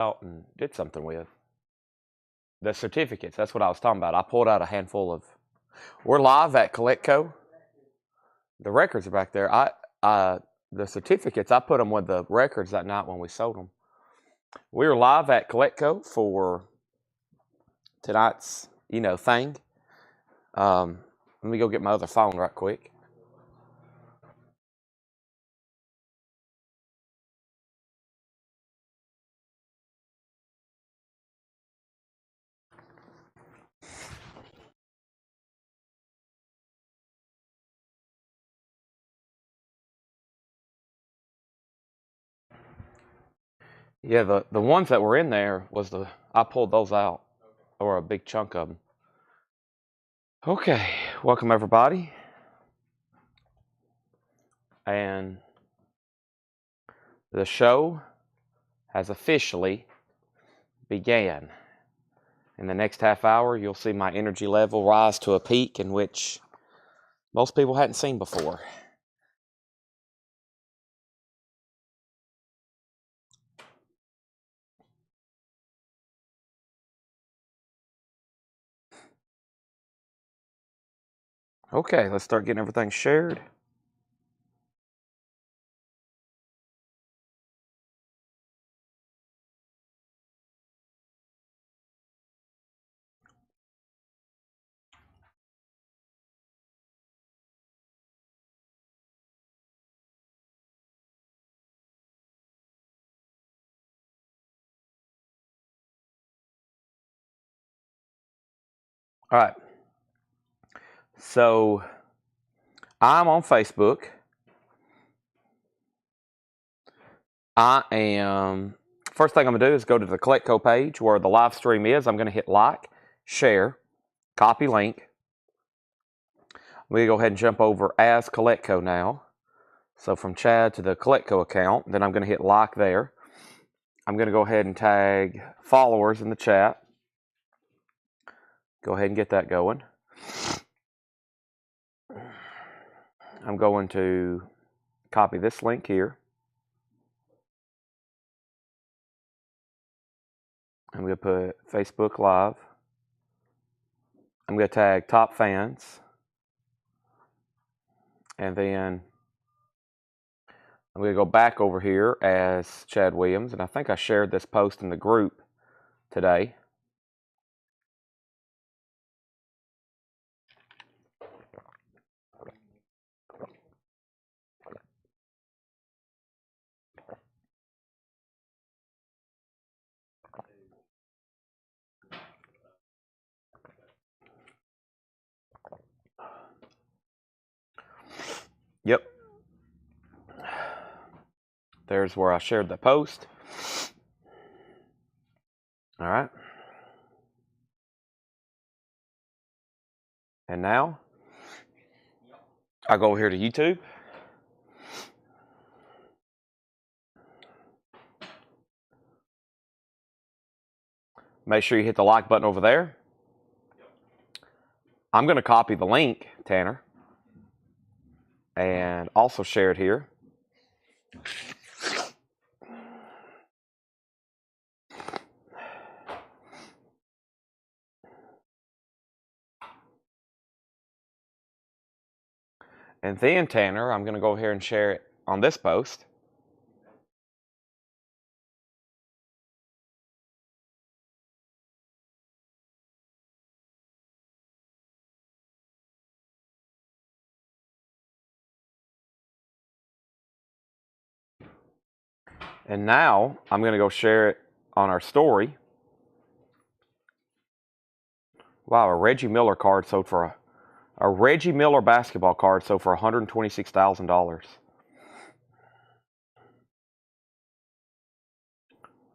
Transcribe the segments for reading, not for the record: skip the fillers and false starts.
out and did something with. The certificates, that's what I was talking about. I pulled out a handful of. We're live at Coletco. The records are back there. The certificates, I put them with the records that night when we sold them. We were live at Coletco for tonight's, thing. Let me go get my other phone right quick. Yeah, the ones that were in there I pulled those out, or a big chunk of them. Okay, welcome everybody. And the show has officially began. In the next half hour, you'll see my energy level rise to a peak in which most people hadn't seen before. Okay, let's start getting everything shared. All right. So I'm on Facebook. First thing I'm going to do is go to the Coletco page where the live stream is. I'm going to hit like, share, copy link. I'm going to go ahead and jump over as Coletco now. So from Chad to the Coletco account, then I'm going to hit like there. I'm going to go ahead and tag followers in the chat. Go ahead and get that going. I'm going to copy this link here. I'm going to put Facebook Live. I'm going to tag top fans. And then I'm going to go back over here as Chad Williams. And I think I shared this post in the group today. Yep. There's where I shared the post. All right. And now I go over here to YouTube. Make sure you hit the like button over there. I'm going to copy the link, Tanner, and also share it here. And then, Tanner, I'm going to go here and share it on this post. And now I'm going to go share it on our story. Wow, a Reggie Miller card sold for a Reggie Miller basketball card sold for $126,000.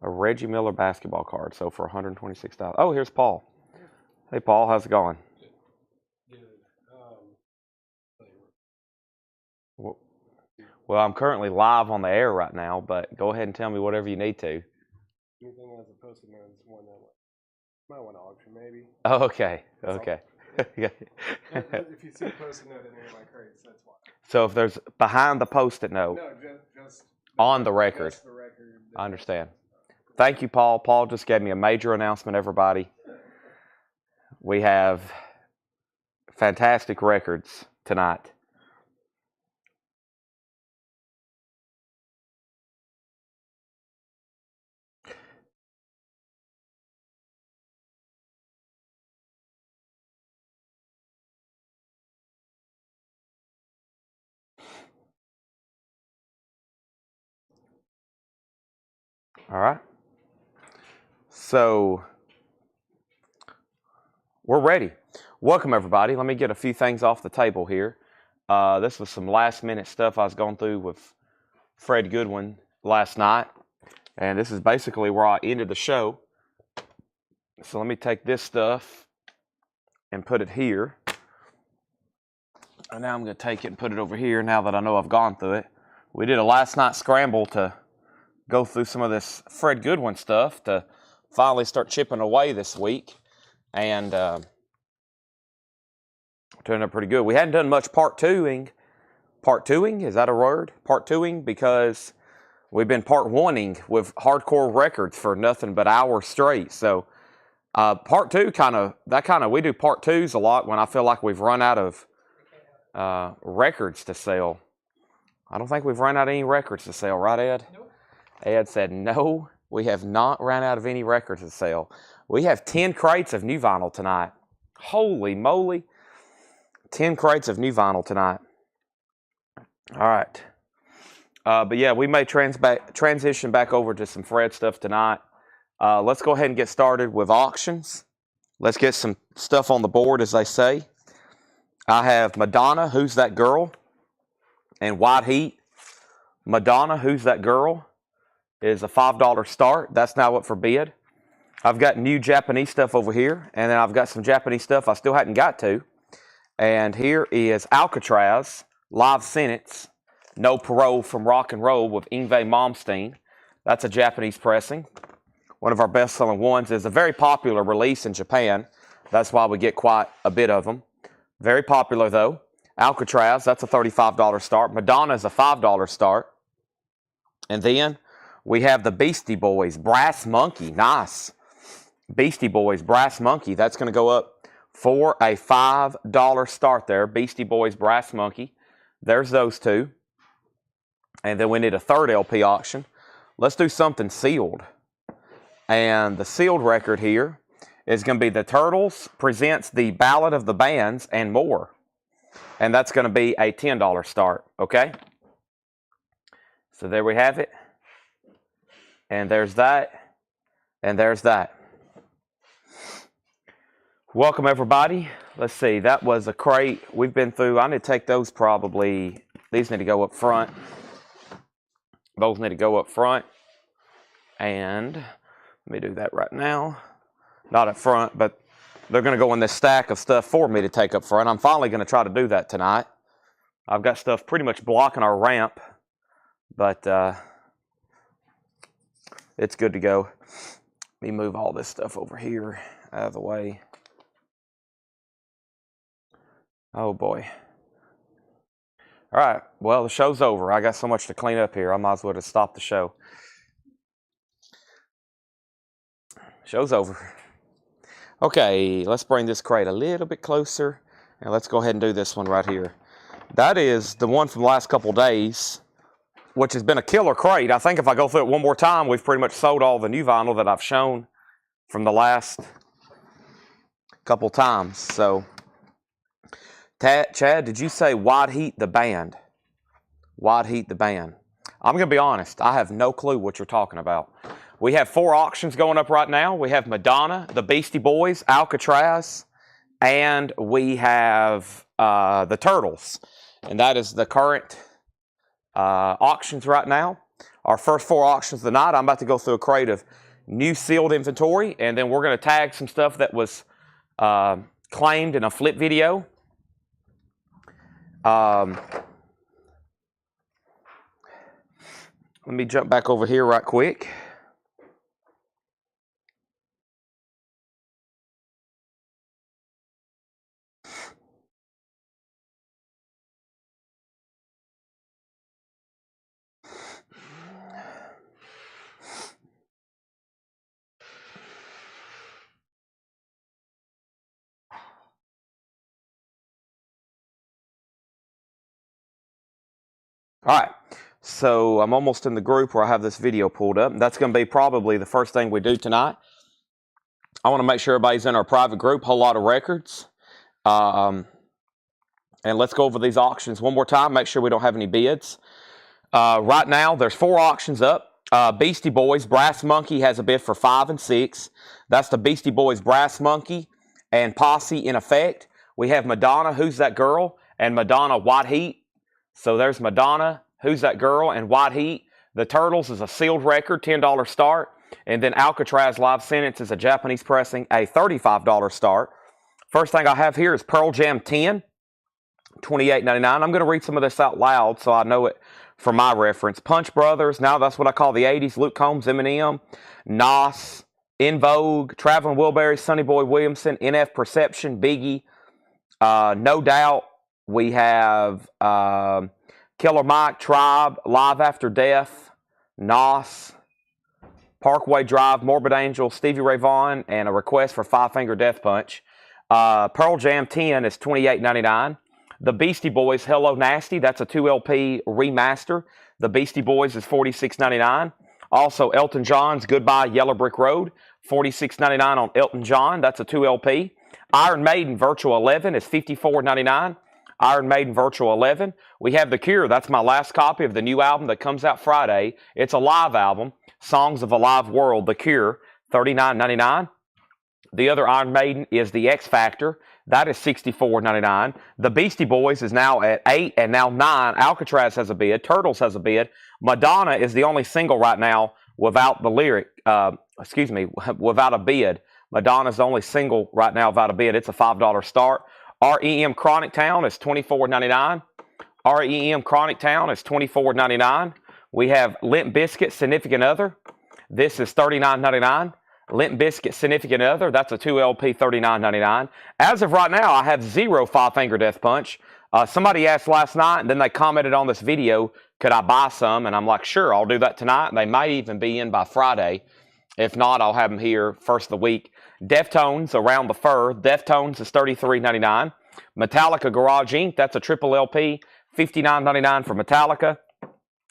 A Reggie Miller basketball card sold for $126,000. Oh, here's Paul. Hey, Paul, how's it going? Good. Well, I'm currently live on the air right now, but go ahead and tell me whatever you need to. Anything as a posted note is one that might want to auction, maybe. Oh, okay. Okay. If you see a posted note in any of my crates, that's why. So if there's behind the post-it note. No, just on the record. Just the record. I understand. Thank you, Paul. Paul just gave me a major announcement, everybody. We have fantastic records tonight. All right. So we're ready. Welcome, everybody. Let me get a few things off the table here. This was some last-minute stuff I was going through with Fred Goodwin last night. And this is basically where I ended the show. So let me take this stuff and put it here. And now I'm going to take it and put it over here now that I know I've gone through it. We did a last night scramble to go through some of this Fred Goodwin stuff to finally start chipping away this week. And turned out pretty good. We hadn't done much part twoing. Part twoing? Is that a word? Part twoing? Because we've been part one-ing with hardcore records for nothing but hours straight. So part two we do part twos a lot when I feel like we've run out of records to sell. I don't think we've run out of any records to sell, right, Ed? Nope. Ed said, no, we have not run out of any records to sell. We have 10 crates of new vinyl tonight. Holy moly. 10 crates of new vinyl tonight. All right. But yeah, we may transition back over to some Fred stuff tonight. Let's go ahead and get started with auctions. Let's get some stuff on the board, as they say. I have Madonna, Who's That Girl? And White Heat. Madonna, Who's That Girl? Is a $5 start. That's now up for bid. I've got new Japanese stuff over here, and then I've got some Japanese stuff I still hadn't got to. And here is Alcatraz, live sentence, No Parole from Rock and Roll with Yngwie Malmsteen. That's a Japanese pressing. One of our best-selling ones. Is a very popular release in Japan. That's why we get quite a bit of them. Very popular, though. Alcatraz, that's a $35 start. Madonna is a $5 start. And then we have the Beastie Boys, Brass Monkey. Nice. Beastie Boys, Brass Monkey. That's going to go up for a $5 start there. Beastie Boys, Brass Monkey. There's those two. And then we need a third LP auction. Let's do something sealed. And the sealed record here is going to be The Turtles presents the Ballad of the Bands and More. And that's going to be a $10 start, okay? So there we have it. And there's that. And there's that. Welcome, everybody. Let's see. That was a crate we've been through. I need to take those probably. These need to go up front. Those need to go up front. And let me do that right now. Not up front, but they're going to go in this stack of stuff for me to take up front. I'm finally going to try to do that tonight. I've got stuff pretty much blocking our ramp, but it's good to go. Let me move all this stuff over here out of the way. Oh, boy. All right. Well, the show's over. I got so much to clean up here. I might as well just stop the show. Show's over. Okay, let's bring this crate a little bit closer, and let's go ahead and do this one right here. That is the one from the last couple days, which has been a killer crate. I think if I go through it one more time, we've pretty much sold all the new vinyl that I've shown from the last couple times. So, Chad, did you say White Heat the band? White Heat the band. I'm going to be honest. I have no clue what you're talking about. We have 4 auctions going up right now. We have Madonna, the Beastie Boys, Alcatraz, and we have the Turtles. And that is the current auctions right now. Our first 4 auctions of the night. I'm about to go through a crate of new sealed inventory, and then we're going to tag some stuff that was claimed in a flip video. Let me jump back over here right quick. All right. So I'm almost in the group where I have this video pulled up. That's going to be probably the first thing we do tonight. I want to make sure everybody's in our private group. Whole lot of records. And let's go over these auctions one more time. Make sure we don't have any bids. Right now, there's 4 auctions up. Beastie Boys, Brass Monkey has a bid for 5 and 6. That's the Beastie Boys, Brass Monkey, and Posse in Effect. We have Madonna, Who's That Girl, and Madonna, White Heat. So there's Madonna, Who's That Girl, and White Heat. The Turtles is a sealed record, $10 start. And then Alcatraz Live Sentence is a Japanese pressing, a $35 start. First thing I have here is Pearl Jam 10, $28.99. I'm going to read some of this out loud so I know it for my reference. Punch Brothers, now that's what I call the 80s. Luke Combs, Eminem, Nas, In Vogue, Traveling Wilburys, Sonny Boy Williamson, NF Perception, Biggie, No Doubt. We have Killer Mike, Tribe, Live After Death, Nas, Parkway Drive, Morbid Angel, Stevie Ray Vaughan, and a request for Five Finger Death Punch. Pearl Jam 10 is $28.99. The Beastie Boys, Hello Nasty, that's a 2LP remaster. The Beastie Boys is $46.99. Also, Elton John's Goodbye Yellow Brick Road, $46.99 on Elton John. That's a 2LP. Iron Maiden Virtual 11 is $54.99. Iron Maiden Virtual 11. We have The Cure. That's my last copy of the new album that comes out Friday. It's a live album, Songs of a Live World, The Cure, $39.99. The other Iron Maiden is The X Factor. That is $64.99. The Beastie Boys is now at 8 and now 9. Alcatraz has a bid. Turtles has a bid. Madonna is the only single right now without the lyric. Without a bid. Madonna's the only single right now without a bid. It's a $5 start. REM Chronic Town is $24.99. REM Chronic Town is $24.99. We have Limp Bizkit Significant Other. This is $39.99. Limp Bizkit Significant Other, that's a 2LP, $39.99. As of right now, I have 0 Five Finger Death Punch. Somebody asked last night, and then they commented on this video, could I buy some? And I'm like, sure, I'll do that tonight. And they might even be in by Friday. If not, I'll have them here first of the week. Deftones, Around the Fur. Deftones is $33.99. Metallica Garage Inc., that's a triple LP, $59.99 for Metallica.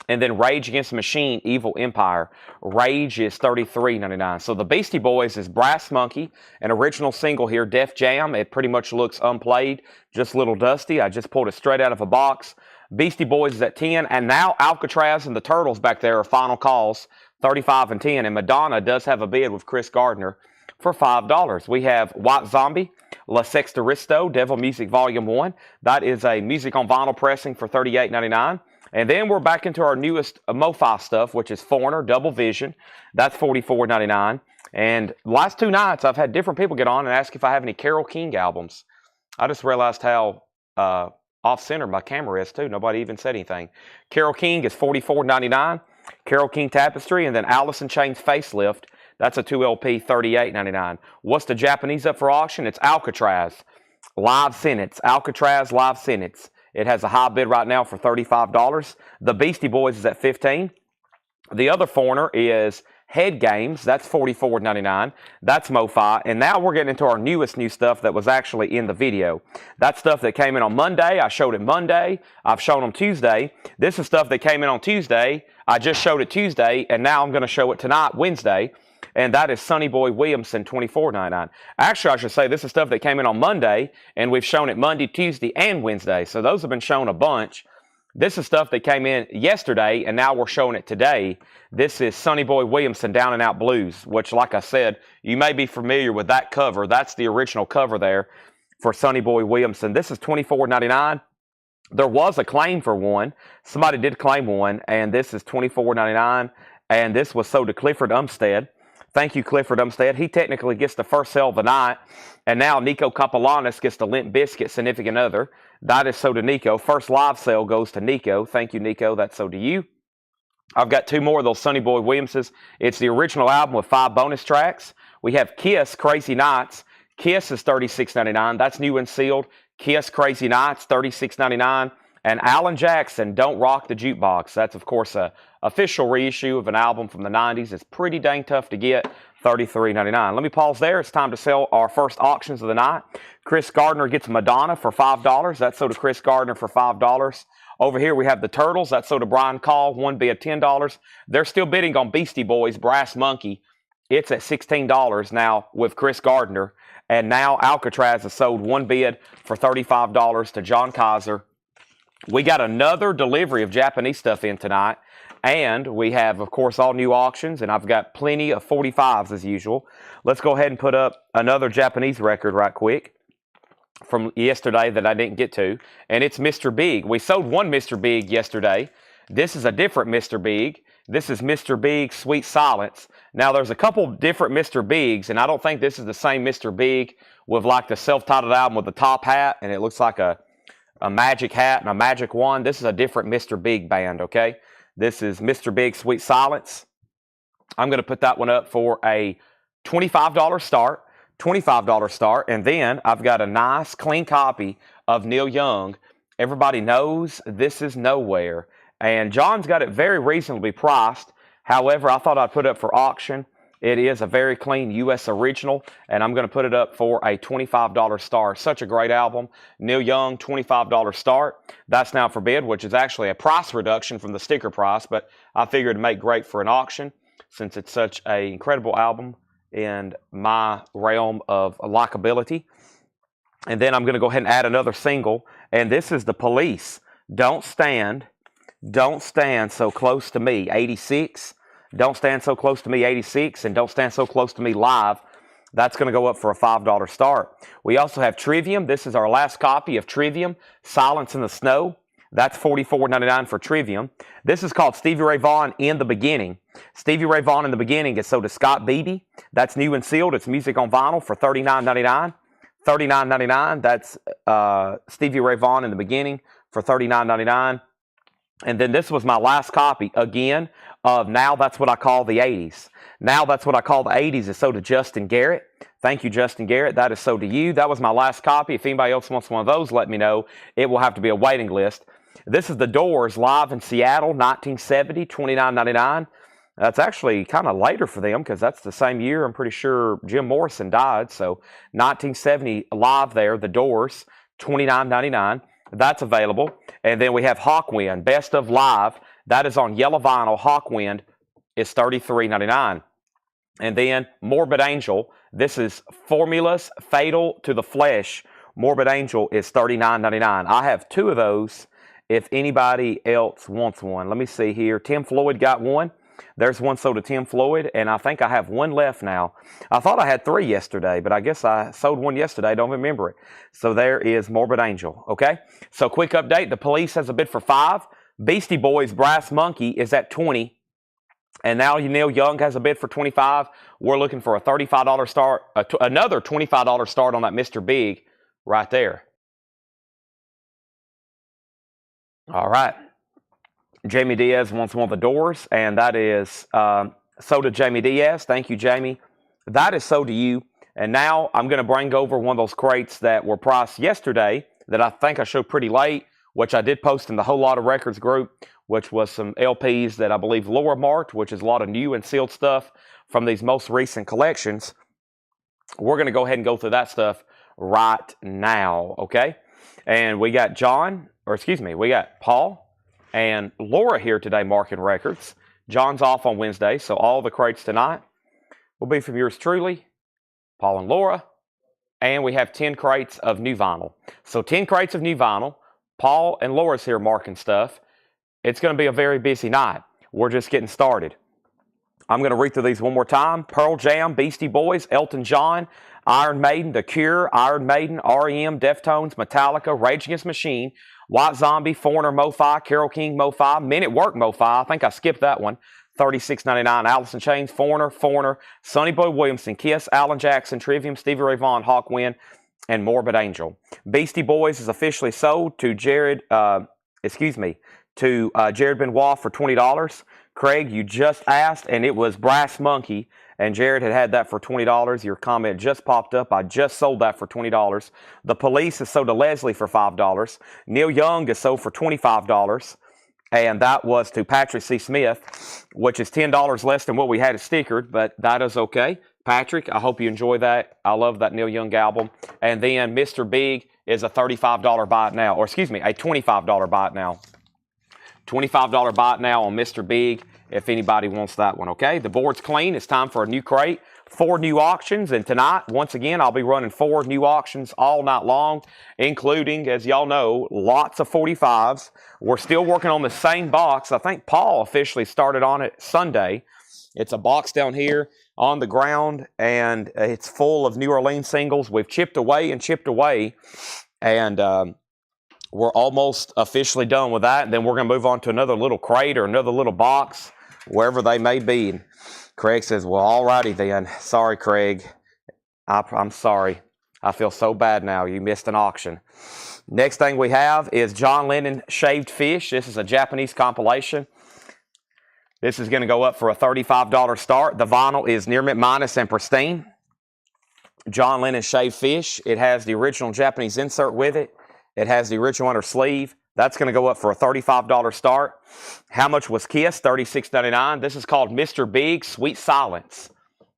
And then Rage Against the Machine, Evil Empire. Rage is $33.99. So the Beastie Boys is Brass Monkey, an original single here, Def Jam. It pretty much looks unplayed, just a little dusty. I just pulled it straight out of a box. Beastie Boys is at 10. And now Alcatraz and the Turtles back there are final calls, 35 and 10. And Madonna does have a bid with Chris Gardner for $5. We have White Zombie, La Sextoristo, Devil Music Volume 1. That is a music on vinyl pressing for $38.99. And then we're back into our newest MoFi stuff, which is Foreigner, Double Vision. That's $44.99. And last 2 nights, I've had different people get on and ask if I have any Carole King albums. I just realized how off-center my camera is, too. Nobody even said anything. Carole King is $44.99. Carole King Tapestry, and then Alice in Chains Facelift. That's a 2LP, $38.99. What's the Japanese up for auction? It's Alcatraz Live Sentence. Alcatraz Live Sentence. It has a high bid right now for $35. The Beastie Boys is at $15. The other Foreigner is Head Games. That's $44.99. That's MoFi. And now we're getting into our new stuff that was actually in the video. That's stuff that came in on Monday. I showed it Monday. I've shown them Tuesday. This is stuff that came in on Tuesday. I just showed it Tuesday, and now I'm going to show it tonight, Wednesday. And that is Sonny Boy Williamson, $24.99. Actually, I should say this is stuff that came in on Monday, and we've shown it Monday, Tuesday, and Wednesday. So those have been shown a bunch. This is stuff that came in yesterday, and now we're showing it today. This is Sonny Boy Williamson, Down and Out Blues, which, like I said, you may be familiar with that cover. That's the original cover there for Sonny Boy Williamson. This is $24.99. There was a claim for one. Somebody did claim one, and this is $24.99. And this was sold to Clifford Umstead. Thank you, Clifford Umstead. He technically gets the first sale of the night. And now Nico Kapalanis gets the Limp Bizkit Significant Other. That is sold to Nico. First live sale goes to Nico. Thank you, Nico. That's sold to you. I've got 2 more of those Sonny Boy Williamsons. It's the original album with 5 bonus tracks. We have Kiss, Crazy Nights. Kiss is $36.99. That's new and sealed. Kiss, Crazy Nights, $36.99. And Alan Jackson, Don't Rock the Jukebox. That's, of course, a official reissue of an album from the 90s. It's pretty dang tough to get, $33.99. Let me pause there. It's time to sell our first auctions of the night. Chris Gardner gets Madonna for $5. That's sold to Chris Gardner for $5. Over here we have the Turtles. That's sold to Brian Call. One bid $10. They're still bidding on Beastie Boys, Brass Monkey. It's at $16 now with Chris Gardner. And now Alcatraz has sold one bid for $35 to John Kaiser. We got another delivery of Japanese stuff in tonight. And we have, of course, all new auctions. And I've got plenty of 45s as usual. Let's go ahead and put up another Japanese record right quick from yesterday that I didn't get to. And it's Mr. Big. We sold one Mr. Big yesterday. This is a different Mr. Big. This is Mr. Big Sweet Silence. Now, there's a couple different Mr. Bigs, and I don't think this is the same Mr. Big with like the self-titled album with the top hat, and it looks like a magic hat and a magic wand. This is a different Mr. Big band, okay? This is Mr. Big Sweet Silence. I'm going to put that one up for a $25 start. $25 start. And then I've got a nice, clean copy of Neil Young. Everybody knows This Is Nowhere. And John's got it very reasonably priced. However, I thought I'd put it up for auction. It is a very clean U.S. original, and I'm going to put it up for a $25 start. Such a great album. Neil Young, $25 start. That's now for bid, which is actually a price reduction from the sticker price, but I figured it'd make great for an auction since it's such an incredible album in my realm of likability. And then I'm going to go ahead and add another single, and this is The Police. Don't Stand So Close to Me, 86. Don't Stand So Close to Me, 86. And Don't Stand So Close to Me live. That's going to go up for a $5 start. We also have Trivium. This is our last copy of Trivium, Silence in the Snow. That's $44.99 for Trivium. This is called Stevie Ray Vaughan in the Beginning. Stevie Ray Vaughan in the Beginning is sold to Scott Beebe. That's new and sealed. It's music on vinyl for $39.99. $39.99. That's Stevie Ray Vaughan in the Beginning for $39.99. And then this was my last copy, again, of Now That's What I Call the 80s. Now That's What I Call the 80s is sold to Justin Garrett. Thank you, Justin Garrett. That is sold to you. That was my last copy. If anybody else wants one of those, let me know. It will have to be a waiting list. This is The Doors live in Seattle, 1970, $29.99. That's actually kind of later for them because that's the same year I'm pretty sure Jim Morrison died. So 1970 live there, The Doors, $29.99. That's available. And then we have Hawkwind, Best of Live. That is on yellow vinyl. Hawkwind is $33.99. And then Morbid Angel. This is Formulas Fatal to the Flesh. Morbid Angel is $39.99. I have two of those if anybody else wants one. Let me see here. Tim Floyd got one. There's one sold to Tim Floyd, and I think I have one left now. I thought I had three yesterday, but I guess I sold one yesterday. I don't remember it. So there is Morbid Angel, okay? So quick update. The Police has a bid for 5. Beastie Boys Brass Monkey is at 20. And now Neil Young has a bid for 25. We're looking for a $35 start, another $25 start on that Mr. Big right there. All right. Jamie Diaz wants one of the Doors, and that is sold to Jamie Diaz. Thank you, Jamie. That is sold to you. And now I'm going to bring over one of those crates that were priced yesterday that I think I showed pretty late, which I did post in the Whole Lot of Records group, which was some LPs that I believe Laura marked, which is a lot of new and sealed stuff from these most recent collections. We're going to go ahead and go through that stuff right now, okay? And we got we got Paul and Laura here today marking records. John's off on Wednesday, so all the crates tonight will be from yours truly, Paul and Laura. And we have 10 crates of new vinyl. So 10 crates of new vinyl. Paul and Laura's here marking stuff. It's going to be a very busy night. We're just getting started. I'm going to read through these one more time. Pearl Jam, Beastie Boys, Elton John, Iron Maiden, The Cure, Iron Maiden, R.E.M., Deftones, Metallica, Rage Against the Machine, White Zombie, Foreigner, Mo-Fi, Carole King, Mo-Fi, Men at Work, Mo-Fi. I think I skipped that one. $36.99. Alice in Chains, Foreigner, Sonny Boy Williamson, Kiss, Alan Jackson, Trivium, Stevie Ray Vaughan, Hawkwind, and Morbid Angel. Beastie Boys is officially sold to Jared Benoit for $20. Craig, you just asked, and it was Brass Monkey, and Jared had that for $20. Your comment just popped up. I just sold that for $20. The Police is sold to Leslie for $5. Neil Young is sold for $25. And that was to Patrick C. Smith, which is $10 less than what we had it stickered, but that is okay. Patrick, I hope you enjoy that. I love that Neil Young album. And then Mr. Big is a $35 buy it now, or excuse me, a $25 buy it now. $25 buy it now on Mr. Big if anybody wants that one, okay? The board's clean. It's time for a new crate. 4 new auctions, and tonight, once again, I'll be running 4 new auctions all night long, including, as y'all know, lots of 45s. We're still working on the same box. I think Paul officially started on it Sunday. It's a box down here on the ground, and it's full of New Orleans singles. We've chipped away, and we're almost officially done with that. And then we're going to move on to another little crate or another little box, wherever they may be. And Craig says, well, all righty then. Sorry, Craig. I'm sorry. I feel so bad now. You missed an auction. Next thing we have is John Lennon Shaved Fish. This is a Japanese compilation. This is going to go up for a $35 start. The vinyl is near mint minus and pristine. John Lennon Shaved Fish. It has the original Japanese insert with it. It has the original under sleeve. That's going to go up for a $35 start. How much was Kiss? $36.99. This is called Mr. Big Sweet Silence.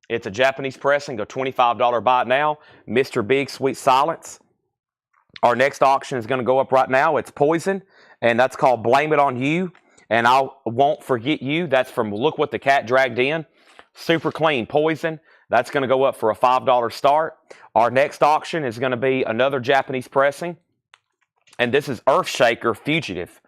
It's a Japanese pressing, a $25 buy it now. Mr. Big Sweet Silence. Our next auction is going to go up right now. It's Poison, and that's called Blame It On You. And I Won't Forget You. That's from Look What the Cat Dragged In. Super clean Poison. That's going to go up for a $5 start. Our next auction is going to be another Japanese pressing. And this is Earthshaker Fugitive.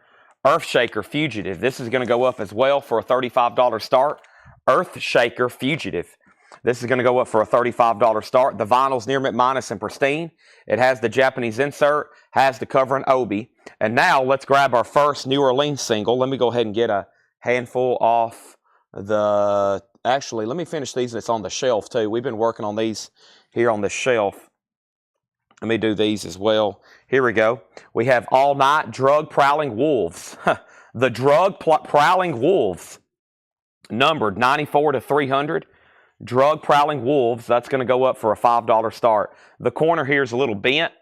Earthshaker Fugitive. This is going to go up as well for a $35 start. Earthshaker Fugitive. This is going to go up for a $35 start. The vinyl's near mint minus and pristine. It has the Japanese insert, has the cover and obi. And now let's grab our first New Orleans single. Let me go ahead and get a handful off the... Actually, let me finish these. It's on the shelf too. We've been working on these here on the shelf. Let me do these as well. Here we go. We have All Night Drug Prowling Wolves. The Drug Prowling Wolves, numbered 94 to 300. Drug Prowling Wolves, that's going to go up for a $5 start. The corner here is a little bent.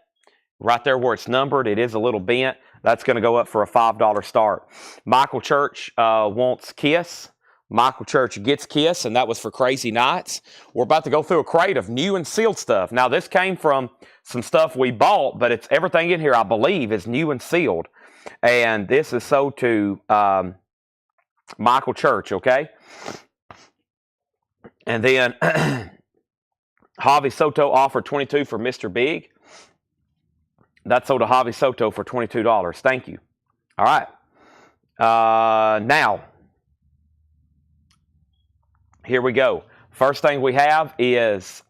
Right there where it's numbered, it is a little bent. That's going to go up for a $5 start. Michael Church wants Kiss. Michael Church gets Kiss, and that was for Crazy Nights. We're about to go through a crate of new and sealed stuff. Now, this came from some stuff we bought, but it's everything in here, I believe, is new and sealed. And this is sold to Michael Church, okay? And then Javi Soto offered $22 for Mr. Big. That sold to Javi Soto for $22. Thank you. All right. Now, here we go. First thing we have is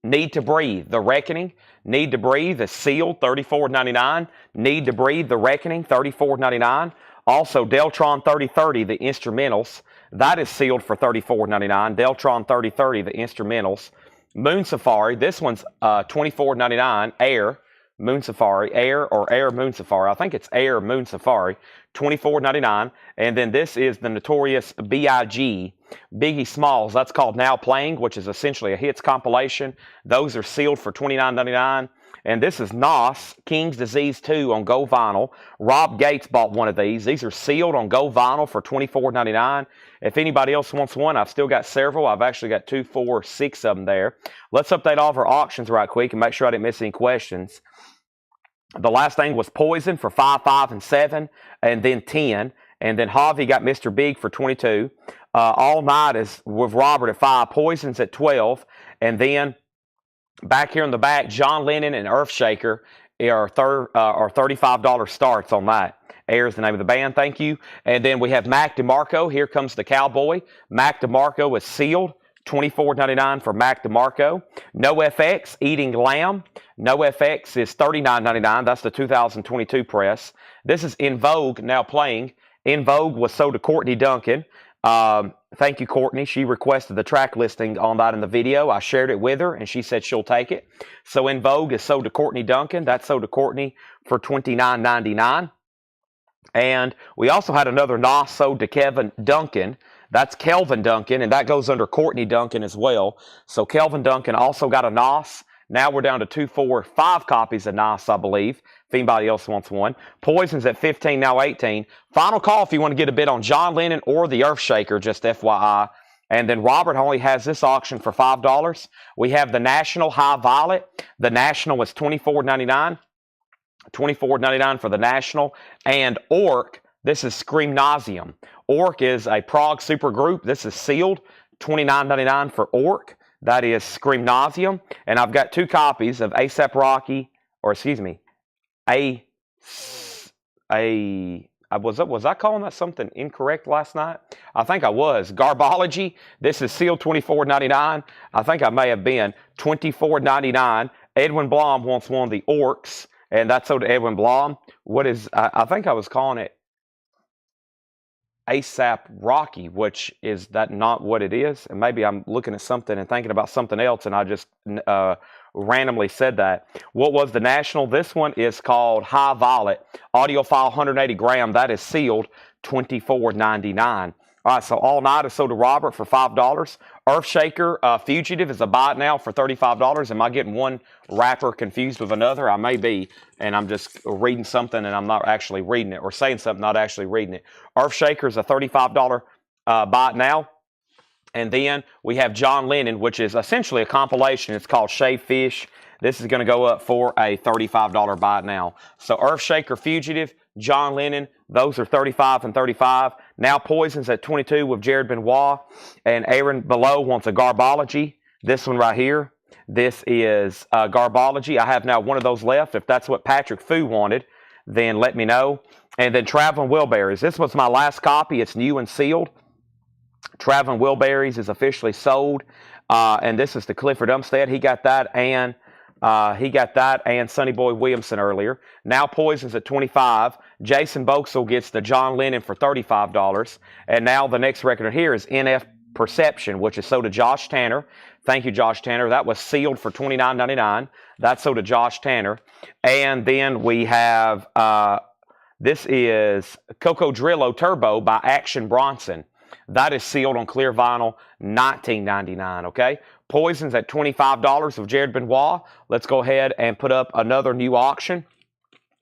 Need to Breathe, The Reckoning. Need to Breathe is sealed, $34.99. Need to Breathe, The Reckoning, $34.99. Also, Deltron 3030, the instrumentals. That is sealed for $34.99. Deltron 3030, the instrumentals. Moon Safari, this one's $24.99. Air Moon Safari, Air or Air Moon Safari. I think it's Air Moon Safari, $24.99. And then this is the notorious B.I.G. Biggie Smalls. That's called Now Playing, which is essentially a hits compilation. Those are sealed for $29.99. And this is Nas, King's Disease 2 on Go Vinyl. Rob Gates bought one of these. These are sealed on Go Vinyl for $24.99. If anybody else wants one, I've still got several. I've actually got 2, 4, 6 of them there. Let's update all of our auctions right quick and make sure I didn't miss any questions. The last thing was Poison for 5, 5, and 7, and then 10. And then Javi got Mr. Big for 22. All Night is with Robert at 5. Poison's at 12. And then back here in the back, John Lennon and Earthshaker are $35 starts on that. Air is the name of the band. Thank you. And then we have Mac DeMarco. Here comes the Cowboy. Mac DeMarco is sealed. $24.99 for Mac DeMarco. No FX, Eating Lamb. No FX is $39.99. That's the 2022 press. This is In Vogue, Now Playing. In Vogue was sold to Courtney Duncan. Thank you, Courtney. She requested the track listing on that in the video. I shared it with her, and she said she'll take it. So In Vogue is sold to Courtney Duncan. That's sold to Courtney for $29.99. And we also had another Nas sold to Kevin Duncan. That's Kelvin Duncan, and that goes under Courtney Duncan as well. So Kelvin Duncan also got a Nas. Now we're down to 2, 4, 5 copies of Nas, I believe, if anybody else wants one. Poison's at 15, now 18. Final call if you want to get a bid on John Lennon or the Earthshaker, just FYI. And then Robert only has this auction for $5. We have the National High Violet. The National is $24.99. $24.99 for the National. And Orc This is Screamnauseum. Orc is a Prague supergroup. This is sealed, $29.99 for Orc. That is Screamnauseum. And I've got 2 copies of A$AP Rocky, or excuse me, was I calling that something incorrect last night? I think I was. Garbology. This is sealed $24.99. I think I may have been $24.99. Edwin Blom wants one of the Orcs, and that's so to Edwin Blom. What is? I think I was calling it A$AP Rocky, which is that not what it is? And maybe I'm looking at something and thinking about something else, and I just randomly said that. What was the national? This one is called High Violet. Audiophile 180 gram. That is sealed $24.99. All right, so All Night is sold to Robert for $5. Earthshaker Fugitive is a buy it now for $35. Am I getting one wrapper confused with another? I may be, and I'm just reading something and I'm not actually reading it, or saying something, not actually reading it. Earthshaker is a $35 buy it now. And then we have John Lennon, which is essentially a compilation. It's called Shaved Fish. This is going to go up for a $35 buy it now. So Earthshaker Fugitive, John Lennon, those are $35 and $35. Now Poison's at $22 with Jared Benoit. And Aaron below wants a Garbology. This one right here. This is Garbology. I have now one of those left. If that's what Patrick Fu wanted, then let me know. And then Traveling Wilburys. This was my last copy. It's new and sealed. Traveling Wilburys is officially sold. And this is to Clifford Umstead. He got that and Sonny Boy Williamson earlier. Now Poison's at $25. Jason Boxall gets the John Lennon for $35. And now the next record here is NF Perception, which is sold to Josh Tanner. Thank you, Josh Tanner. That was sealed for $29.99. That's sold to Josh Tanner. And then we have, this is Cocodrillo Turbo by Action Bronson. That is sealed on clear vinyl, $19.99, okay? Poison's at $25 of Jared Benoit. Let's go ahead and put up another new auction.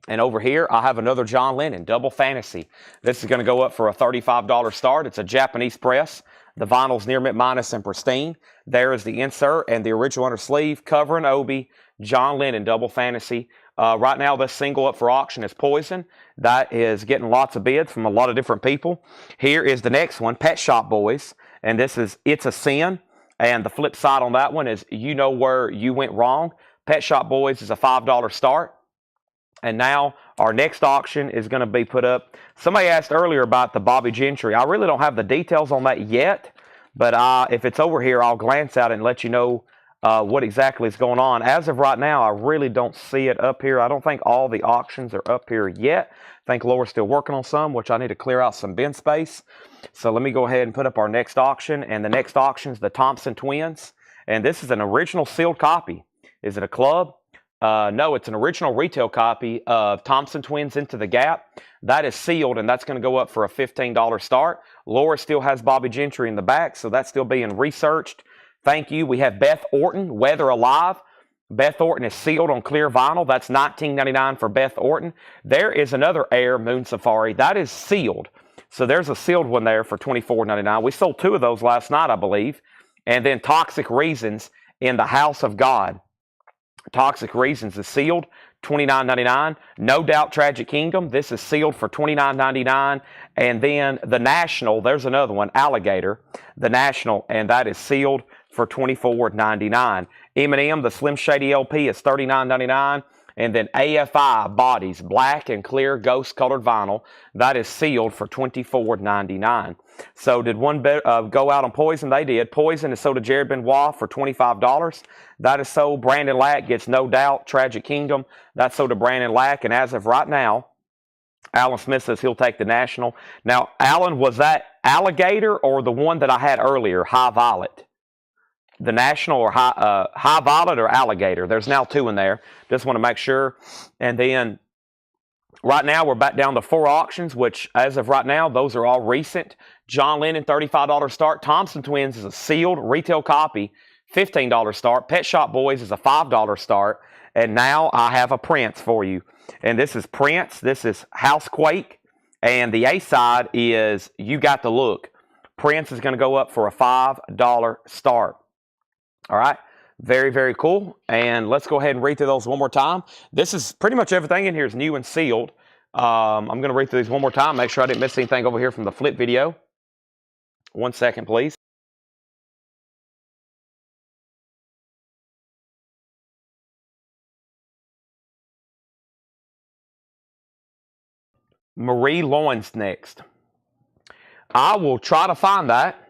And over here, I have another John Lennon, Double Fantasy. This is going to go up for a $35 start. It's a Japanese press. The vinyl's near mint minus and pristine. There is the insert and the original under sleeve, cover and obi, John Lennon, Double Fantasy. Right now, this single up for auction is Poison. That is getting lots of bids from a lot of different people. Here is the next one, Pet Shop Boys. And this is It's a Sin. And the flip side on that one is You Know Where You Went Wrong. Pet Shop Boys is a $5 start. And now our next auction is going to be put up. Somebody asked earlier about the Bobby Gentry. I really don't have the details on that yet. But if it's over here, I'll glance at it and let you know what exactly is going on. As of right now, I really don't see it up here. I don't think all the auctions are up here yet. I think Laura's still working on some, which I need to clear out some bin space. So let me go ahead and put up our next auction. And the next auction is the Thompson Twins. And this is an original sealed copy. Is it a club? No, it's an original retail copy of Thompson Twins Into the Gap. That is sealed, and that's going to go up for a $15 start. Laura still has Bobby Gentry in the back, so that's still being researched. Thank you. We have Beth Orton, Weather Alive. Beth Orton is sealed on clear vinyl. That's $19.99 for Beth Orton. There is another Air Moon Safari. That is sealed. So there's a sealed one there for $24.99. We sold 2 of those last night, I believe. And then Toxic Reasons in the House of God. Toxic Reasons is sealed, $29.99. No Doubt Tragic Kingdom. This is sealed for $29.99. And then The National, there's another one, Alligator. The National, and that is sealed for $24.99. Eminem, the Slim Shady LP is $39.99. And then AFI Bodies, black and clear ghost colored vinyl. That is sealed for $24.99. So did one go out on Poison? They did. Poison is sold to Jared Benoit for $25. That is sold. Brandon Lack gets No Doubt Tragic Kingdom. That's sold to Brandon Lack. And as of right now, Alan Smith says he'll take The National. Now, Alan, was that Alligator or the one that I had earlier, High Violet? The National or High Violet or Alligator? There's now 2 in there. Just want to make sure. And then right now we're back down to 4 auctions, which as of right now, those are all recent. John Lennon, $35 start. Thompson Twins is a sealed retail copy, $15 start. Pet Shop Boys is a $5 start. And now I have a Prince for you. And this is Prince. This is Housequake. And the A-side is You Got the Look. Prince is going to go up for a $5 start. All right. Very, very cool. And let's go ahead and read through those one more time. This is pretty much everything in here is new and sealed. I'm going to read through these one more time. Make sure I didn't miss anything over here from the flip video. 1 second, please. Marie Loins next. I will try to find that.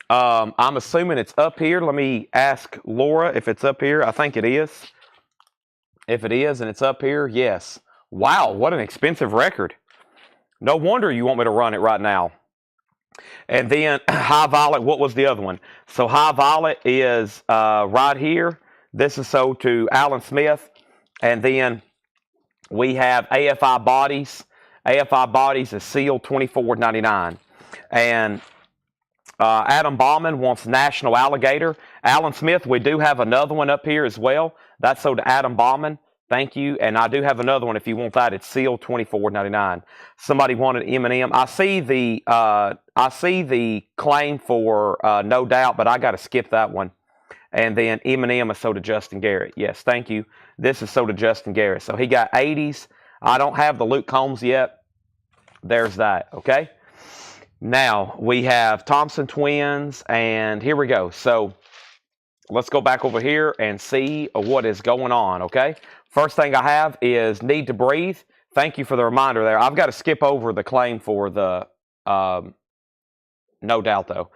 I'm assuming it's up here. Let me ask Laura if it's up here. I think it is. If it is and it's up here, yes. Wow, what an expensive record. No wonder you want me to run it right now. And then High Violet, what was the other one? So High Violet is right here. This is sold to Alan Smith. And then we have AFI Bodies. AFI Bodies is sealed $24.99. And Adam Bauman wants National Alligator. Alan Smith, we do have another one up here as well. That's sold to Adam Bauman. Thank you. And I do have another one if you want that. It's sealed $24.99. Somebody wanted M&M. I see the claim for No Doubt, but I got to skip that one. And then M&M is sold to Justin Garrett. Yes, thank you. This is sold to Justin Garrett. So he got 80s. I don't have the Luke Combs yet. There's that. Okay. Now, we have Thompson Twins, and here we go. So, let's go back over here and see what is going on, okay? First thing I have is Need to Breathe. Thank you for the reminder there. I've got to skip over the claim for the No Doubt, though.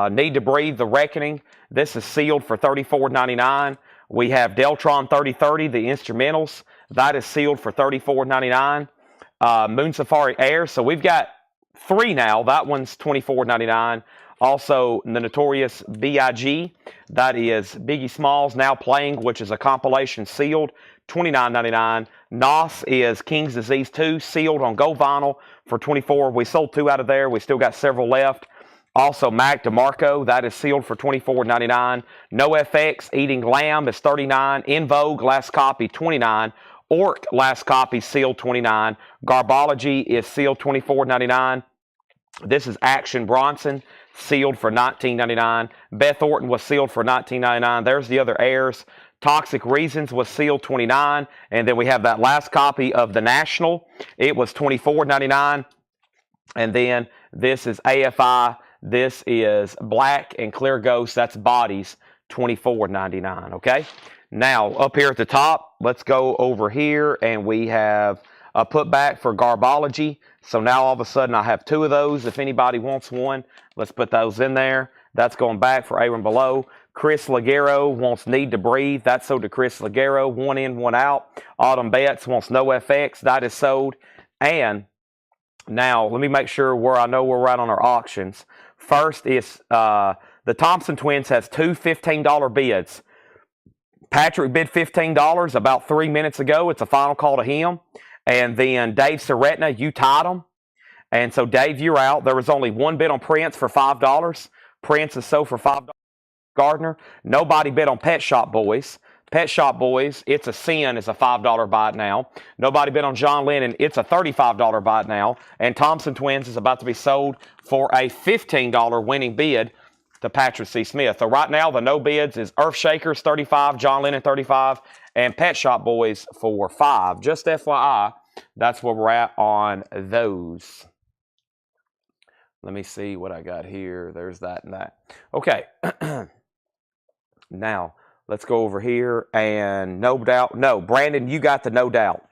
Need to Breathe, The Reckoning. This is sealed for $34.99. We have Deltron 3030, the instrumentals. That is sealed for $34.99. Moon Safari Air. So, we've got 3 now. That one's $24.99. Also, the Notorious B.I.G. That is Biggie Smalls Now Playing, which is a compilation sealed, $29.99. Nos is King's Disease 2, sealed on Gold Vinyl for $24. We sold 2 out of there. We still got several left. Also, Mac DeMarco, that is sealed for $24.99. NoFX Eating Lamb is $39. In Vogue, last copy, $29. Orc, last copy, sealed $29. Garbology is sealed $24.99. This is Action Bronson, sealed for $19.99. Beth Orton was sealed for $19.99. There's the other airs. Toxic Reasons was sealed $29. And then we have that last copy of The National. It was $24.99. And then this is AFI. This is Black and Clear Ghost. That's Bodies, $24.99. Okay? Now, up here at the top, let's go over here, and we have a putback for Garbology. So now all of a sudden I have 2 of those. If anybody wants one, let's put those in there. That's going back for Aaron Below. Chris Ligero wants Need to Breathe. That's sold to Chris Ligero. 1 in, 1 out. Autumn Betts wants NoFX. That is sold. And now let me make sure where I know we're right on our auctions. First is the Thompson Twins has 2 $15 bids. Patrick bid $15 about 3 minutes ago. It's a final call to him. And then Dave Seretna, you tied him. And so, Dave, you're out. There was only 1 bid on Prince for $5. Prince is sold for $5. Gardner. Nobody bid on Pet Shop Boys. Pet Shop Boys, It's a Sin is a $5 buy it now. Nobody bid on John Lennon. It's a $35 buy it now. And Thompson Twins is about to be sold for a $15 winning bid to Patrick C. Smith. So right now, the no bids is Earthshakers, $35, John Lennon, $35, and Pet Shop Boys for $5. Just FYI, that's where we're at on those. Let me see what I got here. There's that and that. Okay. Now, let's go over here and No Doubt. No, Brandon, you got the No Doubt.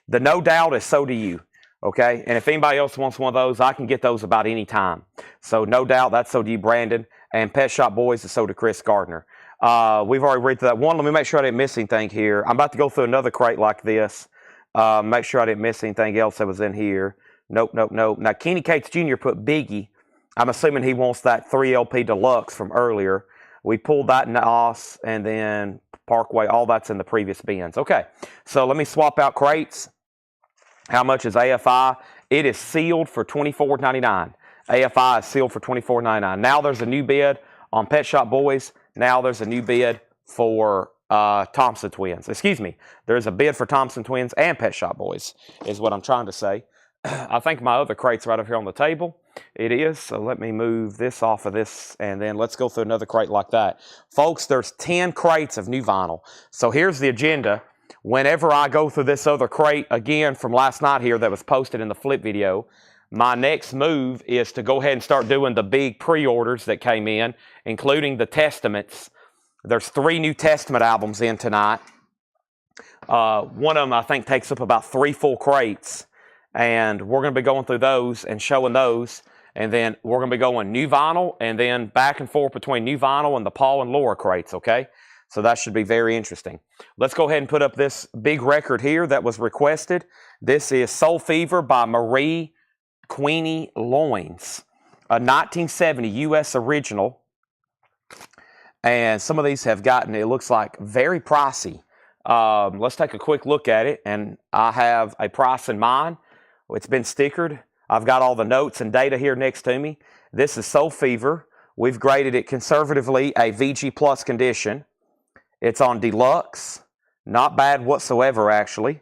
The No Doubt is so do you. Okay? And if anybody else wants one of those, I can get those about any time. So, No Doubt, that's so do you, Brandon. And Pet Shop Boys is so to Chris Gardner. We've already read through that one. Let me make sure I didn't miss anything here. I'm about to go through another crate like this. Make sure I didn't miss anything else that was in here. Nope, nope, nope. Now, Kenny Cates Jr. put Biggie. I'm assuming he wants that 3LP Deluxe from earlier. We pulled that in the OS and then Parkway. All that's in the previous bins. Okay, so let me swap out crates. How much is AFI? It is sealed for $24.99. AFI is sealed for $24.99. Now there's a new bid on Pet Shop Boys. Now there's a new bid for Thompson Twins. Excuse me. There's a bid for Thompson Twins and Pet Shop Boys is what I'm trying to say. I think my other crate's right up here on the table. It is. So let me move this off of this, and then let's go through another crate like that. Folks, there's 10 crates of new vinyl. So here's the agenda. whenever I go through this other crate again from last night here that was posted in the flip video, my next move is to go ahead and start doing the big pre-orders that came in, including the Testaments. There's 3 New Testament albums in tonight. One of them, I think, takes up about 3 full crates. And we're going to be going through those and showing those. And then we're going to be going new vinyl and then back and forth between new vinyl and the Paul and Laura crates, okay? So that should be very interesting. Let's go ahead and put up this big record here that was requested. This is Soul Fever by Marie Queenie Loins, a 1970 U.S. original. And some of these have gotten, it looks like, very pricey. Let's take a quick look at it. And I have a price in mind. It's been stickered. I've got all the notes and data here next to me. This is Soul Fever. We've graded it conservatively a VG Plus condition. It's on deluxe. Not bad whatsoever, actually.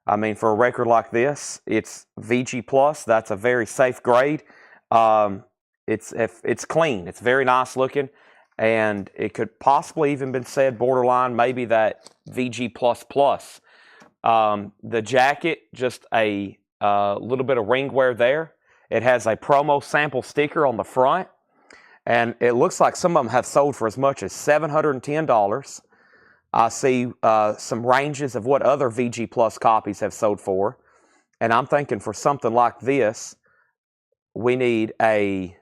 I mean, for a record like this, it's VG Plus. That's a very safe grade. It's clean. It's very nice looking. And it could possibly even been said borderline, maybe that VG Plus. The jacket, just a little bit of ring wear there. It has a promo sample sticker on the front. And it looks like some of them have sold for as much as $710. I see some ranges of what other VG Plus copies have sold for. And I'm thinking for something like this, we need a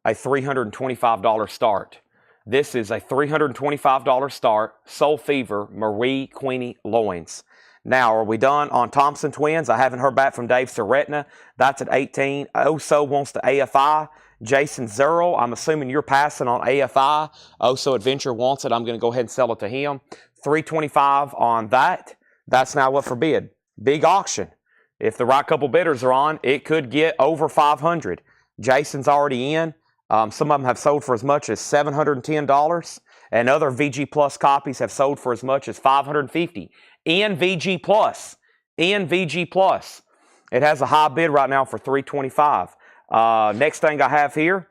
$325 start. This is a $325 start, Soul Fever, Marie Queenie Loins. Now, are we done on Thompson Twins? I haven't heard back from Dave Seretna. That's at 18. Oso wants the AFI. Jason Zerl, I'm assuming you're passing on AFI. Oso Adventure wants it. I'm going to go ahead and sell it to him. $325 on that. That's now up for bid. Big auction. If the right couple bidders are on, it could get over $500. Jason's already in. Some of them have sold for as much as $710. And other VG Plus copies have sold for as much as $550. In VG Plus. In VG Plus. It has a high bid right now for $325. Next thing I have here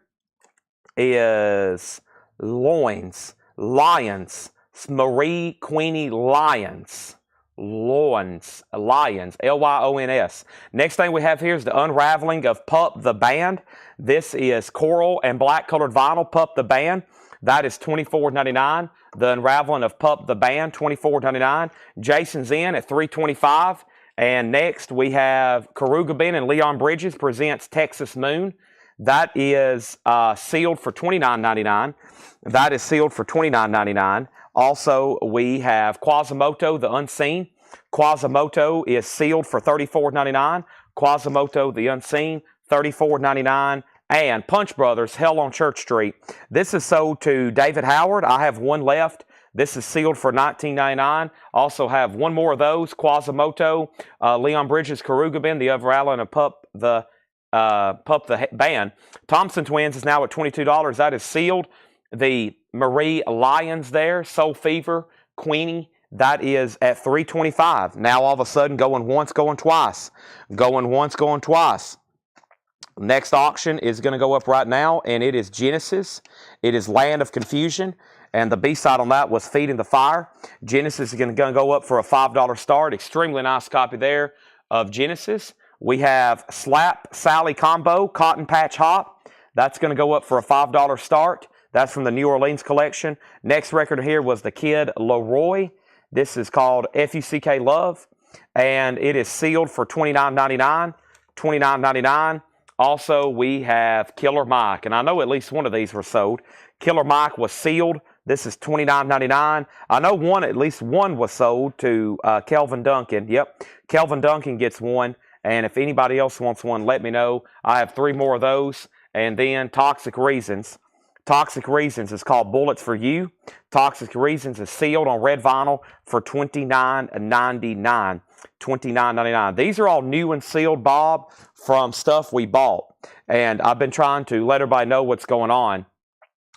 is Lions, Marie Queenie Lions, Lyons, Next thing we have here is the unraveling of Pup the Band. This is coral and black colored vinyl, Pup the Band. That is $24.99. The unraveling of Pup the Band, $24.99. Jason's in at $325. And next we have Karugabin and Leon Bridges presents Texas Moon. That is sealed for $29.99. That is sealed for $29.99. Also, we have Quasimoto, the Unseen. Quasimoto is sealed for $34.99. Quasimoto, the Unseen, $34.99. And Punch Brothers, Hell on Church Street. This is sold to David Howard. I have one left. This is sealed for $19.99. Also have one more of those. Quasimoto, Leon Bridges, Karugabin, the Overallen, and Pup the Band. Thompson Twins is now at $22. That is sealed. The Marie Lions there, Soul Fever, Queenie, that is at $325. Now all of a sudden going once, going twice. Going once, going twice. Next auction is going to go up right now, and it is Genesis. It is Land of Confusion, and the B-side on that was Feeding the Fire. Genesis is going to go up for a $5 start. Extremely nice copy there of Genesis. We have Slap Sally Combo, Cotton Patch Hop. That's going to go up for a $5 start. That's from the New Orleans collection. Next record here was the Kid Leroy. This is called F-U-C-K Love, and it is sealed for $29.99. $29.99. Also, we have Killer Mike, and I know at least one of these were sold. Killer Mike was sealed. This is $29.99. I know at least one was sold to Kelvin Duncan. Yep, Kelvin Duncan gets one, and if anybody else wants one, let me know. I have 3 more of those, and then Toxic Reasons. Toxic Reasons is called Bullets for You. Toxic Reasons is sealed on red vinyl for $29.99. $29.99. These are all new and sealed, Bob, from stuff we bought. And I've been trying to let everybody know what's going on.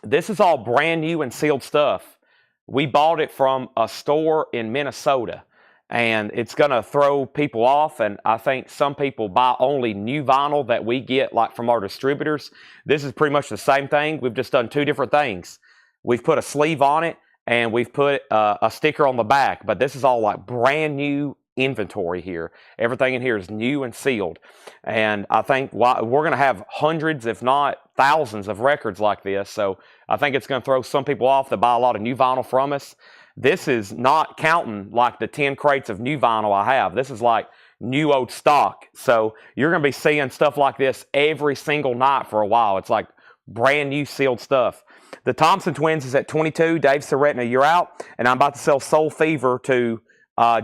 This is all brand new and sealed stuff. We bought it from a store in Minnesota. And it's going to throw people off. And I think some people buy only new vinyl that we get like from our distributors. This is pretty much the same thing. We've just done 2 different things. We've put a sleeve on it, and we've put a sticker on the back, but this is all like brand new inventory here. Everything in here is new and sealed, and I think we're going to have hundreds, if not thousands, of records like this. So I think it's going to throw some people off that buy a lot of new vinyl from us. This is not counting like the 10 crates of new vinyl I have. This is like new old stock. So you're going to be seeing stuff like this every single night for a while. It's like brand new sealed stuff. The Thompson Twins is at 22. Dave Seretna, you're out. And I'm about to sell Soul Fever to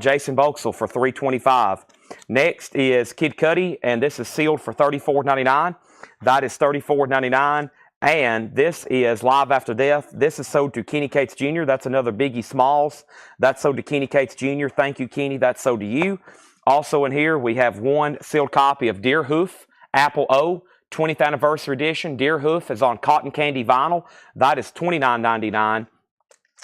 Jason Boxall for $325. Next is Kid Cudi, and this is sealed for $34.99. That is $34.99. And this is Live After Death. This is sold to Kenny Cates Jr. That's another Biggie Smalls. That's sold to Kenny Cates Jr. Thank you, Kenny. That's sold to you. Also in here, we have one sealed copy of Deer Hoof, Apple O, 20th Anniversary Edition. Deer Hoof is on cotton candy vinyl. That is $29.99.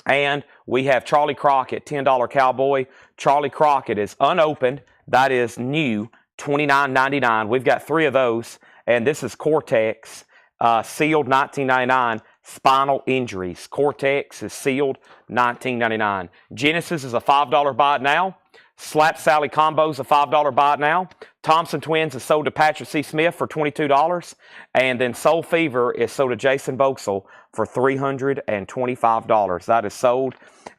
And we have Charlie Crockett, $10 Cowboy. Charlie Crockett is unopened. That is new, $29.99. We've got 3 of those. And this is Cortex, sealed $19.99. Spinal Injuries. Cortex is sealed $19.99. Genesis is a $5 buy it now. Slap Sally Combo is a $5 buy it now. Thompson Twins is sold to Patrick C. Smith for $22. And then Soul Fever is sold to Jason Boxall for $325. That is sold,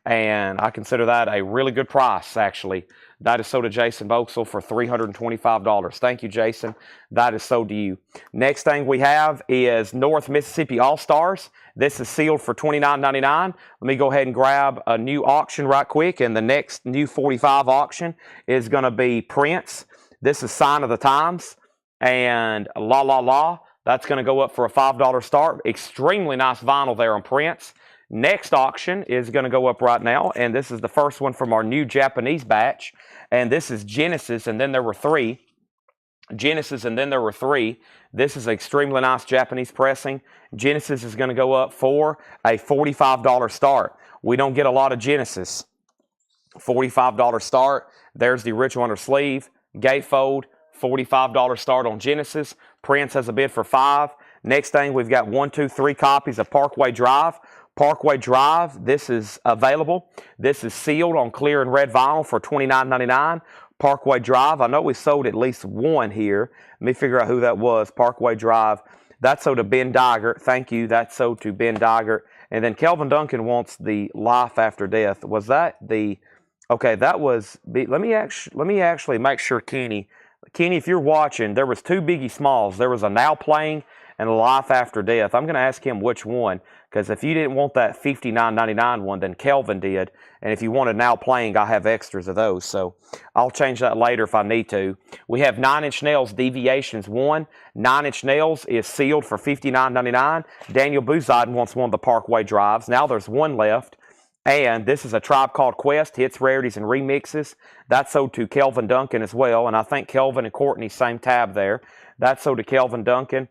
and I consider that a really good price, actually. That is sold to Jason Boxall for $325. Thank you, Jason. That is sold to you. Next thing we have is North Mississippi All-Stars. This is sealed for $29.99. Let me go ahead and grab a new auction right quick, and the next new 45 auction is going to be Prince. This is Sign of the Times, and La La La. That's going to go up for a $5 start. Extremely nice vinyl there on Prince. Next auction is going to go up right now, and this is the first one from our new Japanese batch. And this is Genesis, and then there were 3. Genesis, and then there were 3. This is extremely nice Japanese pressing. Genesis is going to go up for a $45 start. We don't get a lot of Genesis. $45 start. There's the original under sleeve. Gatefold. $45 start on Genesis. Prince has a bid for 5. Next thing, we've got 1, 2, 3 copies of Parkway Drive. Parkway Drive, this is available. This is sealed on clear and red vinyl for $29.99. Parkway Drive, I know we sold at least one here. Let me figure out who that was. Parkway Drive, that's sold to Ben Dygert. Thank you, that's sold to Ben Dygert. And then Kelvin Duncan wants the Life After Death. Was that the, okay, that was, let me actually make sure, Kenny, if you're watching, there was 2 Biggie Smalls. There was a Now Playing and a Life After Death. I'm going to ask him which one, because if you didn't want that $59.99 one, then Kelvin did. And if you wanted Now Playing, I have extras of those. So I'll change that later if I need to. We have 9 Inch Nails Deviations 1. 9 Inch Nails is sealed for $59.99. Daniel Buziden wants one of the Parkway Drives. Now there's 1 left. And this is a Tribe Called Quest, Hits, Rarities, and Remixes. That's sold to Kelvin Duncan as well. And I think Kelvin and Courtney, same tab there. That's sold to Kelvin Duncan.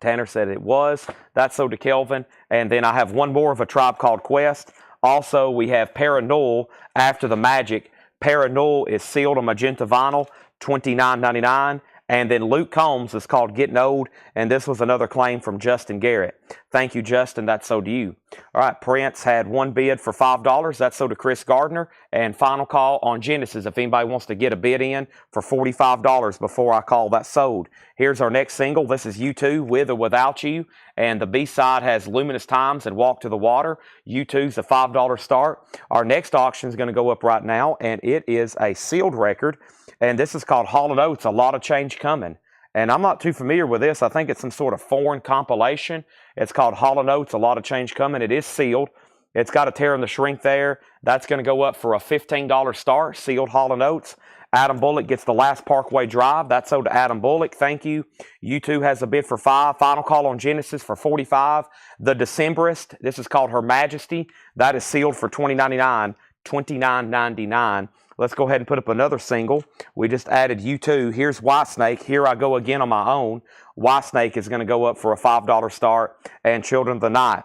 Tanner said it was. That's sold to Kelvin. And then I have 1 more of a Tribe Called Quest. Also, we have Paranull After the Magic. Paranull is sealed on magenta vinyl, $29.99. And then Luke Combs is called Getting Old, and this was another claim from Justin Garrett. Thank you, Justin. That's sold to you. All right, Prince had 1 bid for $5. That's sold to Chris Gardner. And final call on Genesis, if anybody wants to get a bid in for $45 before I call that sold. Here's our next single. This is U2, With or Without You. And the B-side has Luminous Times and Walk to the Water. U2's a $5 start. Our next auction is going to go up right now, and it is a sealed record. And this is called Hall & Oates, A Lot of Change Coming. And I'm not too familiar with this. I think it's some sort of foreign compilation. It's called Hall & Oates, A Lot of Change Coming. It is sealed. It's got a tear in the shrink there. That's going to go up for a $15 start, sealed Hall & Oates. Adam Bullock gets the last Parkway Drive. That's sold to Adam Bullock. Thank you. U2 has a bid for 5. Final call on Genesis for 45. The Decemberist, this is called Her Majesty. That is sealed for $29.99. $29.99. Let's go ahead and put up another single. We just added U2. Here's Whitesnake. Here I Go Again on My Own. Whitesnake is going to go up for a $5 start. And Children of the Night.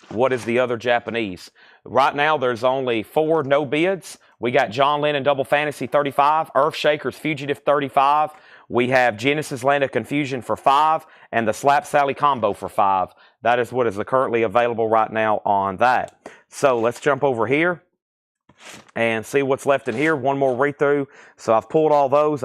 What is the other Japanese? Right now, there's only 4 no bids. We got John Lennon Double Fantasy 35, Earthshakers Fugitive 35. We have Genesis Land of Confusion for 5, and the Slap Sally Combo for 5. That is what is currently available right now on that. So let's jump over here and see what's left in here. One more read through. So I've pulled all those,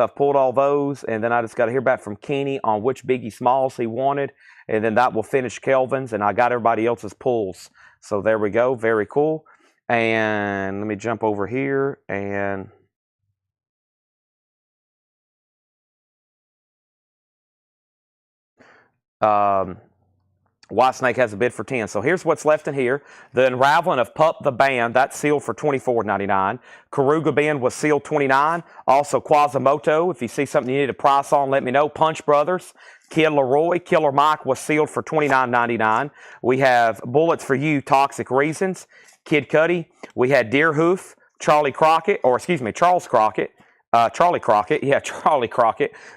and then I just got to hear back from Kenny on which Biggie Smalls he wanted, and then that will finish Kelvin's, and I got everybody else's pulls. So there we go, very cool. And let me jump over here and Whitesnake has a bid for 10. So here's what's left in here. The Unraveling of Pup the Band, that's sealed for $24.99. Karuga Band was sealed $29. Also Quasimoto, if you see something you need a price on, let me know. Punch Brothers, Kid Leroy, Killer Mike was sealed for $29.99. We have Bullets for You, Toxic Reasons, Kid Cudi. We had Deerhoof, Charlie Crockett,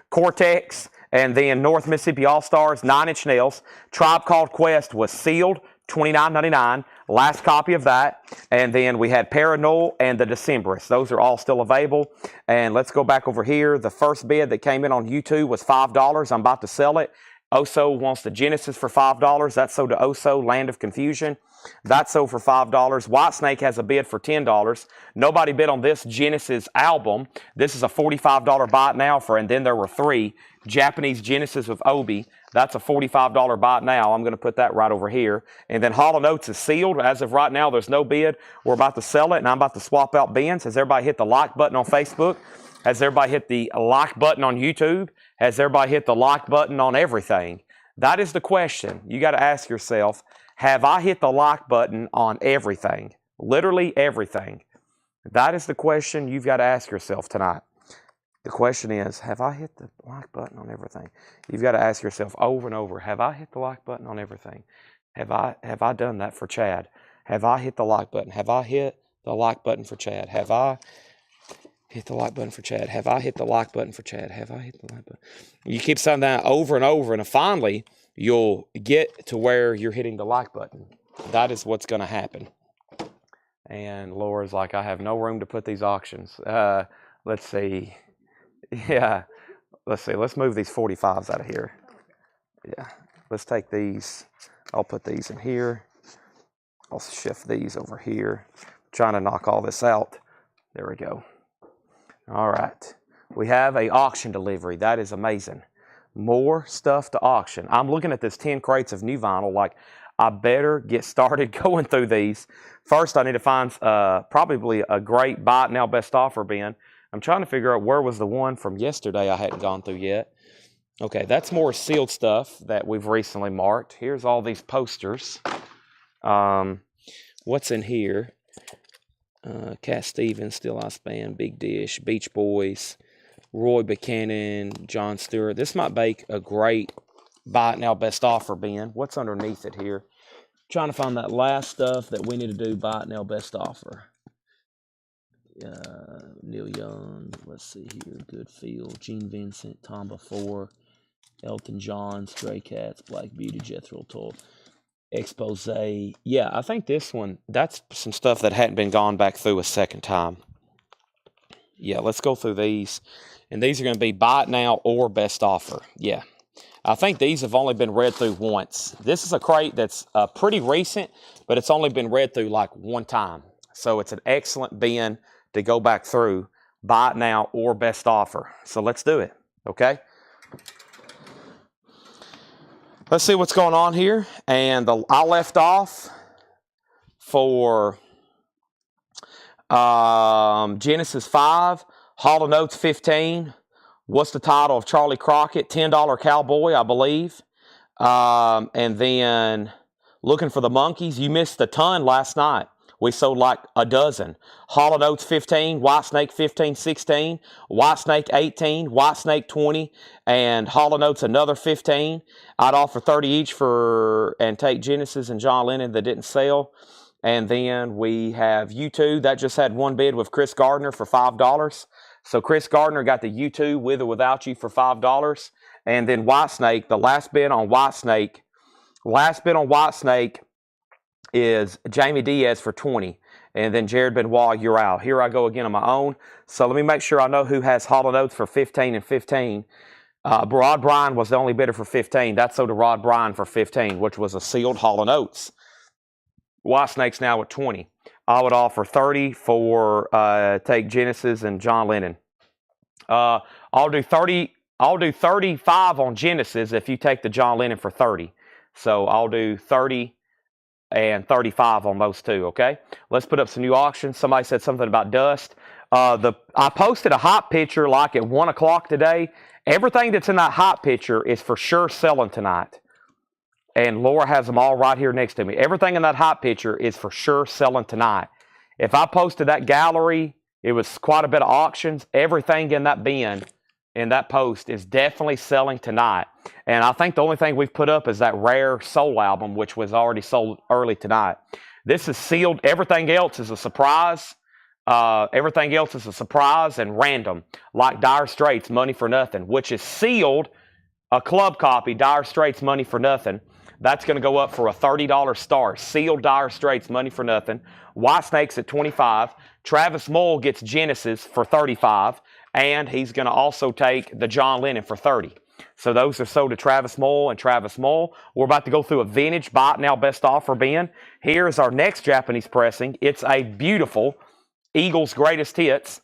Cortex, and then North Mississippi All-Stars, 9 Inch Nails. Tribe Called Quest was sealed, $29.99. Last copy of that. And then we had Paranoid and the Decemberists. Those are all still available. And let's go back over here. The first bid that came in on YouTube was $5. I'm about to sell it. Oso wants the Genesis for $5. That's sold to Oso, Land of Confusion. That's sold for $5. Whitesnake has a bid for $10. Nobody bid on this Genesis album. This is a $45 buy it now for, and then there were 3 Japanese Genesis with Obi. That's a $45 buy it now. I'm going to put that right over here. And then Hall & Oates is sealed. As of right now, there's no bid. We're about to sell it, and I'm about to swap out bins. Has everybody hit the like button on Facebook? Has everybody hit the like button on YouTube? Has everybody hit the like button on everything? That is the question. You got to ask yourself, have I hit the like button on everything? Literally everything. That is the question you've got to ask yourself tonight. The question is, have I hit the like button on everything? You've got to ask yourself over and over, have I hit the like button on everything? Have I done that for Chad? Have I hit the like button? Have I hit the like button for Chad? Have I hit the like button for Chad? Have I hit the like button for Chad? Have I hit the like button? You keep saying that over and over, and finally, you'll get to where you're hitting the like button. That is what's going to happen. And Laura's like, I have no room to put these auctions. Let's see. Yeah. Let's see. Let's move these 45s out of here. Yeah. Let's take these. I'll put these in here. I'll shift these over here. Trying to knock all this out. There we go. All right. We have an auction delivery. That is amazing. More stuff to auction. I'm looking at this 10 crates of new vinyl like I better get started going through these. First, I need to find probably a great buy it now best offer bin. I'm trying to figure out where was the one from yesterday I hadn't gone through yet. Okay, that's more sealed stuff that we've recently marked. Here's all these posters. What's in here? Cat Stevens, Still I Span, Big Dish, Beach Boys, Roy Buchanan, John Stewart. This might make a great buy it now best offer bin. What's underneath it here? Trying to find that last stuff that we need to do buy it now best offer. Neil Young, let's see here, Good Feel, Gene Vincent, Tomba 4, Elton John, Stray Cats, Black Beauty, Jethro Tull, Expose. Yeah, I think this one, that's some stuff that hadn't been gone back through a second time. Yeah, let's go through these. And these are going to be buy it now or best offer. Yeah. I think these have only been read through once. This is a crate that's pretty recent, but it's only been read through like one time. So it's an excellent bin to go back through, buy it now or best offer. So let's do it, okay? Let's see what's going on here. And I left off for Genesis 5, Hall & Oates 15. What's the title of Charlie Crockett? $10 Cowboy, I believe. And then Looking for the Monkeys. You missed a ton last night. We sold like a dozen. Hall & Oates 15, Whitesnake 15, 16, Whitesnake 18, Whitesnake 20, and Hall & Oates another 15. I'd offer 30 each and take Genesis and John Lennon that didn't sell. And then we have U2. That just had one bid with Chris Gardner for $5. So Chris Gardner got the U2 with or without you for $5. And then Whitesnake, the last bid on Whitesnake is Jamie Diaz for 20. And then Jared Benoit, you're out. Here I go again on my own. So let me make sure I know who has Hall & Oates for 15 and 15. Rod Bryan was the only bidder for 15. That sold to Rod Bryan for 15, which was a sealed Hall & Oates. Whitesnake's now at 20. I would offer 30 for take Genesis and John Lennon. I'll do 30. I'll do 35 on Genesis if you take the John Lennon for 30. So I'll do 30 and 35 on those two, okay? Let's put up some new auctions. Somebody said something about dust. I posted a hot picture like at 1 o'clock today. Everything that's in that hot picture is for sure selling tonight. And Laura has them all right here next to me. Everything in that hot picture is for sure selling tonight. If I posted that gallery, it was quite a bit of auctions. Everything in that bin, in that post, is definitely selling tonight. And I think the only thing we've put up is that Rare Soul album, which was already sold early tonight. This is sealed. Everything else is a surprise. Everything else is a surprise and random, like Dire Straits, Money for Nothing, which is sealed, a club copy, Dire Straits, Money for Nothing. That's going to go up for a $30 start. Sealed Dire Straits, Money for Nothing. Whitesnake's at 25. Travis Mull gets Genesis for 35. And he's going to also take the John Lennon for 30. So those are sold to Travis Mull and Travis Mull. We're about to go through a vintage Buy It Now Best Offer bin. Here's our next Japanese pressing. It's a beautiful Eagles Greatest Hits.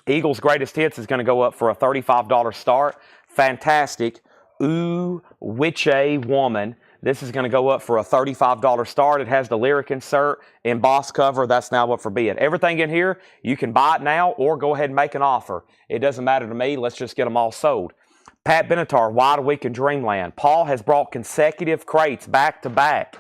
Eagles Greatest Hits is going to go up for a $35 start. Fantastic. Ooh, Witch A Woman. This is going to go up for a $35 start. It has the lyric insert, embossed cover. That's now up for bid. Everything in here, you can buy it now or go ahead and make an offer. It doesn't matter to me. Let's just get them all sold. Pat Benatar, Wide Awake in Dreamland. Paul has brought consecutive crates back to back.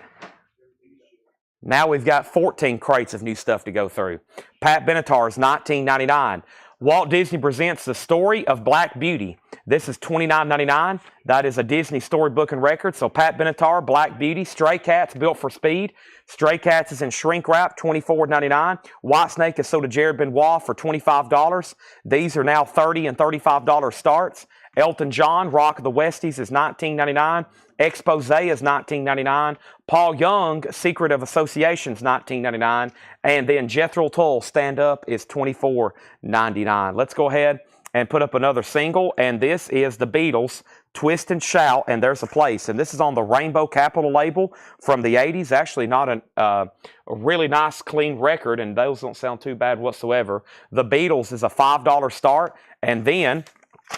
Now we've got 14 crates of new stuff to go through. Pat Benatar's $19.99. Walt Disney presents The Story of Black Beauty. This is $29.99. That is a Disney storybook and record. So Pat Benatar, Black Beauty. Stray Cats, Built for Speed. Stray Cats is in shrink wrap, $24.99. Whitesnake is sold to Jared Benoit for $25. These are now $30 and $35 starts. Elton John, Rock of the Westies is $19.99. Expose is $19.99. Paul Young, Secret of Association is $19.99. And then Jethro Tull, Stand Up is $24.99. Let's go ahead and put up another single. And this is the Beatles, Twist and Shout, and There's a Place. And this is on the Rainbow Capital label from the 80s. Actually not a really nice, clean record, and those don't sound too bad whatsoever. The Beatles is a $5 start. And then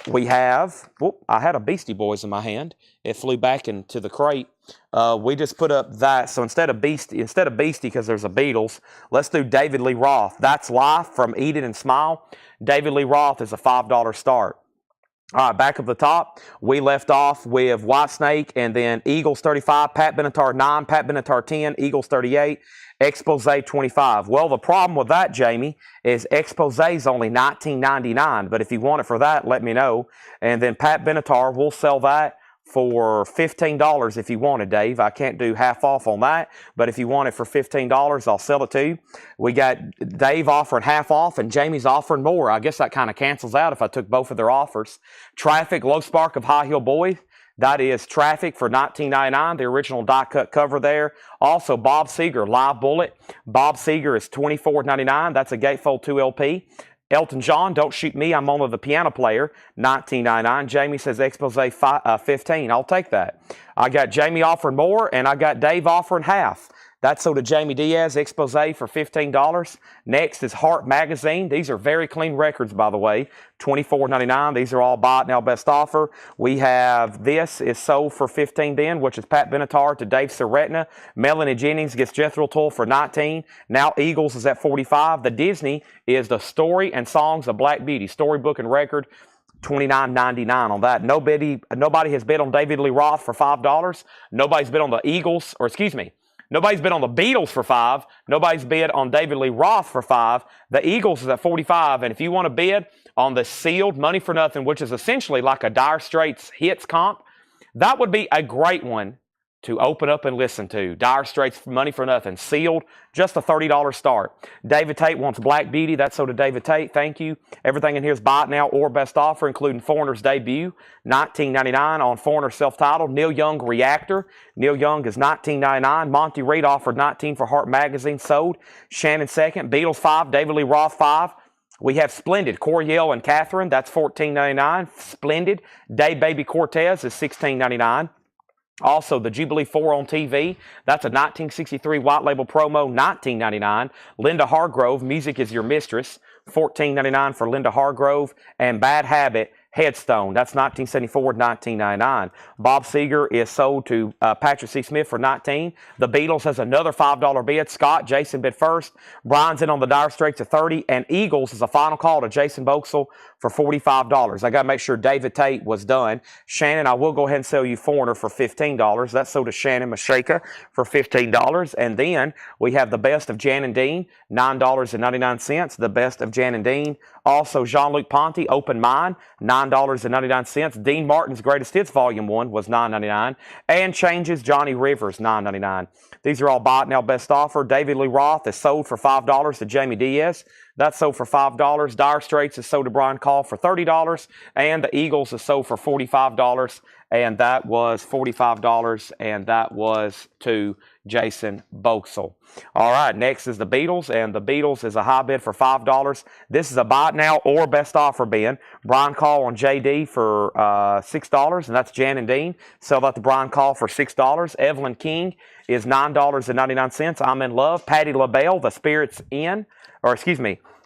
we have, I had a Beastie Boys in my hand. It flew back into the crate. We just put up that. So instead of Beastie, because there's a Beatles, let's do David Lee Roth. That's Life from Eat It and Smile. David Lee Roth is a $5 start. All right, back up the top, we left off with Whitesnake and then Eagles 35, Pat Benatar 9, Pat Benatar 10, Eagles 38, Expose 25. Well, the problem with that, Jamie, is Expose is only $19.99, but if you want it for that, let me know. And then Pat Benatar, we'll sell that for $15 if you want it, Dave. I can't do half off on that, but if you want it for $15, I'll sell it to you. We got Dave offering half off and Jamie's offering more. I guess that kind of cancels out if I took both of their offers. Traffic, Low Spark of High Heel Boy. That is Traffic for $19.99, the original die-cut cover there. Also, Bob Seger, Live Bullet. Bob Seger is $24.99. That's a Gatefold 2 LP. Elton John, Don't Shoot Me, I'm Only the Piano Player, $19.99. Jamie says Expose 15. I'll take that. I got Jamie offering more, and I got Dave offering half. That's sold to Jamie Diaz, Expose for $15. Next is Heart Magazine. These are very clean records, by the way. $24.99. These are all Buy It Now Best Offer. We have this is sold for $15 then, which is Pat Benatar to Dave Seretna. Melanie Jennings gets Jethro Tull for $19. Now Eagles is at $45. The Disney is The Story and Songs of Black Beauty. Storybook and record. $29.99 on that. Nobody has bid on David Lee Roth for $5. Nobody's bid on the Eagles, or excuse me, nobody's bid on the Beatles for $5. Nobody's bid on David Lee Roth for $5. The Eagles is at $45. And if you want to bid on the sealed Money for Nothing, which is essentially like a Dire Straits hits comp, that would be a great one to open up and listen to. Dire Straits Money for Nothing, sealed, just a $30 start. David Tate wants Black Beauty. That's sold to David Tate. Thank you. Everything in here is Buy It Now or Best Offer, including Foreigner's debut, $19.99 on Foreigner self-titled. Neil Young Reactor. Neil Young is $19.99. Monty Reed offered $19 for Heart Magazine, sold. Shannon second. Beatles 5, David Lee Roth 5. We have Splendid, Coriel and Catherine. That's $14.99. Splendid. Day Baby Cortez is $16.99. Also, the Jubilee 4 on TV, that's a 1963 white label promo, $19.99. Linda Hargrove, Music is Your Mistress, $14.99 for Linda Hargrove. And Bad Habit, Headstone, that's 1974, $19.99. Bob Seger is sold to Patrick C. Smith for $19. The Beatles has another $5 bid. Scott, Jason bid first. Brian's in on the Dire Straits at $30. And Eagles is a final call to Jason Boxall for $45. I got to make sure David Tate was done. Shannon, I will go ahead and sell you Foreigner for $15. That's sold to Shannon Mashaka for $15. And then we have the best of Jan and Dean, $9.99. The best of Jan and Dean. Also, Jean-Luc Ponty, Open Mind, $9.99. Dean Martin's Greatest Hits Volume 1 was $9.99. And Changes, Johnny Rivers, $9.99. These are all buy it now best offer. David Lee Roth is sold for $5 to Jamie Diaz. That's sold for $5. Dire Straits is sold to Brian Call for $30. And the Eagles is sold for $45. And that was $45. And that was to Jason Boxall. All right, next is the Beatles. And the Beatles is a high bid for $5. This is a buy it now or best offer bin. Brian Call on JD for $6. And that's Jan and Dean. Sell that to Brian Call for $6. Evelyn King is $9.99. I'm in Love. Patti LaBelle, The Spirits In.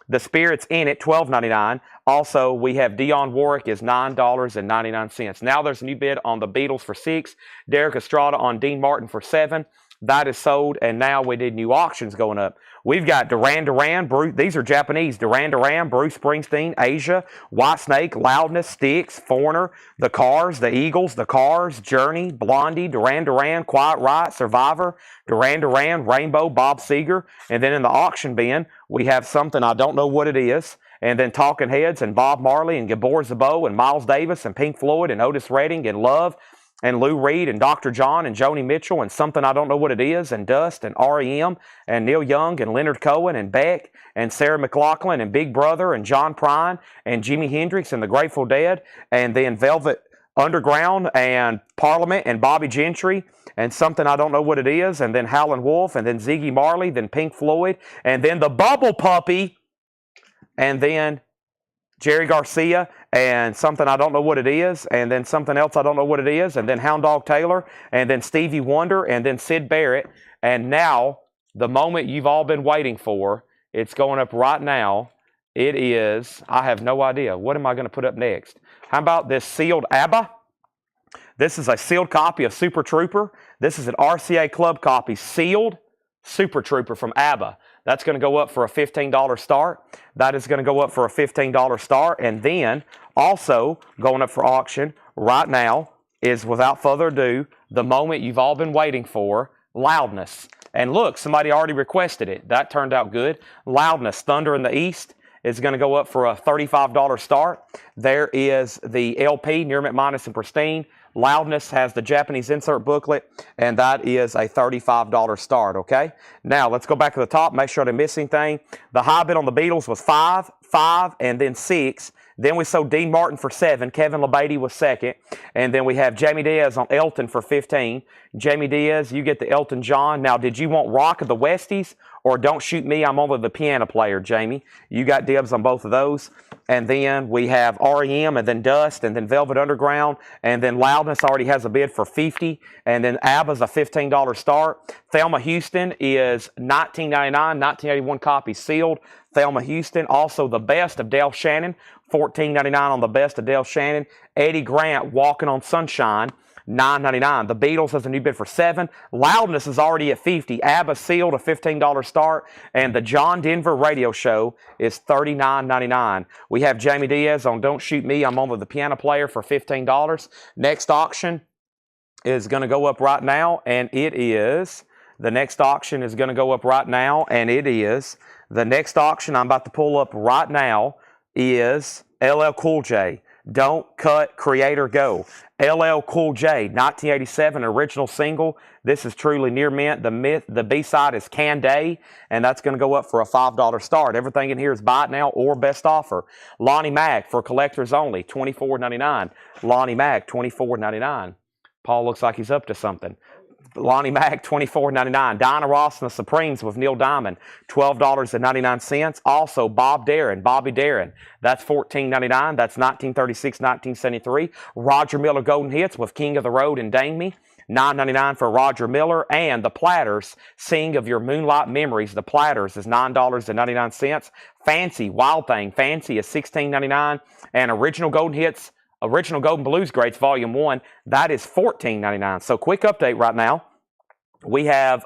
The Spirits In it, $12.99. Also, we have Dionne Warwick is $9.99. Now there's a new bid on the Beatles for $6. Derek Estrada on Dean Martin for $7. That is sold, and now we did new auctions going up. We've got Duran Duran, these are Japanese, Duran Duran, Bruce Springsteen, Asia, Whitesnake, Loudness, Styx, Foreigner, The Cars, The Eagles, The Cars, Journey, Blondie, Duran Duran, Quiet Riot, Survivor, Duran Duran, Rainbow, Bob Seger. And then in the auction bin, we have something I don't know what it is. And then Talking Heads and Bob Marley and Gabor Szabo and Miles Davis and Pink Floyd and Otis Redding and Love and Lou Reed and Dr. John and Joni Mitchell and something I don't know what it is and Dust and R.E.M. and Neil Young and Leonard Cohen and Beck and Sarah McLachlan and Big Brother and John Prine and Jimi Hendrix and the Grateful Dead and then Velvet Underground and Parliament and Bobby Gentry and something I don't know what it is and then Howlin' Wolf and then Ziggy Marley, then Pink Floyd and then the Bubble Puppy and then Jerry Garcia, and something I don't know what it is, and then something else I don't know what it is, and then Hound Dog Taylor, and then Stevie Wonder, and then Sid Barrett. And now, the moment you've all been waiting for, it's going up right now. It is, I have no idea. What am I going to put up next? How about this sealed ABBA? This is a sealed copy of Super Trooper. This is an RCA Club copy, sealed Super Trooper from ABBA. That's going to go up for a $15 start. That is going to go up for a $15 start. And then also going up for auction right now is, without further ado, the moment you've all been waiting for, Loudness. And look, somebody already requested it. That turned out good. Loudness, Thunder in the East, is going to go up for a $35 start. There is the LP, Near McManus and Pristine. Loudness has the Japanese insert booklet, and that is a $35 start, okay? Now, let's go back to the top, make sure I didn't miss anything. The high bid on the Beatles was 5, 5, and then 6. Then we sold Dean Martin for 7. Kevin LeBeatty was second. And then we have Jamie Diaz on Elton for 15. Jamie Diaz, you get the Elton John. Now, did you want Rock of the Westies or Don't Shoot Me, I'm Only the Piano Player, Jamie? You got dibs on both of those. And then we have R.E.M. and then Dust and then Velvet Underground. And then Loudness already has a bid for 50. And then ABBA's a $15 start. Thelma Houston is $19.99, 1981 copy sealed. Thelma Houston, also the best of Dale Shannon, $14.99 on the best of Dale Shannon. Eddie Grant, Walking on Sunshine, $9.99. The Beatles has a new bid for 7. Loudness is already at 50. ABBA sealed, a $15 start. And the John Denver Radio Show is $39.99. We have Jamie Diaz on Don't Shoot Me, I'm Only the Piano Player for $15. Next auction is going to go up right now, and it is, the next auction is going to go up right now, and it is, the next auction I'm about to pull up right now is LL Cool J. Don't Cut, Creator Go. LL Cool J, 1987 original single. This is truly near mint. The B-side is Can-Day, and that's going to go up for a $5 start. Everything in here is buy it now or best offer. Lonnie Mack for collectors only, $24.99. Lonnie Mack, $24.99. Paul looks like he's up to something. Lonnie Mack, $24.99. Diana Ross and the Supremes with Neil Diamond, $12.99. Also, Bobby Darin, that's $14.99. That's 1936, 1973. Roger Miller Golden Hits with King of the Road and Dang Me, $9.99 for Roger Miller. And the Platters, Sing of Your Moonlight Memories, the Platters is $9.99. Fancy, Wild Thing, Fancy is $16.99. And Original Golden Hits, Original Golden Blues Greats Volume 1, that is $14.99. So quick update right now. We have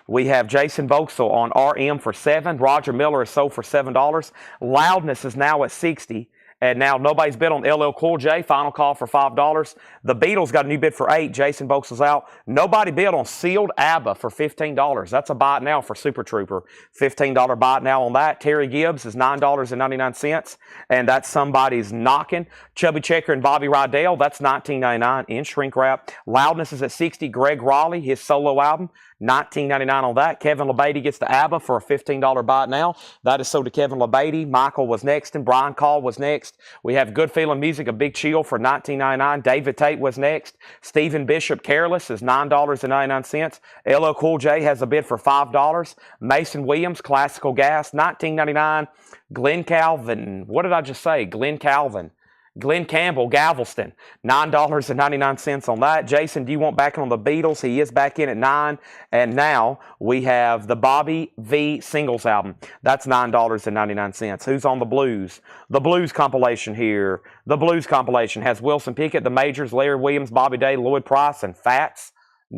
we have Jason Vauxhall on RM for $7. Roger Miller is sold for $7. Loudness is now at $60. And now nobody's bid on LL Cool J. Final call for $5. The Beatles got a new bid for $8. Jason Vauxhall's out. Nobody bid on Sealed ABBA for $15. That's a buy it now for Super Trooper. $15 buy it now on that. Terry Gibbs is $9.99. And that's Somebody's Knocking. Chubby Checker and Bobby Rydell, that's $19.99 in shrink wrap. Loudness is at $60. Greg Raleigh, his solo album, $19.99 on that. Kevin LeBeatty gets the ABBA for a $15 buy it now. That is sold to Kevin LeBeatty. Michael was next, and Brian Call was next. We have Good Feeling Music, a Big Chill for $19.99. David Tate was next. Stephen Bishop, Careless is $9.99. LL Cool J has a bid for $5. Mason Williams, Classical Gas, $19.99. Glenn Calvin, what did I just say? Glenn Calvin. Glenn Campbell, Galveston, $9.99 on that. Jason, do you want back on the Beatles? He is back in at $9. And now we have the Bobby V singles album. That's $9.99. Who's on the Blues? The Blues compilation here. The Blues compilation has Wilson Pickett, The Majors, Larry Williams, Bobby Day, Lloyd Price, and Fats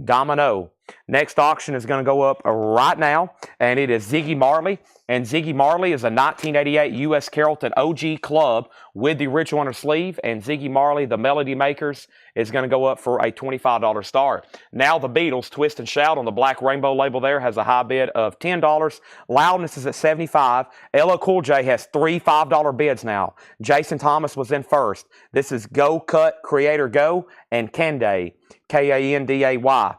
Domino. Next auction is going to go up right now, and it is Ziggy Marley. And Ziggy Marley is a 1988 U.S. Carrollton OG club with the original on her sleeve. And Ziggy Marley, the Melody Makers, is going to go up for a $25 start. Now the Beatles, Twist and Shout on the Black Rainbow label there, has a high bid of $10. Loudness is at $75. LL Cool J has three $5 bids now. Jason Thomas was in first. This is Go Cut Creator Go and Kenday, Kanday.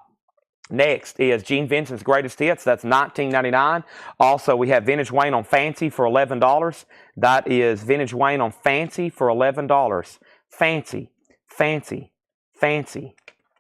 Next is Gene Vincent's Greatest Hits. That's $19.99. Also, we have Vintage Wayne on Fancy for $11. That is Vintage Wayne on Fancy for $11. Fancy, Fancy, Fancy,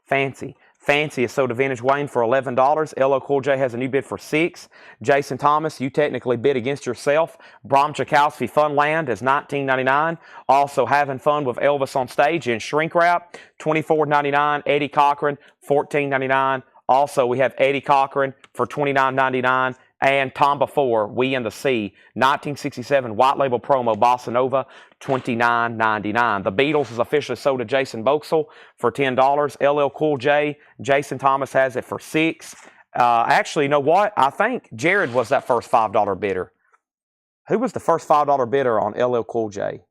Fancy. Fancy is sold to Vintage Wayne for $11. LL Cool J has a new bid for $6. Jason Thomas, you technically bid against yourself. Bram Tchaikovsky, Funland is $19.99. Also, Having Fun with Elvis on Stage in shrink wrap, $24.99. Eddie Cochran, $14.99. Also, we have Eddie Cochran for $29.99. And Tomba 4, We in the Sea, 1967 white label promo, Bossa Nova, $29.99. The Beatles is officially sold to Jason Vauxhall for $10. LL Cool J, Jason Thomas has it for $6. Actually, you know what? I think Jared was that first $5 bidder. Who was the first $5 bidder on LL Cool J?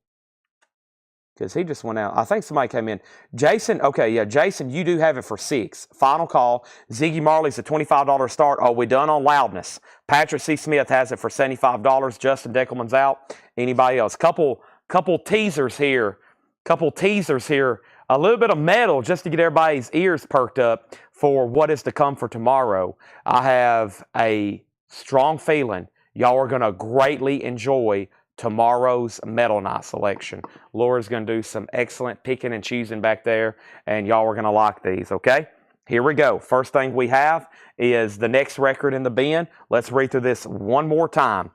Because he just went out. I think somebody came in. Jason, okay, yeah, Jason, you do have it for $6. Final call. Ziggy Marley's a $25 start. Are we done on Loudness? Patrick C. Smith has it for $75. Justin Deckelman's out. Anybody else? Couple teasers here. A little bit of metal just to get everybody's ears perked up for what is to come for tomorrow. I have a strong feeling y'all are going to greatly enjoy tomorrow's Metal Night selection. Laura's going to do some excellent picking and choosing back there, and y'all are going to like these, okay? Here we go. First thing we have is the next record in the bin. Let's read through this one more time.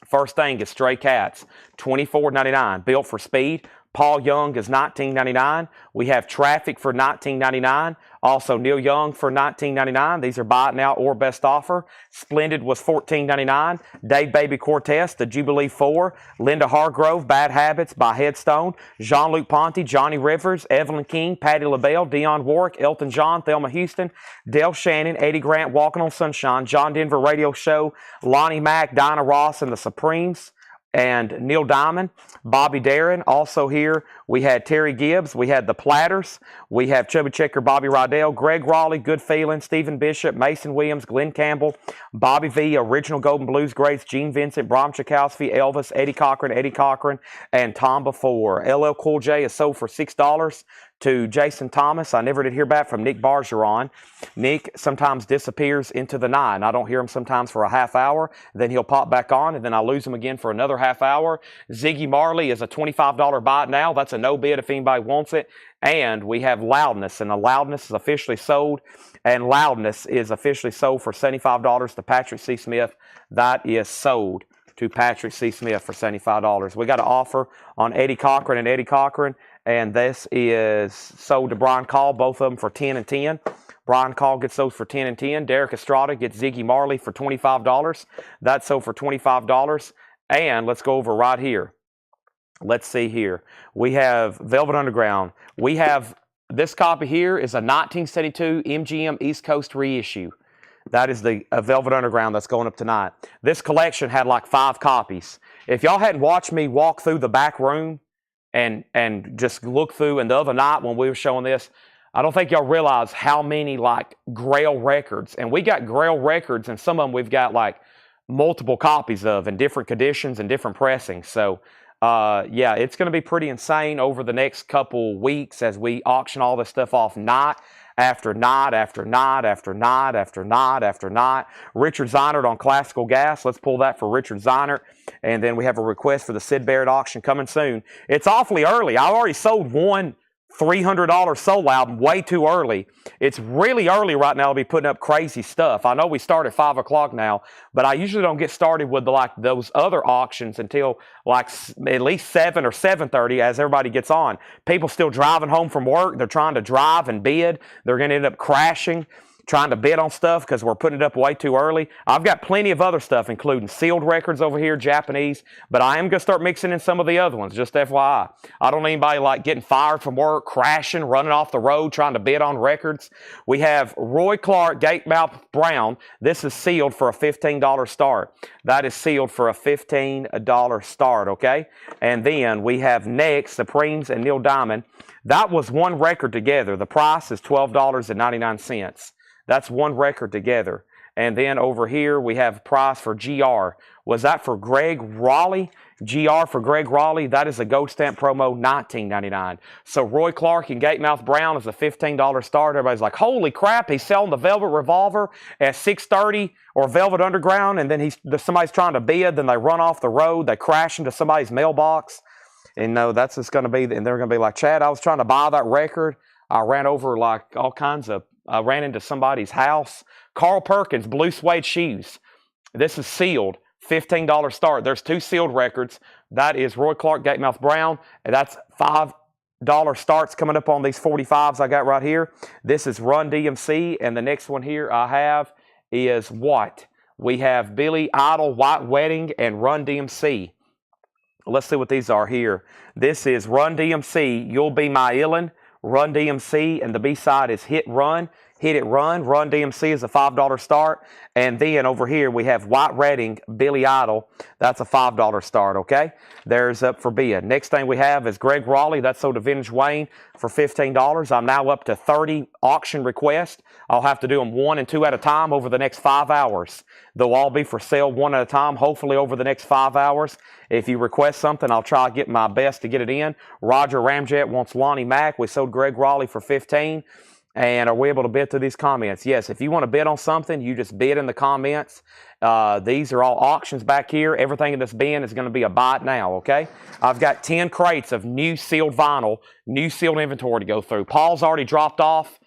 First thing is Stray Cats, $24.99. Built for Speed. Paul Young is $19.99. We have Traffic for $19.99. Also Neil Young for $19.99. These are buy it now or best offer. Splendid was $14.99. Dave Baby Cortez, The Jubilee 4. Linda Hargrove, Bad Habits by Headstone. Jean-Luc Ponty, Johnny Rivers, Evelyn King, Patti LaBelle, Dionne Warwick, Elton John, Thelma Houston, Del Shannon, Eddie Grant, Walking on Sunshine, John Denver Radio Show, Lonnie Mack, Dinah Ross and the Supremes, and Neil Diamond, Bobby Darin. Also here, we had Terry Gibbs. We had the Platters. We have Chubby Checker, Bobby Rydell, Greg Raleigh, Good Feeling, Stephen Bishop, Mason Williams, Glenn Campbell, Bobby V, Original Golden Blues Greats, Gene Vincent, Bram Tchaikovsky, Elvis, Eddie Cochran, and Tomba 4. LL Cool J is sold for $6 to Jason Thomas. I never did hear back from Nick Bargeron. Nick sometimes disappears into the night. I don't hear him sometimes for a half hour. Then he'll pop back on, and then I lose him again for another half hour. Ziggy Marley is a $25 buy it now. That's a no bid if anybody wants it. And we have Loudness, and the Loudness is officially sold. And Loudness is officially sold for $75 to Patrick C. Smith. That is sold to Patrick C. Smith for $75. We got an offer on Eddie Cochran and Eddie Cochran And this is sold to Brian Call, both of them for 10 and 10. Brian Call gets those for 10 and 10. Derek Estrada gets Ziggy Marley for $25. That's sold for $25. And let's go over right here. Let's see here. We have Velvet Underground. We have this copy here is a 1972 MGM East Coast reissue. That is the Velvet Underground that's going up tonight. This collection had like 5 copies. If y'all hadn't watched me walk through the back room and just look through, and the other night when we were showing this, I don't think y'all realize how many like Grail records. And we got Grail records, and some of them we've got like multiple copies of in different conditions and different pressings. So yeah, it's going to be pretty insane over the next couple weeks as we auction all this stuff off night after night after night after night after night after night. Richard Zeinert on Classical Gas. Let's pull that for Richard Zeinert. And then we have a request for the Sid Barrett auction coming soon. It's awfully early. I already sold one $300 soul album way too early. It's really early right now to be putting up crazy stuff. I know we start at 5 o'clock now, but I usually don't get started with those other auctions until like at least 7 or 7:30 as everybody gets on. People still driving home from work. They're trying to drive and bid. They're going to end up crashing, trying to bid on stuff because we're putting it up way too early. I've got plenty of other stuff, including sealed records over here, Japanese, but I am going to start mixing in some of the other ones, just FYI. I don't need anybody like getting fired from work, crashing, running off the road, trying to bid on records. We have Roy Clark, Gatemouth Brown. This is sealed for a $15 start. That is sealed for a $15 start, okay? And then we have next, Supremes and Neil Diamond. That was one record together. The price is $12.99. That's one record together. And then over here, we have price for GR. Was that for Greg Raleigh? GR for Greg Raleigh. That is a gold stamp promo, $19.99. So Roy Clark and Gatemouth Brown is a $15 start. Everybody's like, holy crap, he's selling the Velvet Revolver at $6.30 or Velvet Underground, and then somebody's trying to bid, then they run off the road, they crash into somebody's mailbox. And no, that's just going to be, and they're going to be like, Chad, I was trying to buy that record. I ran over like all kinds of, I ran into somebody's house. Carl Perkins, blue suede shoes. This is sealed, $15 start. There's 2 sealed records. That is Roy Clark, Gatemouth Brown, and that's $5 starts coming up on these 45s I got right here. This is Run DMC, and the next one here I have is what? We have Billy Idol, White Wedding, and Run DMC. Let's see what these are here. This is Run DMC, You'll Be My Illin', Run DMC, and the B-side is Hit Run. Hit It Run. Run DMC is a $5 start. And then over here we have White Wedding, Billy Idol. That's a $5 start, okay? There's up for bid. Next thing we have is Greg Raleigh. That's sold to Vintage Wayne for $15. I'm now up to 30 auction requests. I'll have to do them 1 and 2 at a time over the next 5 hours. They'll all be for sale 1 at a time, hopefully over the next 5 hours. If you request something, I'll try to get my best to get it in. Roger Ramjet wants Lonnie Mack. We sold Greg Raleigh for $15. And are we able to bid through these comments? Yes, if you want to bid on something, you just bid in the comments. These are all auctions back here. Everything in this bin is going to be a buy it now, okay? I've got 10 crates of new sealed vinyl, new sealed inventory to go through. Paul's already dropped off.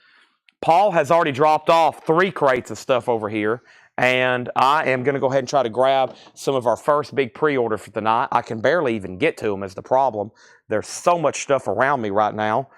Paul has already dropped off 3 crates of stuff over here. And I am going to go ahead and try to grab some of our first big pre-order for tonight. I can barely even get to them is the problem. There's so much stuff around me right now.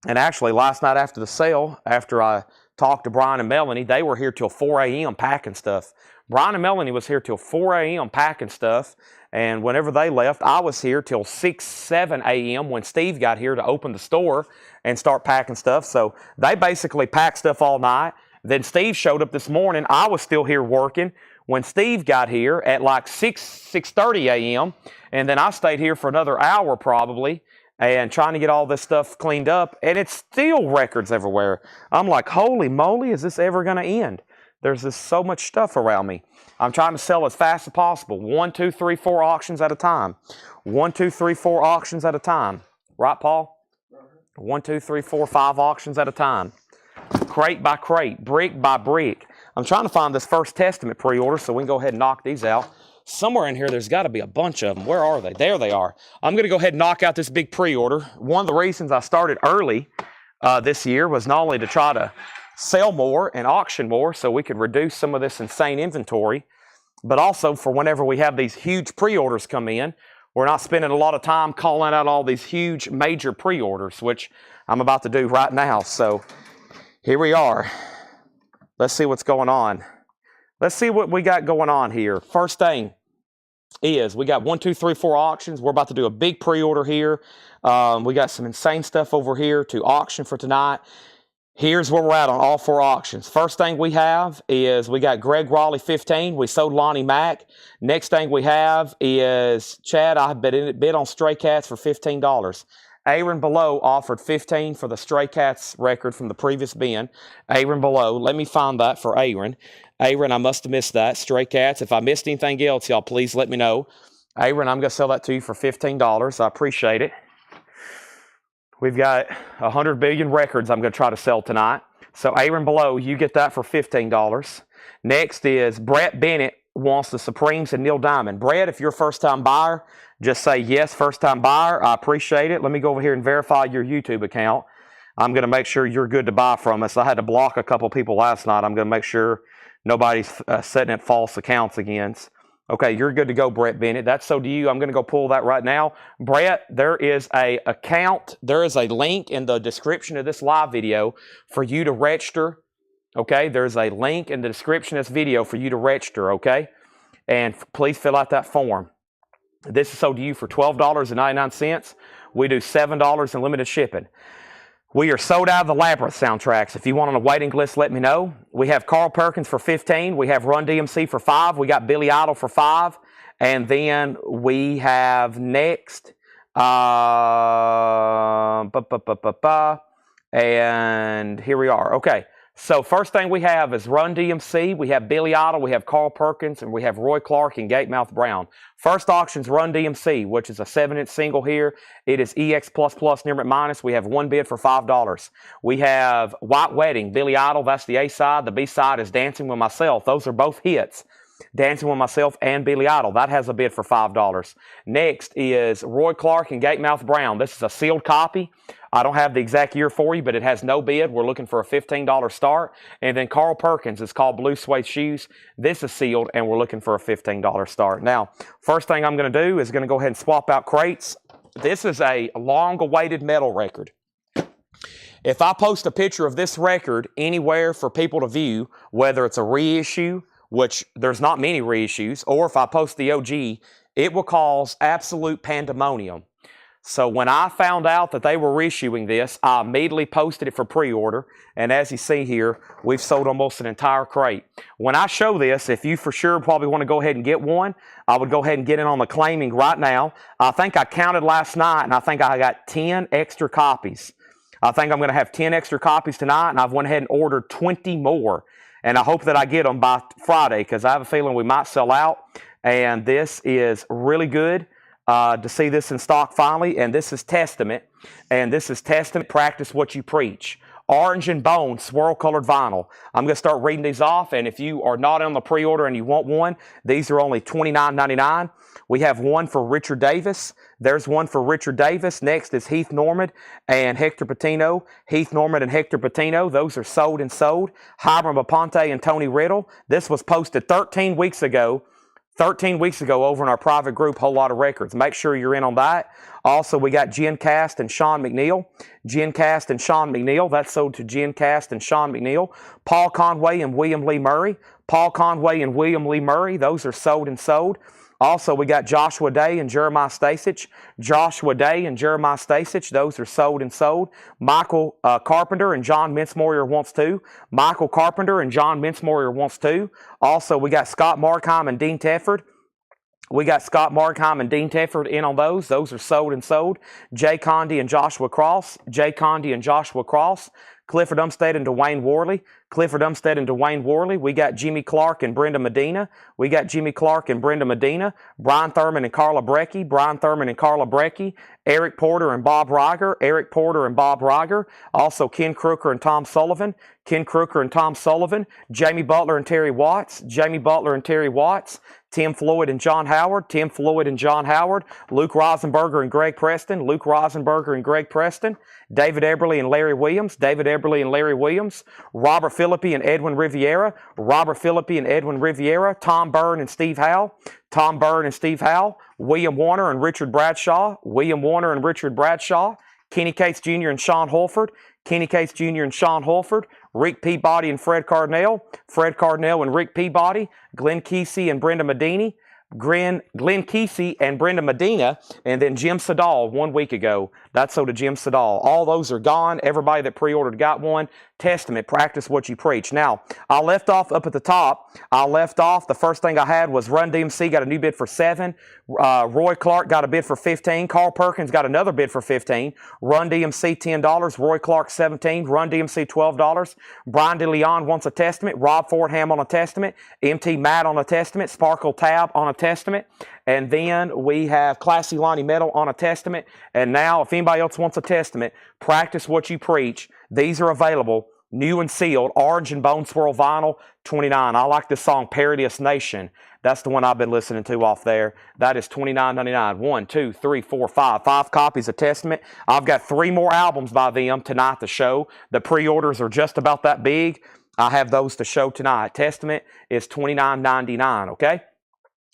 And actually, last night after the sale, after I talked to Brian and Melanie, they were here till 4 a.m. packing stuff. Brian and Melanie was here till 4 a.m. packing stuff. And whenever they left, I was here till 6, 7 a.m. when Steve got here to open the store and start packing stuff. So they basically packed stuff all night. Then Steve showed up this morning. I was still here working when Steve got here at like 6:30 a.m. And then I stayed here for another hour probably, and trying to get all this stuff cleaned up, and it's still records everywhere. I'm like, holy moly, is this ever going to end? There's just so much stuff around me. I'm trying to sell as fast as possible. 1, 2, 3, 4 auctions at a time. 1, 2, 3, 4 auctions at a time. Right, Paul? 1, 2, 3, 4, 5 auctions at a time. Crate by crate, brick by brick. I'm trying to find this First Testament pre-order so we can go ahead and knock these out. Somewhere in here, there's got to be a bunch of them. Where are they? There they are. I'm going to go ahead and knock out this big pre-order. One of the reasons I started early this year was not only to try to sell more and auction more so we could reduce some of this insane inventory, but also for whenever we have these huge pre-orders come in, We're not spending a lot of time calling out all these huge major pre-orders, which I'm about to do right now. So here we are. Let's see what's going on. Let's see what we got going on here. First thing is we got 1, 2, 3, 4 auctions. We're about to do a big pre-order here. We got some insane stuff over here to auction for tonight. Here's where we're at on all 4 auctions. First thing we have is we got Greg Raleigh 15. We sold Lonnie Mack. Next thing we have is Chad. I bid on Stray Cats for $15. Aaron Below offered $15 for the Stray Cats record from the previous bin. Aaron Below. Let me find that for Aaron. Aaron, I must have missed that. Stray Cats. If I missed anything else, y'all please let me know. Aaron, I'm going to sell that to you for $15. I appreciate it. We've got 100 billion records I'm going to try to sell tonight. So Aaron Below, you get that for $15. Next is Brett Bennett wants the Supremes and Neil Diamond. Brett, if you're a first-time buyer, just say yes, first-time buyer. I appreciate it. Let me go over here and verify your YouTube account. I'm going to make sure you're good to buy from us. I had to block a couple people last night. I'm going to make sure nobody's setting up false accounts against. Okay, you're good to go, Brett Bennett. That's so do you. I'm going to go pull that right now. Brett, there is a account. There is a link in the description of this live video for you to register. Okay, there's a link in the description of this video for you to register, okay? And please fill out that form. This is so do you for $12.99. We do $7 in limited shipping. We are sold out of the Labyrinth soundtracks. If you want on a waiting list, let me know. We have Carl Perkins for $15. We have Run DMC for $5. We got Billy Idol for $5. And then we have next, and here we are. Okay, so first thing we have is Run DMC. We have Billy Idol. We have Carl Perkins. And we have Roy Clark and Gatemouth Brown. First auction's Run DMC, which is a 7-inch single here. It is EX++ Nimrit minus. We have 1 bid for $5. We have White Wedding, Billy Idol. That's the A side. The B side is Dancing with Myself. Those are both hits. Dancing with Myself and Billy Idol. That has a bid for $5. Next is Roy Clark and Gatemouth Brown. This is a sealed copy. I don't have the exact year for you, but it has no bid. We're looking for a $15 start. And then Carl Perkins is called Blue Suede Shoes. This is sealed, and we're looking for a $15 start. Now, first thing I'm going to do is going to go ahead and swap out crates. This is a long-awaited metal record. If I post a picture of this record anywhere for people to view, whether it's a reissue, which there's not many reissues, or if I post the OG, it will cause absolute pandemonium. So when I found out that they were reissuing this, I immediately posted it for pre-order. And as you see here, we've sold almost an entire crate. When I show this, if you for sure probably want to go ahead and get one, I would go ahead and get in on the claiming right now. I think I counted last night, and I think I got 10 extra copies. I think I'm going to have 10 extra copies tonight, and I've went ahead and ordered 20 more. And I hope that I get them by Friday, because I have a feeling we might sell out. And this is really good. To see this in stock finally, and this is Testament, and this is Testament, Practice What You Preach. Orange and Bone, swirl colored vinyl. I'm going to start reading these off, and if you are not on the pre-order and you want one, these are only $29.99. We have one for Richard Davis. There's one for Richard Davis. Next is Heath Norman and Hector Patino. Heath Norman and Hector Patino, those are sold and sold. Hiram Aponte and Tony Riddle. This was posted 13 weeks ago over in our private group, Whole Lot of Records. Make sure you're in on that. Also, we got Jen Cast and Sean McNeil. Jen Cast and Sean McNeil. That's sold to Jen Cast and Sean McNeil. Paul Conway and William Lee Murray. Paul Conway and William Lee Murray. Those are sold and sold. Also, we got Joshua Day and Jeremiah Stasich. Joshua Day and Jeremiah Stasich. Those are sold and sold. Michael Carpenter and John Mincemoyer wants two. Michael Carpenter and John Mincemoyer wants two. Also, we got Scott Markheim and Dean Tefford. We got Scott Markheim and Dean Tefford in on those. Those are sold and sold. Jay Condi and Joshua Cross. Jay Condi and Joshua Cross. Clifford Umstead and Dwayne Worley. Clifford Umstead and Dwayne Worley. We got Jimmy Clark and Brenda Medina. We got Jimmy Clark and Brenda Medina. Brian Thurman and Carla Brecky. Brian Thurman and Carla Brecky. Eric Porter and Bob Reiger. Eric Porter and Bob Reiger. Also Ken Crooker and Tom Sullivan. Ken Crooker and Tom Sullivan. Jamie Butler and Terry Watts. Jamie Butler and Terry Watts. Tim Floyd and John Howard. Tim Floyd and John Howard. Luke Rosenberger and Greg Preston. Luke Rosenberger and Greg Preston. David Eberly and Larry Williams. David Eberly and Larry Williams. Robert Philippi and Edwin Riviera. Robert Philippi and Edwin Riviera. Tom Byrne and Steve Howe. Tom Byrne and Steve Howe, William Warner and Richard Bradshaw, William Warner and Richard Bradshaw, Kenny Cates Jr. and Sean Holford, Kenny Cates Jr. and Sean Holford, Rick Peabody and Fred Cardinale and Rick Peabody, Glenn Kesey and Brenda Medini, Glenn Kesey and Brenda Medina, and then Jim Sedal 1 week ago. That's so to Jim Sedal. All those are gone. Everybody that pre-ordered got one. Testament, practice what you preach. Now, I left off up at the top. The first thing I had was Run DMC got a new bid for 7. Roy Clark got a bid for 15. Carl Perkins got another bid for 15. Run DMC $10. Roy Clark 17. Run DMC $12. Brian DeLeon wants a Testament. Rob Fordham on a Testament. MT Matt on a Testament. Sparkle Tab on a Testament. And then we have Classy Lonnie Metal on a Testament. And now, if anybody else wants a Testament, practice what you preach. These are available, new and sealed, orange and bone swirl vinyl, $29. I like this song, Parodious Nation. That's the one I've been listening to off there. That is $29.99. 1, 2, 3, 4, 5. 5 copies of Testament. I've got 3 more albums by them tonight to show. The pre-orders are just about that big. I have those to show tonight. Testament is $29.99, okay?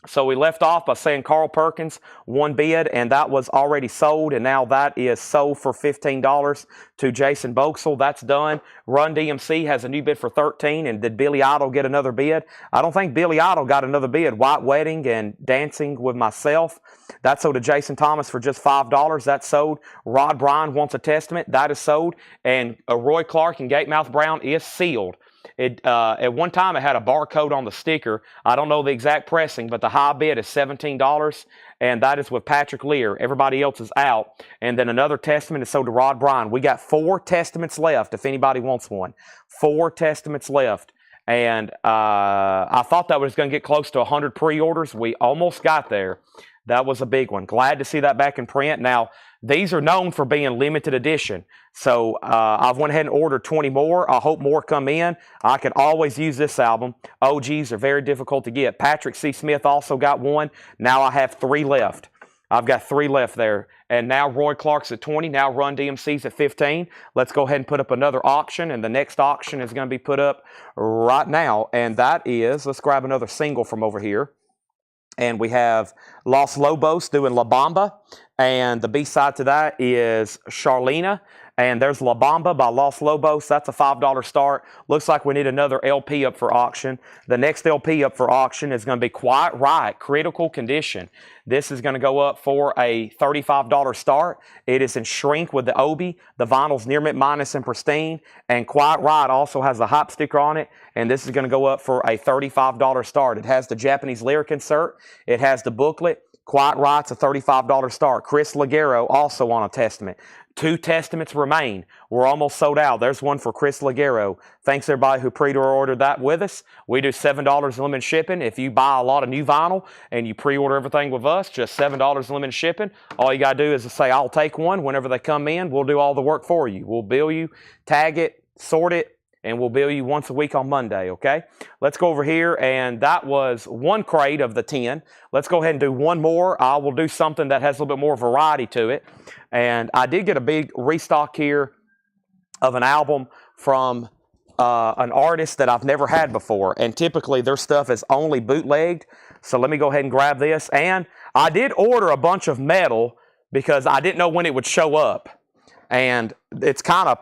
So we left off by saying Carl Perkins, 1 bid, and that was already sold, and now that is sold for $15 to Jason Boxel. That's done. Run DMC has a new bid for 13, and did Billy Idol get another bid? I don't think Billy Idol got another bid. White Wedding and Dancing with Myself. That's sold to Jason Thomas for just $5. That's sold. Rod Bryan wants a Testament. That is sold. And Roy Clark and Gatemouth Brown is sealed. At one time, it had a barcode on the sticker. I don't know the exact pressing, but the high bid is $17, and that is with Patrick Lear. Everybody else is out. And then another Testament is sold to Rod Bryan. We got 4 Testaments left if anybody wants one. 4 Testaments left. And I thought that was going to get close to 100 pre-orders. We almost got there. That was a big one. Glad to see that back in print. Now, these are known for being limited edition. So I've went ahead and ordered 20 more. I hope more come in. I can always use this album. OGs are very difficult to get. Patrick C. Smith also got one. Now I have 3 left. I've got 3 left there. And now Roy Clark's at 20. Now Run DMC's at 15. Let's go ahead and put up another auction. And the next auction is going to be put up right now. And that is, let's grab another single from over here. And we have Los Lobos doing La Bamba. And the B-side to that is Charlena. And there's La Bamba by Los Lobos. That's a $5 start. Looks like we need another LP up for auction. The next LP up for auction is going to be Quiet Riot, Critical Condition. This is going to go up for a $35 start. It is in shrink with the Obi. The vinyl's near mint minus and pristine. And Quiet Riot also has a hype sticker on it. And this is going to go up for a $35 start. It has the Japanese lyric insert. It has the booklet. Quiet Riot's a $35 start. Chris Ligero also on a Testament. 2 Testaments remain. We're almost sold out. There's one for Chris Ligero. Thanks everybody who pre-ordered that with us. We do $7 limited shipping. If you buy a lot of new vinyl and you pre-order everything with us, just $7 limited shipping. All you got to do is to say, I'll take one. Whenever they come in, we'll do all the work for you. We'll bill you, tag it, sort it, and we'll bill you once a week on Monday, okay? Let's go over here, and that was 1 crate of the 10. Let's go ahead and do 1 more. I will do something that has a little bit more variety to it. And I did get a big restock here of an album from an artist that I've never had before. And typically, their stuff is only bootlegged. So let me go ahead and grab this. And I did order a bunch of metal because I didn't know when it would show up. And it's kind of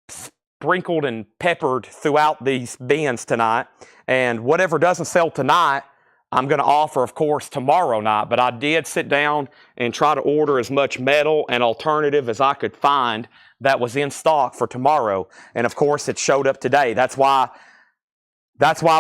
sprinkled and peppered throughout these bins tonight. And whatever doesn't sell tonight, I'm going to offer, of course, tomorrow night. But I did sit down and try to order as much metal and alternative as I could find that was in stock for tomorrow. And, of course, it showed up today. That's why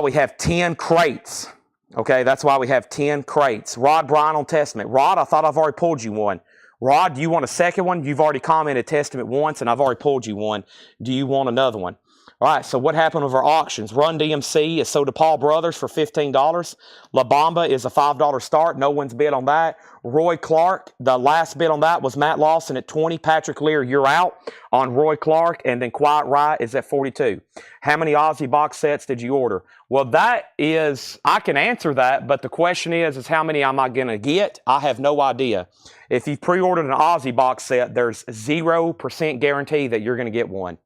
we have 10 crates. Okay, that's why we have 10 crates. Rod Bryan on Testament. Rod, I thought I've already pulled you one. Rod, do you want a second one? You've already commented Testament once, and I've already pulled you one. Do you want another one? All right, so what happened with our auctions? Run DMC is sold to Paul Brothers for $15. La Bamba is a $5 start. No one's bid on that. Roy Clark, the last bid on that was Matt Lawson at $20. Patrick Lear, you're out on Roy Clark. And then Quiet Riot is at $42. How many Ozzy box sets did you order? Well, that is, I can answer that, but the question is how many am I going to get? I have no idea. If you pre-ordered an Ozzy box set, there's 0% guarantee that you're going to get one.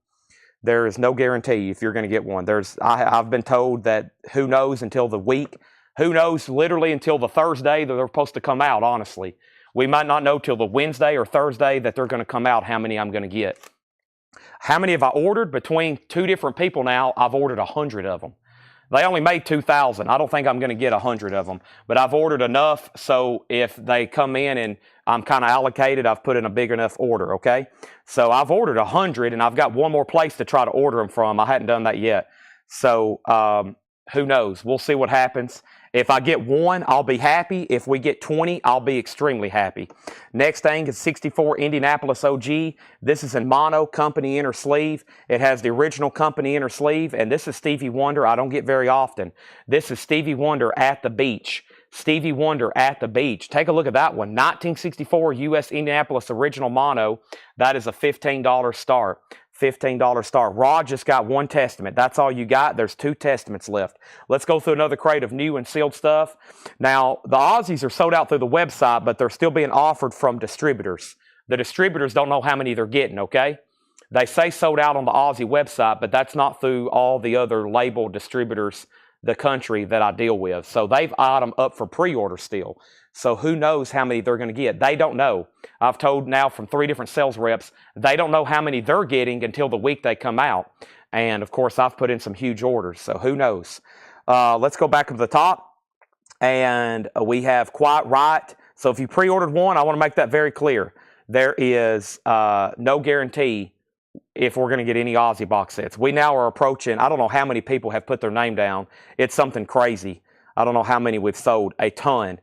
There is no guarantee if you're going to get one. I've been told that who knows until the week Who knows literally until the Thursday that they're supposed to come out, honestly. We might not know till the Wednesday or Thursday that they're going to come out how many I'm going to get. How many have I ordered? Between two different people now, I've ordered 100 of them. They only made 2,000. I don't think I'm going to get 100 of them, but I've ordered enough so if they come in and I'm kind of allocated, I've put in a big enough order, okay? So I've ordered 100 and I've got one more place to try to order them from. I hadn't done that yet. So who knows? We'll see what happens. If I get one, I'll be happy. If we get 20, I'll be extremely happy. Next thing is 64 Indianapolis OG. This is in mono, company inner sleeve. It has the original company inner sleeve, and this is Stevie Wonder. I don't get very often. This is Stevie Wonder at the beach. Stevie Wonder at the beach. Take a look at that one. 1964 U.S. Indianapolis original mono. That is a $15 start. $15 start. Rod just got one testament. That's all you got. There's 2 testaments left. Let's go through another crate of new and sealed stuff. Now, the Aussies are sold out through the website, but they're still being offered from distributors. The distributors don't know how many they're getting, okay? They say sold out on the Aussie website, but that's not through all the other label distributors, the country that I deal with. So they've got them up for pre-order still. So who knows how many they're going to get. They don't know. I've told now from 3 different sales reps, they don't know how many they're getting until the week they come out. And of course, I've put in some huge orders, so who knows. Let's go back to the top. And we have Quiet Riot. So if you pre-ordered one, I want to make that very clear. There is no guarantee if we're going to get any Aussie box sets. We now are approaching, I don't know how many people have put their name down. It's something crazy. I don't know how many we've sold, a ton.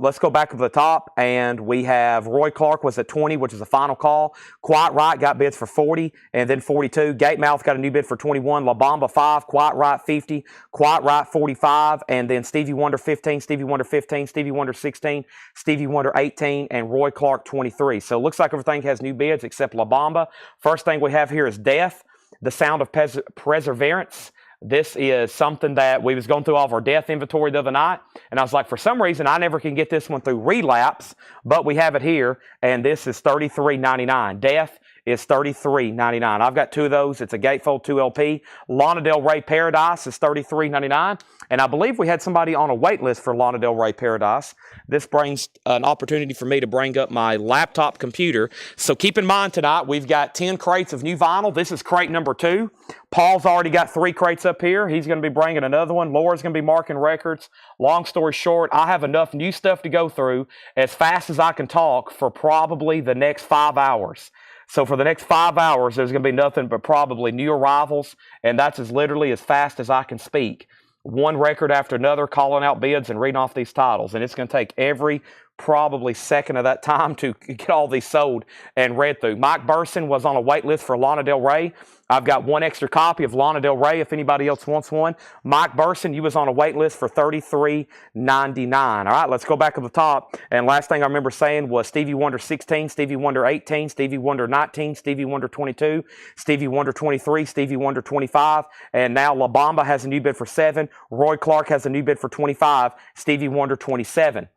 Let's go back to the top, and we have Roy Clark was at 20, which is a final call. Quiet Riot got bids for 40, and then 42. Gatemouth got a new bid for 21. La Bamba 5, Quiet Riot 50, Quiet Riot 45, and then Stevie Wonder 15, Stevie Wonder 15, Stevie Wonder 16, Stevie Wonder 18, and Roy Clark 23. So it looks like everything has new bids except La Bamba. First thing we have here is Death, the Sound of Perseverance. This is something that we was going through all of our death inventory the other night, and I was like, for some reason, I never can get this one through Relapse, but we have it here, and this is $33.99. Death is $33.99. I've got 2 of those. It's a Gatefold 2 LP. Lana Del Rey Paradise is $33.99, and I believe we had somebody on a wait list for Lana Del Rey Paradise. This brings an opportunity for me to bring up my laptop computer. So keep in mind tonight, we've got 10 crates of new vinyl. This is crate number 2. Paul's already got 3 crates up here. He's going to be bringing another one. Laura's going to be marking records. Long story short, I have enough new stuff to go through as fast as I can talk for probably the next 5 hours. So for the next 5 hours, there's going to be nothing but probably new arrivals, and that's literally as fast as I can speak. One record after another, calling out bids and reading off these titles, and it's going to take every probably second of that time to get all these sold and read through. Mike Burson was on a wait list for Lana Del Rey. I've got 1 extra copy of Lana Del Rey if anybody else wants one. Mike Burson, you was on a wait list for $33.99. All right, let's go back to the top. And last thing I remember saying was Stevie Wonder 16, Stevie Wonder 18, Stevie Wonder 19, Stevie Wonder 22, Stevie Wonder 23, Stevie Wonder 25, and now La Bamba has a new bid for 7. Roy Clark has a new bid for 25, Stevie Wonder 27.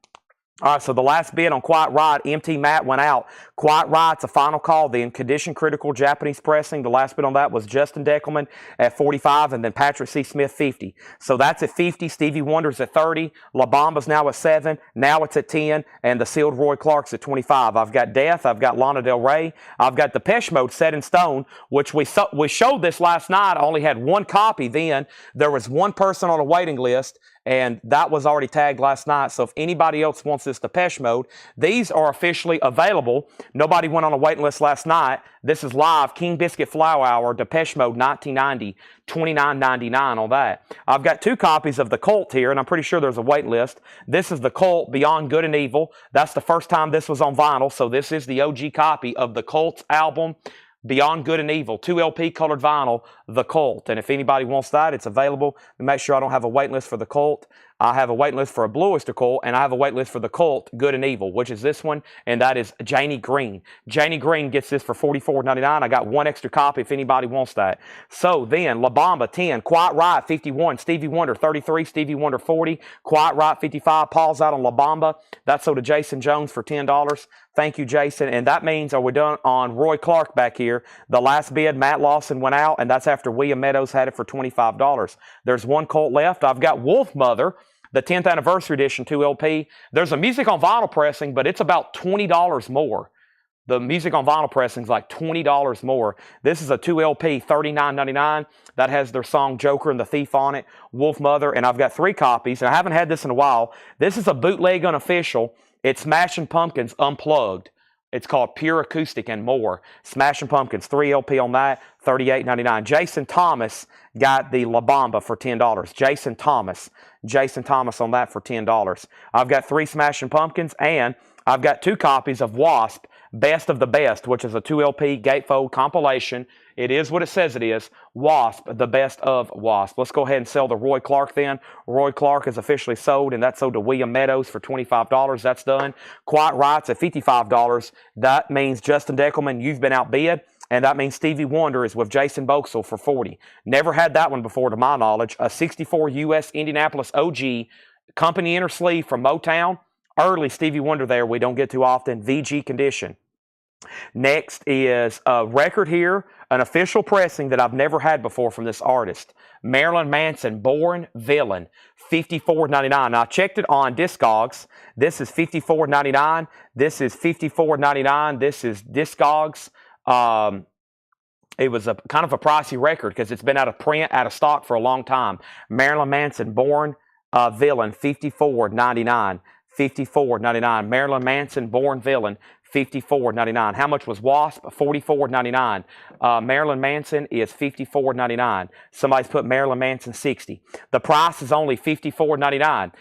All right, so the last bid on Quiet Riot, MT Matt went out. Quiet Riot's a final call then. Condition critical Japanese pressing. The last bid on that was Justin Deckelman at 45, and then Patrick C. Smith 50. So that's at 50. Stevie Wonder's at 30. La Bamba's now at 7. Now it's at 10, and the sealed Roy Clark's at 25. I've got Death. I've got Lana Del Rey. I've got Depeche Mode Set in Stone, which we showed this last night. I only had 1 copy then. There was 1 person on a waiting list, and that was already tagged last night. So if anybody else wants this Depeche Mode, these are officially available. Nobody went on a waiting list last night. This is live. King Biscuit Flower Hour, Depeche Mode 1990, $29.99 on that. I've got 2 copies of The Cult here, and I'm pretty sure there's a wait list. This is The Cult, Beyond Good and Evil. That's the first time this was on vinyl, so this is the OG copy of The Cult's album, Beyond Good and Evil, 2 LP colored vinyl, The Cult. And if anybody wants that, it's available. Make sure I don't have a wait list for The Cult. I have a wait list for a Blue Oyster Cult, and I have a wait list for The Cult, Good and Evil, which is this one, and that is Janie Green. Janie Green gets this for $44.99. I got 1 extra copy if anybody wants that. So then, La Bamba 10, Quiet Riot 51, Stevie Wonder 33, Stevie Wonder 40, Quiet Riot 55. Paul's out on La Bamba. That's sold to Jason Jones for $10. Thank you, Jason. And that means, are we done on Roy Clark back here? The last bid, Matt Lawson went out, and that's after William Meadows had it for $25. There's 1 Colt left. I've got Wolf Mother. the 10th anniversary edition 2 LP. There's a Music on Vinyl pressing, but it's about $20 more. The Music on Vinyl pressing is like $20 more. This is a 2 LP, $39.99. That has their song Joker and the Thief on it, Wolf Mother, and I've got 3 copies, and I haven't had this in a while. This is a bootleg unofficial. It's Smashing Pumpkins Unplugged. It's called Pure Acoustic and More. Smashing Pumpkins, 3 LP on that, $38.99. Jason Thomas got the La Bamba for $10. Jason Thomas on that for $10. I've got 3 Smashing Pumpkins, and I've got 2 copies of Wasp, Best of the Best, which is a 2 LP gatefold compilation. It is what it says it is. Wasp, the best of Wasp. Let's go ahead and sell the Roy Clark then. Roy Clark is officially sold, and that's sold to William Meadows for $25. That's done. Quiet Rights at $55. That means Justin Deckelman, you've been outbid. And that means Stevie Wonder is with Jason Boxall for $40. Never had that one before to my knowledge. A 64 US Indianapolis OG company inner sleeve from Motown. Early Stevie Wonder there we don't get too often. VG condition. Next is a record here, an official pressing that I've never had before from this artist. Marilyn Manson, Born Villain, $54.99. Now I checked it on Discogs. This is $54.99. This is $54.99. This is Discogs. It was a kind of a pricey record because it's been out of print, out of stock for a long time. Marilyn Manson, Born Villain, $54.99. $54.99. Marilyn Manson, Born Villain, $54.99. How much was Wasp? $44.99. Marilyn Manson is $54.99. Somebody's put Marilyn Manson $60. The price is only $54.99.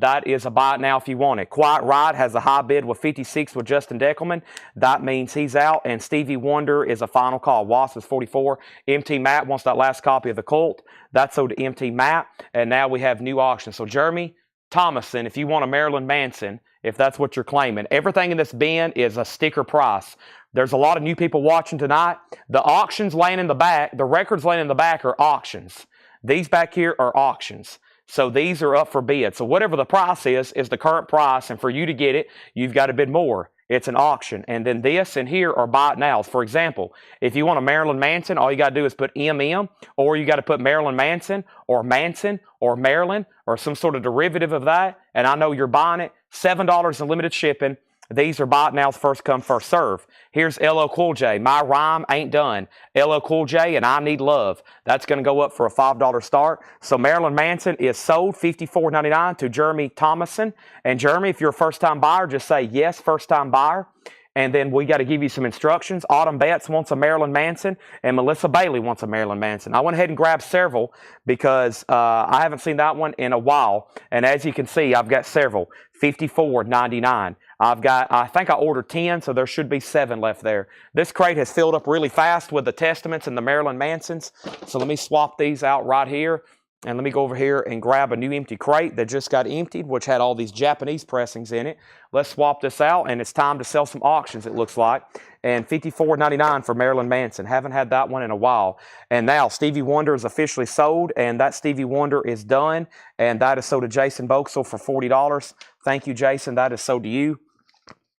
That is a buy it now if you want it. Quiet Riot has a high bid with $56 with Justin Deckelman. That means he's out. And Stevie Wonder is a final call. Wasp is $44. MT Matt wants that last copy of The Cult. That's sold to MT Matt. And now we have new auctions. So Jeremy Thomason, if you want a Marilyn Manson, if that's what you're claiming, everything in this bin is a sticker price. There's a lot of new people watching tonight. The auctions laying in the back, the records laying in the back are auctions. These back here are auctions. So these are up for bid. So whatever the price is the current price. And for you to get it, you've got to bid more. It's an auction. And then this and here are buy it nows. For example, if you want a Marilyn Manson, all you got to do is put MM, or you got to put Marilyn Manson or Marilyn or some sort of derivative of that. And I know you're buying it. $7 in limited shipping. These are buy it nows, first come, first serve. Here's LL Cool J. My Rhyme Ain't Done. LL Cool J and I Need Love. That's going to go up for a $5 start. So Marilyn Manson is sold $54.99 to Jeremy Thomason. And Jeremy, if you're a first-time buyer, just say yes, first-time buyer. And then we got to give you some instructions. Autumn Betts wants a Marilyn Manson, and Melissa Bailey wants a Marilyn Manson. I went ahead and grabbed several because I haven't seen that one in a while. And as you can see, I've got several. $54.99. I think I ordered 10, so there should be 7 left there. This crate has filled up really fast with the Testaments and the Marilyn Mansons. So let me swap these out right here. And let me go over here and grab a new empty crate that just got emptied, which had all these Japanese pressings in it. Let's swap this out, and it's time to sell some auctions, it looks like. And $54.99 for Marilyn Manson. Haven't had that one in a while. And now Stevie Wonder is officially sold, and that Stevie Wonder is done. And that is sold to Jason Boxall for $40. Thank you, Jason. That is sold to you.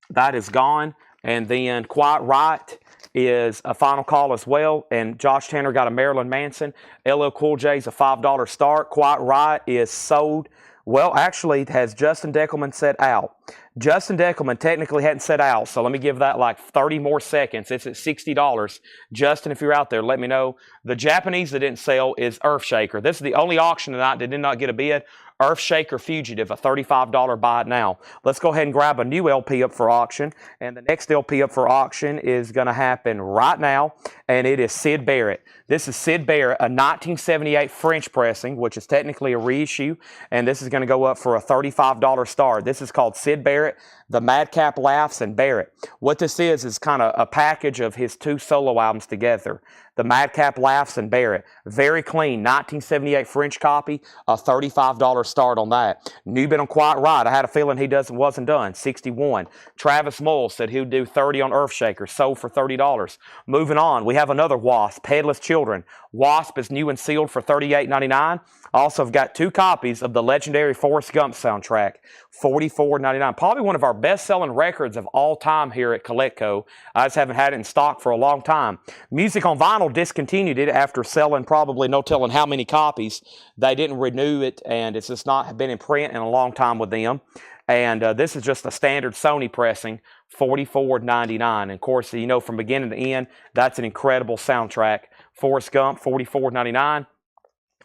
That is gone. And then Quiet Riot is a final call as well. And Josh Tanner got a Marilyn Manson. LL Cool J is a $5 start. Quiet Riot is sold. Well, actually, it has Justin Deckelman set out. Justin Deckelman technically hadn't set out, so let me give that like 30 more seconds. It's at $60. Justin, if you're out there, let me know. The Japanese that didn't sell is Earthshaker. This is the only auction tonight that did not get a bid. Earthshaker Fugitive, a $35 buy it now. Let's go ahead and grab a new LP up for auction. And the next LP up for auction is going to happen right now. And it is Syd Barrett. This is Syd Barrett, a 1978 French pressing, which is technically a reissue. And this is going to go up for a $35 start. This is called Syd Barrett, The Madcap Laughs, and Barrett. What this is kind of a package of his 2 solo albums together. The Madcap Laughs and Barrett. Very clean, 1978 French copy, a $35 start on that. New bid on Quiet Riot. I had a feeling he wasn't done, $61. Travis Mull said he would do 30 on Earthshaker, sold for $30. Moving on, we have another Wasp, Headless Children. Wasp is new and sealed for $38.99. Also, I've got 2 copies of the legendary Forrest Gump soundtrack, $44.99. Probably one of our best-selling records of all time here at Coletco. I just haven't had it in stock for a long time. Music on Vinyl Vinyl discontinued it after selling probably no telling how many copies. They didn't renew it, and it's just not been in print in a long time with them. And this is just a standard Sony pressing, $44.99. And of course, you know, from beginning to end, that's an incredible soundtrack. Forrest Gump, $44.99.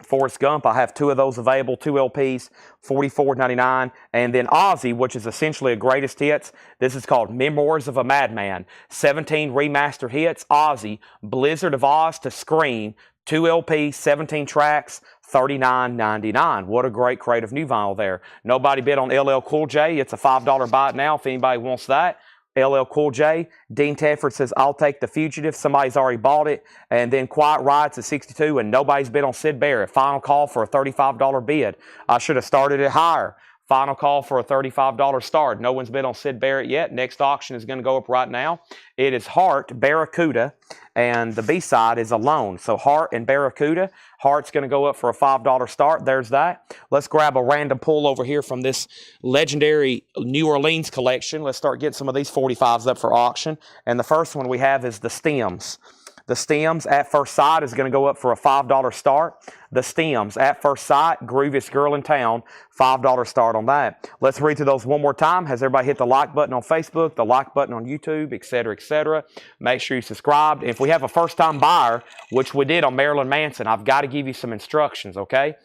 Forrest Gump, I have 2 of those available, 2 LPs, $44.99. And then Ozzy, which is essentially a greatest hits. This is called Memoirs of a Madman. 17 remastered hits. Ozzy, Blizzard of Oz to Scream, 2 LPs, 17 tracks, $39.99. What a great creative new vinyl there. Nobody bid on LL Cool J. It's a $5 buy it now if anybody wants that. LL Cool J. Dean Tedford says, I'll take The Fugitive. Somebody's already bought it. And then Quiet Riot's at 62, and nobody's bid on Syd Barrett. Final call for a $35 bid. I should have started it higher. Final call for a $35 start. No one's bid on Syd Barrett yet. Next auction is going to go up right now. It is Heart, Barracuda, and the B-side is Alone. So Heart and Barracuda. Heart's going to go up for a $5 start. There's that. Let's grab a random pull over here from this legendary New Orleans collection. Let's start getting some of these 45s up for auction. And the first one we have is the Stems. The Stems at First Sight is going to go up for a $5 start. The Stems at First Sight, Grooviest Girl in Town, $5 start on that. Let's read through those one more time. Has everybody hit the like button on Facebook, the like button on YouTube, etc., etc.? Make sure you subscribe. If we have a first-time buyer, which we did on Marilyn Manson, I've got to give you some instructions, okay?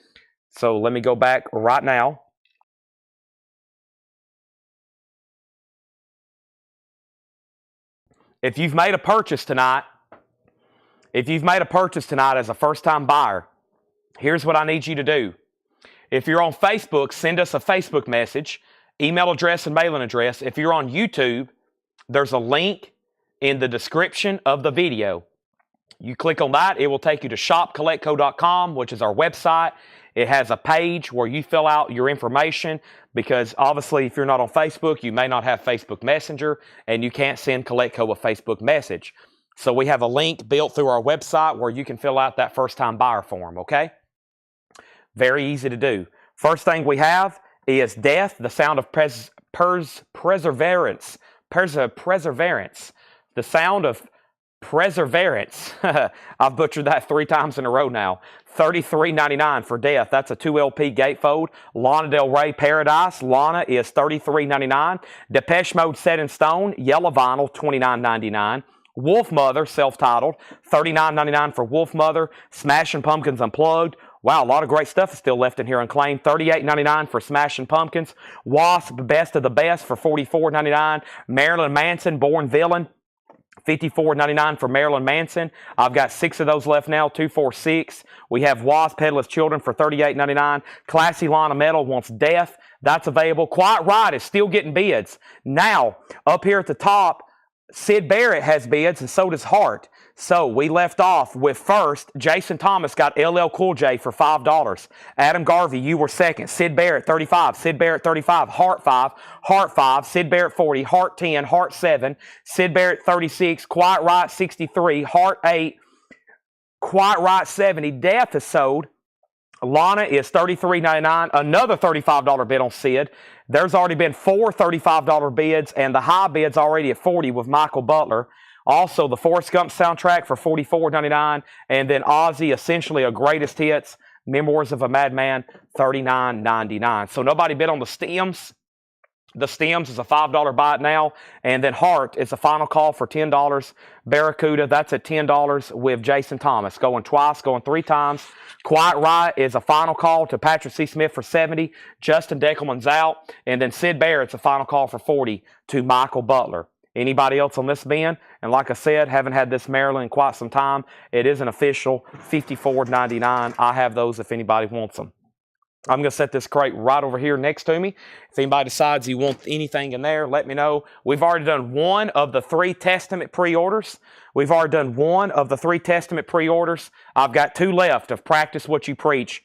So let me go back right now. If you've made a purchase tonight, as a first-time buyer, here's what I need you to do. If you're on Facebook, send us a Facebook message, email address and mailing address. If you're on YouTube, there's a link in the description of the video. You click on that, it will take you to shopcollectco.com, which is our website. It has a page where you fill out your information because obviously if you're not on Facebook, you may not have Facebook Messenger and you can't send Collectco a Facebook message. So we have a link built through our website where you can fill out that first-time buyer form, okay? Very easy to do. First thing we have is Death, the Sound of Perseverance. Perseverance. The Sound of Perseverance. I've butchered that 3 times in a row now. $33.99 for Death. That's a 2 LP gatefold. Lana Del Rey, Paradise. Lana is $33.99. Depeche Mode, Set in Stone. Yellow vinyl, $29.99. Wolf Mother, self-titled, $39.99 for Wolf Mother. Smashing Pumpkins Unplugged. Wow, a lot of great stuff is still left in here unclaimed. $38.99 for Smashing Pumpkins. Wasp, Best of the Best for $44.99. Marilyn Manson, Born Villain, $54.99 for Marilyn Manson. I've got 6 of those left now, 246. We have Wasp, Headless Children for $38.99. Classy Line of Metal wants Death. That's available. Quiet Riot is still getting bids. Now, up here at the top, Syd Barrett has bids, and so does Heart. So we left off with first, Jason Thomas got LL Cool J for $5. Adam Garvey, you were second. Syd Barrett, $35. Syd Barrett, $35. Heart, $5. Heart, $5. Syd Barrett, $40. Heart, $10. Heart, $7. Syd Barrett, $36. Quiet Riot, $63. Heart, $8. Quiet Riot, $70. Death is sold. Lana is $33.99. Another $35 bid on Syd. There's already been 4 $35 bids, and the high bid's already at $40 with Michael Butler. Also, the Forrest Gump soundtrack for $44.99, and then Ozzy, essentially a greatest hits, Memoirs of a Madman, $39.99. So nobody bid on the Stems. The Stems is a $5 buy it now, and then Heart is a final call for $10. Barracuda, that's at $10 with Jason Thomas. Going twice, going 3 times. Quiet Riot is a final call to Patrick C. Smith for $70. Justin Deckelman's out. And then Syd Barrett's a final call for $40 to Michael Butler. Anybody else on this bin? And like I said, haven't had this Maryland in quite some time. It is an official $54.99. I have those if anybody wants them. I'm going to set this crate right over here next to me. If anybody decides you want anything in there, let me know. We've already done 1 of the 3 Testament pre-orders. I've got 2 left of Practice What You Preach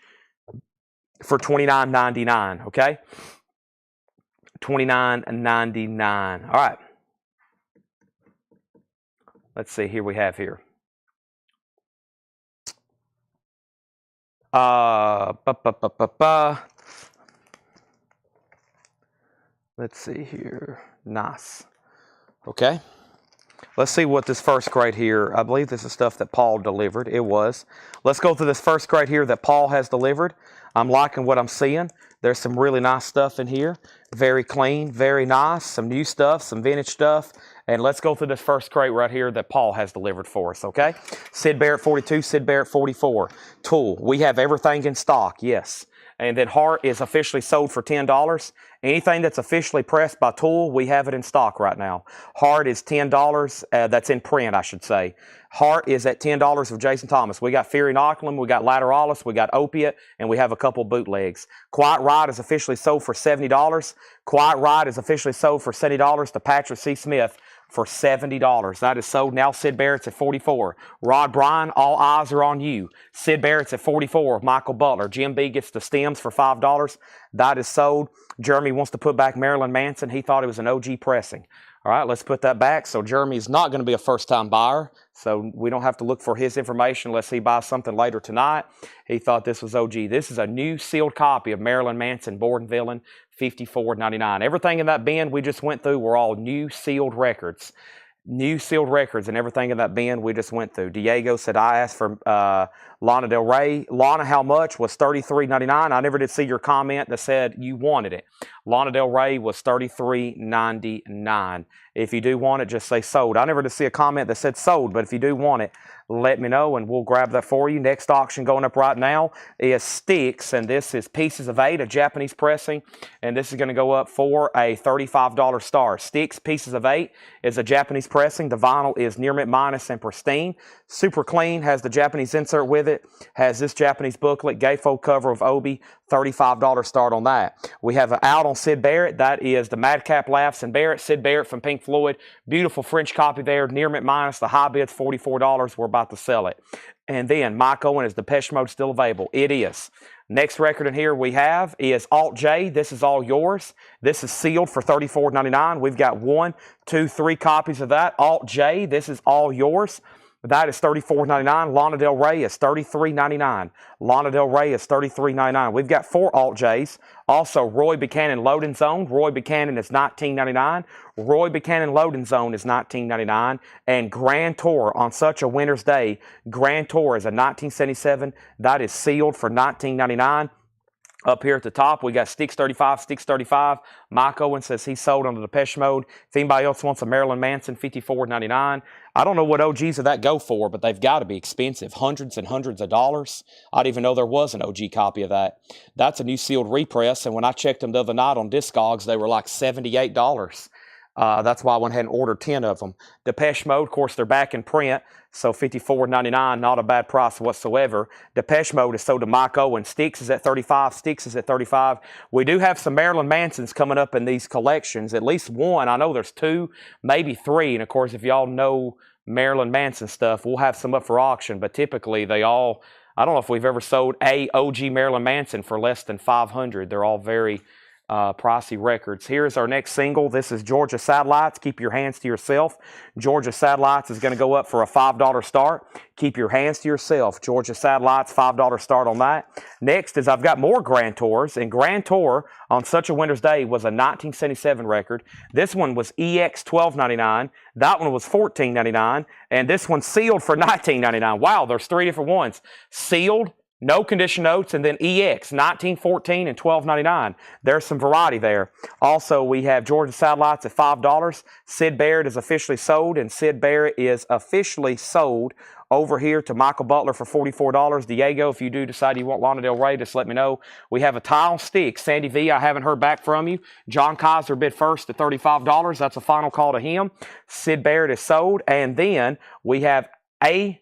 for $29.99, okay? $29.99. All right. Let's see, here we have here. Let's see here. Nice. Okay. Let's see what this first grade here, I believe this is stuff that Paul delivered. It was. Let's go through this first grade here that Paul has delivered. I'm liking what I'm seeing. There's some really nice stuff in here. Very clean, very nice. Some new stuff, some vintage stuff. And let's go through this first crate right here that Paul has delivered for us, okay? Sid Barrett 42, Sid Barrett 44. Tool, we have everything in stock, yes. And then Hart is officially sold for $10. Anything that's officially pressed by Tool, we have it in stock right now. Hart is $10. That's in print, I should say. Hart is at $10 with Jason Thomas. We got Fury Inoculum, we got Lateralis, we got Opiate, and we have a couple bootlegs. Quiet Ride is officially sold for $70. Quiet Ride is officially sold for $70 to Patrick C. Smith for $70. That is sold now. Sid Barrett's at $44. Rod Bryan, all eyes are on you. Sid Barrett's at $44. Michael Butler. Jim B gets the stems for $5. That is sold. Jeremy wants to put back Marilyn Manson. He thought it was an OG pressing. All right, let's put that back. So Jeremy's not going to be a first-time buyer, so we don't have to look for his information unless he buys something later tonight. He thought this was OG. This is a new sealed copy of Marilyn Manson, Born Villain, $54.99. Everything in that bin we just went through were all new sealed records. New sealed records and everything in that bin we just went through. Diego said, I asked for Lana Del Rey. Lana, how much? Was $33.99. I never did see your comment that said you wanted it. Lana Del Rey was $33.99. If you do want it, just say sold. I never did see a comment that said sold, but if you do want it, let me know and we'll grab that for you. Next auction going up right now is Styx, and this is Pieces of 8, a Japanese pressing, and this is going to go up for a $35 star. Styx Pieces of 8 is a Japanese pressing. The vinyl is near mint minus and pristine. Super clean, has the Japanese insert with it, has this Japanese booklet, gatefold cover of Obi, $35 start on that. We have an out on Sid Barrett. That is the Madcap Laughs and Barrett. Sid Barrett from Pink Floyd. Beautiful French copy there. Near mint minus. The high bid's $44. We're about to sell it. And then Mike Owen, is Depeche Mode still available? It is. Next record in here we have is Alt J. This is all yours. This is sealed for $34.99. We've got 1, 2, 3 copies of that. Alt J. This is all yours. That is $34.99. Lana Del Rey is $33.99. Lana Del Rey is $33.99. We've got 4 Alt J's. Also, Roy Buchanan Loading Zone. Roy Buchanan is $19.99. Roy Buchanan Loading Zone is $19.99. And Grand Tour on Such a Winter's Day. Grand Tour is a 1977. That is sealed for $19.99. Up here at the top, we got Styx 35, Styx 35. Mike Owen says he's sold on the Depeche Mode. If anybody else wants a Marilyn Manson, $54.99. I don't know what OGs of that go for, but they've got to be expensive. Hundreds and hundreds of dollars. I didn't even know there was an OG copy of that. That's a new sealed repress, and when I checked them the other night on Discogs, they were like $78. That's why I went ahead and ordered 10 of them. Depeche Mode, of course, they're back in print, so $54.99, not a bad price whatsoever. Depeche Mode is sold to Mike Owen. Styx is at $35. Styx is at $35. We do have some Marilyn Mansons coming up in these collections. At least one. I know there's 2, maybe 3. And, of course, if y'all know Marilyn Manson stuff, we'll have some up for auction. But typically, they all, I don't know if we've ever sold a OG Marilyn Manson for less than $500. They're all very pricey records. Here's our next single. This is Georgia Satellites. Keep your hands to yourself. Georgia Satellites is going to go up for a $5 start. Keep your hands to yourself. Georgia Satellites, $5 start on that. Next is I've got more Grand Tours, and Grand Tour on Such a Winter's Day was a 1977 record. This one was EX $12.99. That one was $14.99, and this one's sealed for $19.99. Wow, there's 3 different ones. Sealed, no condition notes, and then EX, $19.14 and $12.99. There's some variety there. Also, we have Georgia Satellites at $5. Sid Barrett is officially sold, and Sid Barrett is officially sold over here to Michael Butler for $44. Diego, if you do decide you want Lana Del Rey, just let me know. We have a Tile Stick. Sandy V, I haven't heard back from you. John Kaiser bid first at $35. That's a final call to him. Sid Barrett is sold. And then we have Aesop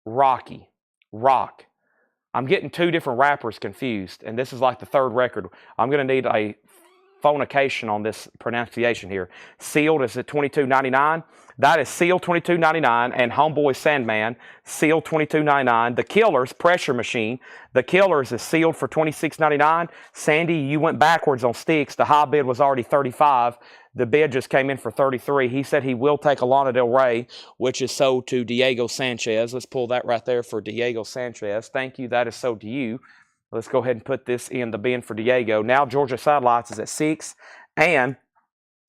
Rock. I'm getting 2 different rappers confused, and this is like the 3rd record. I'm going to need a phonication on this pronunciation here. Sealed is at $22.99. That is Sealed $22.99, and Homeboy Sandman, Sealed $22.99. The Killers, Pressure Machine. The Killers is sealed for $26.99. Sandy, you went backwards on Styx. The high bid was already $35. The bid just came in for $33. He said he will take a Lana Del Rey, which is sold to Diego Sanchez. Let's pull that right there for Diego Sanchez. Thank you. That is sold to you. Let's go ahead and put this in the bin for Diego. Now Georgia Satellites is at $6. And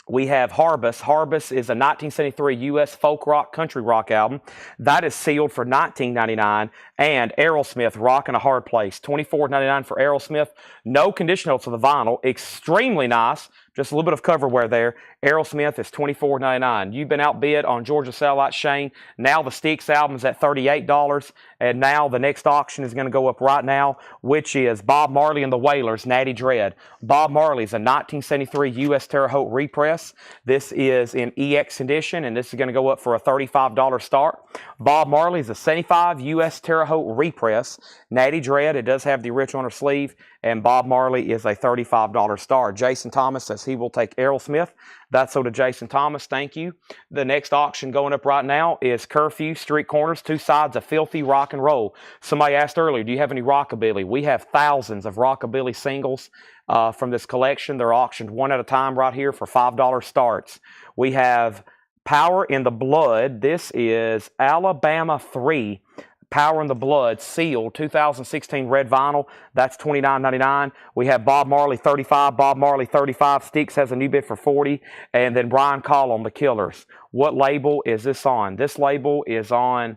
We have Harbus. Harbus is a 1973 U.S. folk rock, country rock album. That is sealed for $19.99. And Aerosmith, Rock in a Hard Place, $24.99 for Aerosmith. No condition notes on the vinyl. Extremely nice. Just a little bit of cover wear there. Aerosmith is $24.99. You've been outbid on Georgia Satellite, Shane. Now the Styx album is at $38. And now the next auction is going to go up right now, which is Bob Marley and the Wailers, Natty Dread. Bob Marley is a 1973 U.S. Terre Haute repress. This is in EX condition, and this is going to go up for a $35 start. Bob Marley is a 75 U.S. Terre Haute repress. Natty Dread, it does have the original on her sleeve, and Bob Marley is a $35 start. Jason Thomas says he will take Aerosmith. That's so to Jason Thomas. Thank you. The next auction going up right now is Curfew, Street Corners, Two Sides of Filthy Rock and Roll. Somebody asked earlier, do you have any rockabilly? We have thousands of rockabilly singles from this collection. They're auctioned one at a time right here for $5 starts. We have Power in the Blood. This is Alabama 3. Power in the Blood, sealed, 2016 red vinyl. That's $29.99. We have Bob Marley 35, Bob Marley 35. Styx has a new bid for $40. And then Brian Collum, The Killers. What label is this on? This label is on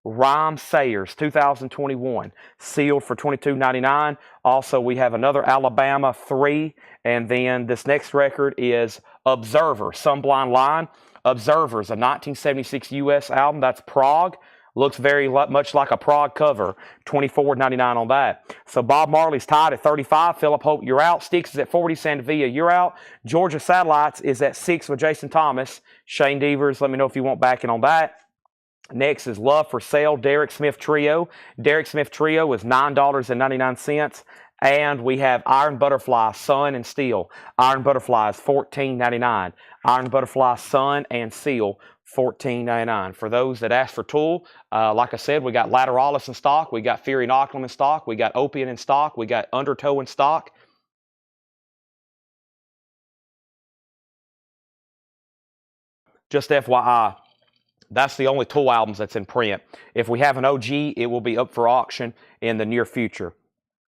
Rhyme Sayers, 2021, sealed for $22.99. Also, we have another Alabama 3. And then this next record is Observer, Some Blind Line. Observer's a 1976 U.S. album. That's Prague. Looks very much like a Prague cover. $24.99 on that. So Bob Marley's tied at 35. Philip Hope, you're out. Styx is at 40. Sandavia, you're out. Georgia Satellites is at 6 with Jason Thomas. Shane Devers, let me know if you want backing on that. Next is Love for Sale, Derek Smith Trio. Derek Smith Trio is $9.99. And we have Iron Butterfly, Sun and Steel. Iron Butterfly is $14.99. Iron Butterfly, Sun and Steel, $14.99. For those that ask for Tool, like I said, we got Lateralis in stock. We got Fury Inoculum in stock. We got Opium in stock. We got Undertow in stock. Just FYI, that's the only Tool albums that's in print. If we have an OG, it will be up for auction in the near future.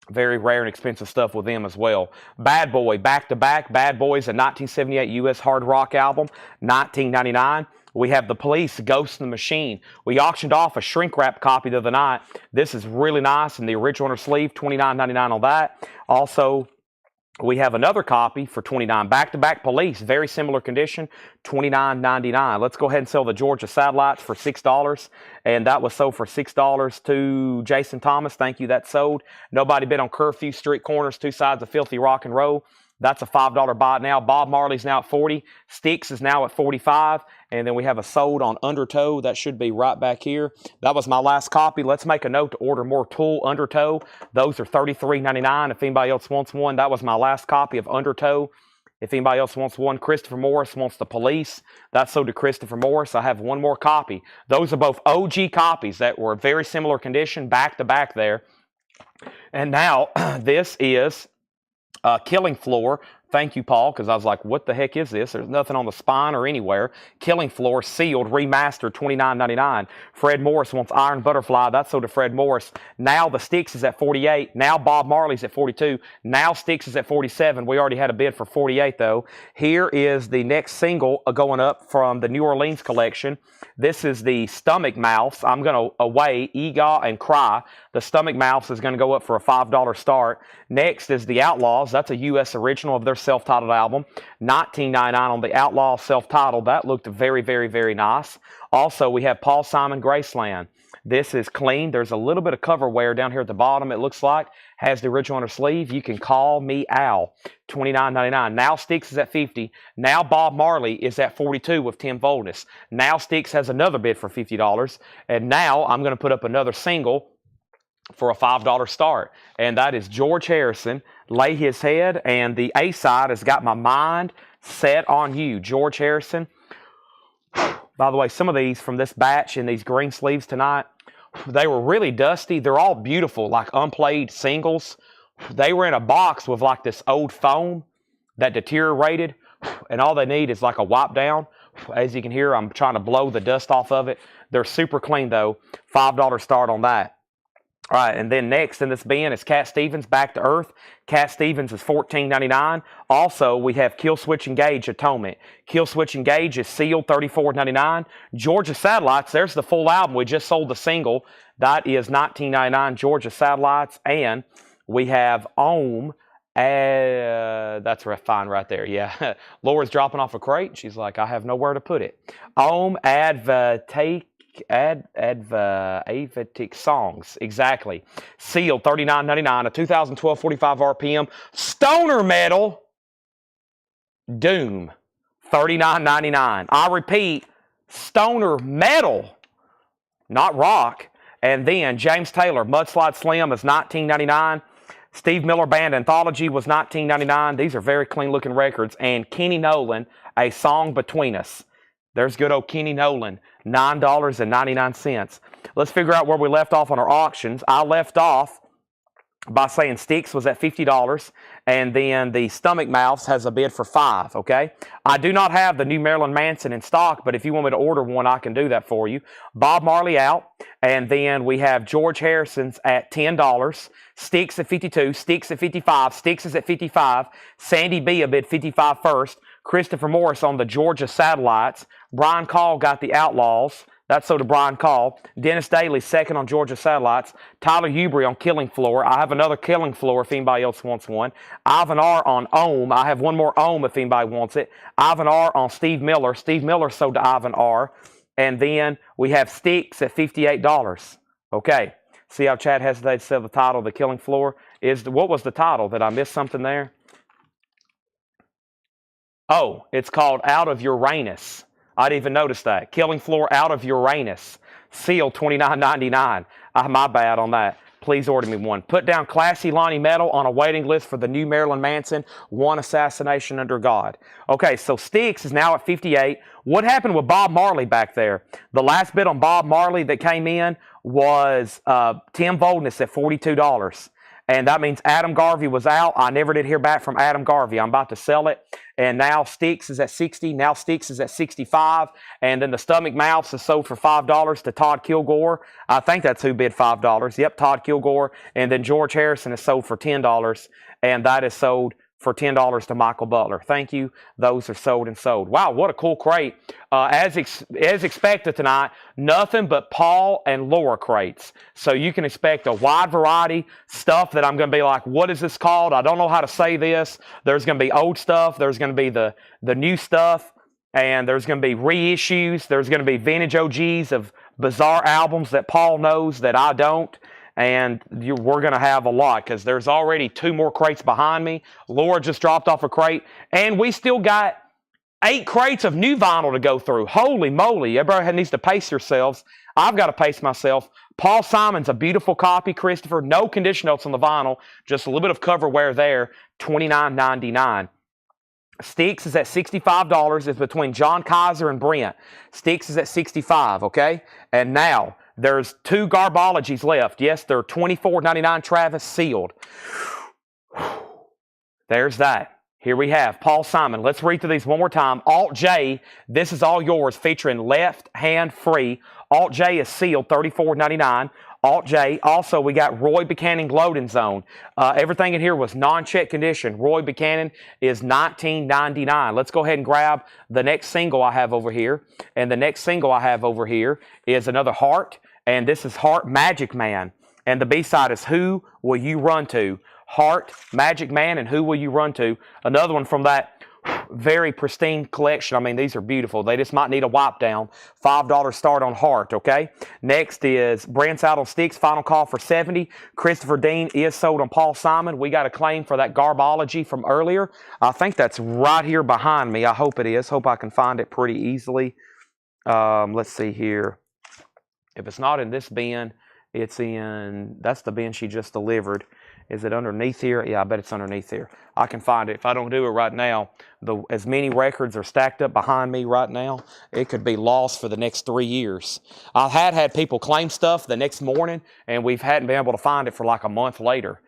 Very rare and expensive stuff with them as well. Bad Boy, back-to-back. Bad Boy is a 1978 U.S. hard rock album, $19.99. We have The Police, Ghost in the Machine. We auctioned off a shrink-wrap copy the other night. This is really nice, and the original on her sleeve, $29.99 on that. Also, we have another copy for $29. Back-to-back Police, very similar condition, $29.99. Let's go ahead and sell the Georgia Satellites for $6. And that was sold for $6 to Jason Thomas. Thank you, that's sold. Nobody bid on Curfew, Street Corners, Two Sides of Filthy Rock and Roll. That's a $5 buy now. Bob Marley's now at 40. Styx is now at 45. And then we have a sold on Undertow. That should be right back here. That was my last copy. Let's make a note to order more Tool Undertow. Those are $33.99. If anybody else wants one, that was my last copy of Undertow. If anybody else wants one, Christopher Morris wants The Police. That's sold to Christopher Morris. I have one more copy. Those are both OG copies that were very similar condition, back to back there. And now this is Killing Floor. Thank you, Paul, because I was like, what the heck is this? There's nothing on the spine or anywhere. Killing Floor, sealed, remastered, $29.99. Fred Morris wants Iron Butterfly. That's sold to Fred Morris. Now the Styx is at 48. Now Bob Marley's at 42. Now Styx is at 47. We already had a bid for 48, though. Here is the next single going up from the New Orleans collection. This is the Stomach Mouths. I'm going to away Egaw and Cry. The Stomach Mouths is going to go up for a $5 start. Next is the Outlaws. That's a U.S. original of their self-titled album. $19.99 on the Outlaw self-titled. That looked very, very, very nice. Also, we have Paul Simon Graceland. This is clean. There's a little bit of cover wear down here at the bottom, it looks like. Has the original on her sleeve. You can call me Al. $29.99. Now Styx is at 50. Now Bob Marley is at 42 with Tim Voldness. Now Styx has another bid for $50. And now I'm going to put up another single for a $5 start. And that is George Harrison, Lay His Head. And the A-side has got my mind set on you. George Harrison. By the way, some of these from this batch in these green sleeves tonight, they were really dusty. They're all beautiful, like unplayed singles. They were in a box with like this old foam that deteriorated, and all they need is like a wipe down. As you can hear, I'm trying to blow the dust off of it. They're super clean though. $5 start on that. All right, and then next in this bin is Cat Stevens, Back to Earth. Cat Stevens is $14.99. Also, we have Kill Switch Engage, Atonement. Kill Switch Engage is sealed, $34.99. Georgia Satellites, there's the full album. We just sold the single. That is $19.99, Georgia Satellites. And we have Ohm. That's fine right there, yeah. Laura's dropping off a crate. She's like, I have nowhere to put it. Ohm Advatic Songs, exactly. Sealed, $39.99, a 2012 45 RPM. Stoner Metal, Doom, $39.99. I repeat, Stoner Metal, not rock. And then James Taylor, Mudslide Slim is $19.99. Steve Miller Band Anthology was $19.99. These are very clean-looking records. And Kenny Nolan, A Song Between Us. There's good old Kenny Nolan, $9.99. Let's figure out where we left off on our auctions. I left off by saying Styx was at $50, and then the Stomach Mouths has a bid for $5, okay? I do not have the new Marilyn Manson in stock, but if you want me to order one, I can do that for you. Bob Marley out, and then we have George Harrison's at $10, Styx at $52, Styx at $55, Styx is at $55, Sandy B a bid $55 first, Christopher Morris on the Georgia Satellites, Brian Call got the Outlaws, that's so to Brian Call. Dennis Daly, second on Georgia Satellites. Tyler Ewbury on Killing Floor. I have another Killing Floor if anybody else wants one. Ivan R. on Ohm. I have one more Ohm if anybody wants it. Ivan R. on Steve Miller. Steve Miller sold to Ivan R. And then we have Styx at $58. Okay. See how Chad hesitated to say the title of the Killing Floor? What was the title? Did I miss something there? Oh, it's called Out of Uranus. I didn't even notice that. Killing Floor, Out of Uranus. Sealed, $29.99. My bad on that. Please order me one. Put down Classy Lonnie Metal on a waiting list for the new Marilyn Manson, One Assassination Under God. Okay, so Styx is now at $58. What happened with Bob Marley back there? The last bid on Bob Marley that came in was Tim Boldness at $42. And that means Adam Garvey was out. I never did hear back from Adam Garvey. I'm about to sell it. And now Styx is at $60. Now Styx is at $65. And then the Stomach Mouths is sold for $5 to Todd Kilgore. I think that's who bid $5. Yep, Todd Kilgore. And then George Harrison is sold for $10. And that is sold for $10 to Michael Butler. Thank you. Those are sold and sold. Wow, what a cool crate. As expected tonight, nothing but Paul and Laura crates. So you can expect a wide variety stuff that I'm going to be like, what is this called? I don't know how to say this. There's going to be old stuff. There's going to be the new stuff. And there's going to be reissues. There's going to be vintage OGs of bizarre albums that Paul knows that I don't. And we're going to have a lot because there's already 2 more crates behind me. Laura just dropped off a crate. And we still got 8 crates of new vinyl to go through. Holy moly. Everybody needs to pace yourselves. I've got to pace myself. Paul Simon's a beautiful copy, Christopher. No condition notes on the vinyl. Just a little bit of cover wear there. $29.99. Styx is at $65. It's between John Kaiser and Brent. Styx is at $65, okay? And now there's 2 Garbologies left. Yes, they're $24.99 Travis sealed. There's that. Here we have Paul Simon. Let's read through these one more time. Alt J, this is all yours, featuring Left Hand Free. Alt J is sealed, $34.99. Alt J. Also, we got Roy Buchanan Loading Zone. Everything in here was non-check condition. Roy Buchanan is $19.99. Let's go ahead and grab the next single I have over here. And the next single I have over here is another Heart. And this is Heart Magic Man. And the B-side is Who Will You Run To? Heart, Magic Man, and Who Will You Run To? Another one from that very pristine collection. I mean, these are beautiful. They just might need a wipe down. $5 start on Heart, okay? Next is Brent's out on Styx. Final call for $70. Christopher Dean is sold on Paul Simon. We got a claim for that Garbology from earlier. I think that's right here behind me. I hope it is. Hope I can find it pretty easily. Let's see here. If it's not in this bin, it's in, that's the bin she just delivered. Is it underneath here? Yeah, I bet it's underneath here. I can find it. If I don't do it right now, as many records are stacked up behind me right now, it could be lost for the next 3 years. I had people claim stuff the next morning, and we hadn't been able to find it for like a month later.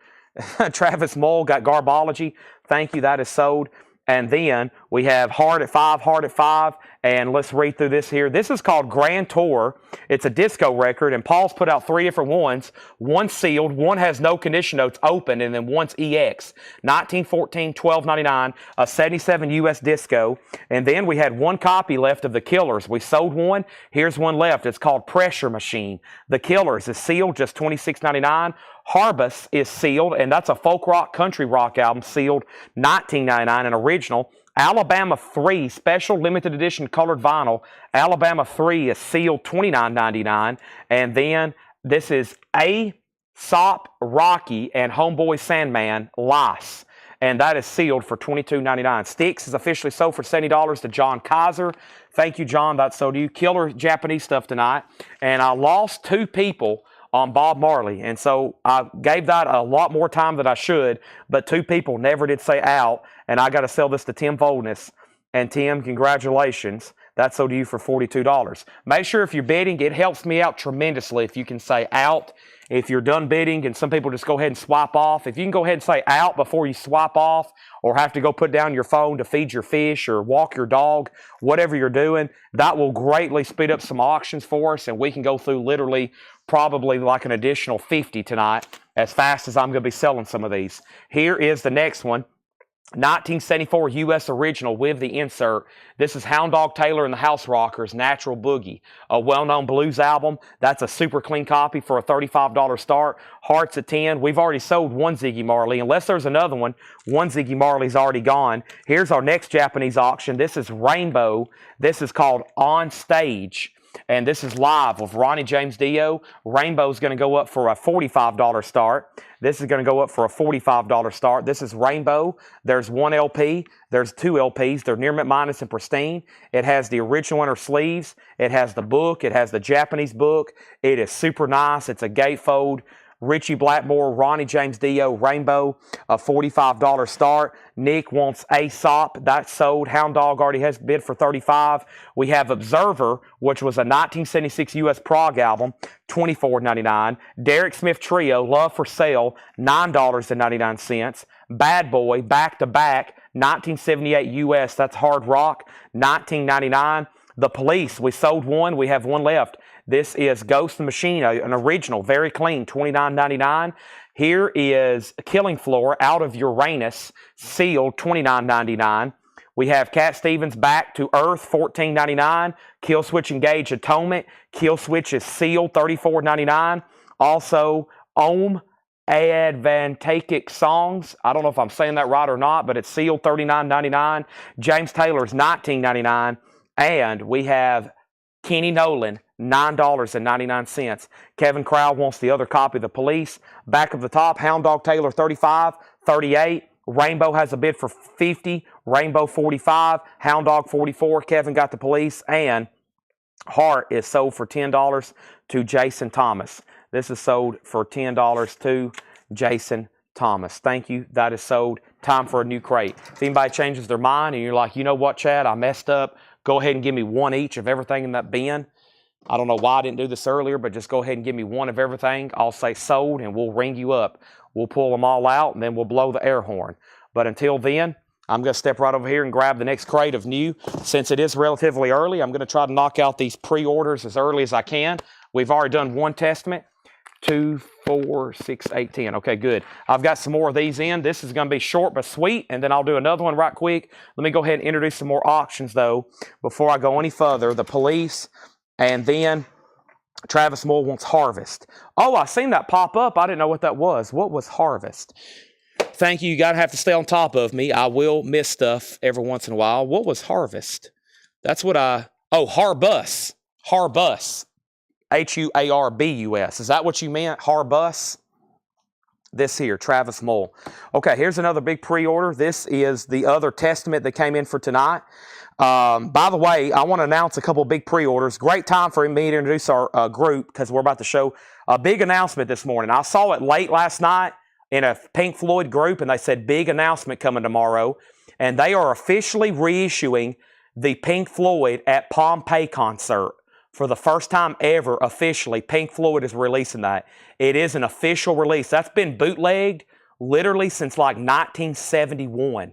Travis Mull got Garbology. Thank you. That is sold. And then we have Hard at 5, Hard at 5. And let's read through this here. This is called Grand Tour. It's a disco record, and Paul's put out 3 different ones. One sealed, one has no condition notes open, and then one's EX. 1914, $12.99, a 77 US disco. And then we had one copy left of The Killers. We sold one. Here's one left. It's called Pressure Machine. The Killers is sealed, just $26.99. Harbus is sealed, and that's a folk rock, country rock album, sealed $19.99, an original. Alabama 3, special limited edition colored vinyl. Alabama 3 is sealed $29.99. And then this is Aesop Rocky and Homeboy Sandman, Lice. And that is sealed for $22.99. Styx is officially sold for $70 to John Kaiser. Thank you, John. That's sold to you. Killer Japanese stuff tonight. And I lost 2 people on Bob Marley. And so I gave that a lot more time than I should, but 2 people never did say out, and I got to sell this to Tim Voldness. And Tim, congratulations. That's sold to you for $42. Make sure if you're bidding, it helps me out tremendously if you can say out. If you're done bidding and some people just go ahead and swipe off, if you can go ahead and say out before you swipe off or have to go put down your phone to feed your fish or walk your dog, whatever you're doing, that will greatly speed up some auctions for us, and we can go through literally probably like an additional 50 tonight as fast as I'm going to be selling some of these. Here is the next one. 1974 U.S. original with the insert. This is Hound Dog Taylor and the House Rockers, Natural Boogie, a well-known blues album. That's a super clean copy for a $35 start. Hearts at 10. We've already sold one Ziggy Marley. Unless there's another one Ziggy Marley's already gone. Here's our next Japanese auction. This is Rainbow. This is called On Stage. And this is live with Ronnie James Dio. Rainbow's going to go up for a $45 start. This is going to go up for a $45 start. This is Rainbow. There's 1 LP. There's 2 LPs. They're near mint minus and pristine. It has the original inner sleeves. It has the book. It has the Japanese book. It is super nice. It's a gatefold. Richie Blackmore, Ronnie James Dio, Rainbow, a $45 start. Nick wants Aesop. That's sold. Hound Dog already has bid for $35. We have Observer, which was a 1976 U.S. prog album, $24.99. Derek Smith Trio, Love for Sale, $9.99. Bad Boy, Back to Back, 1978 U.S. That's hard rock, $19.99. The Police, we sold one. We have one left. This is Ghost Machine, an original, very clean, $29.99. Here is Killing Floor, Out of Uranus, sealed, $29.99. We have Cat Stevens, Back to Earth, $14.99. Killswitch Engage Atonement, Killswitch is sealed, $34.99. Also, Ohm Advantakic Songs. I don't know if I'm saying that right or not, but it's sealed, $39.99. James Taylor's, $19.99. And we have Kenny Nolan, $9.99. Kevin Crowell wants the other copy of The Police. Back of the top, Hound Dog Taylor, $35, $38. Rainbow has a bid for $50. Rainbow, $45. Hound Dog, $44. Kevin got The Police. And Heart is sold for $10 to Jason Thomas. This is sold for $10 to Jason Thomas. Thank you. That is sold. Time for a new crate. If anybody changes their mind and you're like, you know what, Chad, I messed up, go ahead and give me one each of everything in that bin. I don't know why I didn't do this earlier, but just go ahead and give me one of everything. I'll say sold, and we'll ring you up. We'll pull them all out, and then we'll blow the air horn. But until then, I'm going to step right over here and grab the next crate of new. Since it is relatively early, I'm going to try to knock out these pre-orders as early as I can. We've already done one Testament. 2, 4, 6, 8, 10. Okay, good. I've got some more of these in. This is going to be short but sweet, and then I'll do another one right quick. Let me go ahead and introduce some more auctions, though, before I go any further. The Police, and then Travis Moore wants Harvest. Oh, I seen that pop up. I didn't know what that was. What was Harvest? Thank you. You got to have to stay on top of me. I will miss stuff every once in a while. What was Harvest? That's what Harbus. Harbus. Huarbus. Is that what you meant? Harbus? This here, Travis Mull. Okay, here's another big pre-order. This is the other Testament that came in for tonight. By the way, I want to announce a couple of big pre-orders. Great time for me to introduce our group because we're about to show a big announcement this morning. I saw it late last night in a Pink Floyd group, and they said big announcement coming tomorrow. And they are officially reissuing the Pink Floyd at Pompeii concert. For the first time ever, officially, Pink Floyd is releasing that. It is an official release. That's been bootlegged literally since like 1971.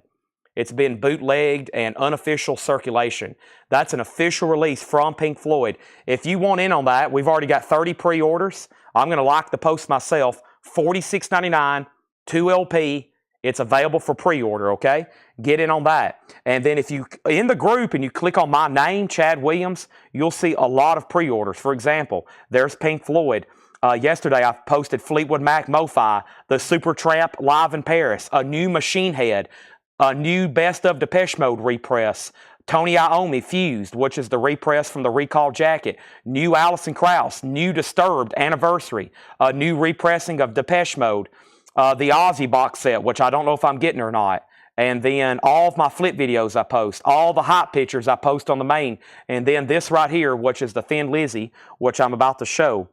It's been bootlegged and unofficial circulation. That's an official release from Pink Floyd. If you want in on that, we've already got 30 pre-orders. I'm going to like the post myself. $46.99, 2 LP. It's available for pre-order, okay? Get in on that. And then if you, in the group and you click on my name, Chad Williams, you'll see a lot of pre-orders. For example, there's Pink Floyd. Yesterday I posted Fleetwood Mac Mo-Fi, the Supertramp Live in Paris, a new Machine Head, a new Best of Depeche Mode repress, Tony Iommi Fused, which is the repress from the Recall jacket, new Alison Krauss, new Disturbed Anniversary, a new repressing of Depeche Mode, the Ozzy box set, which I don't know if I'm getting or not. And then all of my flip videos I post, all the hot pictures I post on the main. And then this right here, which is the Thin Lizzy, which I'm about to show,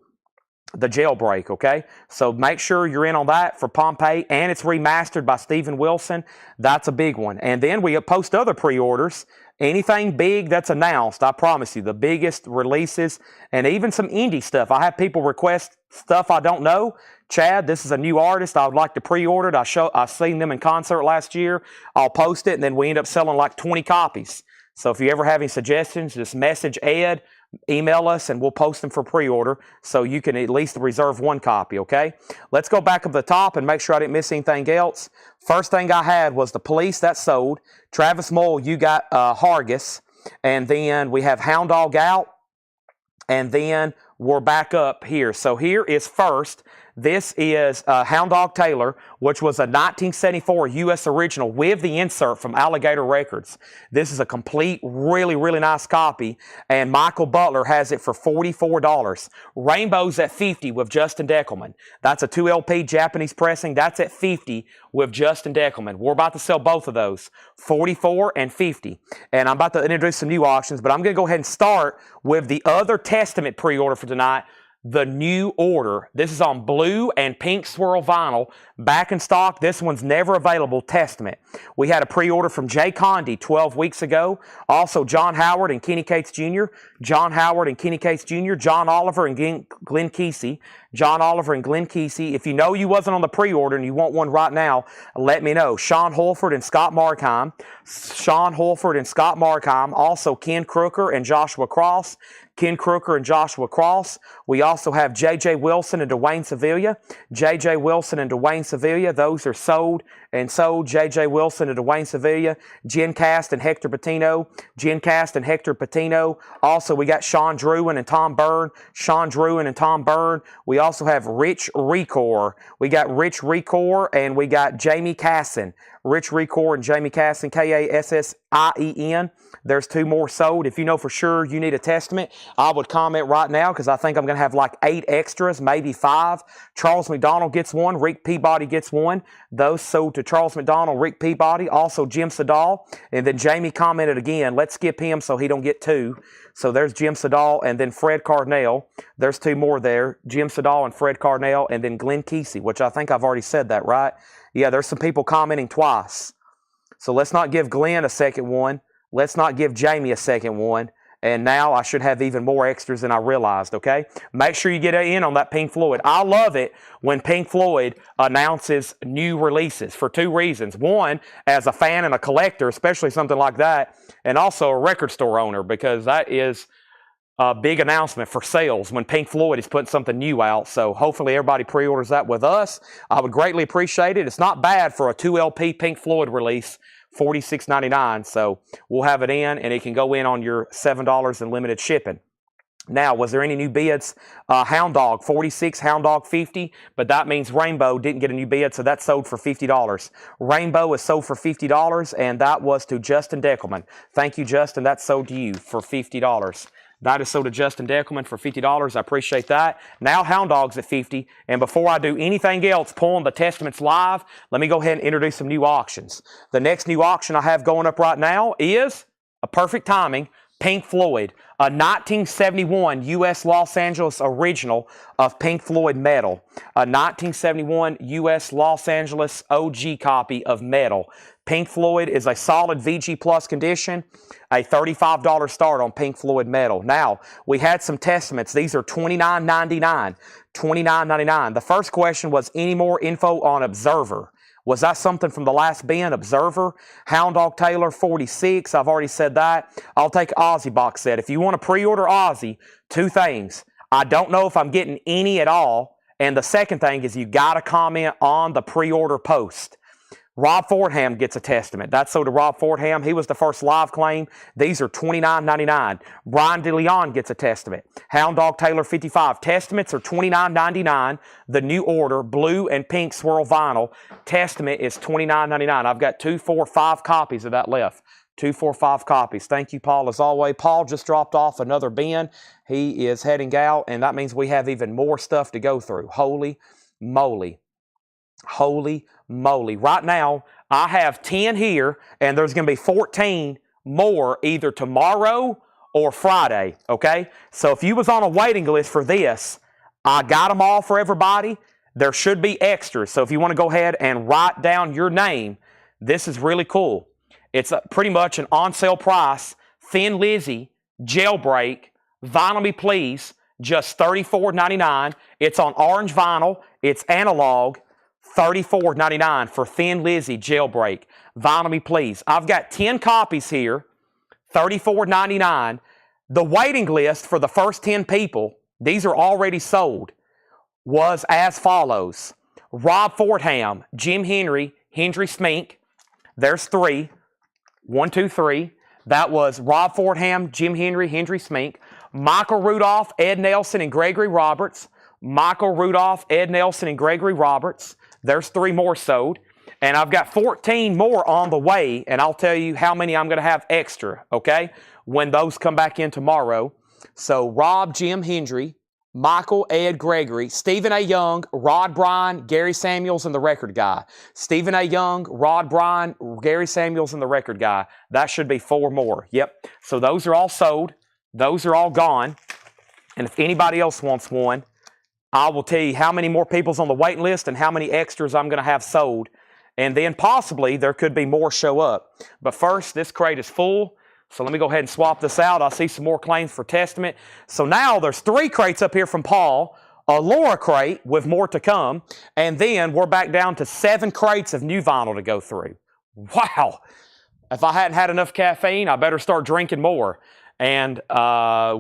the Jailbreak, okay? So make sure you're in on that for Pompeii, and it's remastered by Steven Wilson. That's a big one. And then we post other pre-orders. Anything big that's announced, I promise you, the biggest releases, and even some indie stuff. I have people request stuff I don't know. Chad, this is a new artist I would like to pre-order it. I seen them in concert last year. I'll post it, and then we end up selling like 20 copies. So if you ever have any suggestions, just message Ed, email us, and we'll post them for pre-order so you can at least reserve one copy, okay? Let's go back up the top and make sure I didn't miss anything else. First thing I had was the Police, that sold. Travis Mole, you got Hargis. And then we have Hound Dog out. And then we're back up here. So here is first. This is Hound Dog Taylor, which was a 1974 U.S. original with the insert from Alligator Records. This is a complete, really, really nice copy, and Michael Butler has it for $44. Rainbow's at $50 with Justin Deckelman. That's a 2 LP Japanese pressing. That's at $50 with Justin Deckelman. We're about to sell both of those, $44 and $50. And I'm about to introduce some new auctions, but I'm going to go ahead and start with the other Testament pre-order for tonight. The new order. This is on blue and pink swirl vinyl. Back in stock. This one's never available. Testament. We had a pre-order from Jay Condi 12 weeks ago. Also John Howard and Kenny Cates Jr. John Howard and Kenny Cates Jr. John Oliver and Glenn Kesey. John Oliver and Glenn Kesey. If you know you wasn't on the pre-order and you want one right now, let me know. Sean Holford and Scott Markheim. Sean Holford and Scott Markheim. Also Ken Crooker and Joshua Cross. Ken Crooker and Joshua Cross. We also have J.J. Wilson and Dwayne Sevilla. J.J. Wilson and Dwayne Sevilla. Those are sold and sold. J.J. Wilson and Dwayne Sevilla. Jen Cast and Hector Patino. Jen Cast and Hector Patino. Also, we got Sean Druin and Tom Byrne. Sean Druin and Tom Byrne. We also have Rich Recor. We got Rich Recor and we got Jamie Casson. Rich Recor and Jamie Casson, Kassien. There's 2 more sold. If you know for sure you need a Testament, I would comment right now because I think I'm going to have like 8 extras, maybe 5. Charles McDonald gets one. Rick Peabody gets one. Those sold to Charles McDonald, Rick Peabody. Also Jim Sedal. And then Jamie commented again. Let's skip him so he don't get 2. So there's Jim Sedal and then Fred Cardinale. There's 2 more there. Jim Sedal and Fred Cardinale and then Glenn Kesey, which I think I've already said that, right? Yeah, there's some people commenting twice. So let's not give Glenn a second one. Let's not give Jamie a second one. And now I should have even more extras than I realized, okay? Make sure you get in on that Pink Floyd. I love it when Pink Floyd announces new releases for 2 reasons. One, as a fan and a collector, especially something like that, and also a record store owner, because that is a big announcement for sales when Pink Floyd is putting something new out. So hopefully everybody pre-orders that with us. I would greatly appreciate it. It's not bad for a 2 LP Pink Floyd release, $46.99. So we'll have it in, and it can go in on your $7 in limited shipping. Now, was there any new bids? Hound Dog, 46, Hound Dog 50, but that means Rainbow didn't get a new bid, so that sold for $50. Rainbow is sold for $50, and that was to Justin Deckelman. Thank you, Justin. That sold to you for $50. That is sold to Justin Deckelman for $50. I appreciate that. Now Hound Dog's at $50. And before I do anything else, pulling the Testaments live, let me go ahead and introduce some new auctions. The next new auction I have going up right now is a perfect timing. Pink Floyd, a 1971 U.S. Los Angeles original of Pink Floyd Metal. A 1971 U.S. Los Angeles OG copy of Metal. Pink Floyd is a solid VG Plus condition, a $35 start on Pink Floyd metal. Now, we had some Testaments. These are $29.99. $29.99. The first question was, any more info on Observer? Was that something from the last bin, Observer? Hound Dog Taylor, 46. I've already said that. I'll take Ozzy box set. If you want to pre-order Ozzy, two things. I don't know if I'm getting any at all. And the second thing is you got to comment on the pre-order post. Rob Fordham gets a Testament. That's so to Rob Fordham. He was the first live claim. These are $29.99. Brian DeLeon gets a Testament. Hound Dog Taylor 55. Testaments are $29.99. The new order, blue and pink swirl vinyl. Testament is $29.99. I've got 2, 4, 5 copies of that left. 2, 4, 5 copies. Thank you, Paul, as always. Paul just dropped off another bin. He is heading out, and that means we have even more stuff to go through. Holy moly. Holy moly. Right now, I have 10 here, and there's going to be 14 more either tomorrow or Friday, okay? So if you was on a waiting list for this, I got them all for everybody. There should be extras. So if you want to go ahead and write down your name, this is really cool. It's pretty much an on-sale price. Thin Lizzy, Jailbreak, Vinyl Me Please, just $34.99. It's on orange vinyl. It's analog. $34.99 for Thin Lizzy, Jailbreak. Vinyl Me Please. I've got 10 copies here. $34.99. The waiting list for the first 10 people, these are already sold, was as follows. Rob Fordham, Jim Henry, Hendry Smink. There's 3. 1, 2, 3. That was Rob Fordham, Jim Henry, Hendry Smink. Michael Rudolph, Ed Nelson, and Gregory Roberts. Michael Rudolph, Ed Nelson, and Gregory Roberts. There's 3 more sold. And I've got 14 more on the way, and I'll tell you how many I'm going to have extra, okay, when those come back in tomorrow. So Rob, Jim, Hendry, Michael, Ed, Gregory, Stephen A. Young, Rod Bryan, Gary Samuels, and the Record Guy. Stephen A. Young, Rod Bryan, Gary Samuels, and the Record Guy. That should be 4 more. Yep. So those are all sold. Those are all gone. And if anybody else wants one, I will tell you how many more people's on the waiting list and how many extras I'm going to have sold. And then possibly there could be more show up. But first, this crate is full. So let me go ahead and swap this out. I see some more claims for Testament. So now there's 3 crates up here from Paul, a Laura crate with more to come, and then we're back down to 7 crates of new vinyl to go through. Wow. If I hadn't had enough caffeine, I better start drinking more. And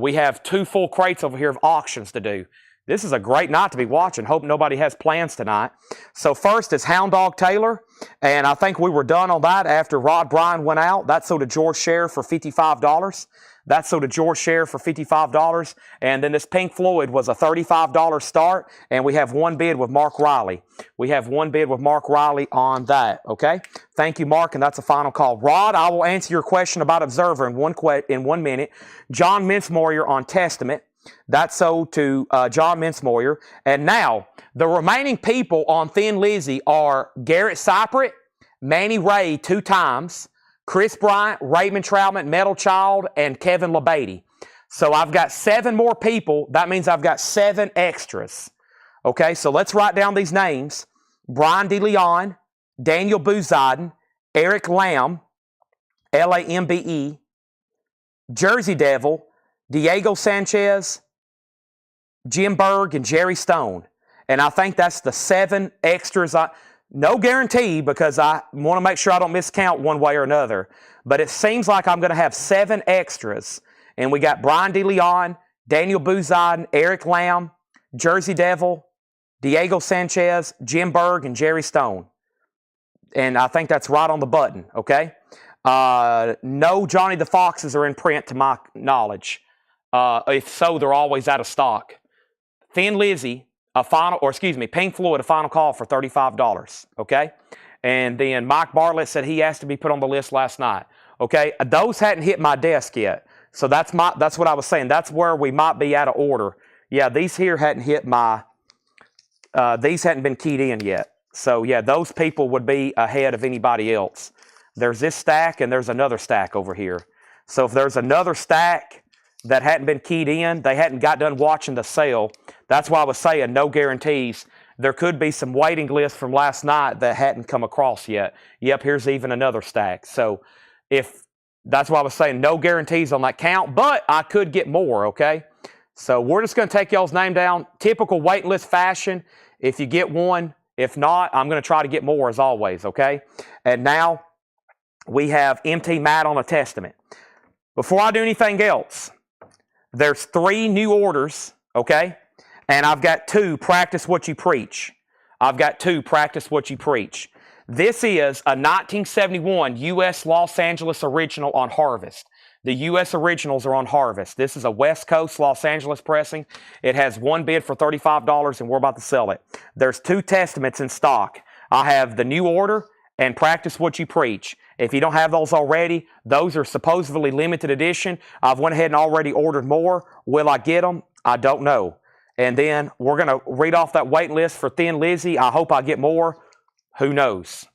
we have 2 full crates over here of auctions to do. This is a great night to be watching. Hope nobody has plans tonight. So first is Hound Dog Taylor, and I think we were done on that after Rod Bryan went out. That sold to George Scher for $55. That sold to George Scher for $55. And then this Pink Floyd was a $35 start, and we have 1 bid with Mark Riley. We have 1 bid with Mark Riley on that, okay? Thank you, Mark, and that's a final call. Rod, I will answer your question about Observer in 1 minute. John Mincemoyer on Testament. That sold to John Mincemoyer. And now, the remaining people on Thin Lizzy are Garrett Cypriot, Manny Ray 2 times, Chris Bryant, Raymond Troutman, Metal Child, and Kevin LeBeatty. So I've got 7 more people. That means I've got 7 extras. Okay, so let's write down these names. Brian DeLeon, Daniel Bouzadin, Eric Lamb, Lambe, Jersey Devil, Diego Sanchez, Jim Berg, and Jerry Stone. And I think that's the 7 extras. No guarantee, because I want to make sure I don't miscount one way or another. But it seems like I'm going to have 7 extras. And we got Brian DeLeon, Daniel Bouzadin, Eric Lamb, Jersey Devil, Diego Sanchez, Jim Berg, and Jerry Stone. And I think that's right on the button, okay? No Johnny the Foxes are in print to my knowledge. If so, they're always out of stock. Thin Lizzy, Pink Floyd, a final call for $35, okay? And then Mike Bartlett said he asked to be put on the list last night, okay? Those hadn't hit my desk yet, so that's what I was saying. That's where we might be out of order. Yeah, these here hadn't hit my, these hadn't been keyed in yet. So yeah, those people would be ahead of anybody else. There's this stack and there's another stack over here. So if there's another stack that hadn't been keyed in, they hadn't got done watching the sale. That's why I was saying no guarantees. there could be some waiting lists from last night that hadn't come across yet. Yep, here's even another stack. So if that's why I was saying no guarantees on that count, but I could get more, okay? So we're just going to take y'all's name down. Typical wait list fashion. If you get one, if not, I'm going to try to get more as always, okay? And now we have MT Matt on a Testament. Before I do anything else, there's 3 new orders, okay? And I've got 2, practice what you preach. I've got 2, practice what you preach. This is a 1971 U.S. Los Angeles original on Harvest. The U.S. originals are on Harvest. This is a West Coast Los Angeles pressing. It has 1 bid for $35, and we're about to sell it. There's 2 Testaments in stock. I have the new order and practice what you preach. If you don't have those already, those are supposedly limited edition. I've went ahead and already ordered more. Will I get them? I don't know. And then we're going to read off that wait list for Thin Lizzy. I hope I get more. Who knows?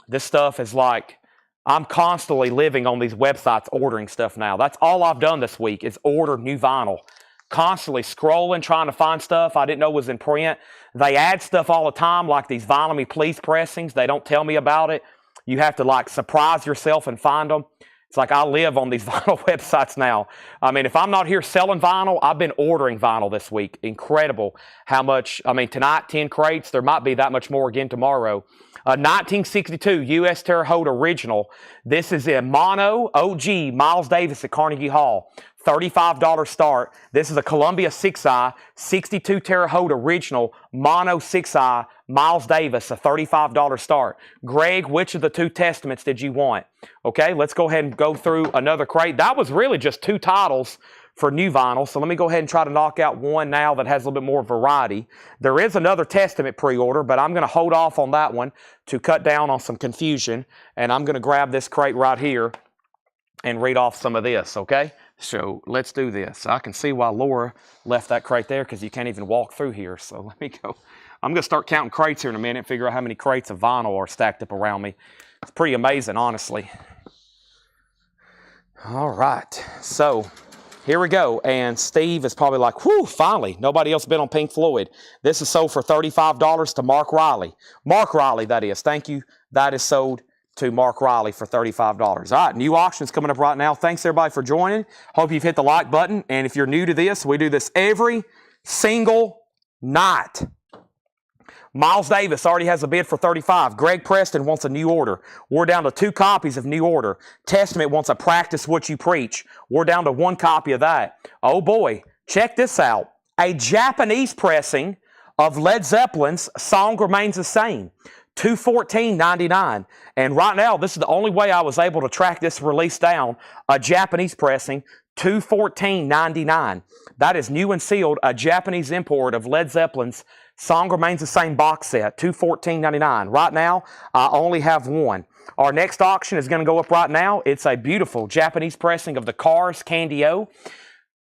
This stuff is like, I'm constantly living on these websites ordering stuff now. That's all I've done this week is order new vinyl. Constantly scrolling, trying to find stuff I didn't know was in print. They add stuff all the time, like these Vinyl Me Please pressings. They don't tell me about it. You have to like surprise yourself and find them. It's like I live on these vinyl websites now. I mean, if I'm not here selling vinyl, I've been ordering vinyl this week. Incredible how much, I mean, tonight, 10 crates. There might be that much more again tomorrow. 1962 U.S. Terre Haute original. This is in mono OG Miles Davis at Carnegie Hall. $35 start. This is a Columbia 6i, 62 Terre Haute original, mono 6i, Miles Davis, a $35 start. Greg, which of the 2 Testaments did you want? Okay, let's go ahead and go through another crate. That was really just 2 titles for new vinyl. So let me go ahead and try to knock out one now that has a little bit more variety. There is another Testament pre-order, but I'm going to hold off on that one to cut down on some confusion. And I'm going to grab this crate right here and read off some of this, okay? So let's do this. I can see why Laura left that crate there because you can't even walk through here. So let me go. I'm going to start counting crates here in a minute, figure out how many crates of vinyl are stacked up around me. It's pretty amazing, honestly. All right. So here we go. And Steve is probably like, whew, finally. Nobody else bid on Pink Floyd. This is sold for $35 to Mark Riley. Mark Riley, that is. Thank you. That is sold to Mark Riley for $35. All right, new auctions coming up right now. Thanks, everybody, for joining. Hope you've hit the like button. And if you're new to this, we do this every single night. Miles Davis already has a bid for $35. Greg Preston wants a new order. We're down to 2 copies of new order. Testament wants a practice what you preach. We're down to 1 copy of that. Oh, boy. Check this out. A Japanese pressing of Led Zeppelin's Song Remains the Same. $214.99. And right now, this is the only way I was able to track this release down. A Japanese pressing, $214.99. That is new and sealed, a Japanese import of Led Zeppelin's Song Remains the Same box set, $214.99. Right now, I only have 1. Our next auction is going to go up right now. It's a beautiful Japanese pressing of the Cars Candy-O.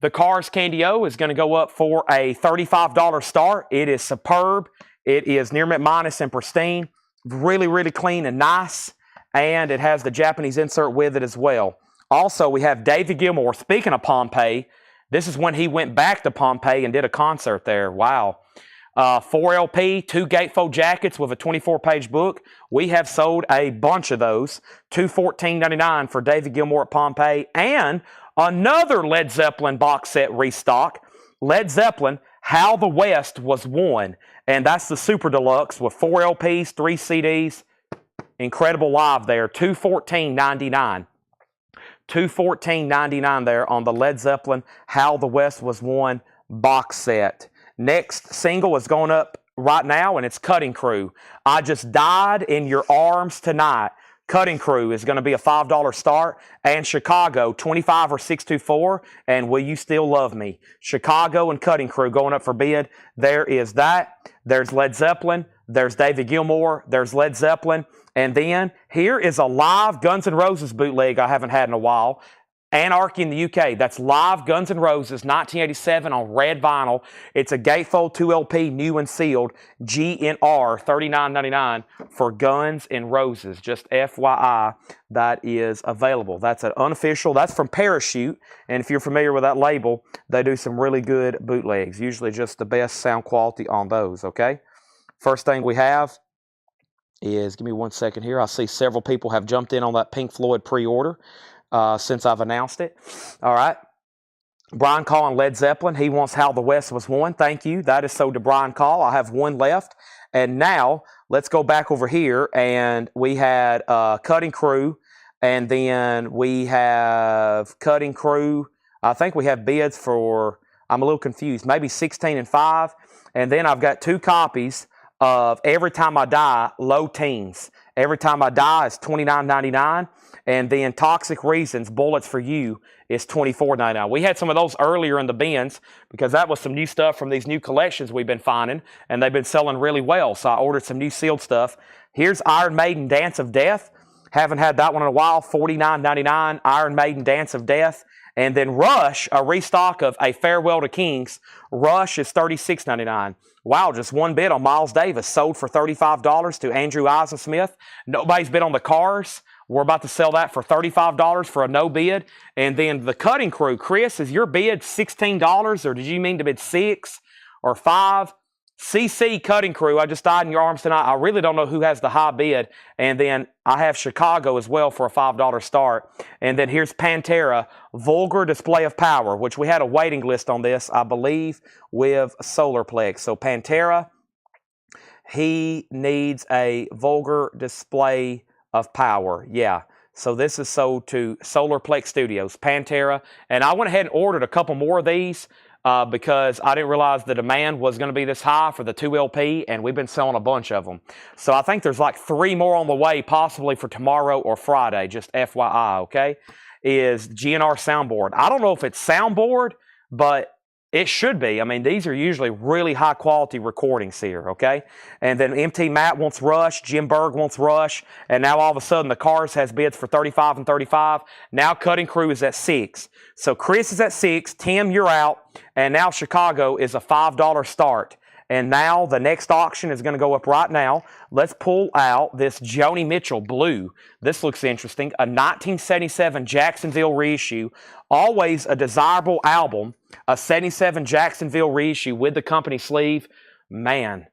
The Cars Candy-O is going to go up for a $35 start. It is superb. It is near mint minus and pristine. Really, really clean and nice. And it has the Japanese insert with it as well. Also, we have David Gilmour. Speaking of Pompeii, this is when he went back to Pompeii and did a concert there. Wow. 4 LP, 2 gatefold jackets with a 24-page book. We have sold a bunch of those. $214.99 for David Gilmour at Pompeii. And another Led Zeppelin box set restock. Led Zeppelin, How the West Was Won. And that's the Super Deluxe with 4 LPs, 3 CDs. Incredible live there. $214.99. $214.99 there on the Led Zeppelin How the West Was Won box set. Next single is going up right now, and it's Cutting Crew. I Just Died in Your Arms Tonight. Cutting Crew is going to be a $5 start. And Chicago, 25 or 624. And Will You Still Love Me? Chicago and Cutting Crew going up for bid. There is that. There's Led Zeppelin. There's David Gilmour. There's Led Zeppelin. And then here is a live Guns N' Roses bootleg I haven't had in a while. Anarchy in the UK. That's live Guns N' Roses, 1987 on red vinyl. It's a gatefold 2 LP, new and sealed. GNR, $39.99 for Guns N' Roses. Just FYI, that is available. That's an unofficial. That's from Parachute. And if you're familiar with that label, they do some really good bootlegs. Usually just the best sound quality on those, okay? First thing we have is, give me 1 second here. I see several people have jumped in on that Pink Floyd pre-order since I've announced it. All right. Brian Call and Led Zeppelin. He wants How the West Was Won. Thank you. That is so to Brian Call. I have one left. And now let's go back over here. And we had Cutting Crew. And then we have Cutting Crew. I think we have bids for, I'm a little confused, maybe 16 and 5. And then I've got 2 copies of Every Time I Die, low teens. Every Time I Die is $29.99. And then Toxic Reasons, Bullets for You is $24.99. We had some of those earlier in the bins because that was some new stuff from these new collections we've been finding, and they've been selling really well. So I ordered some new sealed stuff. Here's Iron Maiden, Dance of Death. Haven't had that one in a while, $49.99. Iron Maiden, Dance of Death. And then Rush, a restock of A Farewell to Kings. Rush is $36.99. Wow, just one bid on Miles Davis. Sold for $35 to Andrew Eisensmith. Nobody's bid on the Cars. We're about to sell that for $35 for a no bid. And then the Cutting Crew. Chris, is your bid $16 or did you mean to bid 6 or 5? CC Cutting Crew, I just died in your arms tonight. I really don't know who has the high bid. And then I have Chicago as well for a $5 start. And then here's Pantera, Vulgar Display of Power, which we had a waiting list on this, I believe, with Solarplex. So Pantera, he needs a Vulgar Display of Power. Yeah. So this is sold to Solarplex Studios, Pantera. And I went ahead and ordered a couple more of these. Because I didn't realize the demand was going to be this high for the 2 LP, and we've been selling a bunch of them. So I think there's like 3 more on the way, possibly for tomorrow or Friday, just FYI, okay? Is GNR soundboard. I don't know if it's soundboard, but it should be. I mean, these are usually really high-quality recordings here, okay? And then MT Matt wants Rush, Jim Berg wants Rush, and now all of a sudden the Cars has bids for 35 and 35. Now Cutting Crew is at 6. So Chris is at 6, Tim, you're out, and now Chicago is a $5 start. And now the next auction is going to go up right now. Let's pull out this Joni Mitchell Blue. This looks interesting. A 1977 Jacksonville reissue. Always a desirable album. A 77 Jacksonville reissue with the company sleeve. Man,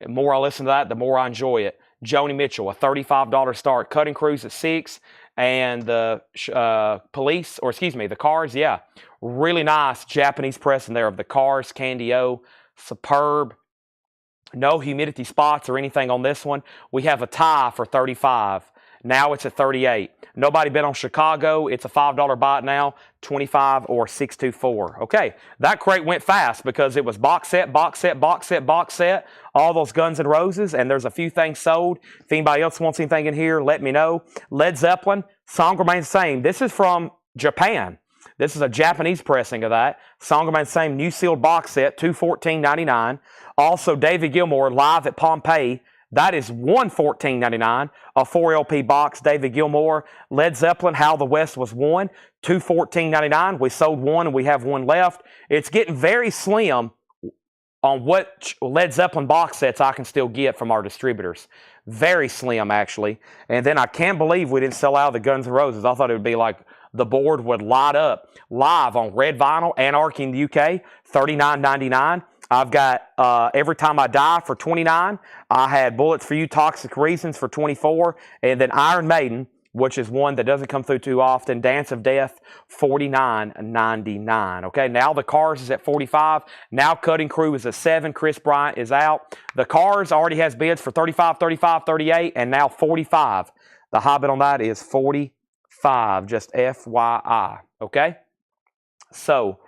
the more I listen to that, the more I enjoy it. Joni Mitchell, a $35 start. Cutting Crews at 6. And the the Cars, yeah. Really nice Japanese press in there of the Cars, Candy-O. Superb. No humidity spots or anything on this one. We have a tie for 35. Now it's at 38. Nobody bid on Chicago. It's a $5 bot now, 25 or 624. Okay, that crate went fast because it was box set, box set, box set, box set. All those Guns N' Roses, and there's a few things sold. If anybody else wants anything in here, let me know. Led Zeppelin, song remains the same. This is from Japan. This is a Japanese pressing of that. Song remains the same. New sealed box set, $214.99. Also, David Gilmour live at Pompeii. That is $114.99. A 4 LP box, David Gilmour. Led Zeppelin, How the West Was Won, $214.99. We sold one and we have one left. It's getting very slim on what Led Zeppelin box sets I can still get from our distributors. Very slim, actually. And then I can't believe we didn't sell out of the Guns N' Roses. I thought it would be like the board would light up. Live on red vinyl, Anarchy in the UK, $39.99. I've got Every Time I Die for $29. I had Bullets for You, Toxic Reasons for $24. And then Iron Maiden, which is one that doesn't come through too often, Dance of Death, $49.99. Okay, now the Cars is at $45. Now Cutting Crew is at $7. Chris Bryant is out. The Cars already has bids for $35, $35, $38, and now $45. The high bid on that is $45, just FYI. Okay, so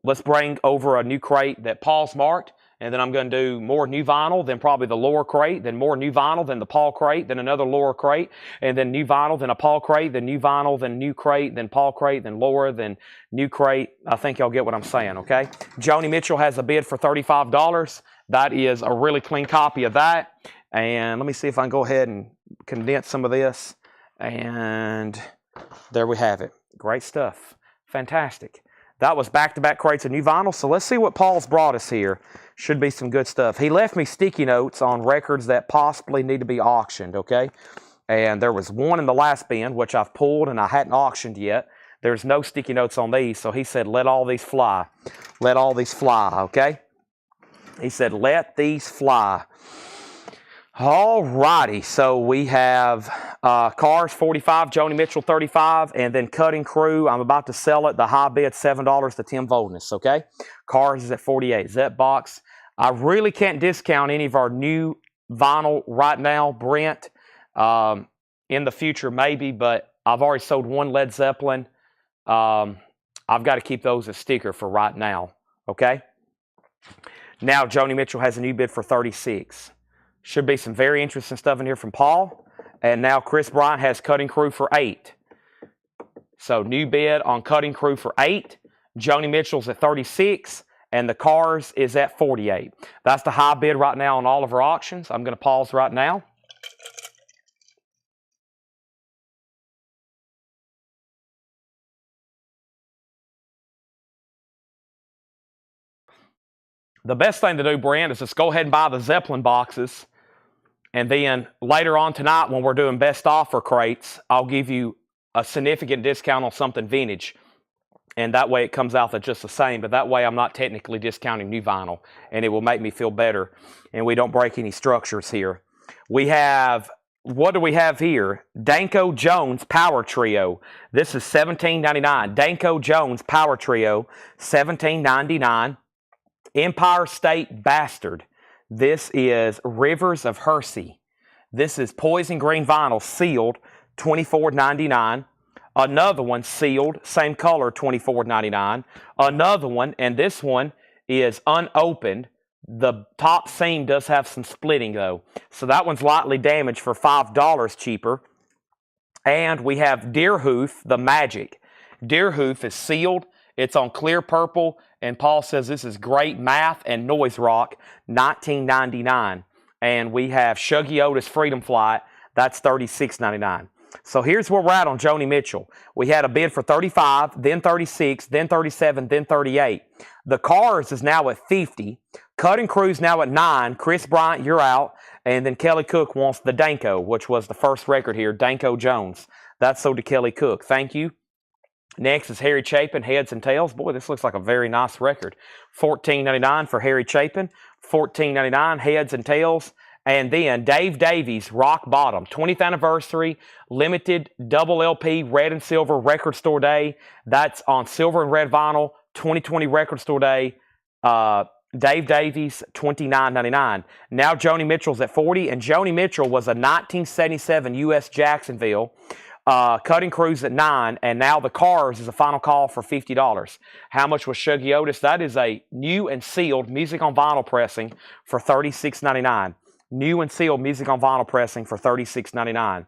let's bring over a new crate that Paul's marked, and then I'm going to do more new vinyl, then probably the lower crate, then more new vinyl, then the Paul crate, then another lower crate, and then new vinyl, then a Paul crate, then new vinyl, then new crate, then Paul crate, then lower, then new crate. I think y'all get what I'm saying, okay? Joni Mitchell has a bid for $35. That is a really clean copy of that. And let me see if I can go ahead and condense some of this. And there we have it. Great stuff. Fantastic. That was back-to-back crates of new vinyl. So let's see what Paul's brought us here. Should be some good stuff. He left me sticky notes on records that possibly need to be auctioned, okay? And there was one in the last bin, which I've pulled and I hadn't auctioned yet. There's no sticky notes on these, so he said, let all these fly. Let all these fly, okay? He said, let these fly. All righty, so we have Cars 45, Joni Mitchell 35, and then Cutting Crew. I'm about to sell it. The high bid $7 to Tim Voldness, okay? Cars is at 48. Zep Box. I really can't discount any of our new vinyl right now, Brent. In the future, maybe, but I've already sold one Led Zeppelin. I've got to keep those as sticker for right now, okay? Now, Joni Mitchell has a new bid for 36. Should be some very interesting stuff in here from Paul. And now Chris Bryant has Cutting Crew for 8. So new bid on Cutting Crew for 8. Joni Mitchell's at 36. And the Cars is at 48. That's the high bid right now on all of our auctions. I'm going to pause right now. The best thing to do, Brent, is just go ahead and buy the Zeppelin boxes. And then later on tonight, when we're doing best offer crates, I'll give you a significant discount on something vintage. And that way it comes out that just the same. But that way I'm not technically discounting new vinyl. And it will make me feel better. And we don't break any structures here. We have, what do we have here? Danko Jones Power Trio. This is $17.99. Danko Jones Power Trio, $17.99. Empire State Bastard. This is Rivers of Hersey. This is Poison Green Vinyl, sealed, $24.99. Another one, sealed, same color, $24.99. Another one, and this one is unopened. The top seam does have some splitting, though. So that one's lightly damaged for $5 cheaper. And we have Deerhoof, the Magic. Deerhoof is sealed. It's on clear purple, and Paul says this is great math and noise rock, $19.99. And we have Shuggy Otis Freedom Flight, that's $36.99. So here's where we're at on Joni Mitchell. We had a bid for 35, then 36, then 37, then 38. The Cars is now at 50. Cutting Crew's now at 9. Chris Bryant, you're out. And then Kelly Cook wants the Danko, which was the first record here, Danko Jones. That's sold to Kelly Cook. Thank you. Next is Harry Chapin, Heads and Tails. Boy, this looks like a very nice record. $14.99 for Harry Chapin. $14.99, Heads and Tails. And then Dave Davies, Rock Bottom. 20th anniversary, limited double LP, red and silver, Record Store Day. That's on silver and red vinyl, 2020 Record Store Day. Dave Davies, $29.99. Now Joni Mitchell's at 40, and Joni Mitchell was a 1977 U.S. Jacksonville. Cutting Crew's at 9, and now the Cars is a final call for $50. How much was Shuggy Otis? That is a new and sealed music on vinyl pressing for $36.99. New and sealed music on vinyl pressing for $36.99.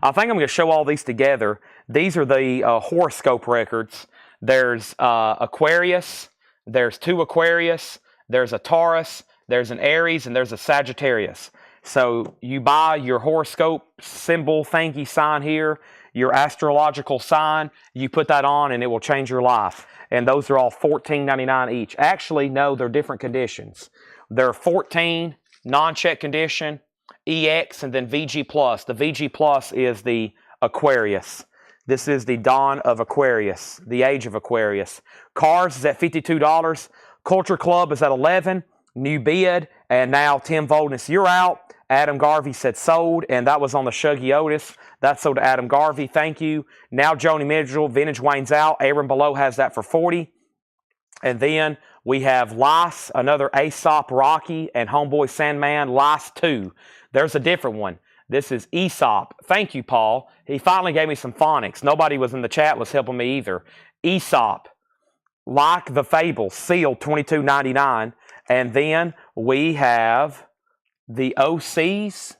I think I'm going to show all these together. These are the horoscope records. There's Aquarius, there's 2 Aquarius, there's a Taurus, there's an Aries, and there's a Sagittarius. So you buy your horoscope symbol thanky sign here, your astrological sign, you put that on and it will change your life. And those are all $14.99 each. Actually, no, they're different conditions. They're 14, non-check condition, EX, and then VG+. The VG+ is the Aquarius. This is the dawn of Aquarius, the age of Aquarius. Cars is at $52. Culture Club is at 11. New bid. And now Tim Voldness, you're out. Adam Garvey said sold, and that was on the Shuggy Otis. That's sold to Adam Garvey. Thank you. Now Joni Mitchell, Vintage Wayne's out. Aaron Below has that for 40. And then we have Lice, another Aesop Rocky, and Homeboy Sandman, Lice 2. There's a different one. This is Aesop. Thank you, Paul. He finally gave me some phonics. Nobody was in the chat was helping me either. Aesop, Like the Fable, sealed, $22.99. And then we have the OCs.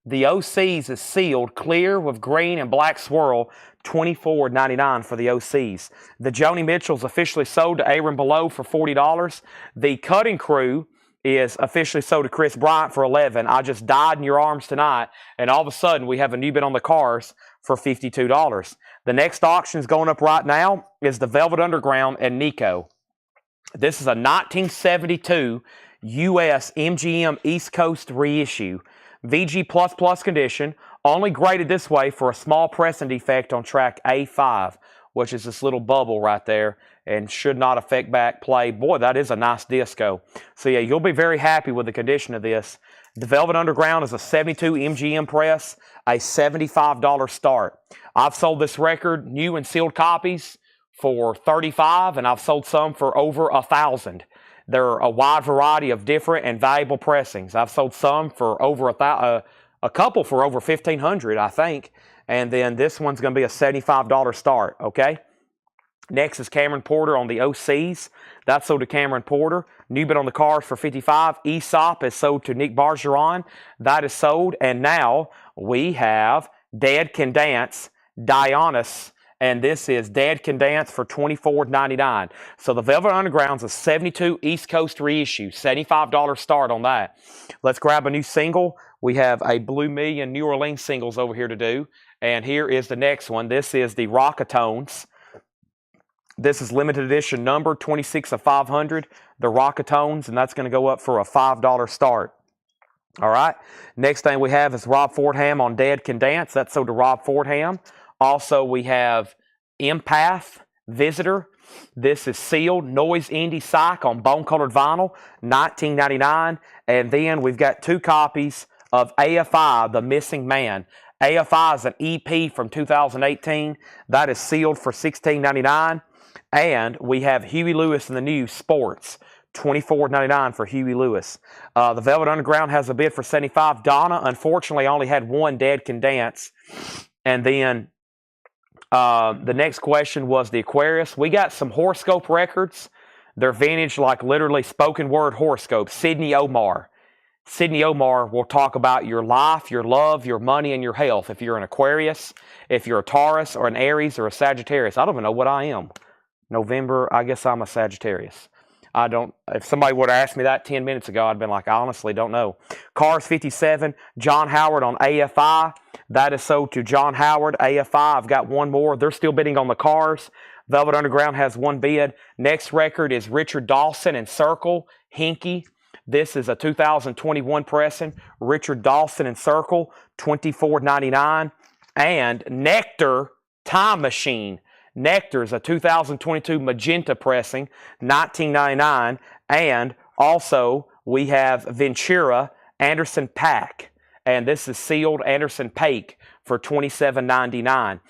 The OCs is sealed, clear with green and black swirl, $24.99 for the OCs. The Joni Mitchell's officially sold to Aaron Below for $40. The Cutting Crew is officially sold to Chris Bryant for $11. I just died in your arms tonight, and all of a sudden we have a new bid on the Cars for $52. The next auction is going up right now is the Velvet Underground and Nico. This is a 1972 U.S. MGM East Coast reissue. VG++ condition, only graded this way for a small pressing defect on track A5, which is this little bubble right there. and should not affect back play. Boy, that is a nice disco. So yeah, you'll be very happy with the condition of this. The Velvet Underground is a 72 MGM press, a $75 start. I've sold this record, new and sealed copies, for $35, and I've sold some for over $1,000. There are a wide variety of different and valuable pressings. I've sold some for over a couple for over $1,500, I think. And then this one's going to be a $75 start, okay? Next is Cameron Porter on the OCs. That's sold to Cameron Porter. New bid on the cars for $55. Aesop is sold to Nick Bargeron. That is sold. And now we have Dead Can Dance, Dionys. And this is Dead Can Dance for $24.99. So the Velvet Underground's a 72 East Coast reissue, $75 start on that. Let's grab a new single. We have a Blue Million New Orleans singles over here to do. And here is the next one. This is the Rockatones. This is limited edition number 26 of 500, the Rockatones, and that's going to go up for a $5 start. All right. Next thing we have is Rob Fordham on Dead Can Dance. That's sold to Rob Fordham. Also, we have Empath, Visitor. This is sealed. Noise Indie Psych on bone-colored vinyl, $19.99. And then we've got 2 copies of AFI, The Missing Man. AFI is an EP from 2018. That is sealed for $16.99. And we have Huey Lewis and the News Sports, $24.99 for Huey Lewis. The Velvet Underground has a bid for $75. Donna, unfortunately, only had one Dead Can Dance. And then the next question was the Aquarius. We got some horoscope records. They're vintage, like literally spoken word horoscopes. Sydney Omar. Sydney Omar will talk about your life, your love, your money, and your health. If you're an Aquarius, if you're a Taurus or an Aries or a Sagittarius. I don't even know what I am. November, I guess I'm a Sagittarius. If somebody would have asked me that 10 minutes ago, I'd been like, I honestly don't know. Cars 57, John Howard on AFI. That is sold to John Howard, AFI. I've got one more. They're still bidding on the cars. Velvet Underground has one bid. Next record is Richard Dawson and Circle, Hinky. This is a 2021 pressing. Richard Dawson and Circle, $24.99. And Nectar Time Machine. Nectar is a 2022 magenta pressing, $19.99. And also we have Ventura Anderson Paak. And this is sealed Anderson Paak for $27.99.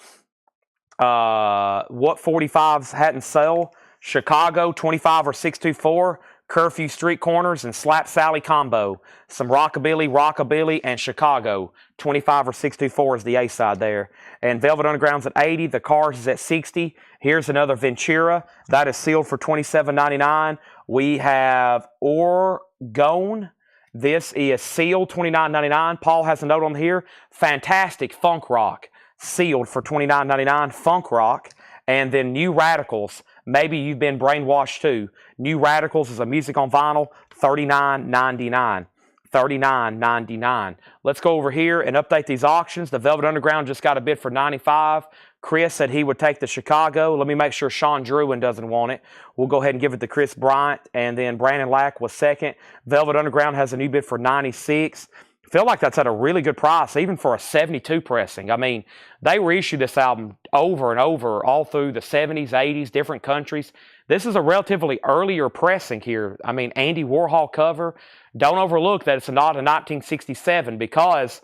What 45s hadn't sold? Chicago, 25 or 624. Curfew Street Corners and Slap Sally combo. Some Rockabilly, and Chicago. 25 or 624 is the A side there. And Velvet Underground's at 80. The Cars is at 60. Here's another Ventura. That is sealed for $27.99. We have Orgone. This is sealed, $29.99. Paul has a note on here. Fantastic Funk Rock. Sealed for $29.99. Funk Rock. And then New Radicals. Maybe you've been brainwashed too. New Radicals is a music on vinyl, $39.99. $39.99. Let's go over here and update these auctions. The Velvet Underground just got a bid for $95. Chris said he would take the Chicago. Let me make sure Sean Druin doesn't want it. We'll go ahead and give it to Chris Bryant. And then Brandon Lack was second. Velvet Underground has a new bid for $96. I feel like that's at a really good price, even for a 72 pressing. I mean, they reissued this album over and over, all through the 70s, 80s, different countries. This is a relatively earlier pressing here. I mean, Andy Warhol cover. Don't overlook that it's not a 1967, because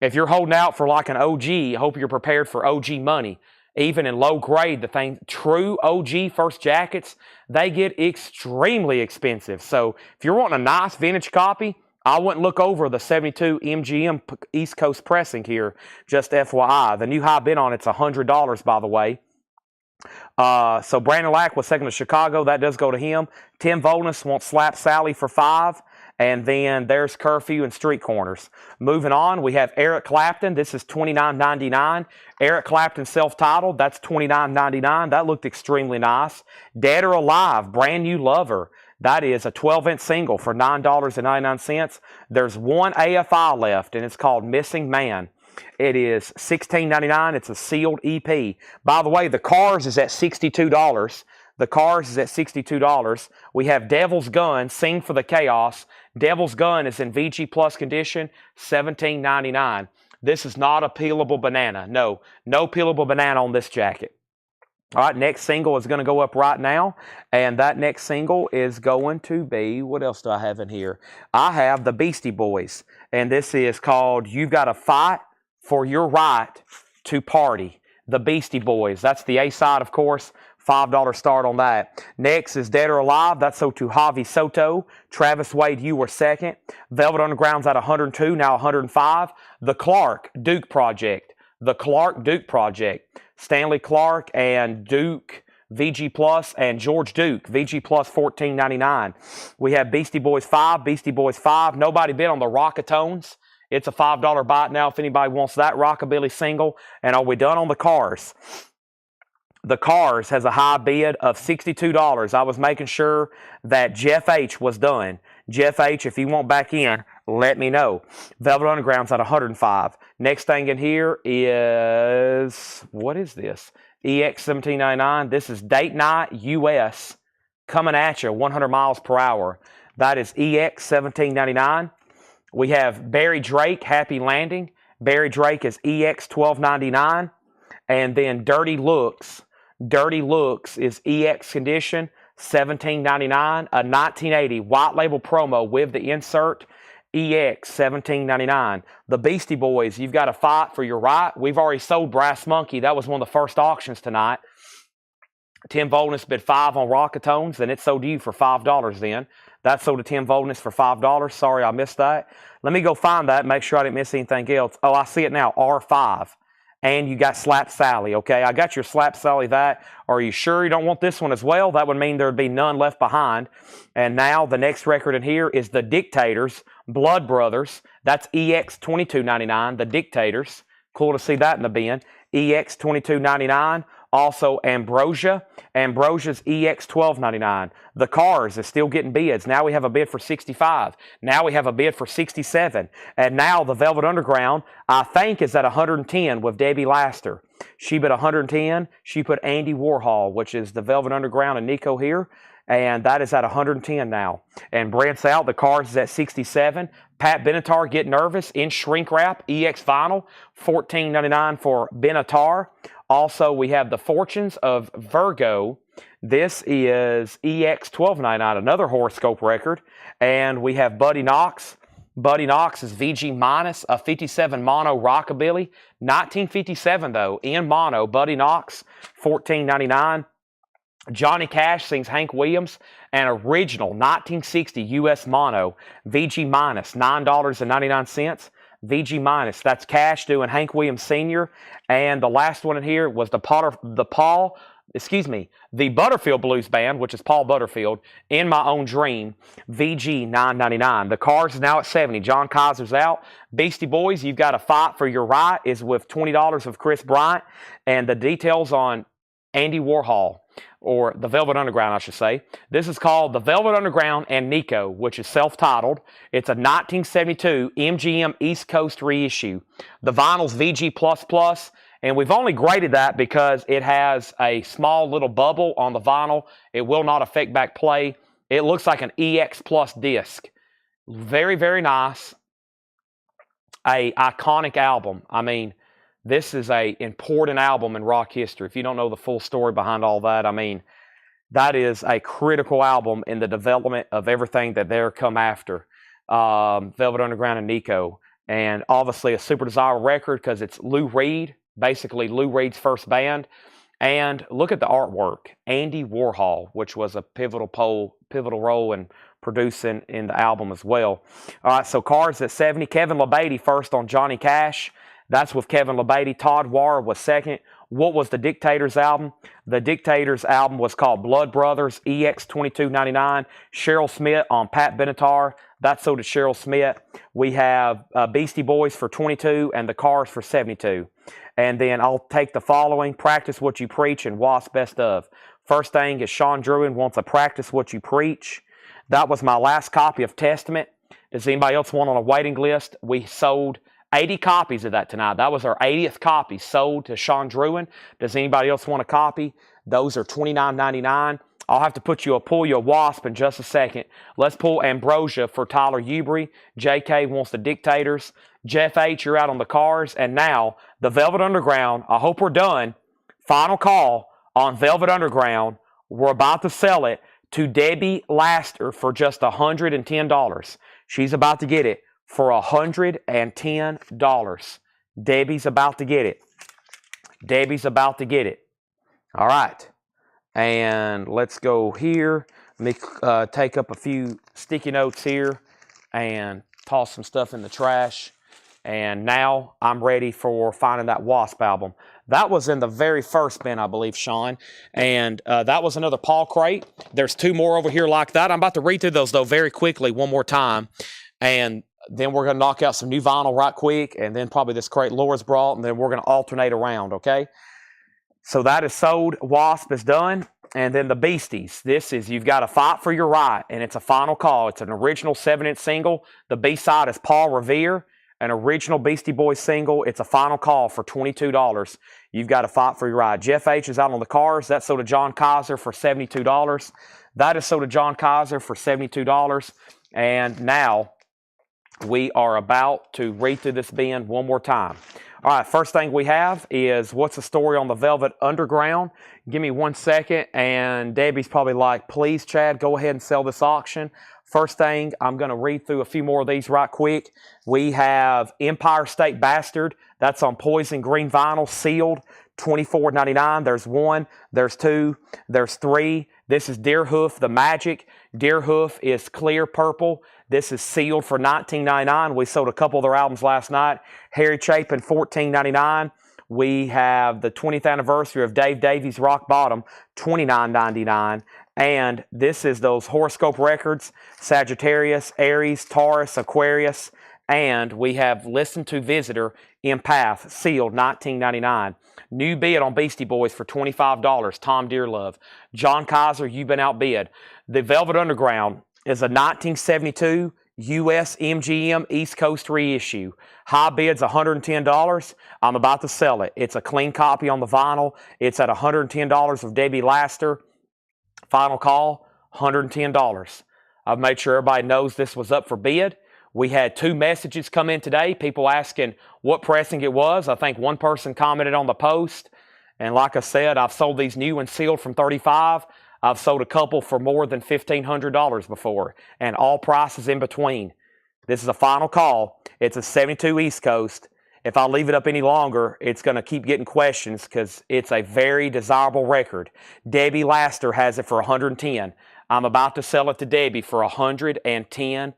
if you're holding out for like an OG, I hope you're prepared for OG money. Even in low grade, the thing, true OG first jackets, they get extremely expensive. So if you're wanting a nice vintage copy, I wouldn't look over the 72 MGM East Coast pressing here, just FYI. The new high bid on it's $100, by the way. So Brandon Lack was second to Chicago. That does go to him. Tim Volness wants Slap Sally for $5. And then there's Curfew and Street Corners. Moving on, we have Eric Clapton. This is $29.99. Eric Clapton self-titled. That's $29.99. That looked extremely nice. Dead or Alive, Brand New Lover. That is a 12-inch single for $9.99. There's one AFI left, and it's called Missing Man. It is $16.99. It's a sealed EP. By the way, the Cars is at $62. The Cars is at $62. We have Devil's Gun, Sing for the Chaos. Devil's Gun is in VG Plus condition, $17.99. This is not a peelable banana. No peelable banana on this jacket. All right, next single is going to go up right now, and that next single is going to be, what else do I have in here? I have the Beastie Boys, and this is called You've Got to Fight for Your Right to Party. The Beastie Boys. That's the A side, of course. $5 start on that. Next is Dead or Alive. That's so to Javi Soto. Travis Wade, You Were Second. Velvet Underground's at 102, now 105. The Clark Duke Project. The Clark Duke Project. Stanley Clark and Duke VG Plus and George Duke VG Plus $14.99. We have Beastie Boys 5, Beastie Boys 5. Nobody bid on the Rockatones. It's a $5 bite now if anybody wants that rockabilly single. And are we done on the Cars? The Cars has a high bid of $62. I was making sure that Jeff H was done. Jeff H, if you want back in, let me know. Velvet Underground's at 105. Next thing in here is, what is this? EX 1799. This is Date Night US coming at you 100 miles per hour. That is EX 1799. We have Barry Drake, Happy Landing. Barry Drake is EX 1299. And then Dirty Looks. Dirty Looks is EX Condition, $17.99. A 1980 white label promo with the insert, EX, $17.99. The Beastie Boys, You've Got to Fight for Your Right. We've already sold Brass Monkey. That was one of the first auctions tonight. Tim Volness bid 5 on Rockatones, and it sold to you for $5 then. That sold to Tim Volness for $5. Sorry, I missed that. Let me go find that, make sure I didn't miss anything else. Oh, I see it now, R5. And you got Slap Sally, okay? I got your Slap Sally that. Are you sure you don't want this one as well? That would mean there would be none left behind. And now the next record in here is The Dictators, Blood Brothers. That's EX $22.99, The Dictators. Cool to see that in the bin. EX $22.99. Also Ambrosia. Ambrosia's EX $12.99. The Cars is still getting bids. Now we have a bid for $65. Now we have a bid for $67. And now the Velvet Underground, I think, is at $110 with Debbie Laster. She bid $110. She put Andy Warhol, which is the Velvet Underground and Nico here. And that is at $110 now. And Brent's out. The Cars is at $67. Pat Benatar, Get Nervous, in shrink wrap, EX vinyl, $14.99 for Benatar. Also, we have The Fortunes of Virgo. This is EX $12.99, another horoscope record. And we have Buddy Knox. Buddy Knox is VG minus, a 57 mono rockabilly. 1957, though, in mono. Buddy Knox, $14.99. Johnny Cash sings Hank Williams, an original 1960 U.S. mono. VG minus, $9.99. VG minus. That's Cash doing Hank Williams Sr. And the last one in here was the Butterfield Blues Band, which is Paul Butterfield, In My Own Dream, VG $9.99. The Cars is now at $70. John Kaiser's out. Beastie Boys, You've Got to Fight for Your Right, is with $20 of Chris Bryant. And the details on Andy Warhol, or the Velvet Underground, I should say. This is called The Velvet Underground and Nico, which is self-titled. It's a 1972 MGM East Coast reissue. The vinyl's VG++, and we've only graded that because it has a small little bubble on the vinyl. It will not affect back play. It looks like an EX Plus disc. Very, very nice. A iconic album. I mean, this is a important album in rock history. If you don't know the full story behind all that, I mean, that is a critical album in the development of everything that they're come after. Velvet Underground and Nico. And obviously a super desirable record because it's Lou Reed, basically Lou Reed's first band. And look at the artwork. Andy Warhol, which was a pivotal role in producing in the album as well. All right, so Cars at 70. Kevin LeBeatty first on Johnny Cash. That's with Kevin LeBeatty. Todd Warr was second. What was the Dictators album? The Dictators album was called Blood Brothers, EX $22.99. Cheryl Smith on Pat Benatar. That's sold to Cheryl Smith. We have Beastie Boys for $22 and the Cars for $72. And then I'll take the following: Practice What You Preach and Wasp Best Of. First thing is Sean Druin wants a Practice What You Preach. That was my last copy of Testament. Does anybody else want on a waiting list? We sold 80 copies of that tonight. That was our 80th copy sold to Sean Druin. Does anybody else want a copy? Those are $29.99. I'll have to pull you a Wasp in just a second. Let's pull Ambrosia for Tyler Ubry. JK wants the Dictators. Jeff H, you're out on the Cars. And now, the Velvet Underground. I hope we're done. Final call on Velvet Underground. We're about to sell it to Debbie Laster for just $110. She's about to get it for $110. Debbie's about to get it. Debbie's about to get it. All right. And let's go here. Let me take up a few sticky notes here and toss some stuff in the trash. And now I'm ready for finding that Wasp album. That was in the very first bin, I believe, Sean. And that was another Paul crate. There's two more over here like that. I'm about to read through those, though, very quickly one more time. And then we're going to knock out some new vinyl right quick. And then probably this crate Laura's brought. And then we're going to alternate around, okay? So that is sold. Wasp is done. And then the Beasties. This is You've Got to Fight for Your Right. And it's a final call. It's an original 7-inch single. The B-side is Paul Revere. An original Beastie Boys single. It's a final call for $22. You've Got to Fight for Your Right. Jeff H. is out on the cars. That's sold to John Kaiser for $72. That is sold to John Kaiser for $72. And now we are about to read through this bin one more time. All right, first thing we have is what's the story on the Velvet Underground? Give me 1 second, and Debbie's probably like, please, Chad, go ahead and sell this auction. First thing, I'm going to read through a few more of these right quick. We have Empire State Bastard. That's on Poison Green Vinyl, sealed, $24.99. There's one, there's two, there's three. This is Deerhoof, the Magic. Deerhoof is clear purple. This is sealed for $19.99. We sold a couple of their albums last night. Harry Chapin, $14.99. We have the 20th anniversary of Dave Davies' Rock Bottom, $29.99. And this is those horoscope records, Sagittarius, Aries, Taurus, Aquarius. And we have Listen to Visitor, Empath, sealed, $19.99. New bid on Beastie Boys for $25, Tom Dearlove. John Kaiser, You've Been Outbid. The Velvet Underground is a 1972 U.S. MGM East Coast reissue. High bid's $110. I'm about to sell it. It's a clean copy on the vinyl. It's at $110 of Debbie Laster. Final call, $110. I've made sure everybody knows this was up for bid. We had 2 messages come in today, people asking what pressing it was. I think one person commented on the post. And like I said, I've sold these new and sealed from $35. I've sold a couple for more than $1,500 before, and all prices in between. This is a final call. It's a 72 East Coast. If I leave it up any longer, it's going to keep getting questions because it's a very desirable record. Debbie Laster has it for $110. I'm about to sell it to Debbie for $110.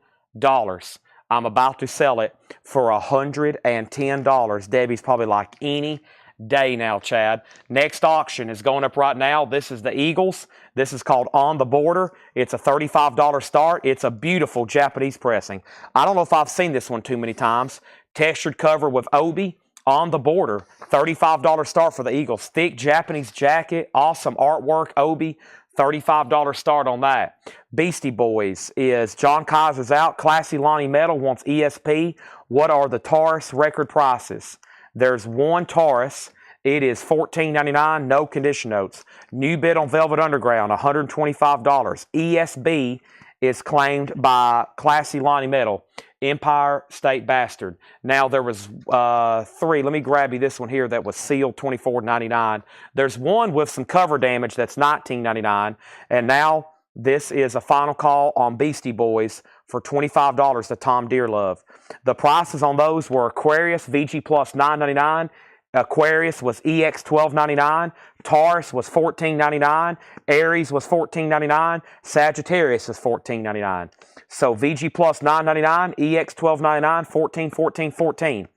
I'm about to sell it for $110. Debbie's probably like, any day now, Chad. Next auction is going up right now. This is the Eagles. This is called On the Border. It's a $35 start. It's a beautiful Japanese pressing. I don't know if I've seen this one too many times. Textured cover with Obi. On the Border. $35 start for the Eagles. Thick Japanese jacket. Awesome artwork. Obi. $35 start on that. Beastie Boys is John Kaiser's out. Classy Lonnie Metal wants ESP. What are the Taurus record prices? There's one Taurus. It is $14.99, no condition notes. New bid on Velvet Underground, $125. ESB is claimed by Classy Lonnie Metal. Empire State Bastard. Now there was 3. Let me grab you this one here that was sealed, $24.99. There's one with some cover damage that's $19.99. And now this is a final call on Beastie Boys for $25 to Tom Dearlove. The prices on those were Aquarius VG Plus $9.99. Aquarius was EX $12.99. Taurus was $14.99. Aries was $14.99. Sagittarius is $14.99. So VG Plus $9.99, EX $12.99, 14, 14, 14.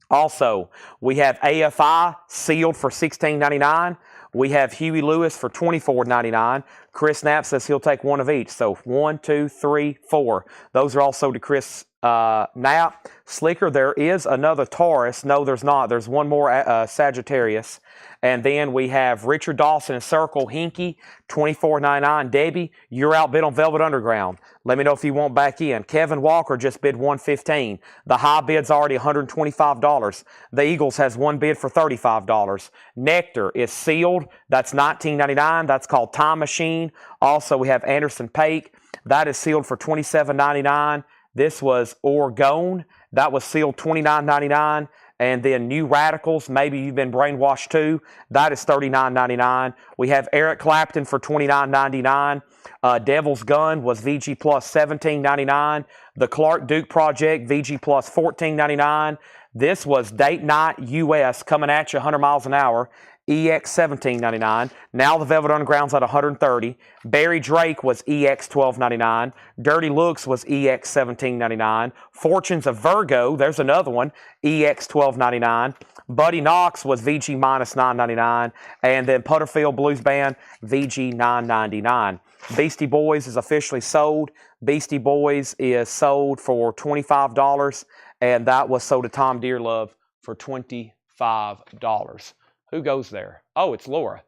Also, we have AFI sealed for $16.99. We have Huey Lewis for $24.99. Chris Knapp says he'll take one of each. So 1, 2, 3, 4. Those are also to Chris Knapp. Slicker, there is another Taurus. No, there's not. There's one more Sagittarius. And then we have Richard Dawson and Circle Hinky, $24.99. Debbie, you're outbid on Velvet Underground. Let me know if you want back in. Kevin Walker just bid $115. The high bid's already $125. The Eagles has one bid for $35. Nectar is sealed. That's $19.99. That's called Time Machine. Also, we have Anderson Paak. That is sealed for $27.99. This was Orgone. That was sealed $29.99. And then New Radicals, maybe you've been brainwashed too. That is $39.99. We have Eric Clapton for $29.99. Devil's Gun was VG Plus $17.99. The Clark Duke Project, VG Plus $14.99. This was Date Night US coming at you 100 miles an hour. EX $17.99. Now the Velvet Underground's at $130. Barry Drake was EX $12.99. Dirty Looks was EX $17.99. Fortunes of Virgo, there's another one, EX $12.99. Buddy Knox was VG minus $9.99. And then Putterfield Blues Band, VG $9.99. Beastie Boys is officially sold. Beastie Boys is sold for $25. And that was sold to Tom Dearlove for $25. Who goes there? Oh, it's Laura.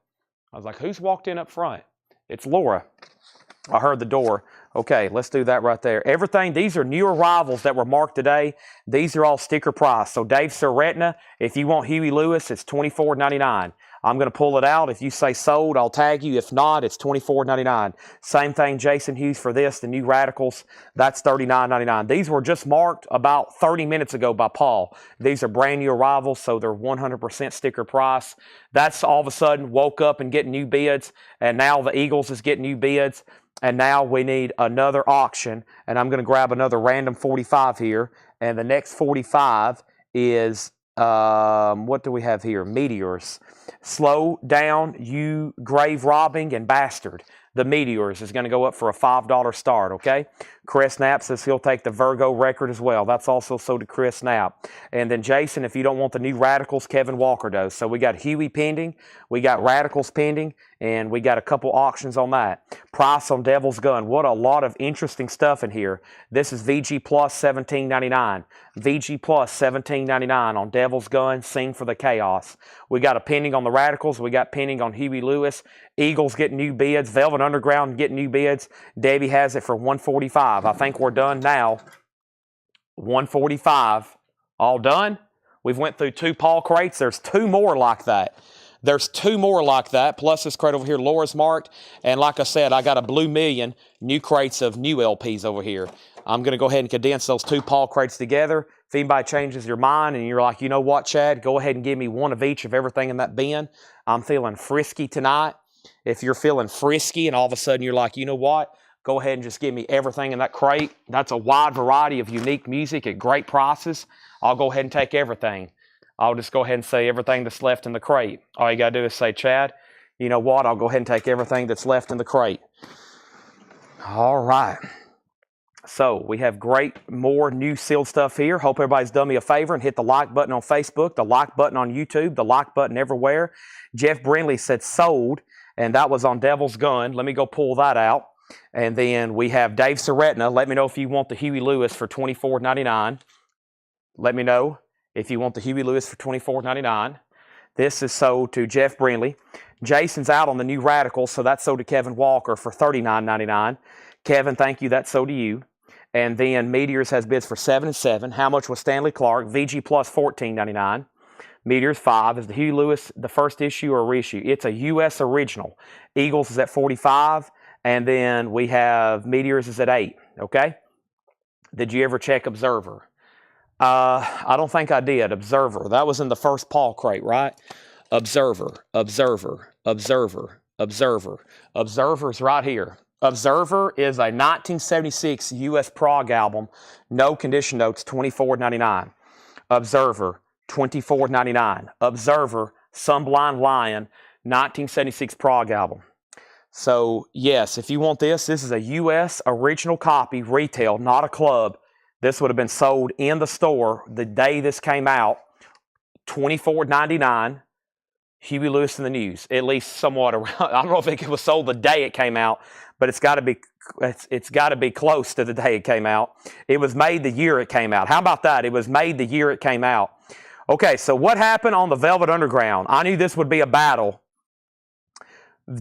I was like, who's walked in up front? It's Laura. I heard the door. Okay, let's do that right there. Everything, these are new arrivals that were marked today. These are all sticker price. So Dave Serretna, if you want Huey Lewis, it's $24.99. I'm going to pull it out. If you say sold, I'll tag you. If not, it's $24.99. Same thing, Jason Hughes for this, the New Radicals. That's $39.99. These were just marked about 30 minutes ago by Paul. These are brand new arrivals, so they're 100% sticker price. That's all of a sudden woke up and getting new bids, and now the Eagles is getting new bids, and now we need another auction, and I'm going to grab another random 45 here, and the next 45 is... what do we have here? Meteors. Slow Down, You Grave Robbing, and Bastard. The Meteors is going to go up for a $5 start, okay? Chris Knapp says he'll take the Virgo record as well. That's also sold to Chris Knapp. And then Jason, if you don't want the New Radicals, Kevin Walker does. So we got Huey pending, we got Radicals pending, and we got a couple auctions on that. Price on Devil's Gun. What a lot of interesting stuff in here. This is VG Plus $17.99. VG Plus $17.99 on Devil's Gun, Sing for the Chaos. We got a pending on the Radicals. We got pending on Huey Lewis. Eagles getting new bids. Velvet Underground getting new bids. Debbie has it for $145. I think we're done now. $145. All done? We've went through 2 Paul crates. There's 2 more like that. There's 2 more like that, plus this crate over here, Laura's marked. And like I said, I got a Blue Million, new crates of new LPs over here. I'm going to go ahead and condense those 2 Paul crates together. If anybody changes your mind and you're like, you know what, Chad, go ahead and give me one of each of everything in that bin. I'm feeling frisky tonight. If you're feeling frisky and all of a sudden you're like, you know what, go ahead and just give me everything in that crate. That's a wide variety of unique music at great prices. I'll go ahead and take everything. I'll just go ahead and say everything that's left in the crate. All you got to do is say, Chad, you know what? I'll go ahead and take everything that's left in the crate. All right. So we have more new sealed stuff here. Hope everybody's done me a favor and hit the like button on Facebook, the like button on YouTube, the like button everywhere. Jeff Brindley said sold, and that was on Devil's Gun. Let me go pull that out. And then we have Dave Serretna. Let me know if you want the Huey Lewis for $24.99. Let me know if you want the Huey Lewis for $24.99. This is sold to Jeff Brindley. Jason's out on the New Radicals, so that's sold to Kevin Walker for $39.99. Kevin, thank you. That's sold to you. And then Meteors has bids for $7 and $7. How much was Stanley Clark? VG Plus $14.99. Meteors 5. Is the Huey Lewis the first issue or reissue? It's a U.S. original. Eagles is at $45. And then we have Meteors is at $8. Okay? Did you ever check Observer? I don't think I did. Observer. That was in the first Paul crate, right? Observer. Observer's right here. Observer is a 1976 U.S. prog album. No condition notes, $24.99. Observer, $24.99. Observer, Sunblind Lion, 1976 prog album. So, yes, if you want this is a U.S. original copy, retail, not a club. This would have been sold in the store the day this came out, $24.99. Huey Lewis in the News, at least somewhat around. I don't know if it was sold the day it came out, but it's got to be close to the day it came out. It was made the year it came out. How about that? It was made the year it came out. Okay, so what happened on the Velvet Underground? I knew this would be a battle.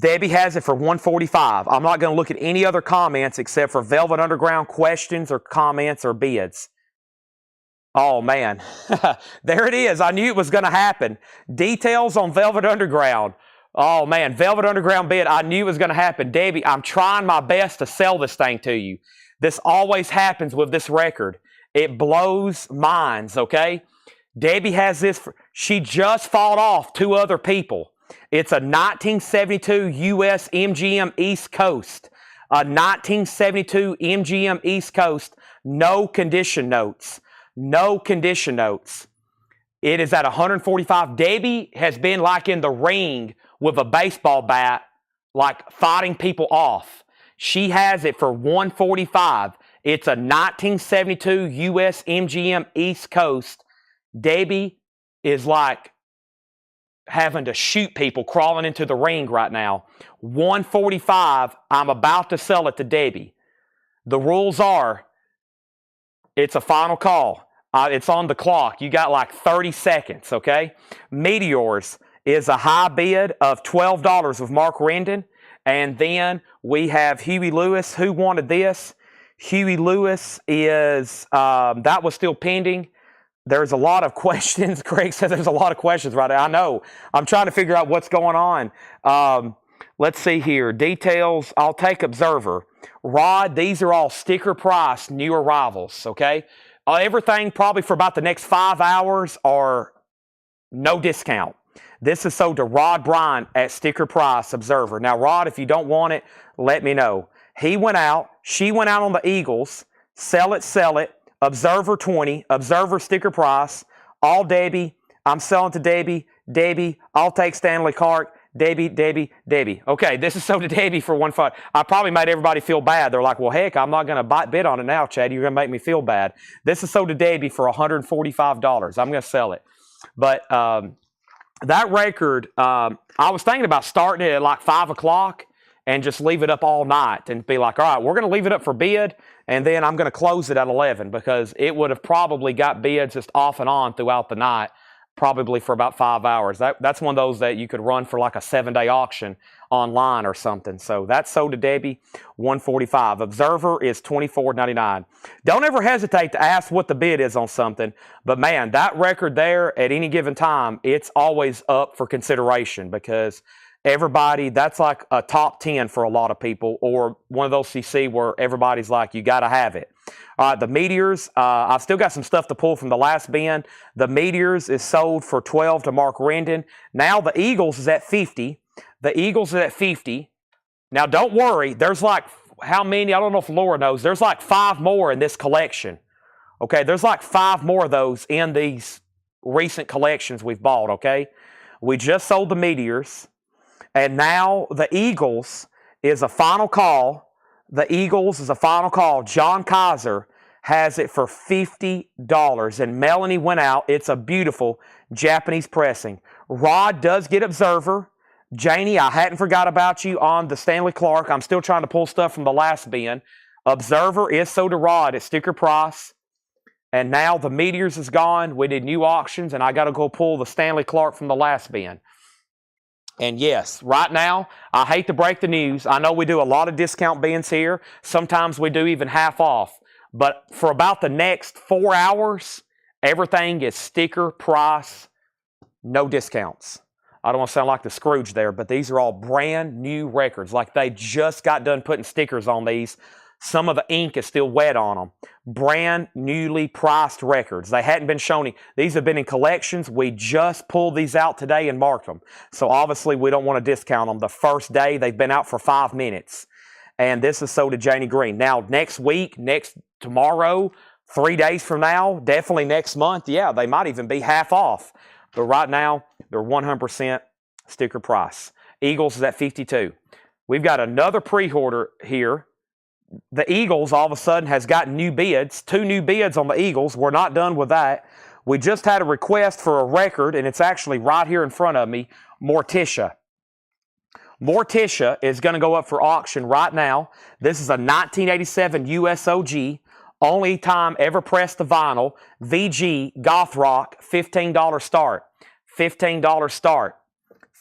Debbie has it for $145. I'm not going to look at any other comments except for Velvet Underground questions or comments or bids. Oh, man. There it is. I knew it was going to happen. Details on Velvet Underground. Oh, man. Velvet Underground bid. I knew it was going to happen. Debbie, I'm trying my best to sell this thing to you. This always happens with this record. It blows minds, okay? Debbie has this. She just fought off 2 other people. It's a 1972 U.S. MGM East Coast. A 1972 MGM East Coast. No condition notes. No condition notes. It is at 145. Debbie has been like in the ring with a baseball bat, like fighting people off. She has it for 145. It's a 1972 U.S. MGM East Coast. Debbie is like having to shoot people crawling into the ring right now. 145, I'm about to sell it to Debbie. The rules are, it's a final call. It's on the clock. You got like 30 seconds, okay? Meteors is a high bid of $12 with Mark Rendon. And then we have Huey Lewis. Who wanted this? Huey Lewis is, that was still pending. There's a lot of questions. Craig said there's a lot of questions right now. I know. I'm trying to figure out what's going on. Let's see here. Details. I'll take Observer. Rod, these are all sticker price new arrivals, okay? Everything probably for about the next 5 hours are no discount. This is sold to Rod Bryant at sticker price Observer. Now, Rod, if you don't want it, let me know. He went out. She went out on the Eagles. Sell it, sell it. Observer 20. Observer sticker price. All Debbie. I'm selling to Debbie. Debbie, I'll take Stanley Clark. Debbie, Debbie, Debbie. Okay, this is sold to Debbie for 1.5. I probably made everybody feel bad. They're like, well, heck, I'm not going to bid on it now, Chad. You're going to make me feel bad. This is sold to Debbie for $145. I'm going to sell it. But that record, I was thinking about starting it at like 5 o'clock and just leave it up all night and be like, all right, we're going to leave it up for bid, and then I'm going to close it at 11 because it would have probably got bids just off and on throughout the night, probably for about 5 hours. That's one of those that you could run for like a 7-day auction online or something. So that's sold to Debbie, $145. Observer is $24.99. Don't ever hesitate to ask what the bid is on something. But man, that record there at any given time, it's always up for consideration because everybody, that's like a top 10 for a lot of people, or one of those CC where everybody's like, you got to have it. The Meteors, I've still got some stuff to pull from the last bin. The Meteors is sold for $12 to Mark Rendon. Now the Eagles is at 50. The Eagles is at 50. Now don't worry, there's like, how many? I don't know if Laura knows. There's like 5 more in this collection. Okay, there's like 5 more of those in these recent collections we've bought, okay? We just sold the Meteors. And now the Eagles is a final call. The Eagles is a final call. John Kaiser has it for $50. And Melanie went out. It's a beautiful Japanese pressing. Rod does get Observer. Janie, I hadn't forgot about you on the Stanley Clark. I'm still trying to pull stuff from the last bin. Observer is sold to Rod at sticker price. And now the Meteors is gone. We did new auctions, and I got to go pull the Stanley Clark from the last bin. And yes, right now, I hate to break the news. I know we do a lot of discount bins here. Sometimes we do even half off. But for about the next 4 hours, everything is sticker price, no discounts. I don't want to sound like the Scrooge there, but these are all brand new records. Like they just got done putting stickers on these. Some of the ink is still wet on them. Brand newly priced records. They hadn't been shown. These have been in collections. We just pulled these out today and marked them. So obviously we don't want to discount them. The first day they've been out for 5 minutes. And this is sold to Janie Green. Now next week, tomorrow, 3 days from now, definitely next month, yeah, they might even be half off. But right now, they're 100% sticker price. Eagles is at 52. We've got another pre-order here. The Eagles all of a sudden has got new bids. 2 new bids on the Eagles. We're not done with that. We just had a request for a record, and it's actually right here in front of me, Morticia. Morticia is going to go up for auction right now. This is a 1987 USOG. Only time ever pressed the vinyl. VG Goth Rock, $15 start. $15 start.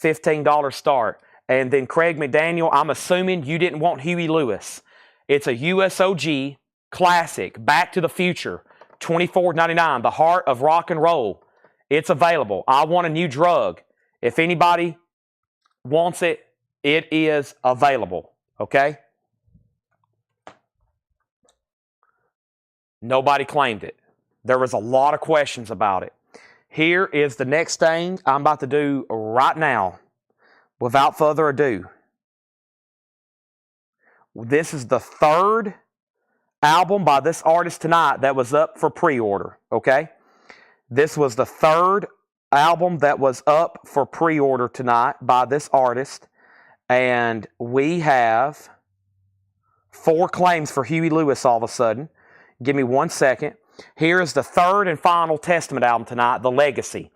$15 start. And then Craig McDaniel, I'm assuming you didn't want Huey Lewis. It's a USOG classic, Back to the Future, $24.99, the heart of rock and roll. It's available. I Want a New Drug. If anybody wants it, it is available, okay? Nobody claimed it. There was a lot of questions about it. Here is the next thing I'm about to do right now. Without further ado. This is the third album by this artist tonight that was up for pre-order, okay? This was the third album that was up for pre-order tonight by this artist. And we have 4 claims for Huey Lewis all of a sudden. Give me 1 second. Here is the third and final Testament album tonight, The Legacy.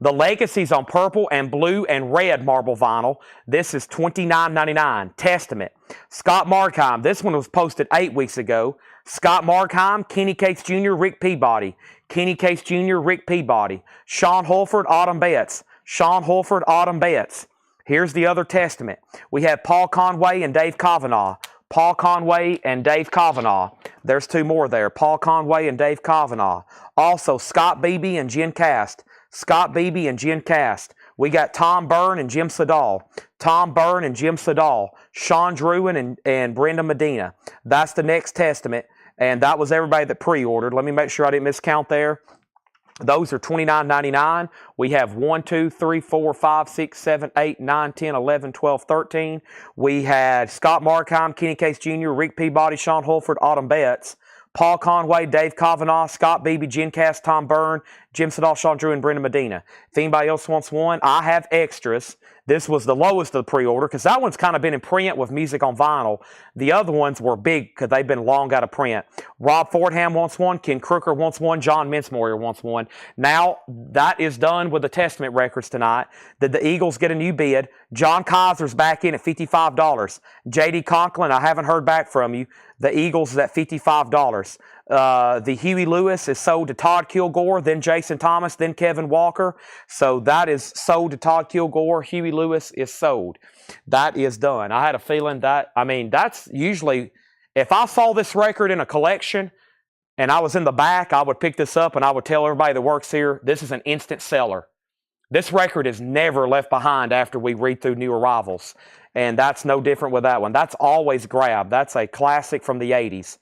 The Legacy's on purple and blue and red marble vinyl. This is $29.99. Testament. Scott Markheim. This one was posted 8 weeks ago. Scott Markheim, Kenny Cates Jr., Rick Peabody. Kenny Cates Jr., Rick Peabody. Sean Holford, Autumn Betts. Sean Holford, Autumn Betts. Here's the other Testament. We have Paul Conway and Dave Kavanaugh. Paul Conway and Dave Kavanaugh. There's 2 more there. Paul Conway and Dave Kavanaugh. Also, Scott Beebe and Jen Cast. Scott Beebe and Jen Cast. We got Tom Byrne and Jim Sedal. Tom Byrne and Jim Sedal. Sean Druin and Brenda Medina. That's the next Testament. And that was everybody that pre-ordered. Let me make sure I didn't miscount there. Those are $29.99. We have 1, 2, 3, 4, 5, 6, 7, 8, 9, 10, 11, 12, 13. We had Scott Markheim, Kenny Cates Jr., Rick Peabody, Sean Holford, Autumn Betts. Paul Conway, Dave Kavanaugh, Scott Beebe, Jen Cass, Tom Byrne, Jim Sedal, Sean Drew, and Brenda Medina. If anybody else wants one, I have extras. This was the lowest of the pre-order because that one's kind of been in print with music on vinyl. The other ones were big because they've been long out of print. Rob Fordham wants one. Ken Crooker wants one. John Mincemoyer wants one. Now, that is done with the Testament records tonight. Did the Eagles get a new bid? John Kaiser's back in at $55. J.D. Conklin, I haven't heard back from you. The Eagles is at $55. The Huey Lewis is sold to Todd Kilgore, then Jason Thomas, then Kevin Walker. So that is sold to Todd Kilgore. Huey Lewis is sold. That is done. I had a feeling that, that's usually, if I saw this record in a collection and I was in the back, I would pick this up and I would tell everybody that works here, this is an instant seller. This record is never left behind after we read through New Arrivals. And that's no different with that one. That's always grabbed. That's a classic from the 80s.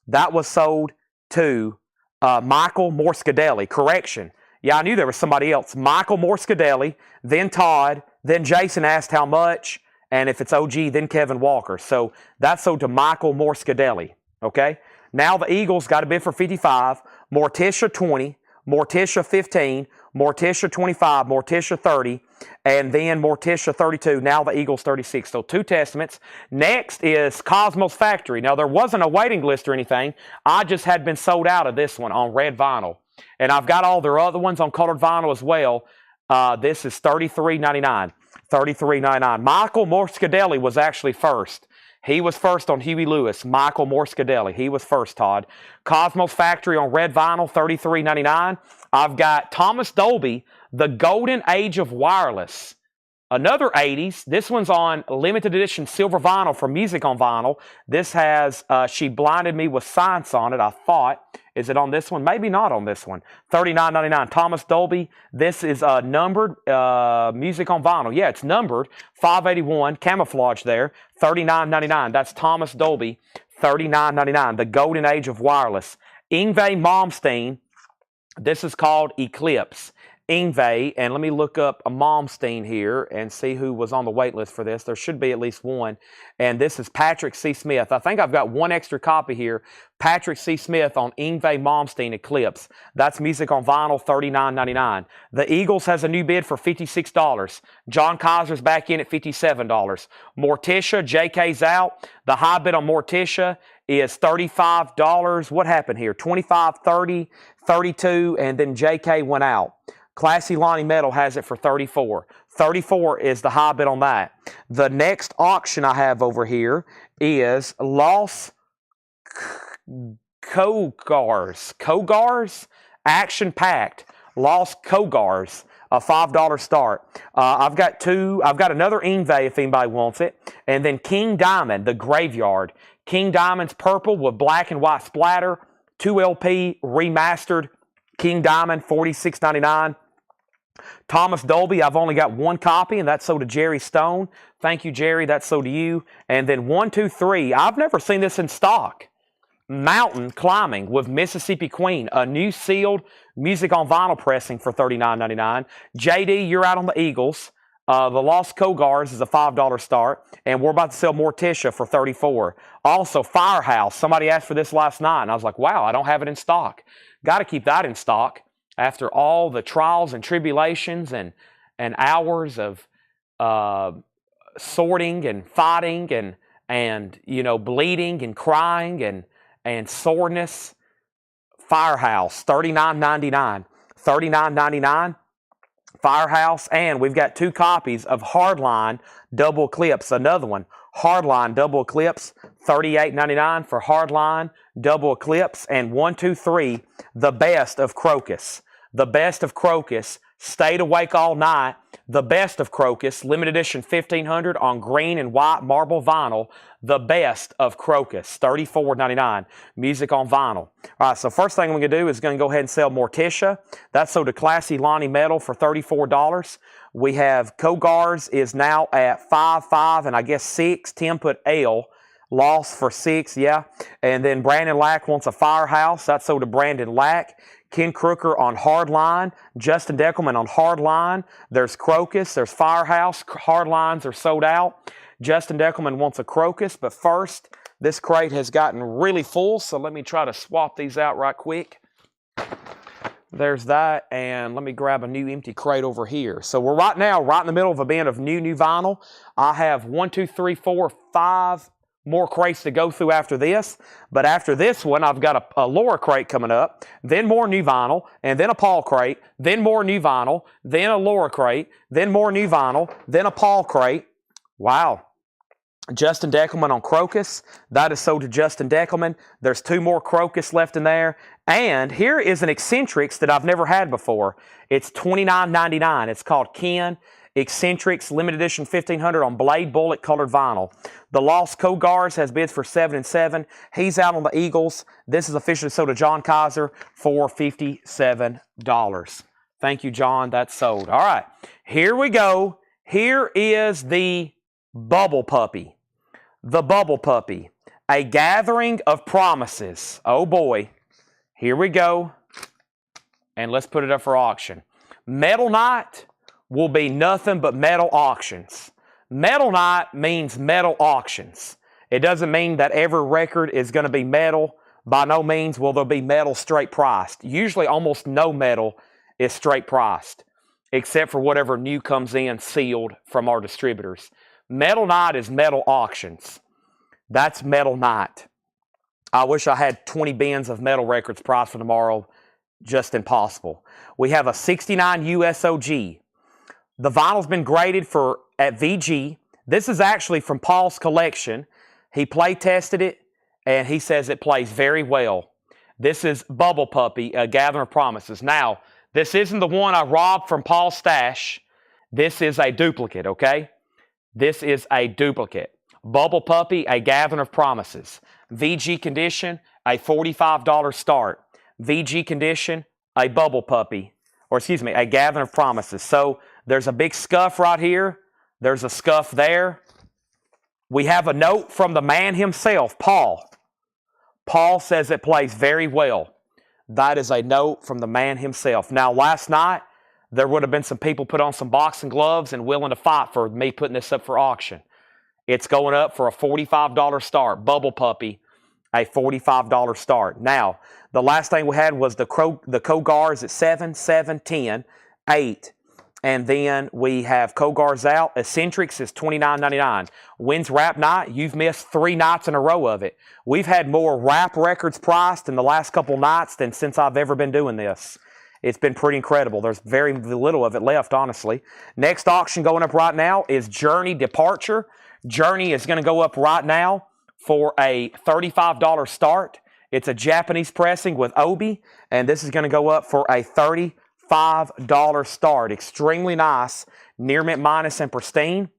That was sold to Michael Morskadelli. Correction. Yeah, I knew there was somebody else. Michael Morskadelli, then Todd, then Jason asked how much, and if it's OG, then Kevin Walker. So that's sold to Michael Morskadelli. Okay? Now the Eagles got a bid for 55, Morticia 20, Morticia 15, Morticia 25, Morticia 30, and then Morticia 32. Now the Eagles 36. So 2 Testaments. Next is Cosmos Factory. Now there wasn't a waiting list or anything. I just had been sold out of this one on red vinyl. And I've got all their other ones on colored vinyl as well. This is $33.99. $33.99. Michael Morskadelli was actually first. He was first on Huey Lewis. Michael Morskadelli. He was first, Todd. Cosmos Factory on red vinyl, $33.99. I've got Thomas Dolby, The Golden Age of Wireless. Another 80s. This one's on limited edition silver vinyl for music on vinyl. This has She Blinded Me with Science on it, I thought. Is it on this one? Maybe not on this one. $39.99. Thomas Dolby. This is numbered music on vinyl. Yeah, it's numbered. 581. Camouflage there. $39.99. That's Thomas Dolby. $39.99. The Golden Age of Wireless. Yngwie Malmsteen. This is called Eclipse. Yngwie, and let me look up a Malmsteen here and see who was on the wait list for this. There should be at least one. And this is Patrick C. Smith. I think I've got one extra copy here. Patrick C. Smith on Yngwie Malmsteen Eclipse. That's music on vinyl, $39.99. The Eagles has a new bid for $56. John Kaiser's back in at $57. Morticia, JK's out. The high bid on Morticia is $35. What happened here? 25, 30, 32, and then JK went out. Classy Lonnie Metal has it for $34. $34 is the high bid on that. The next auction I have over here is Los Cogars. Cogars? Action Packed. Los Cogars. A $5 start. I've got another Yngwie if anybody wants it. And then King Diamond, The Graveyard. King Diamond's purple with black and white splatter. 2 LP remastered. King Diamond, $46.99. Thomas Dolby, I've only got one copy, and that's sold to Jerry Stone. Thank you, Jerry. That's sold to you. And then 1, 2, 3. I've never seen this in stock. Mountain Climbing with Mississippi Queen, a new sealed music on vinyl pressing for $39.99. JD, you're out on the Eagles. The Lost Cogars is a $5 start, and we're about to sell Morticia for $34. Also, Firehouse. Somebody asked for this last night, and I was like, wow, I don't have it in stock. Got to keep that in stock after all the trials and tribulations and hours of sorting and fighting and bleeding and crying and soreness. Firehouse, $39.99. $39.99. Firehouse, and we've got 2 copies of Hardline Double Eclipse. Another one, Hardline Double Eclipse, $38.99 for Hardline Double Eclipse. And 1, 2, 3, The Best of Crocus. The Best of Crocus, Stayed Awake All Night. The Best of Crocus, limited edition 1500 on green and white marble vinyl. The Best of Crocus, $34.99. Music on vinyl. All right, so first thing we're going to do is going to go ahead and sell Morticia. That's sold to Classy Lonnie Metal for $34. We have Cogars is now at 5.5 and I guess 6. Tim put L. Lost for 6, yeah. And then Brandon Lack wants a Firehouse. That's sold to Brandon Lack. Ken Crooker on Hardline. Justin Deckelman on Hardline. There's Crocus. There's Firehouse. Hardlines are sold out. Justin Deckelman wants a Crocus. But first, this crate has gotten really full, so let me try to swap these out right quick. There's that, and let me grab a new empty crate over here. So we're right now right in the middle of a bin of new vinyl. I have 1, 2, 3, 4, 5 more crates to go through after this. But after this one, I've got a Laura crate coming up, then more new vinyl, and then a Paul crate, then more new vinyl, then a Laura crate, then more new vinyl, then a Paul crate. Wow. Justin Deckelman on Crocus. That is sold to Justin Deckelman. There's 2 more Crocus left in there. And here is an Eccentrics that I've never had before. It's $29.99. It's called Ken Eccentrics, limited edition 1500 on Blade Bullet colored vinyl. The Lost Cogars has bids for 7 and 7. He's out on the Eagles. This is officially sold to John Kaiser for $57. Thank you, John. That's sold. All right, here we go. Here is the Bubble Puppy. The Bubble Puppy. A Gathering of Promises. Oh boy. Here we go. And let's put it up for auction. Metal Night will be nothing but metal auctions. Metal Night means metal auctions. It doesn't mean that every record is going to be metal. By no means will there be metal straight priced. Usually almost no metal is straight priced, except for whatever new comes in sealed from our distributors. Metal Night is metal auctions. That's Metal Night. I wish I had 20 bins of metal records priced for tomorrow. Just impossible. We have a 69 USOG. The vinyl's been graded at VG. This is actually from Paul's collection. He play tested it, and he says it plays very well. This is Bubble Puppy, A Gathering of Promises. Now, this isn't the one I robbed from Paul's stash. This is a duplicate, okay? This is a duplicate. Bubble Puppy, A Gathering of Promises. VG condition, a $45 start. VG condition, a Bubble Puppy. A Gathering of Promises. So there's a big scuff right here. There's a scuff there. We have a note from the man himself, Paul. Paul says it plays very well. That is a note from the man himself. Now, last night, there would have been some people put on some boxing gloves and willing to fight for me putting this up for auction. It's going up for a $45 start. Bubble Puppy, a $45 start. Now, the last thing we had was the Cogars at 7, 7, 10, 8. And then we have Cogars out. Eccentrics is $29.99. When's Rap Night? You've missed 3 nights in a row of it. We've had more rap records priced in the last couple nights than since I've ever been doing this. It's been pretty incredible. There's very little of it left, honestly. Next auction going up right now is Journey Departure. Journey is going to go up right now for a $35 start. It's a Japanese pressing with Obi, and this is going to go up for a $35 start. Extremely nice, near mint minus and pristine.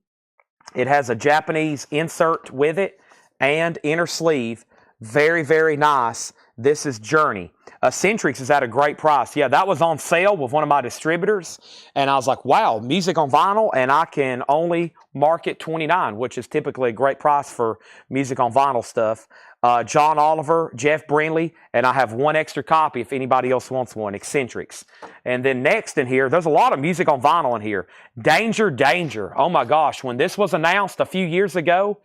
It has a Japanese insert with it and inner sleeve. Very, very nice. This is Journey. Eccentrics is at a great price. Yeah, that was on sale with one of my distributors, and I was like, wow, music on vinyl, and I can only market $29, which is typically a great price for music on vinyl stuff. John Oliver, Jeff Brindley, and I have one extra copy if anybody else wants one, Eccentrics. And then next in here, there's a lot of music on vinyl in here. Danger, Danger. Oh my gosh, when this was announced a few years ago,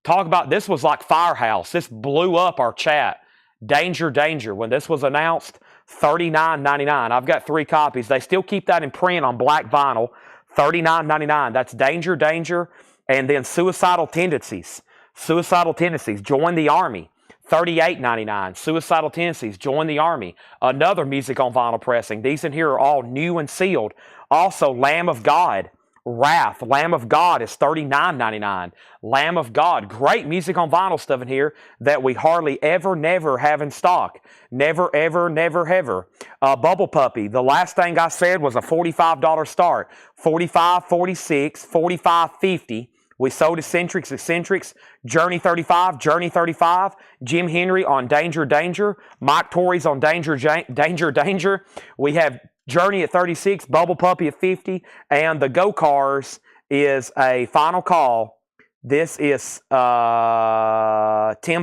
talk about, this was like Firehouse. This blew up our chat. Danger, Danger. When this was announced, $39.99. I've got 3 copies. They still keep that in print on black vinyl. $39.99. That's Danger, Danger. And then Suicidal Tendencies. Suicidal Tendencies. Join the Army. $38.99. Suicidal Tendencies. Join the Army. Another music on vinyl pressing. These in here are all new and sealed. Also, Lamb of God. Wrath, Lamb of God is $39.99. Lamb of God, great music on vinyl stuff in here that we hardly ever, never have in stock. Never, ever, never, ever. Bubble Puppy, the last thing I said was a $45 start. $45, $46, $45, $50. We sold Eccentrics, Journey 35, Journey 35, Jim Henry on Danger, Danger, Mike Torrey's on Danger, Danger, Danger. We have Journey at 36, Bubble Puppy at 50, and the Go Cars is a final call. This is Tim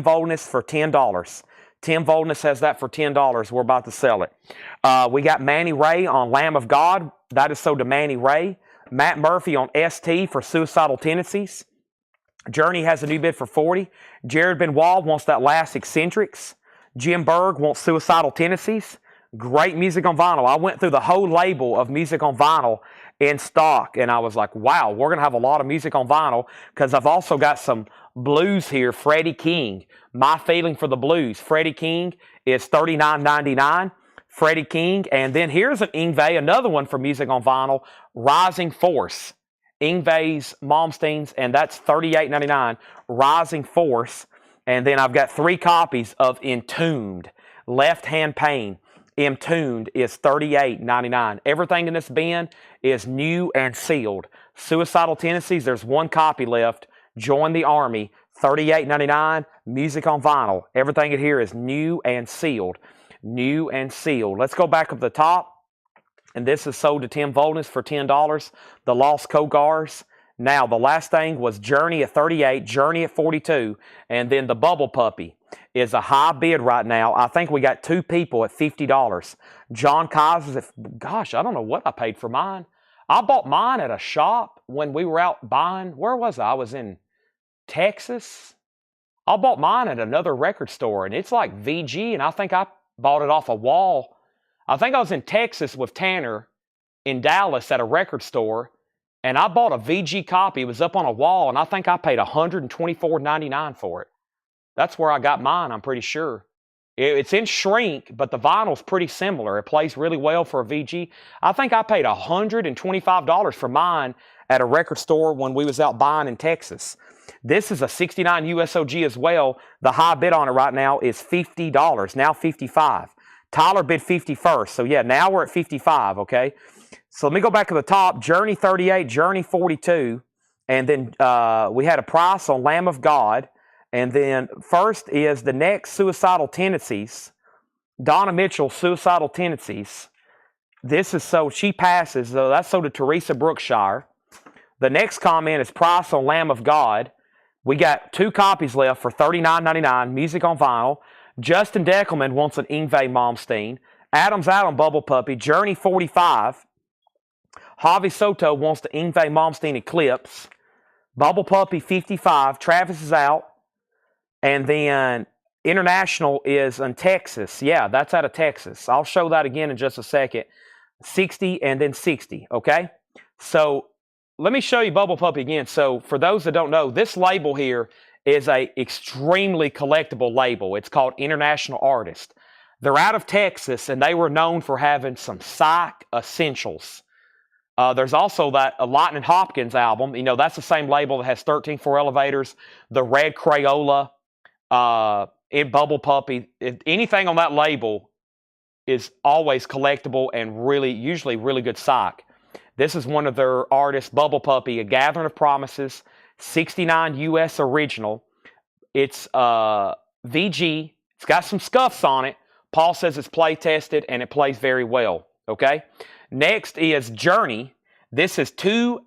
Voldness for $10. Tim Voldness has that for $10. We're about to sell it. We got Manny Ray on Lamb of God. That is sold to Manny Ray. Matt Murphy on ST for Suicidal Tendencies. Journey has a new bid for $40. Jared Benoit wants that last Eccentrics. Jim Berg wants Suicidal Tendencies. Great music on vinyl. I went through the whole label of music on vinyl in stock, and I was like, wow, we're going to have a lot of music on vinyl, because I've also got some blues here. Freddie King, My Feeling for the Blues. Freddie King is $39.99. Freddie King. And then here's an Yngwie, another one for music on vinyl, Rising Force. Yngwie's Malmsteens, and that's $38.99. Rising Force. And then I've got 3 copies of Entombed, Left Hand Pain. Entombed is $38.99. Everything in this bin is new and sealed. Suicidal Tendencies, there's 1 copy left. Join the Army, $38.99. Music on vinyl. Everything in here is new and sealed. New and sealed. Let's go back up the top. And this is sold to Tim Voldness for $10. The Lost Cogars. Now, the last thing was Journey at 38, Journey at 42, and then the Bubble Puppy is a high bid right now. I think we got 2 people at $50. John Kaiser, gosh, I don't know what I paid for mine. I bought mine at a shop when we were out buying. Where was I? I was in Texas. I bought mine at another record store, and it's like VG, and I think I bought it off a wall. I think I was in Texas with Tanner in Dallas at a record store, and I bought a VG copy. It was up on a wall, and I think I paid $124.99 for it. That's where I got mine, I'm pretty sure. It's in shrink, but the vinyl's pretty similar. It plays really well for a VG. I think I paid $125 for mine at a record store when we was out buying in Texas. This is a 69 USOG as well. The high bid on it right now is $50, now $55. Tyler bid 50 first, so yeah, now we're at 55, okay? So let me go back to the top. Journey 38, Journey 42, and then we had a price on Lamb of God. And then first is the next Suicidal Tendencies. Donna Mitchell, Suicidal Tendencies. This is sold, she passes, so that's sold to Teresa Brookshire. The next comment is price on Lamb of God. We got 2 copies left for $39.99, music on vinyl. Justin Deckelman wants an Yngwie Malmsteen. Adam's out on Bubble Puppy. Journey 45. Javi Soto wants the Yngwie Malmsteen Eclipse. Bubble Puppy 55. Travis is out. And then International is in Texas. Yeah, that's out of Texas. I'll show that again in just a second. 60 and then 60, okay? So let me show you Bubble Puppy again. So for those that don't know, this label here is a extremely collectible label. It's called International Artist. They're out of Texas, and they were known for having some psych essentials. There's also that Lightning Hopkins album. You know, that's the same label that has 13-4 Elevators, the Red Crayola, in Bubble Puppy. Anything on that label is always collectible and really, usually really good psych. This is one of their artists, Bubble Puppy, A Gathering of Promises, 69 US original. It's VG. It's got some scuffs on it, Paul says it's play tested and it plays very well. Okay. Next is Journey. This is 2.5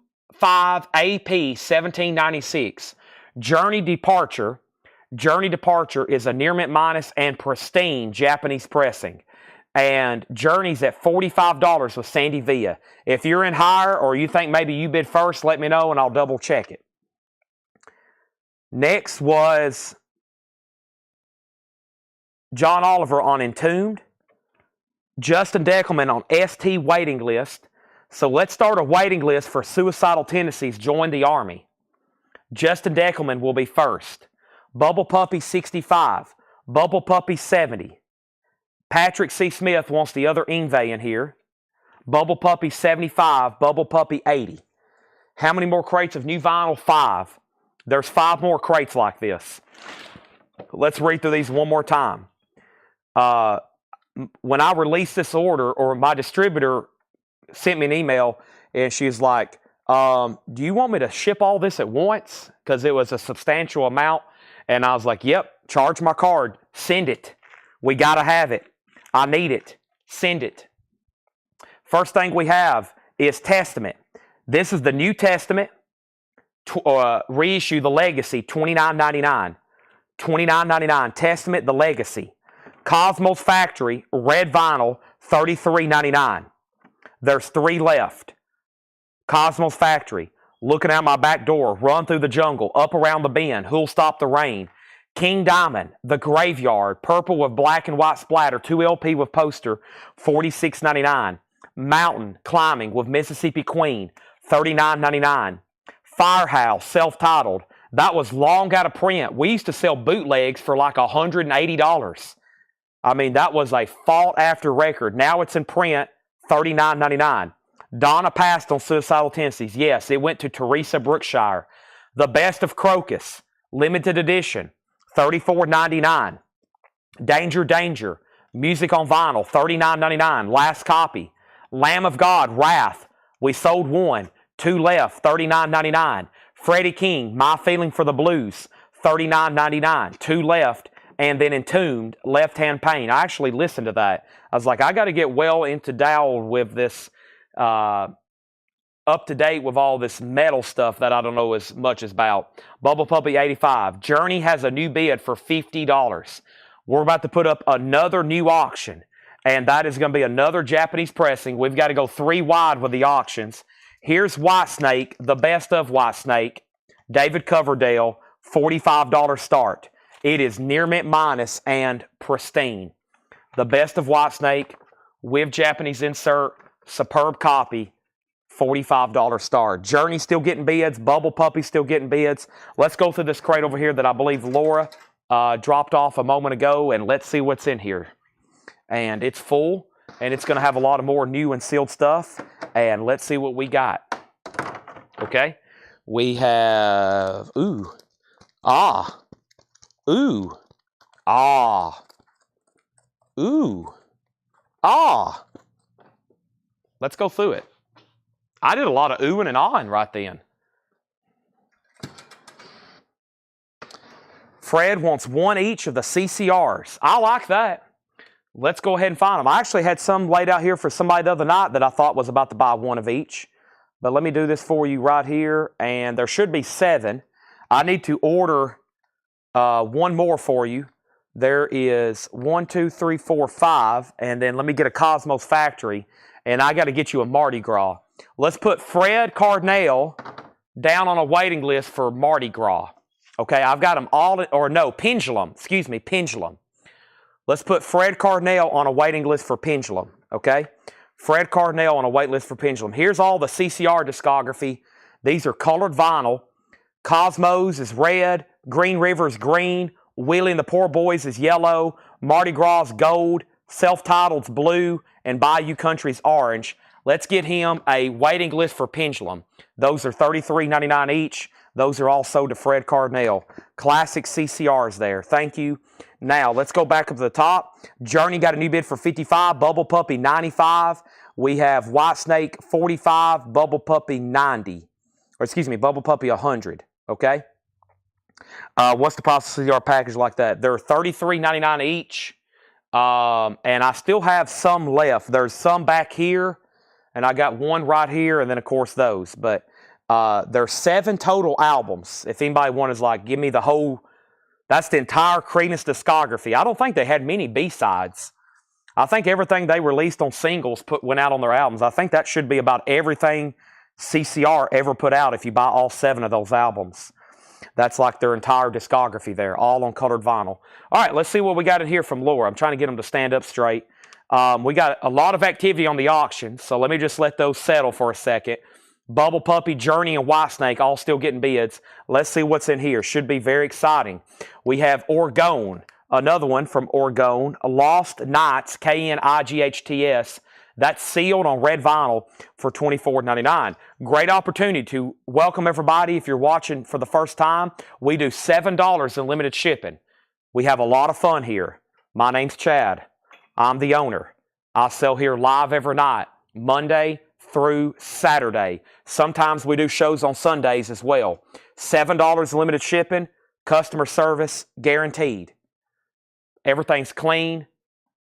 AP 1796. Journey Departure. Journey Departure is a near mint minus and pristine Japanese pressing. And Journey's at $45 with Sandy Villa. If you're in higher or you think maybe you bid first, let me know and I'll double check it. Next was John Oliver on Entombed. Justin Deckelman on ST waiting list. So let's start a waiting list for suicidal tendencies. Join the Army. Justin Deckelman will be first. Bubble Puppy 65. Bubble Puppy 70. Patrick C. Smith wants the other Ingve in here. Bubble Puppy 75. Bubble Puppy 80. How many more crates of new vinyl? 5. There's 5 more crates like this. Let's read through these one more time. When I released this order, or my distributor sent me an email, and she was like, do you want me to ship all this at once? Because it was a substantial amount. And I was like, yep, charge my card. Send it. We got to have it. I need it. Send it. First thing we have is Testament. This is the New Testament. Reissue, the Legacy, $29.99. $29.99. Testament, the Legacy. Cosmos Factory, red vinyl, $33.99. There's 3 left. Cosmos Factory, looking out my back door, Run Through the Jungle, Up Around the Bend, Who'll Stop the Rain. King Diamond, The Graveyard, purple with black and white splatter, 2 LP with poster, $46.99. Mountain Climbing with Mississippi Queen, $39.99. Firehouse, self-titled. That was long out of print. We used to sell bootlegs for like $180. I mean, that was a fought-after record. Now it's in print, $39.99. Donna passed on suicidal tendencies. Yes, it went to Teresa Brookshire. The Best of Crocus, limited edition, $34.99. Danger, Danger, music on vinyl, $39.99. Last copy. Lamb of God, Wrath, we sold 1. 2 left, $39.99. Freddie King, My Feeling for the Blues, $39.99. 2 left. And then Entombed, Left Hand Pain. I actually listened to that. I was like, I got to get well into Dowell with this, up to date with all this metal stuff that I don't know as much as about. Bubble Puppy 85. Journey has a new bid for $50. We're about to put up another new auction, and that is going to be another Japanese pressing. We've got to go 3 wide with the auctions. Here's Whitesnake, the Best of Whitesnake. David Coverdale, $45 start. It is near mint minus and pristine. The Best of Whitesnake with Japanese insert, superb copy, $45 start. Journey still getting bids. Bubble Puppy still getting bids. Let's go through this crate over here that I believe Laura dropped off a moment ago, and let's see what's in here. And it's full, and it's going to have a lot of more new and sealed stuff. And let's see what we got. Okay? We have, ooh, ah, ooh, ah, ooh, ah. Let's go through it. I did a lot of oohing and ahhing right then. Fred wants 1 each of the CCRs. I like that. Let's go ahead and find them. I actually had some laid out here for somebody the other night that I thought was about to buy 1 of each. But let me do this for you right here. And there should be 7. I need to order 1 more for you. There is 1, 2, 3, 4, 5. And then let me get a Cosmos Factory. And I got to get you a Mardi Gras. Let's put Fred Cardinale down on a waiting list for Mardi Gras. Okay, I've got them all, or no, Pendulum. Excuse me, Pendulum. Let's put Fred Cardinale on a waiting list for Pendulum. Okay, Fred Cardinale on a wait list for Pendulum. Here's all the CCR discography. These are colored vinyl. Cosmos is red. Green River is green. Wheeling the Poor Boys is yellow. Mardi Gras is gold. Self-Titled's blue. And Bayou Country's orange. Let's get him a waiting list for Pendulum. Those are $33.99 each. Those are all sold to Fred Cardinale. Classic CCRs there. Thank you. Now, let's go back up to the top. Journey got a new bid for $55. Bubble Puppy, $95. We have Whitesnake, $45. Bubble Puppy, $90. Or excuse me, Bubble Puppy, $100. Okay? What's the price of CCR package like that? They're $33.99 each. And I still have some left. There's some back here, and I got one right here, and then, of course, those. But there's 7 total albums. If anybody wants, like, give me the whole, that's the entire Creedence discography. I don't think they had many B-sides. I think everything they released on singles went out on their albums. I think that should be about everything CCR ever put out if you buy all 7 of those albums. That's like their entire discography there, all on colored vinyl. All right, let's see what we got in here from Laura. I'm trying to get them to stand up straight. We got a lot of activity on the auction, so let me just let those settle for a second. Bubble Puppy, Journey, and Whitesnake all still getting bids. Let's see what's in here. Should be very exciting. We have Orgone, another one from Orgone. Lost Nights, Knights. That's sealed on red vinyl for $24.99. Great opportunity to welcome everybody. If you're watching for the first time, we do $7 in limited shipping. We have a lot of fun here. My name's Chad. I'm the owner. I sell here live every night, Monday through Saturday. Sometimes we do shows on Sundays as well. $7 in limited shipping, customer service guaranteed. Everything's clean.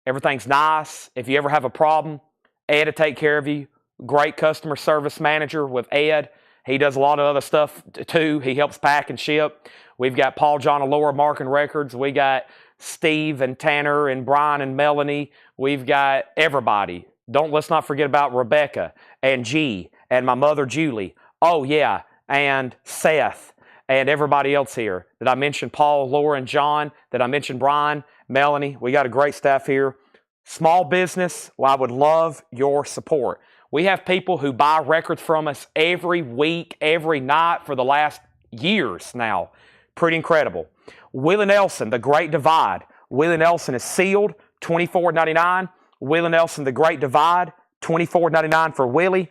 Everything's nice. If you ever have a problem, Ed will take care of you. Great customer service manager with Ed. He does a lot of other stuff too. He helps pack and ship. We've got Paul, John, and Laura marking records. We got Steve and Tanner and Brian and Melanie. We've got everybody. Let's not forget about Rebecca and G and my mother Julie. Oh yeah, and Seth and everybody else here. Did I mention Paul, Laura, and John? Did I mention Brian? Melanie, we got a great staff here. Small business, well, I would love your support. We have people who buy records from us every week, every night for the last years now. Pretty incredible. Willie Nelson, The Great Divide. Willie Nelson is sealed, $24.99. Willie Nelson, The Great Divide, $24.99 for Willie.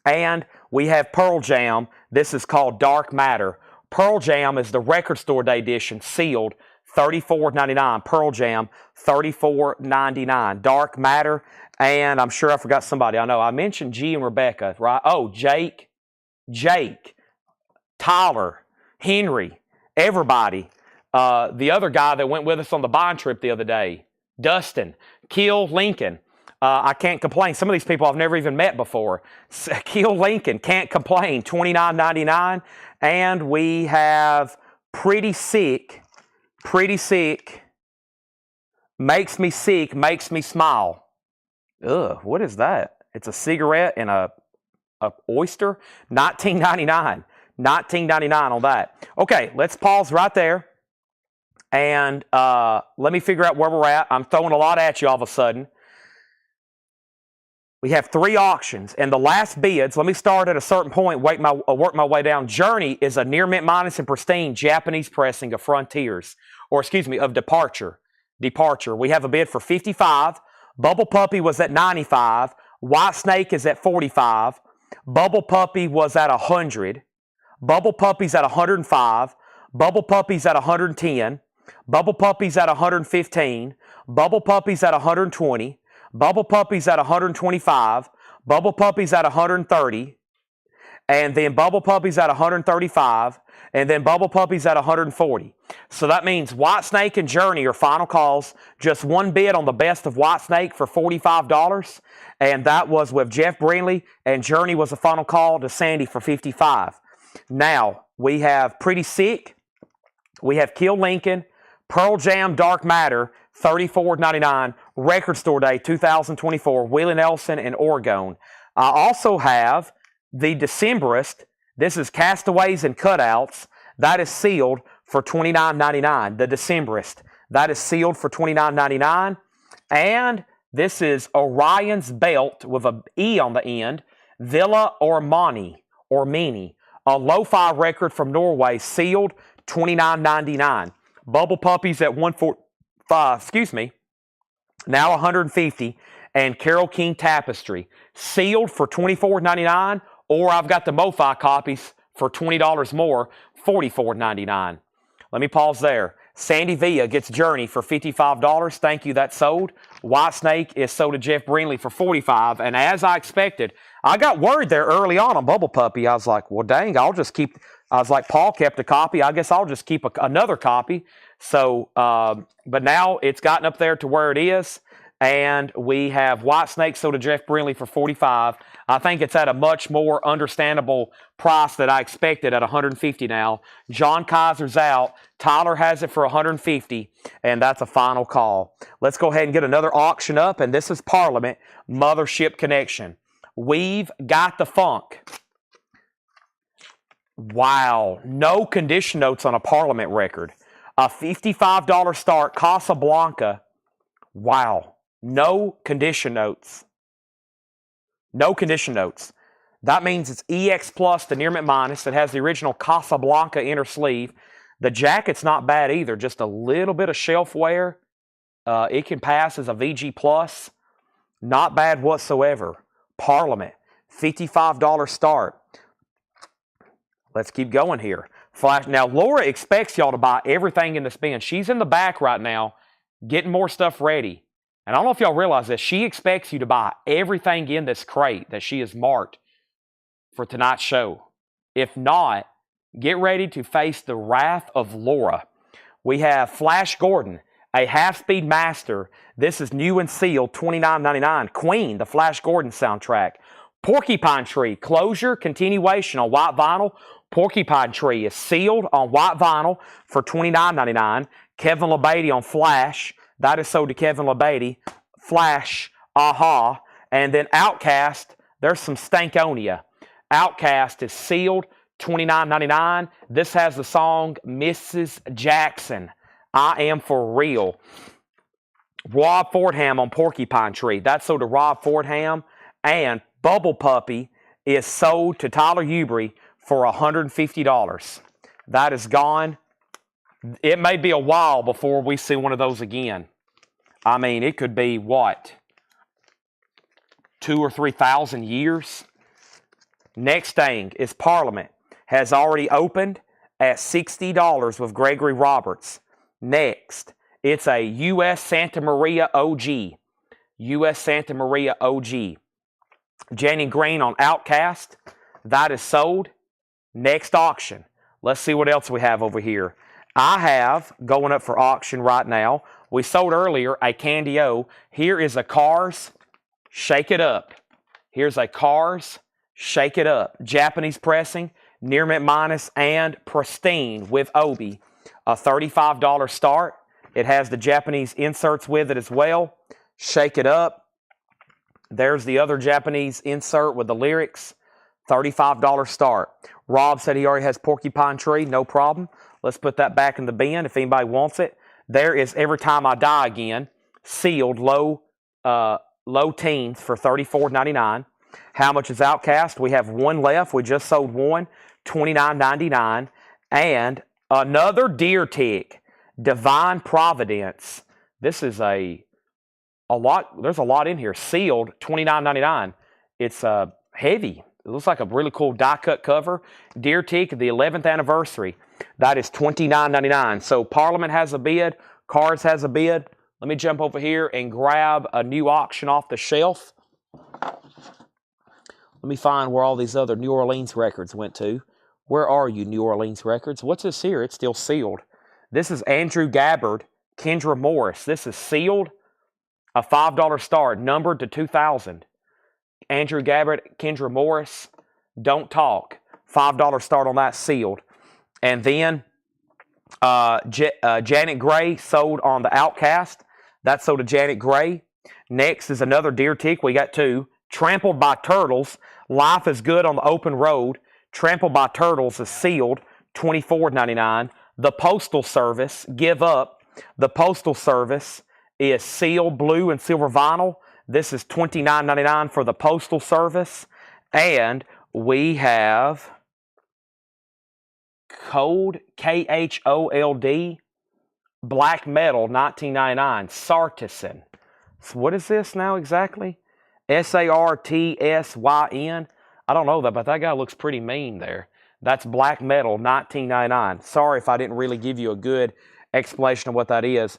And we have Pearl Jam. This is called Dark Matter. Pearl Jam is the Record Store Day edition, sealed, $34.99. Pearl Jam, $34.99. Dark Matter, and I'm sure I forgot somebody. I know I mentioned G and Rebecca, right? Oh, Jake, Tyler, Henry, everybody. The other guy that went with us on the bond trip the other day, Dustin, Kill Lincoln. I can't complain. Some of these people I've never even met before. Kill Lincoln, can't complain, $29.99. And we have Pretty Sick, Makes Me Sick, Makes Me Smile. Ugh, what is that? It's a cigarette and a oyster? $19.99. $19.99 on that. Okay, let's pause right there. And let me figure out where we're at. I'm throwing a lot at you all of a sudden. We have 3 auctions, and the last bids, let me start at a certain point, work my way down. Journey is a near mint minus and pristine Japanese pressing of Frontiers, of Departure. We have a bid for $55. Bubble Puppy was at $95. Whitesnake is at $45. Bubble Puppy was at $100. Bubble Puppy's at $105. Bubble Puppy's at $110. Bubble Puppy's at $115. Bubble Puppy's at $120. Bubble Puppy's at $125. Bubble Puppy's at $130. And then Bubble Puppy's at $135. And then Bubble Puppy's at $140. So that means Whitesnake and Journey are final calls. Just one bid on the best of Whitesnake for $45. And that was with Jeff Brindley. And Journey was a final call to Sandy for $55. Now, we have Pretty Sick. We have Kill Lincoln. Pearl Jam, Dark Matter, $34.99. Record Store Day 2024, Willie Nelson and Orgone. I also have the Decemberist. This is Castaways and Cutouts. That is sealed for $29.99. The Decemberist. That is sealed for $29.99. And this is Orion's Belt with an E on the end. Villa Ormani, a lo-fi record from Norway, sealed $29.99. Bubble Puppies at $145, now $150, and Carole King Tapestry, sealed for $24.99, or I've got the MoFi copies for $20 more, $44.99. Let me pause there. Sandy Villa gets Journey for $55. Thank you, that's sold. Whitesnake is sold to Jeff Brindley for $45, and as I expected, I got worried there early on Bubble Puppy. I was like, well, dang, Paul kept a copy. I guess I'll just keep another copy. So, but now it's gotten up there to where it is. And we have White Snake sold to Jeff Brinley for $45. I think it's at a much more understandable price that I expected at $150 now. John Kaiser's out. Tyler has it for $150, and that's a final call. Let's go ahead and get another auction up, and this is Parliament Mothership Connection. We've got the funk. Wow, no condition notes on a Parliament record. A $55 start, Casablanca. Wow, no condition notes. No condition notes. That means it's EX Plus, the Near Mint Minus. It has the original Casablanca inner sleeve. The jacket's not bad either, just a little bit of shelf wear. It can pass as a VG Plus. Not bad whatsoever. Parliament, $55 start. Let's keep going here. Flash. Now, Laura expects y'all to buy everything in this bin. She's in the back right now getting more stuff ready. And I don't know if y'all realize this. She expects you to buy everything in this crate that she has marked for tonight's show. If not, get ready to face the wrath of Laura. We have Flash Gordon, a half-speed master. This is new and sealed, $29.99. Queen, the Flash Gordon soundtrack. Porcupine Tree, closure, continuation on white vinyl. Porcupine Tree is sealed on white vinyl for $29.99. Kevin LeBeatty on Flash. That is sold to Kevin LeBeatty. Flash, Aha. And then Outcast, there's some Stankonia. Outcast is sealed, $29.99. This has the song Mrs. Jackson, I Am For Real. Rob Fordham on Porcupine Tree. That's sold to Rob Fordham. And Bubble Puppy is sold to Tyler Ewbury for $150. That is gone. It may be a while before we see one of those again. I mean, it could be, what, 2,000 or 3,000 years? Next thing is Parliament. Has already opened at $60 with Gregory Roberts. Next, it's a U.S. Santa Maria OG. U.S. Santa Maria OG. Jenny Green on Outcast. That is sold. Next auction. Let's see what else we have over here. I have, going up for auction right now, we sold earlier a Candy O. Here is a Cars Shake It Up. Here's a Cars Shake It Up. Japanese pressing, Near Mint Minus, and pristine with Obi. A $35 start. It has the Japanese inserts with it as well. Shake It Up. There's the other Japanese insert with the lyrics. $35 start. Rob said he already has Porcupine Tree. No problem. Let's put that back in the bin if anybody wants it. There is Every Time I Die Again. Sealed, low teens for $34.99. How much is Outcast? We have one left. We just sold one. $29.99. And another Deer Tick. Divine Providence. This is a lot. There's a lot in here. Sealed, $29.99. It's heavy. It looks like a really cool die-cut cover. Deer Tick, the 11th anniversary. That is $29.99. So Parliament has a bid. Cars has a bid. Let me jump over here and grab a new auction off the shelf. Let me find where all these other New Orleans records went to. Where are you, New Orleans records? What's this here? It's still sealed. This is Andrew Gabbard, Kendra Morris. This is sealed. A $5 start, numbered to 2,000. Andrew Gabbard, Kendra Morris, Don't Talk. $5 start on that, sealed. And then Janet Gray sold on the Outcast. That's sold to Janet Gray. Next is another Deer Tick. We got two. Trampled by Turtles. Life is Good on the Open Road. Trampled by Turtles is sealed. $24.99. The Postal Service, Give Up. The Postal Service is sealed, blue and silver vinyl. This is $29.99 for the Postal Service. And we have Cold, K-H-O-L-D, Black Metal, $19.99, Sartison. So what is this now exactly? S-A-R-T-S-Y-N. I don't know that, but that guy looks pretty mean there. That's Black Metal, $19.99. Sorry if I didn't really give you a good explanation of what that is.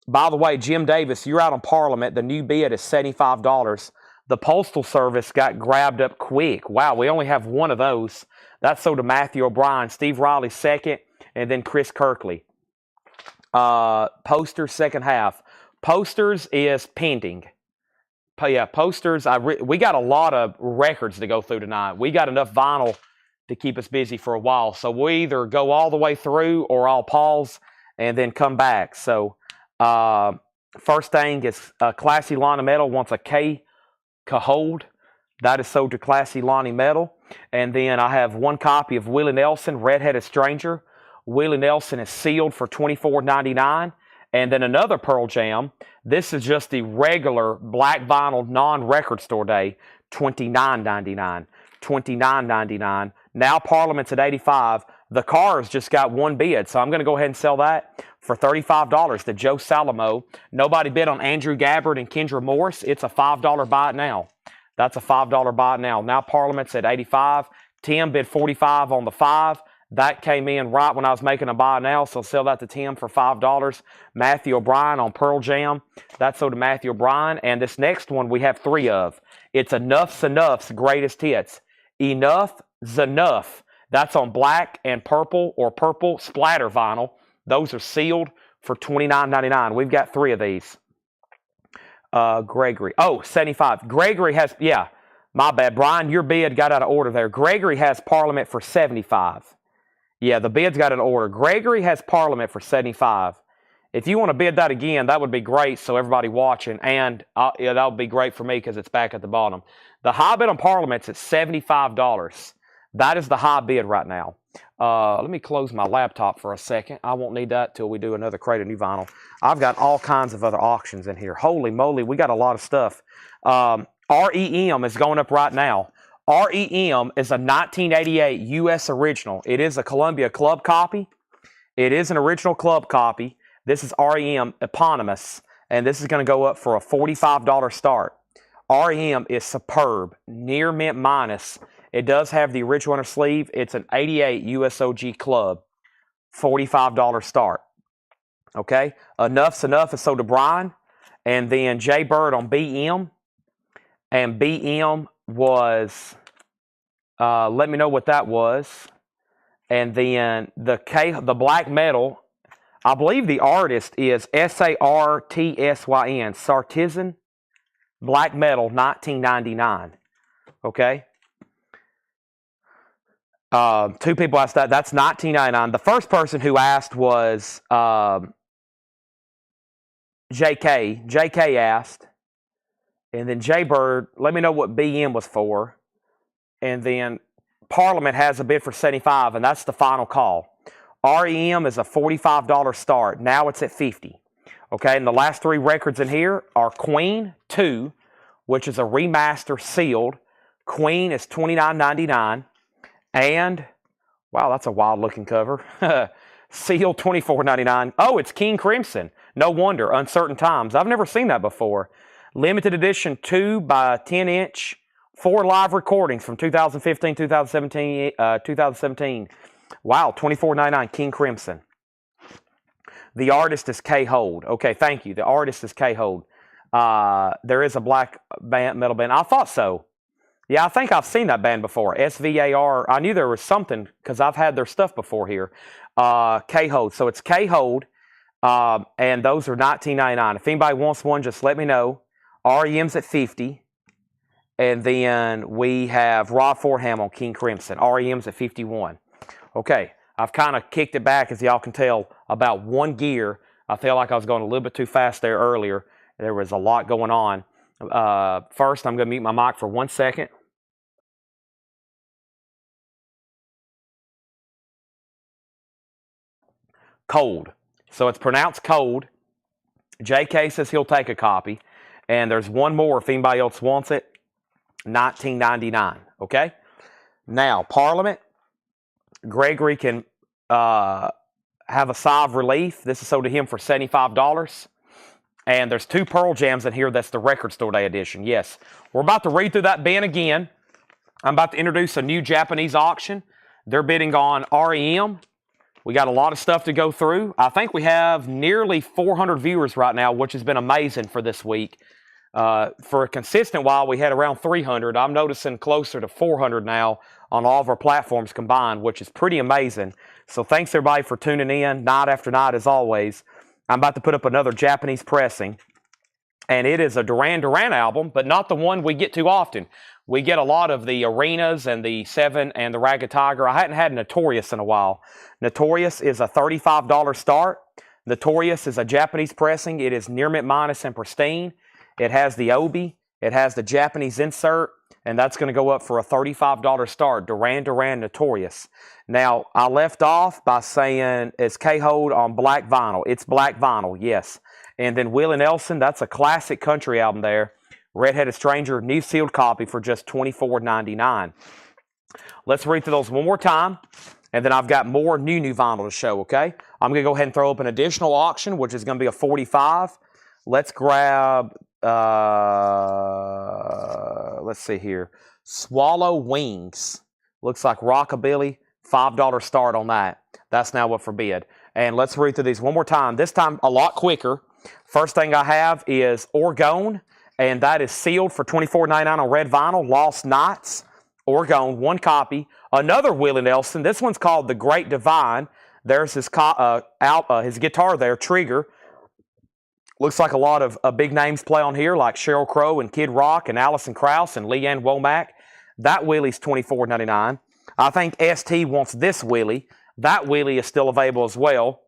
By the way, Jim Davis, you're out on Parliament. The new bid is $75. The Postal Service got grabbed up quick. Wow, we only have one of those. That's sold to Matthew O'Brien, Steve Riley second, and then Chris Kirkley. Posters second half. Posters is pending. Yeah, posters. We got a lot of records to go through tonight. We got enough vinyl to keep us busy for a while. So we either go all the way through or I'll pause and then come back. So first thing is Classy Lonnie Metal wants a K Cahold. That is sold to Classy Lonnie Metal. And then I have one copy of Willie Nelson, Redheaded Stranger. Willie Nelson is sealed for $24.99. And then another Pearl Jam. This is just the regular black vinyl non-record store day, $29.99. $29.99. Now Parliament's at $85. The Cars just got one bid, so I'm going to go ahead and sell that for $35 to Joe Salamo. Nobody bid on Andrew Gabbard and Kendra Morris. It's a $5 buy it now. That's a $5 buy it now. Now Parliament's at $85. Tim bid $45 on the 5. That came in right when I was making a buy now, so sell that to Tim for $5. Matthew O'Brien on Pearl Jam. That's sold to Matthew O'Brien. And this next one we have 3 of. It's Enough's Enough's Greatest Hits. Enough's Enough. That's on black and purple or purple splatter vinyl. Those are sealed for $29.99. We've got 3 of these. Gregory. Oh, 75. Gregory has, yeah, my bad. Brian, your bid got out of order there. Gregory has Parliament for 75. Yeah, the bid's got an order. Gregory has Parliament for 75. If you want to bid that again, that would be great so everybody watching. And yeah, that would be great for me because it's back at the bottom. The high bid on Parliament's at $75. That is the high bid right now. Let me close my laptop for a second. I won't need that till we do another crate of new vinyl. I've got all kinds of other auctions in here. Holy moly, we got a lot of stuff. REM is going up right now. REM is a 1988 U.S. original. It is a Columbia Club copy. It is an original club copy. This is REM eponymous, and this is going to go up for a $45 start. REM is superb, near mint minus. It does have the original inner sleeve. It's an 88 USOG club, $45 start. Okay, Enough's Enough is sold to Brian, and then Jay Bird on BM, and BM was, let me know what that was. And then the black metal, I believe the artist is Sartsyn, Sartizan Black Metal, 1999. Okay. 2 people asked that. That's $19.99. The first person who asked was JK. JK asked. And then Jay Bird, let me know what BM was for. And then Parliament has a bid for 75, and that's the final call. REM is a $45 start. Now it's at 50. Okay, and the last 3 records in here are Queen 2, which is a remaster sealed. Queen is $29.99. And, wow, that's a wild-looking cover. Sealed $24.99. Oh, it's King Crimson. No wonder. Uncertain Times. I've never seen that before. Limited edition 2 by 10-inch. 4 live recordings from 2015, 2017, 2017. Wow, $24.99, King Crimson. The artist is K-Hold. Okay, thank you. The artist is K-Hold. There is a black metal band. I thought so. Yeah, I think I've seen that band before. SVAR. I knew there was something because I've had their stuff before here. K-Hold. So it's K-Hold, and those are $19.99. If anybody wants one, just let me know. REM's at 50. And then we have Rob Forham on King Crimson. REM's at 51. Okay, I've kind of kicked it back, as y'all can tell, about 1 gear. I feel like I was going a little bit too fast there earlier. There was a lot going on. First, I'm going to mute my mic for 1 second. Cold. So it's pronounced cold. JK says he'll take a copy. And there's one more if anybody else wants it. $19.99. Okay? Now, Parliament. Gregory can have a sigh of relief. This is sold to him for $75. And there's 2 Pearl Jams in here. That's the Record Store Day edition. Yes. We're about to read through that bin again. I'm about to introduce a new Japanese auction. They're bidding on REM. We got a lot of stuff to go through. I think we have nearly 400 viewers right now, which has been amazing for this week. For a consistent while, we had around 300. I'm noticing closer to 400 now on all of our platforms combined, which is pretty amazing. So thanks, everybody, for tuning in night after night, as always. I'm about to put up another Japanese pressing. And it is a Duran Duran album, but not the one we get too often. We get a lot of the Arenas and the Seven and the Ragged Tiger. I hadn't had Notorious in a while. Notorious is a $35 start. Notorious is a Japanese pressing. It is near mint minus and pristine. It has the Obi. It has the Japanese insert. And that's going to go up for a $35 start. Duran Duran Notorious. Now, I left off by saying it's K-Hold on black vinyl. It's black vinyl, yes. And then Willie Nelson, that's a classic country album there. Red-Headed Stranger, new sealed copy for just $24.99. Let's read through those one more time. And then I've got more new vinyl to show, okay? I'm going to go ahead and throw up an additional auction, which is going to be a 45. Let's grab, let's see here. Swallow Wings. Looks like Rockabilly. $5 start on that. That's now up for bid. And let's read through these one more time. This time a lot quicker. First thing I have is Orgone, and that is sealed for $24.99 on red vinyl. Lost Nights, Orgone, one copy. Another Willie Nelson. This one's called The Great Divine. There's his guitar there, Trigger. Looks like a lot of big names play on here, like Sheryl Crow and Kid Rock and Alison Krauss and Leanne Womack. That Willie's $24.99. I think ST wants this Willie. That Willie is still available as well.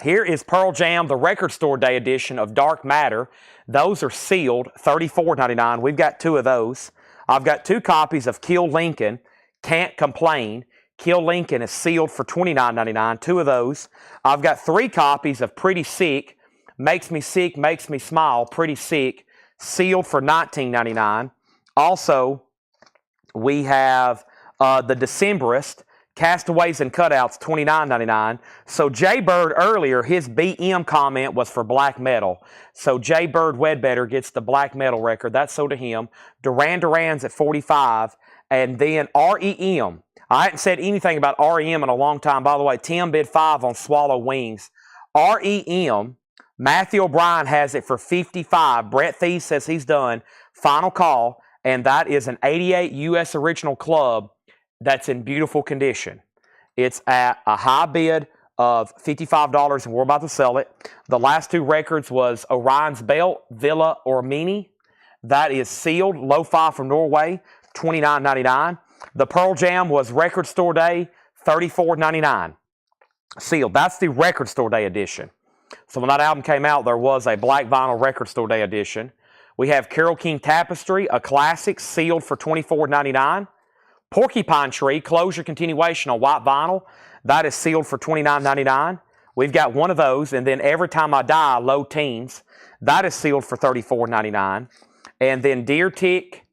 Here is Pearl Jam, the Record Store Day edition of Dark Matter. Those are sealed, $34.99. We've got two of those. I've got two copies of Kill Lincoln, Can't Complain. Kill Lincoln is sealed for $29.99. Two of those. I've got three copies of Pretty Sick, Makes Me Sick, Makes Me Smile, Pretty Sick, sealed for $19.99. Also, we have the Decemberist, Castaways and Cutouts, $29.99. So Jay Bird earlier, his BM comment was for black metal. So Jay Bird Wedbetter gets the black metal record. That's sold to him. Duran Duran's at $45. And then REM. I hadn't said anything about REM in a long time. By the way, Tim bid $5 on Swallow Wings. REM, Matthew O'Brien has it for $55. Brett Thies says he's done. Final call. And that is an 88 U.S. Original Club that's in beautiful condition. It's at a high bid of $55, and we're about to sell it. The last two records was Orion's Belt, Villa or Mini. That is sealed, Lo-Fi from Norway, $29.99. The Pearl Jam was Record Store Day, $34.99. Sealed. That's the Record Store Day edition. So when that album came out, there was a black vinyl Record Store Day edition. We have Carole King Tapestry, a classic, sealed for $24.99. Porcupine Tree, Closure Continuation on white vinyl. That is sealed for $29.99. We've got one of those. And then Every Time I Die, Low Teens. That is sealed for $34.99. And then Deer Tick.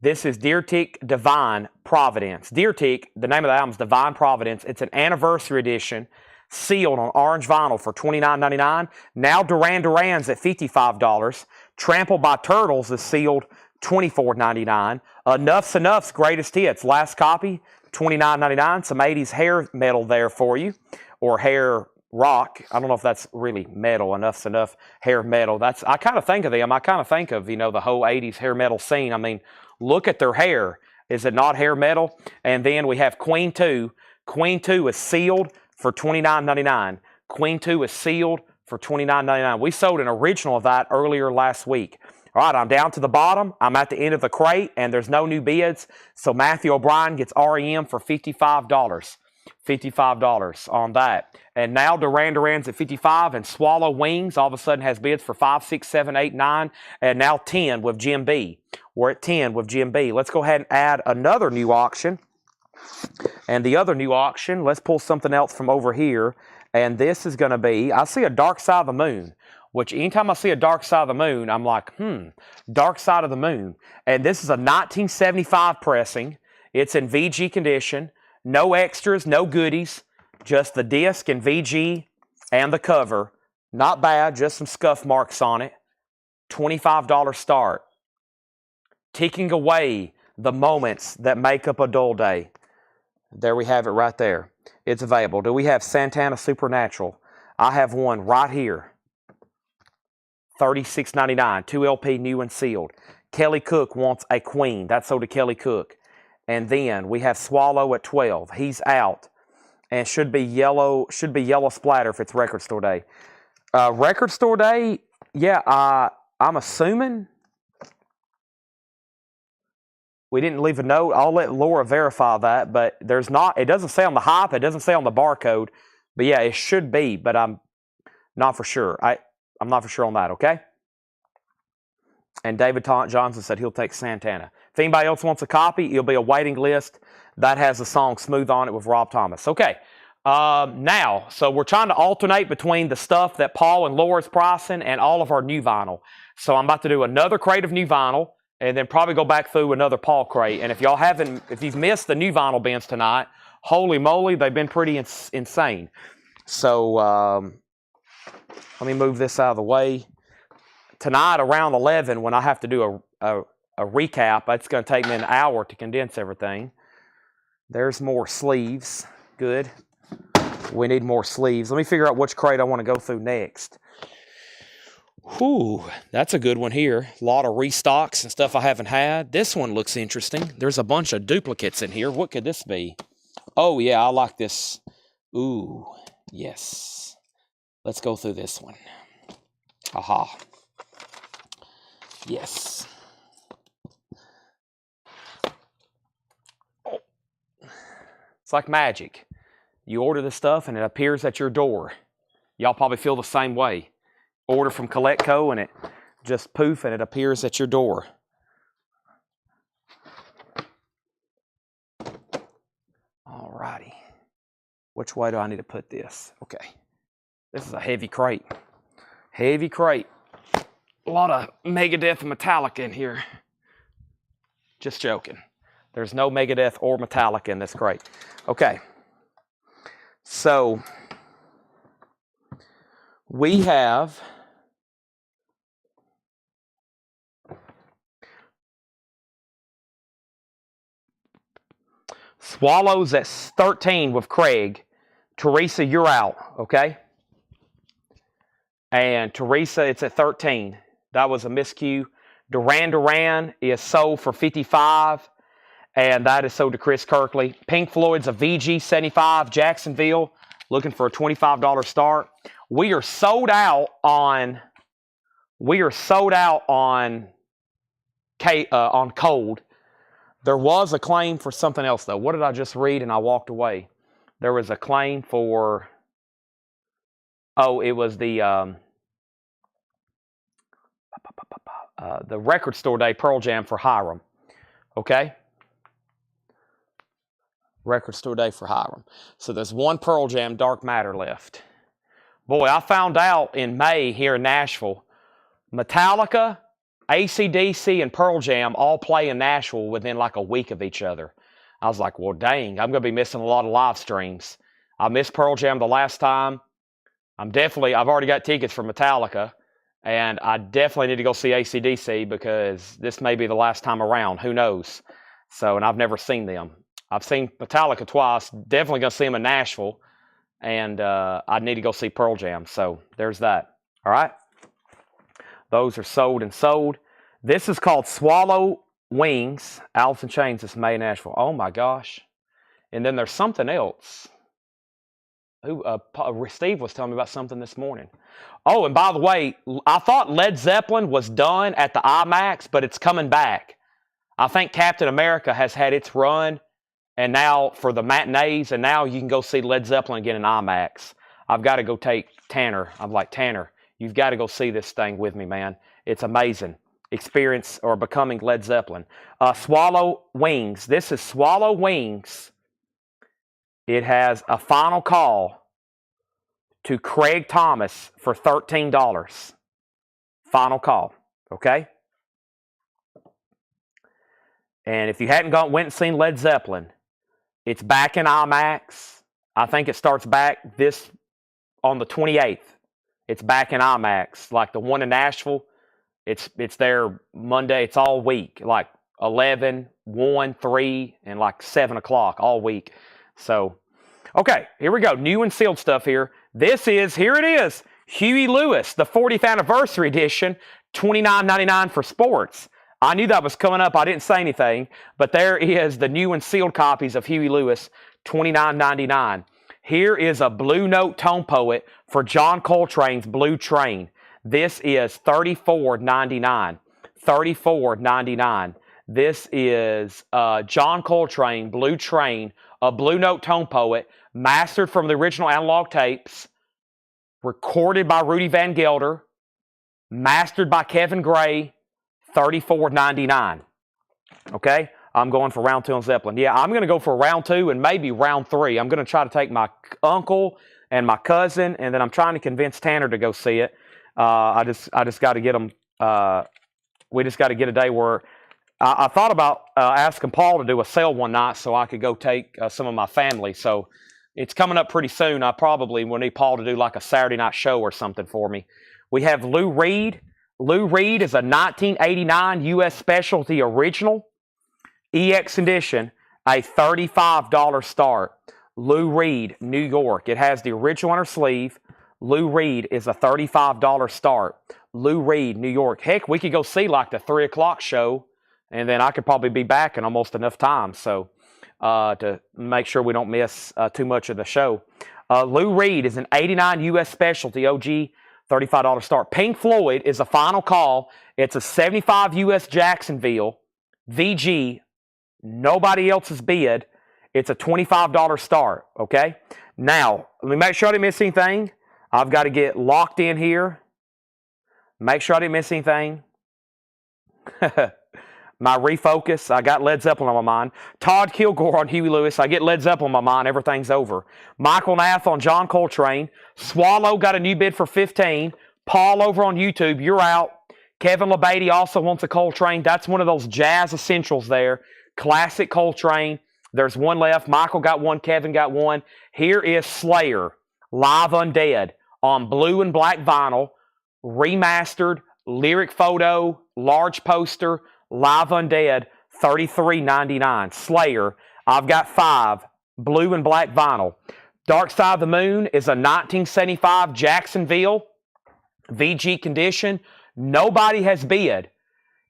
This is Deer Tick Divine Providence. Deer Tick, the name of the album is Divine Providence. It's an anniversary edition, sealed on orange vinyl for $29.99. Now Duran Duran's at $55. Trampled by Turtles is sealed $24.99. Enough's Enough's Greatest Hits, last copy, $29.99. Some 80s hair metal there for you, or hair rock. I don't know if that's really metal. Enough's Enough hair metal. I kind of think of them. I kind of think of, the whole 80s hair metal scene. I mean, look at their hair. Is it not hair metal? And then we have Queen 2. Queen 2 is sealed for $29.99. Queen 2 is sealed for $29.99. We sold an original of that earlier last week. All right, I'm down to the bottom. I'm at the end of the crate, and there's no new bids. So Matthew O'Brien gets REM for $55. $55 on that. And now Duran Duran's at $55, and Swallow Wings all of a sudden has bids for $5, $6, $7, $8, $9, and now $10 with Jim B. We're at $10 with Jim B. Let's go ahead and add another new auction. And the other new auction, let's pull something else from over here. And this is going to be, I see a Dark Side of the Moon, which anytime I see a Dark Side of the Moon, I'm like, Dark Side of the Moon. And this is a 1975 pressing. It's in VG condition. No extras, no goodies. Just the disc and VG and the cover. Not bad, just some scuff marks on it. $25 start. Ticking away the moments that make up a dull day. There we have it right there. It's available. Do we have Santana Supernatural? I have one right here. $36.99. 2 LP new and sealed. Kelly Cook wants a Queen. That's sold to Kelly Cook. And then we have Swallow at $12. He's out. And should be yellow splatter if it's Record Store Day. Record store day, yeah, I'm assuming we didn't leave a note. I'll let Laura verify that, but there's not, it doesn't say on the hype, it doesn't say on the barcode, but yeah, it should be, but I'm not for sure. I'm not for sure on that, okay? And David Johnson said he'll take Santana. If anybody else wants a copy, it'll be a waiting list. That has the song Smooth on it with Rob Thomas. Okay, now, so we're trying to alternate between the stuff that Paul and Laura's pricing and all of our new vinyl. So I'm about to do another crate of new vinyl and then probably go back through another Paul crate. And if you've missed the new vinyl bins tonight, holy moly, they've been pretty insane. So let me move this out of the way. Tonight around 11, when I have to do a recap, it's going to take me an hour to condense everything. There's more sleeves. Good. We need more sleeves. Let me figure out which crate I want to go through next. Whew, that's a good one here. A lot of restocks and stuff I haven't had. This one looks interesting. There's a bunch of duplicates in here. What could this be? Oh, yeah, I like this. Ooh, yes. Let's go through this one. Aha. Yes. Oh. It's like magic. You order the stuff and it appears at your door. Y'all probably feel the same way. Order from CollectCo and it just poof and it appears at your door. Alrighty. Which way do I need to put this? Okay. This is a heavy crate. Heavy crate. A lot of Megadeth and Metallica in here. Just joking. There's no Megadeth or Metallica in this crate. Okay. So, we have Swallows at 13 with Craig. Teresa, you're out, okay? And Teresa, it's at 13. That was a miscue. Duran Duran is sold for 55, and that is sold to Chris Kirkley. Pink Floyd's a VG75, Jacksonville, looking for a $25 start. We are sold out on Cold. There was a claim for something else though. What did I just read and I walked away? There was a claim for, it was the Record Store Day Pearl Jam for Hiram. Okay? Record Store Day for Hiram. So there's one Pearl Jam Dark Matter left. Boy, I found out in May here in Nashville, Metallica, AC/DC, and Pearl Jam all play in Nashville within like a week of each other. I was like, well, dang, I'm going to be missing a lot of live streams. I missed Pearl Jam the last time. I've already got tickets for Metallica, and I definitely need to go see AC/DC because this may be the last time around. Who knows? So, and I've never seen them. I've seen Metallica twice. Definitely going to see them in Nashville, and I need to go see Pearl Jam. So there's that. All right? Those are sold and sold. This is called Swallow Wings. Alice in Chains is made in Nashville. Oh, my gosh. And then there's something else. Steve was telling me about something this morning. Oh, and by the way, I thought Led Zeppelin was done at the IMAX, but it's coming back. I think Captain America has had its run, and now for the matinees, and now you can go see Led Zeppelin again in IMAX. I've got to go take Tanner. I'm like, Tanner, you've got to go see this thing with me, man. It's amazing. Experience or becoming Led Zeppelin. Swallow Wings. This is Swallow Wings. It has a final call to Craig Thomas for $13. Final call. Okay? And if you hadn't went and seen Led Zeppelin, it's back in IMAX. I think it starts back on the 28th. It's back in IMAX. Like the one in Nashville, it's there Monday. It's all week. Like 11, 1, 3, and like 7 o'clock all week. So, okay, here we go. New and sealed stuff here. Here it is. Huey Lewis, the 40th anniversary edition, $29.99 for sports. I knew that was coming up. I didn't say anything, but there is the new and sealed copies of Huey Lewis, $29.99. Here is a Blue Note Tone Poet for John Coltrane's Blue Train. This is $34.99. $34.99. This is John Coltrane, Blue Train, a Blue Note Tone Poet, mastered from the original analog tapes, recorded by Rudy Van Gelder, mastered by Kevin Gray, $34.99. Okay? I'm going for round 2 on Zeppelin. Yeah, I'm going to go for round 2 and maybe round 3. I'm going to try to take my uncle and my cousin, and then I'm trying to convince Tanner to go see it. I just got to get them. We just got to get a day where I thought about asking Paul to do a sale one night so I could go take some of my family. So it's coming up pretty soon. I probably will need Paul to do like a Saturday night show or something for me. We have Lou Reed. Lou Reed is a 1989 U.S. Specialty Original EX Edition, a $35 start. Lou Reed, New York. It has the original inner sleeve. Lou Reed is a $35 start. Lou Reed, New York. Heck, we could go see like the 3 o'clock show, and then I could probably be back in almost enough time. So to make sure we don't miss too much of the show. Lou Reed is an 89 U.S. Specialty OG, $35 start. Pink Floyd is a final call. It's a 75 U.S. Jacksonville VG. Nobody else's bid. It's a $25 start, okay? Now, let me make sure I didn't miss anything. I've got to get locked in here. Make sure I didn't miss anything. My refocus, I got Led Zeppelin on my mind. Todd Kilgore on Huey Lewis. I get Led Zeppelin on my mind. Everything's over. Michael Nath on John Coltrane. Swallow got a new bid for 15. Paul over on YouTube, you're out. Kevin LeBady also wants a Coltrane. That's one of those jazz essentials there. Classic Coltrane. There's one left. Michael got one. Kevin got one. Here is Slayer, Live Undead on blue and black vinyl, remastered, lyric photo, large poster, Live Undead, $33.99. Slayer, I've got 5, blue and black vinyl. Dark Side of the Moon is a 1975 Jacksonville VG condition. Nobody has bid.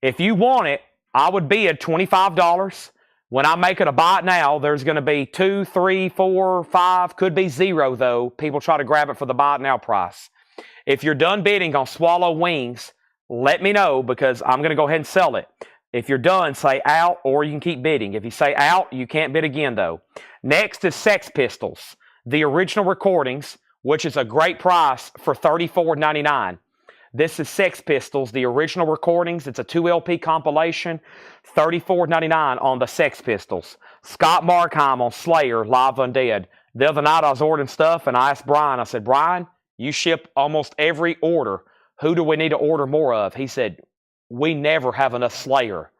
If you want it, I would bid $25. When I make it a buy it now, there's going to be 2, 3, 4, 5, could be 0 though. People try to grab it for the buy it now price. If you're done bidding on Swallow Wings, let me know because I'm going to go ahead and sell it. If you're done, say out or you can keep bidding. If you say out, you can't bid again though. Next is Sex Pistols, the original recordings, which is a great price for $34.99. This is Sex Pistols, the original recordings. It's a 2 LP compilation, $34.99 on the Sex Pistols. Scott Markheim on Slayer, Live Undead. The other night I was ordering stuff and I asked Brian, I said, Brian, you ship almost every order. Who do we need to order more of? He said, we never have enough Slayer.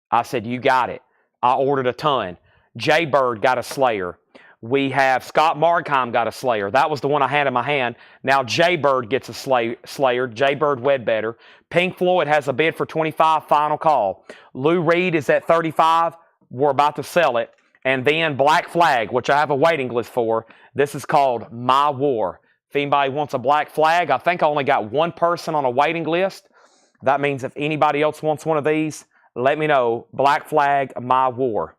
I said, you got it. I ordered a ton. Jaybird got a Slayer. We have Scott Markheim got a Slayer. That was the one I had in my hand. Now Jaybird gets a Slayer. Jaybird Wedbetter. Pink Floyd has a bid for $25, final call. Lou Reed is at $35. We're about to sell it. And then Black Flag, which I have a waiting list for. This is called My War. If anybody wants a Black Flag, I think I only got one person on a waiting list. That means if anybody else wants one of these, let me know. Black Flag, My War.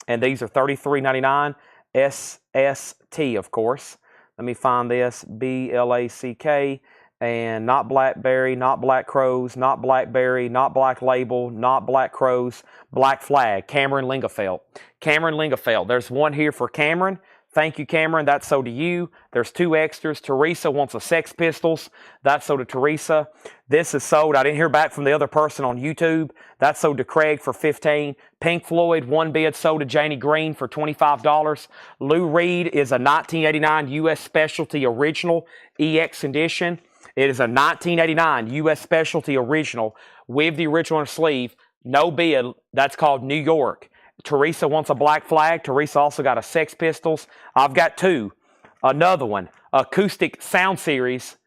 And these are $33.99. SST, of course. Let me find this. BLACK. And not Blackberry, not Black Crows, not Blackberry, not Black Label, not Black Crows, Black Flag. Cameron Lingefeld. Cameron Lingefeld. There's one here for Cameron. Thank you, Cameron. That's so to you. There's 2 extras. Teresa wants a Sex Pistols. That's so to Teresa. This is sold. I didn't hear back from the other person on YouTube. That's sold to Craig for $15. Pink Floyd, 1 bid sold to Janie Green for $25. Lou Reed is a 1989 U.S. Specialty Original EX Edition. It is a 1989 U.S. Specialty Original with the original sleeve. No bid. That's called New York. Teresa wants a Black Flag. Teresa also got a Sex Pistols. I've got 2. Another one, Acoustic Sound Series,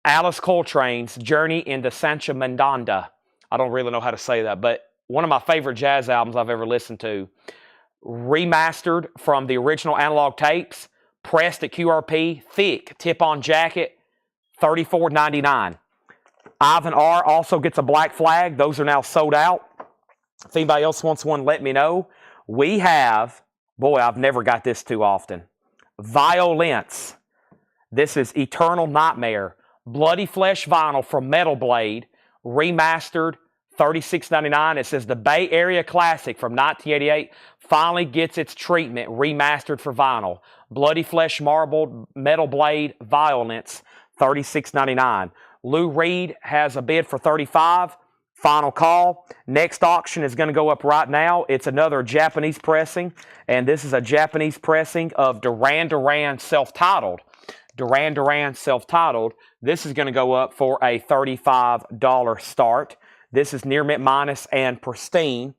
Alice Coltrane's Journey into Sancha Mandanda. I don't really know how to say that, but one of my favorite jazz albums I've ever listened to. Remastered from the original analog tapes, pressed at QRP, thick tip-on jacket, $34.99. Ivan R. also gets a Black Flag. Those are now sold out. If anybody else wants one, let me know. We have, boy, I've never got this too often. Violence. This is Eternal Nightmare. Bloody Flesh vinyl from Metal Blade, remastered, $36.99. It says the Bay Area Classic from 1988 finally gets its treatment, remastered for vinyl. Bloody Flesh marbled Metal Blade Violence, $36.99. Lou Reed has a bid for $35. Final call. Next auction is going to go up right now. It's another Japanese pressing, and this is a Japanese pressing of Duran Duran self-titled. Duran Duran self-titled. This is going to go up for a $35 start. This is near mint minus and pristine.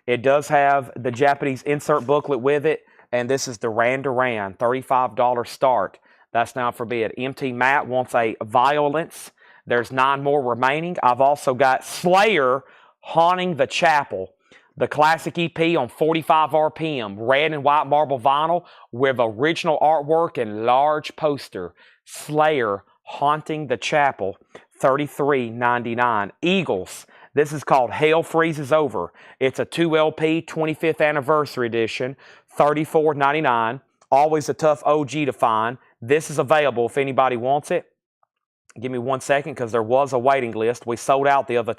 It does have the Japanese insert booklet with it, and this is Duran Duran, $35 start. That's now for bid. MT Matt wants a Violence. There's 9 more remaining. I've also got Slayer Haunting the Chapel, the classic EP on 45 RPM, red and white marble vinyl with original artwork and large poster. Slayer Haunting the Chapel, $33.99. Eagles. This is called Hell Freezes Over. It's a 2LP 25th anniversary edition, $34.99. Always a tough OG to find. This is available if anybody wants it. Give me 1 second because there was a waiting list. We sold out the other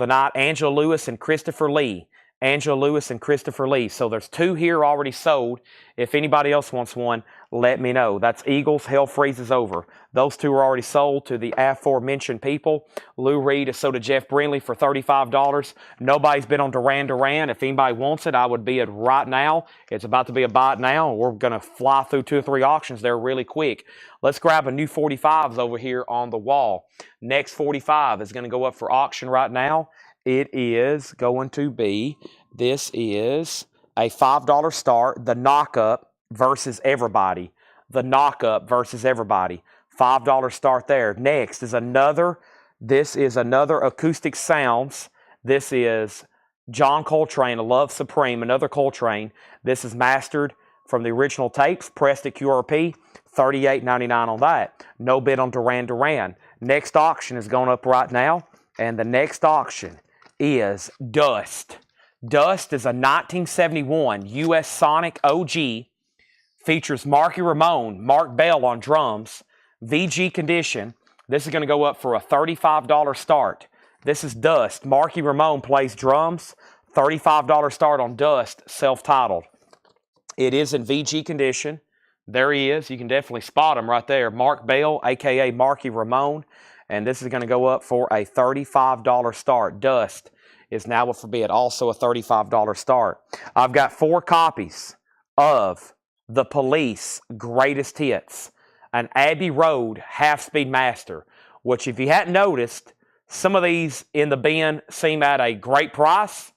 night. Angela Lewis and Christopher Lee. Angela Lewis and Christopher Lee. So there's 2 here already sold. If anybody else wants one, let me know. That's Eagles, Hell Freezes Over. Those 2 are already sold to the aforementioned people. Lou Reed has sold to Jeff Brindley for $35. Nobody's been on Duran Duran. If anybody wants it, I would be it right now. It's about to be a buy it now. We're going to fly through 2 or 3 auctions there really quick. Let's grab a new 45s over here on the wall. Next 45 is going to go up for auction right now. It is going to be, this is a $5 start, the Knock-Up versus Everybody. The Knock-Up versus Everybody. $5 start there. Next is another, this is another Acoustic Sounds. This is John Coltrane, Love Supreme, another Coltrane. This is mastered from the original tapes, pressed at QRP, $38.99 on that. No bid on Duran Duran. Next auction is going up right now, and the next auction is Dust. Dust is a 1971 US Sonic OG. Features Marky Ramone, Mark Bell on drums, VG condition. This is going to go up for a $35 start. This is Dust. Marky Ramone plays drums. $35 start on Dust, self-titled. It is in VG condition. There he is. You can definitely spot him right there. Mark Bell, a.k.a. Marky Ramone. And this is going to go up for a $35 start. Dust is now up for bid. Also a $35 start. I've got 4 copies of The Police Greatest Hits. An Abbey Road half-speed master. Which, if you hadn't noticed, some of these in the bin seem at a great price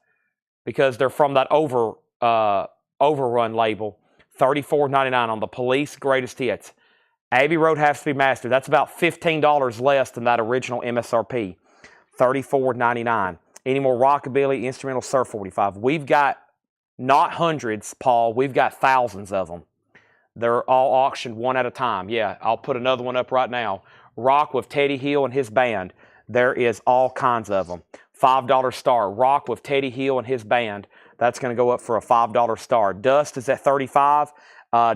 because they're from that Overrun label. $34.99 on The Police Greatest Hits. Abbey Road half-speed master. That's about $15 less than that original MSRP. $34.99. Any more rockabilly, instrumental, Surf 45? We've got not hundreds, Paul. We've got thousands of them. They're all auctioned one at a time. Yeah, I'll put another one up right now. Rock with Teddy Hill and his band. There is all kinds of them. $5 star. Rock with Teddy Hill and his band. That's going to go up for a $5 star. Dust is at $35.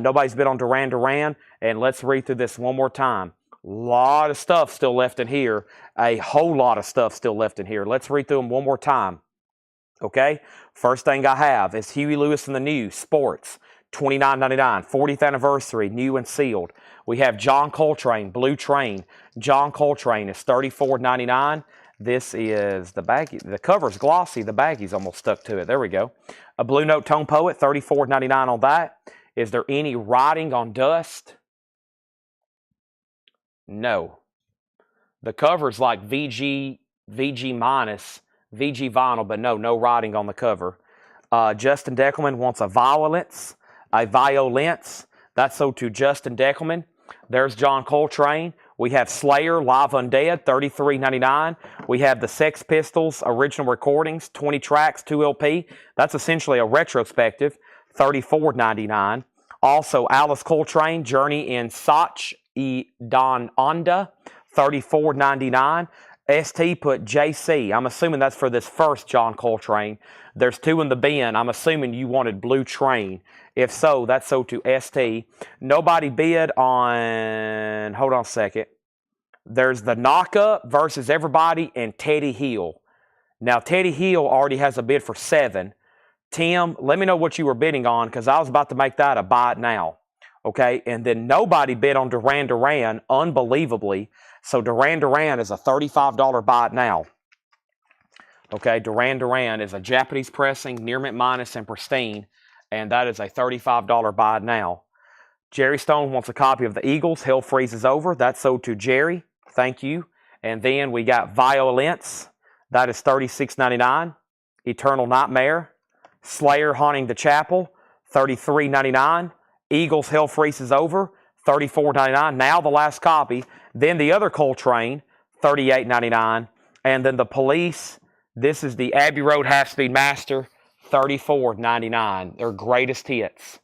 Nobody's been on Duran Duran. And let's read through this one more time. A lot of stuff still left in here. A whole lot of stuff still left in here. Let's read through them one more time. Okay? First thing I have is Huey Lewis and the News, Sports, $29.99. 40th anniversary, new and sealed. We have John Coltrane, Blue Train. John Coltrane is $34.99. This is the baggie. The cover's glossy. The baggie's almost stuck to it. There we go. A Blue Note Tone Poet, $34.99 on that. Is there any writing on Dust? No. The cover's like VG minus, VG vinyl, but no writing on the cover. Justin Deckelman wants a Violence. That's sold to Justin Deckelman. There's John Coltrane. We have Slayer, Live Undead, $33.99. We have the Sex Pistols, original recordings, 20 tracks, 2LP. That's essentially a retrospective, $34.99. Also, Alice Coltrane, Journey in Sach y Don Onda, $34.99. ST put JC. I'm assuming that's for this first John Coltrane. There's 2 in the bin. I'm assuming you wanted Blue Train. If so, that's so to ST. Nobody bid on, hold on a second. There's the Knockup versus Everybody and Teddy Hill. Now, Teddy Hill already has a bid for 7. Tim, let me know what you were bidding on because I was about to make that a buy it now. Okay, and then nobody bid on Duran Duran, unbelievably. So Duran Duran is a $35 buy it now. Okay, Duran Duran is a Japanese pressing, near mint minus, and pristine. And that is a $35 buy it now. Jerry Stone wants a copy of the Eagles. Hell Freezes Over. That's sold to Jerry. Thank you. And then we got Violence. That is $36.99. Eternal Nightmare. Slayer Haunting the Chapel. $33.99. Eagles Hell Freezes Over. $34.99. Now the last copy. Then the other Coltrane. $38.99. And then the Police. This is the Abbey Road Half Speed Master. $34.99. Their greatest hits.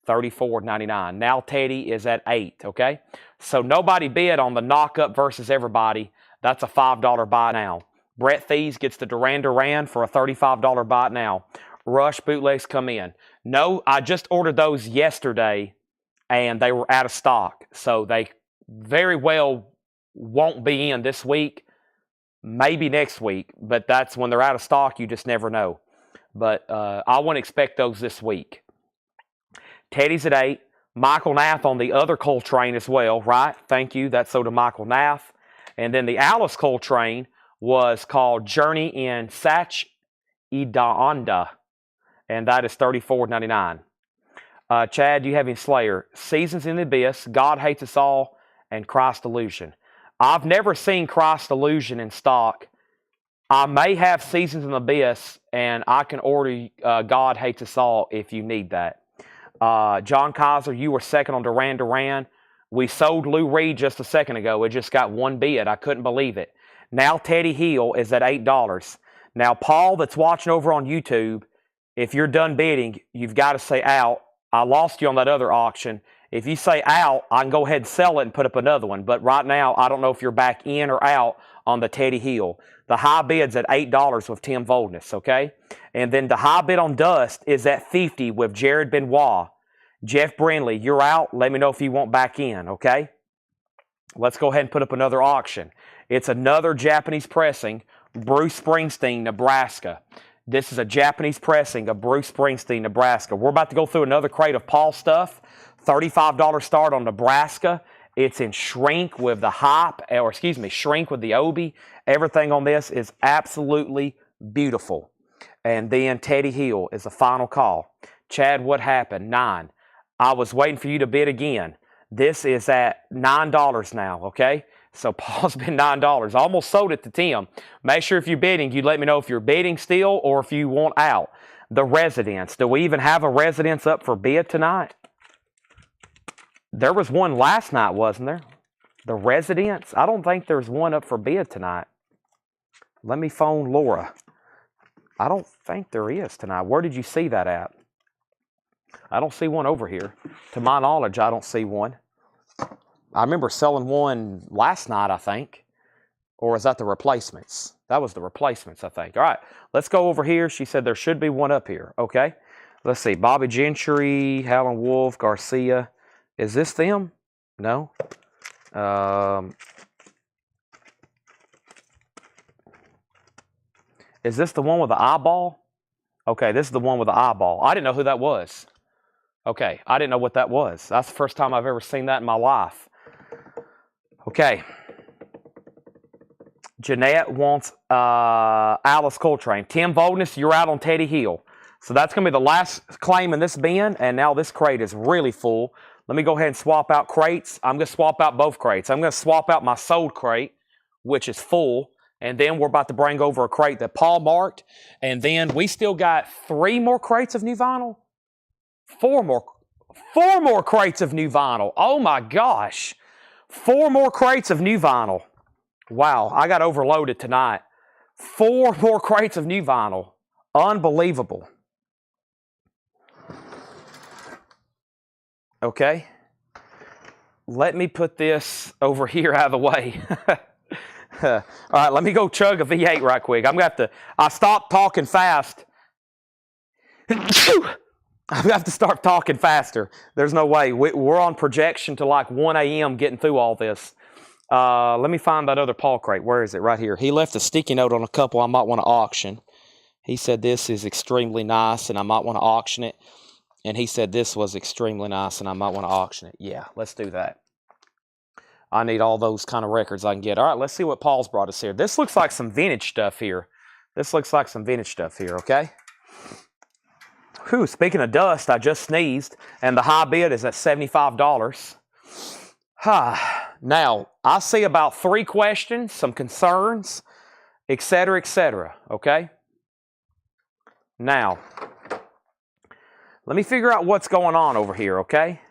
$34.99. Now Teddy is at 8, okay? So nobody bid on the Knockup versus Everybody. That's a $5 buy now. Brett Thies gets the Duran Duran for a $35 buy now. Rush bootlegs come in. No, I just ordered those yesterday, and they were out of stock. So they very well won't be in this week, maybe next week. But that's when they're out of stock. You just never know. But I wouldn't expect those this week. Teddy's at 8. Michael Nath on the other Coltrane as well, right? Thank you. That's so to Michael Nath. And then the Alice Coltrane was called Journey in Sach Idanda. And that is $34.99. Chad, do you have any Slayer? Seasons in the Abyss, God Hates Us All, and Christ Illusion. I've never seen Christ Illusion in stock. I may have Seasons in the Abyss, and I can order God Hates Us All if you need that. John Kaiser, you were second on Duran Duran. We sold Lou Reed just a second ago. It just got 1 bid. I couldn't believe it. Now Teddy Hill is at $8. Now, Paul, that's watching over on YouTube, if you're done bidding, you've got to say out. I lost you on that other auction. If you say out, I can go ahead and sell it and put up another one. But right now, I don't know if you're back in or out on the Teddy Hill. The high bid's at $8 with Tim Voldness, okay? And then the high bid on Dust is at $50 with Jared Benoit. Jeff Brindley, you're out. Let me know if you want back in, okay? Let's go ahead and put up another auction. It's another Japanese pressing, Bruce Springsteen, Nebraska. This is a Japanese pressing of Bruce Springsteen, Nebraska. We're about to go through another crate of Paul stuff. $35 start on Nebraska. It's in shrink with the hype, or excuse me, shrink with the Obi. Everything on this is absolutely beautiful. And then Teddy Hill is the final call. Chad, what happened? 9. I was waiting for you to bid again. This is at $9 now, okay? So Paul's been $9. I almost sold it to Tim. Make sure if you're bidding, you let me know if you're bidding still or if you want out. The Residence. Do we even have a Residence up for bid tonight? There was one last night, wasn't there? The Residence? I don't think there's one up for bid tonight. Let me phone Laura. I don't think there is tonight. Where did you see that at? I don't see one over here. To my knowledge, I don't see one. I remember selling one last night, I think. Or is that the replacements? That was the replacements, I think. All right, let's go over here. She said there should be one up here. Okay. Let's see. Bobby Gentry, Howlin' Wolf, Garcia. Is this them? No. Is this the one with the eyeball? Okay, this is the one with the eyeball. I didn't know who that was. Okay, I didn't know what that was. That's the first time I've ever seen that in my life. Okay. Jeanette wants Alice Coltrane. Tim Voldness, you're out on Teddy Hill. So that's going to be the last claim in this bin, and now this crate is really full. Let me go ahead and swap out crates. I'm going to swap out both crates. I'm going to swap out my sold crate, which is full, and then we're about to bring over a crate that Paul marked, and then we still got 3 more crates of new vinyl. 4 more crates of new vinyl. Oh my gosh. 4 more crates of new vinyl. Wow, I got overloaded tonight. 4 more crates of new vinyl. Unbelievable. Okay. Let me put this over here out of the way. All right, let me go chug a V8 right quick. I'm going to have to, I stopped talking fast. I'm going to have to start talking faster. There's no way. We're on projection to like 1 a.m. getting through all this. Let me find that other Paul crate. Where is it? Right here. He left a sticky note on a couple I might want to auction. He said this is extremely nice and I might want to auction it. And he said this was extremely nice and I might want to auction it. Yeah, let's do that. I need all those kind of records I can get. All right, let's see what Paul's brought us here. This looks like some vintage stuff here. Okay? Whew, speaking of dust, I just sneezed, and the high bid is at $75. Now, I see about 3 questions, some concerns, etc., okay? Now, let me figure out what's going on over here, okay?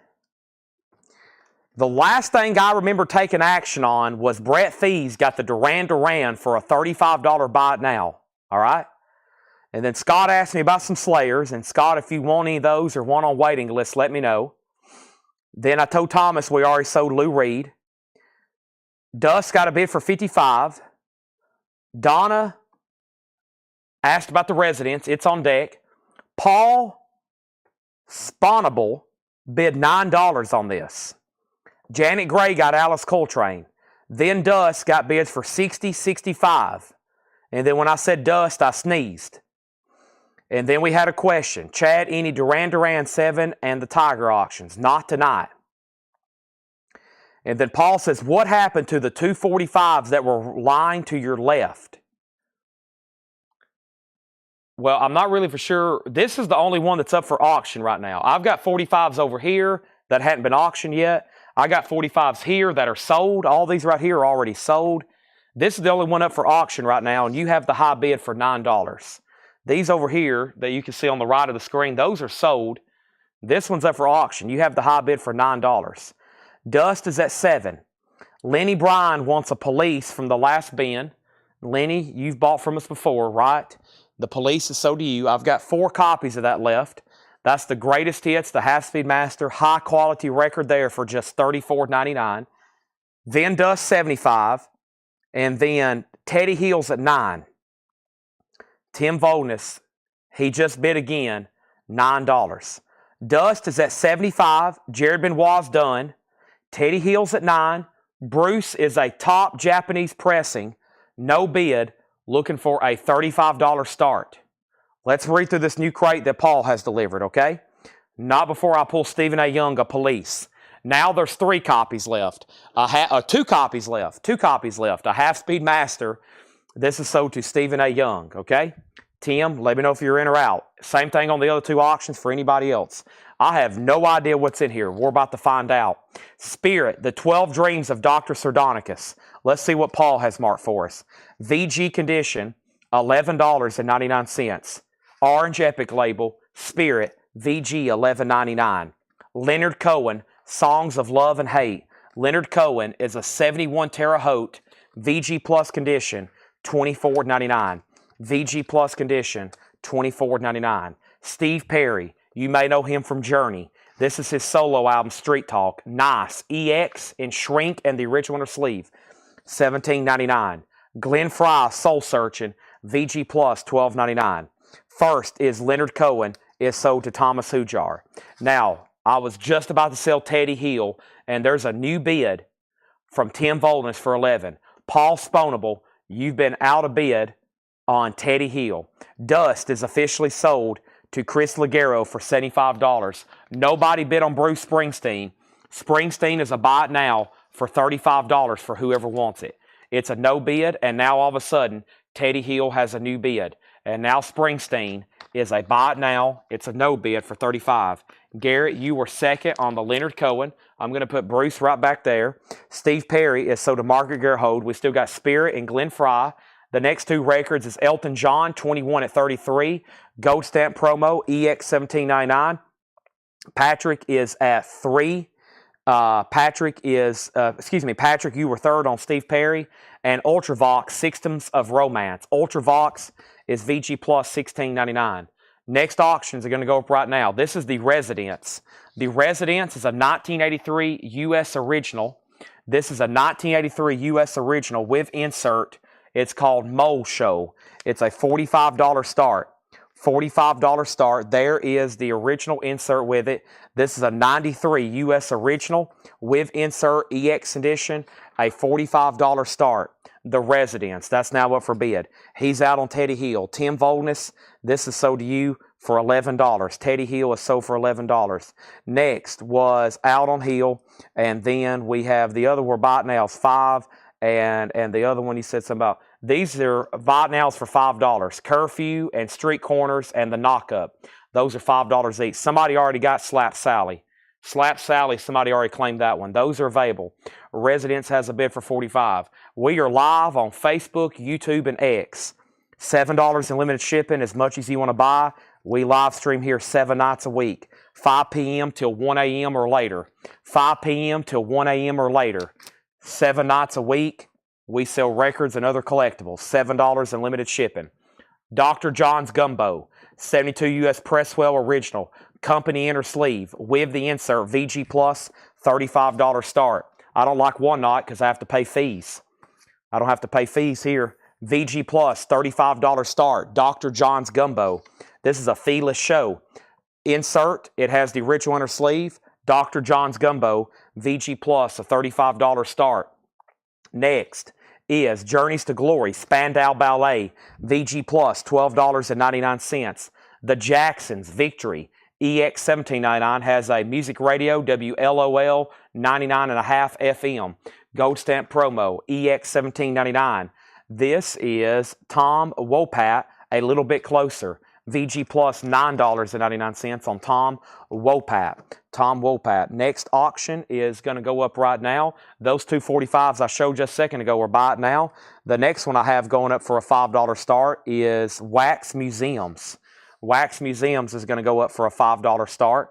The last thing I remember taking action on was Brett Thies got the Duran Duran for a $35 buy it now, all right? And then Scott asked me about some Slayers, and Scott, if you want any of those or want on waiting list, let me know. Then I told Thomas we already sold Lou Reed. Dust got a bid for $55. Donna asked about the Residence. It's on deck. Paul Spawnable bid $9 on this. Janet Gray got Alice Coltrane. Then Dust got bids for $60, $65. And then when I said Dust, I sneezed. And then we had a question. Chad, any Duran Duran 7 and the Tiger auctions? Not tonight. And then Paul says, what happened to the 245s that were lying to your left? Well, I'm not really for sure. This is the only one that's up for auction right now. I've got 45s over here that hadn't been auctioned yet. I got 45s here that are sold. All these right here are already sold. This is the only one up for auction right now, and you have the high bid for $9. These over here that you can see on the right of the screen, those are sold. This one's up for auction. You have the high bid for $9. Dust is at $7. Lenny Bryan wants a Police from the last bin. Lenny, you've bought from us before, right? The Police is sold to you. I've got 4 copies of that left. That's the greatest hits, the Half-Speed Master, high-quality record there for just $34.99. Then Dust, $75. And then Teddy Hills at $9. Tim Voldness, he just bid again, $9. Dust is at $75. Jared Benoit's done. Teddy Hills at $9. Bruce is a top Japanese pressing, no bid, looking for a $35 start. Let's read through this new crate that Paul has delivered, okay? Not before I pull Stephen A. Young, a Police. Now there's 3 copies left. 2 copies left. 2 copies left. A Half-Speed Master. This is sold to Stephen A. Young, okay? Tim, let me know if you're in or out. Same thing on the other 2 auctions for anybody else. I have no idea what's in here. We're about to find out. Spirit, the 12 Dreams of Dr. Sardonicus. Let's see what Paul has marked for us. VG Condition, $11.99. Orange Epic label, Spirit, VG, $11.99. Leonard Cohen, Songs of Love and Hate. Leonard Cohen is a 71 Terre Haute, VG Plus condition, $24.99. VG Plus condition, $24.99. Steve Perry, you may know him from Journey. This is his solo album, Street Talk. Nice. EX in Shrink and the original inner sleeve, $17.99. Glenn Fry, Soul Searching, VG Plus, $12.99. First is Leonard Cohen, is sold to Thomas Hujar. Now, I was just about to sell Teddy Hill, and there's a new bid from Tim Voldness for $11. Paul Spawnable, you've been out of bid on Teddy Hill. Dust is officially sold to Chris Ligero for $75. Nobody bid on Bruce Springsteen. Springsteen is a buy it now for $35 for whoever wants it. It's a no bid, and now all of a sudden, Teddy Hill has a new bid. And now Springsteen is a buy it now. It's a no bid for $35. Garrett, you were second on the Leonard Cohen. I'm going to put Bruce right back there. Steve Perry is sold to Margaret Gerhold. We still got Spirit and Glenn Fry. The next 2 records is Elton John, 21 at $33. Gold Stamp Promo, EX, $17.99. Patrick is at 3. Patrick, you were third on Steve Perry. And Ultravox, Systems of Romance. Ultravox is VG Plus, $16.99. Next auctions are going to go up right now. This is the Residence. The Residence is a 1983 U.S. original. This is a 1983 U.S. original with insert. It's called Mole Show. It's a $45 start. $45 start. There is the original insert with it. This is a 93 U.S. original with insert EX edition, a $45 start. The Residence, that's now up for bid. He's out on Teddy Hill. Tim Voldness, this is sold to you for $11. Teddy Hill is sold for $11. Next was Out on Hill, and then we have the other were Bite Nows 5, and the other one he said something about. These are Bite Nows for $5. Curfew and Street Corners and the Knockup. Those are $5 each. Somebody already got Slap Sally. Slap Sally, somebody already claimed that one. Those are available. Residence has a bid for $45. We are live on Facebook, YouTube, and X. $7 in limited shipping, as much as you want to buy. We live stream here 7 nights a week, 5 p.m. till 1 a.m. or later. 5 p.m. till 1 a.m. or later. 7 nights a week. We sell records and other collectibles. $7 in limited shipping. Dr. John's Gumbo, 72 U.S. Presswell original. Company inner sleeve with the insert VG Plus, $35 start. I don't like One Night because I have to pay fees. I don't have to pay fees here. VG Plus, $35 start. Dr. John's Gumbo. This is a feeless show. Insert, it has the original inner sleeve. Dr. John's Gumbo, VG Plus, a $35 start. Next is Journeys to Glory, Spandau Ballet, VG Plus, $12.99. The Jacksons, Victory, EX 1799 has a music radio, WLOL 99.5 FM. Gold stamp promo, EX 1799. This is Tom Wopat, a little bit closer. VG Plus, $9.99 on Tom Wopat. Tom Wopat. Next auction is going to go up right now. Those 245s I showed just a second ago are Buy It Now. The next one I have going up for a $5 start is Wax Museums. Wax Museums is going to go up for a $5 start.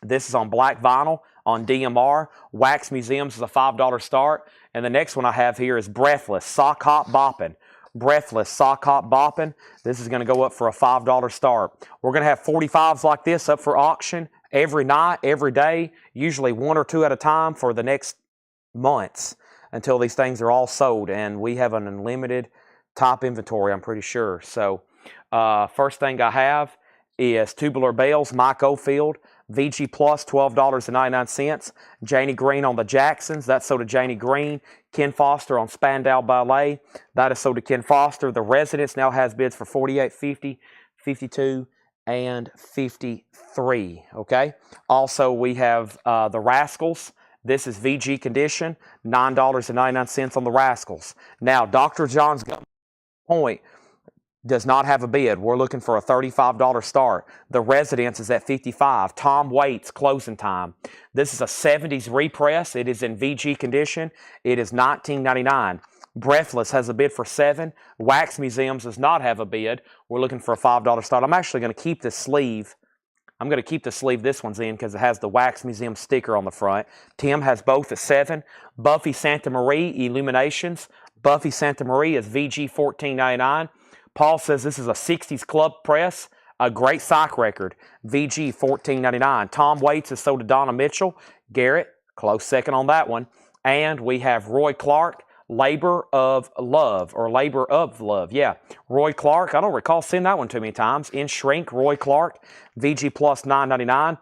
This is on black vinyl on DMR. Wax Museums is a $5 start. And the next one I have here is Breathless, Sock Hop Boppin'. Breathless, Sock Hop Boppin'. This is going to go up for a $5 start. We're going to have 45s like this up for auction every night, every day, usually 1 or 2 at a time for the next months until these things are all sold. And we have an unlimited top inventory, I'm pretty sure. So first thing I have is Tubular Bells, Mike Oldfield, VG Plus, $12.99. Janie Green on the Jacksons, that's sold to Janie Green. Ken Foster on Spandau Ballet, that is sold to Ken Foster. The Residence now has bids for $48, $50, $52, and $53. Okay. Also, we have the Rascals. This is VG condition, $9.99 on the Rascals. Now, Dr. John's Point does not have a bid. We're looking for a $35 start. The Residence is at $55. Tom Waits, closing time. This is a 70s repress. It is in VG condition. It is $19.99. Breathless has a bid for $7. Wax Museums does not have a bid. We're looking for a $5 start. I'm actually going to keep this sleeve. I'm going to keep the sleeve this one's in because it has the Wax Museum sticker on the front. Tim has both at $7. Buffy Santa Marie Illuminations. Buffy Santa Marie is VG $14.99. Paul says this is a 60s club press, a great psych record, VG $14.99. Tom Waits is sold to Donna Mitchell. Garrett, close second on that one. And we have Roy Clark, Labor of Love, or Labor of Love. Yeah, Roy Clark. I don't recall seeing that one too many times. In Shrink, Roy Clark, VG Plus $9.99.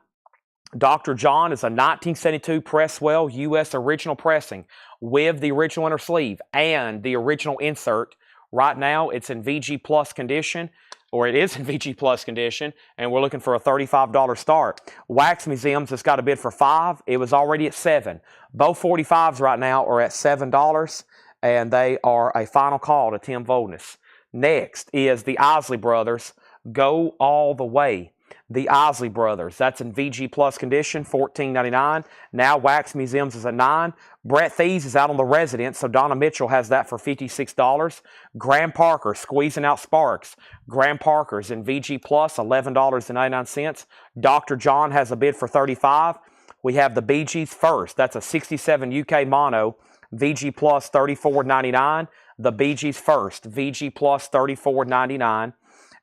Dr. John is a 1972 Presswell U.S. original pressing with the original inner sleeve and the original insert. Right now, it's in VG Plus condition, or it is in VG Plus condition, and we're looking for a $35 start. Wax Museums has got a bid for $5. It was already at $7. Both 45s right now are at $7, and they are a final call to Tim Voldness. Next is the Isley Brothers, Go All the Way. The Isley Brothers, that's in VG Plus condition, $14.99. Now Wax Museums is at $9. Brett Thies is out on the Residence, so Donna Mitchell has that for $56. Graham Parker, Squeezing Out Sparks. Graham Parker's in VG Plus, $11.99. Dr. John has a bid for $35. We have the Bee Gees First. That's a 67 UK mono, VG Plus, $34.99. The Bee Gees First, VG Plus, $34.99.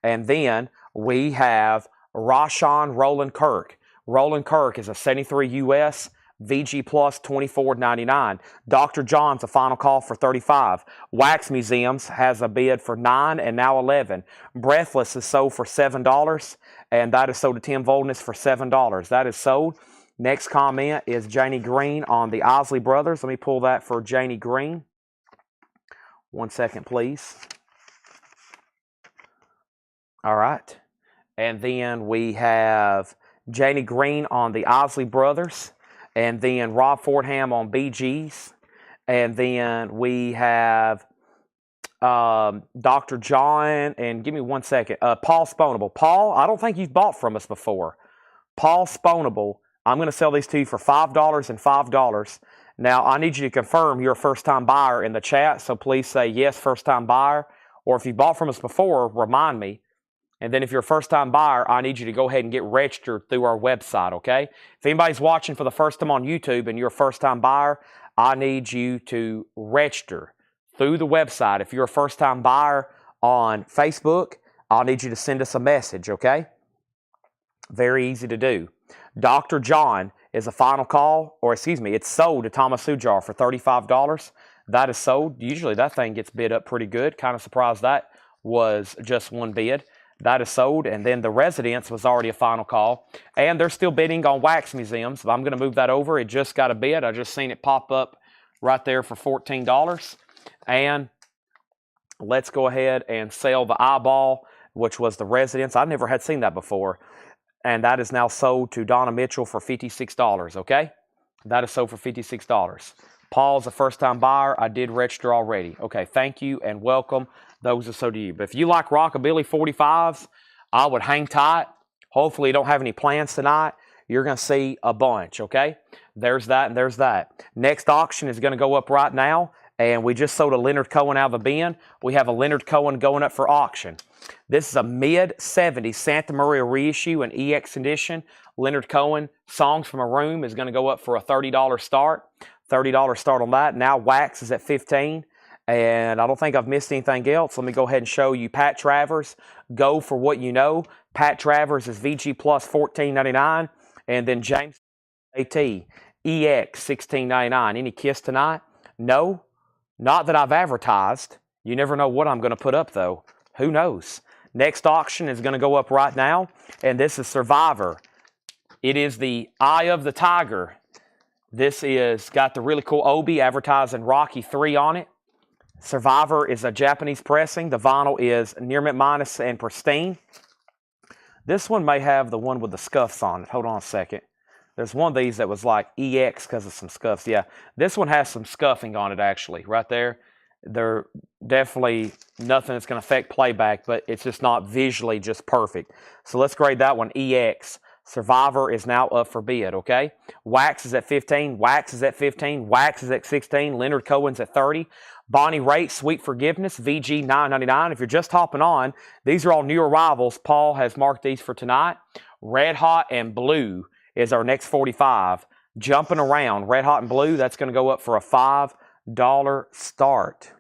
And then we have Rashawn Roland Kirk. Roland Kirk is a 73 US, VG Plus $24.99. Dr. John's a final call for $35. Wax Museums has a bid for $9 and now $11. Breathless is sold for $7, and that is sold to Tim Voldness for $7. That is sold. Next comment is Janie Green on the Isley Brothers. Let me pull that for Janie Green. 1 second, please. All right. And then we have Janie Green on the Isley Brothers. And then Rob Fordham on BGs. And then we have Dr. John. And give me 1 second. Paul Sponable. Paul, I don't think you've bought from us before. Paul Sponable. I'm going to sell these to you for $5 and $5. Now, I need you to confirm you're a first-time buyer in the chat. So please say yes, first-time buyer. Or if you bought from us before, remind me. And then if you're a first-time buyer, I need you to go ahead and get registered through our website, okay? If anybody's watching for the first time on YouTube and you're a first-time buyer, I need you to register through the website. If you're a first-time buyer on Facebook, I'll need you to send us a message, okay? Very easy to do. Dr. John is a final call, or excuse me, it's sold to Thomas Sujar for $35. That is sold. Usually that thing gets bid up pretty good. Kind of surprised that was just one bid. That is sold, and then the Residence was already a final call. And they're still bidding on Wax Museums. I'm going to move that over. It just got a bid. I just seen it pop up right there for $14. And let's go ahead and sell the Eyeball, which was the Residence. I never had seen that before. And that is now sold to Donna Mitchell for $56, okay? That is sold for $56. Paul's a first-time buyer. I did register already. Okay, thank you and welcome. Those are so to you. But if you like Rockabilly 45s, I would hang tight. Hopefully you don't have any plans tonight. You're going to see a bunch, okay? There's that and there's that. Next auction is going to go up right now. And we just sold a Leonard Cohen out of the bin. We have a Leonard Cohen going up for auction. This is a mid-70s Santa Maria reissue, an EX edition. Leonard Cohen, Songs from a Room, is going to go up for a $30 start. $30 start on that. Now Wax is at $15. And I don't think I've missed anything else. Let me go ahead and show you Pat Travers. Go for what you know. Pat Travers is VG Plus $14.99. And then James AT, EX $16.99. Any Kiss tonight? No. Not that I've advertised. You never know what I'm going to put up, though. Who knows? Next auction is going to go up right now. And this is Survivor. It is the Eye of the Tiger. This is got the really cool Obi advertising Rocky 3 on it. Survivor is a Japanese pressing. The vinyl is near mint minus and pristine. This one may have the one with the scuffs on it. Hold on a second. There's one of these that was like EX because of some scuffs. Yeah, this one has some scuffing on it actually, right there. They're definitely nothing that's going to affect playback, but it's just not visually just perfect. So let's grade that one EX. Survivor is now up for bid, okay? Wax is at 15. Wax is at 15. Wax is at 16. Leonard Cohen's at 30. Bonnie Raitt, Sweet Forgiveness, VG $9.99. If you're just hopping on, these are all new arrivals. Paul has marked these for tonight. Red Hot and Blue is our next 45. Jumping Around, Red Hot and Blue, that's going to go up for a $5 start.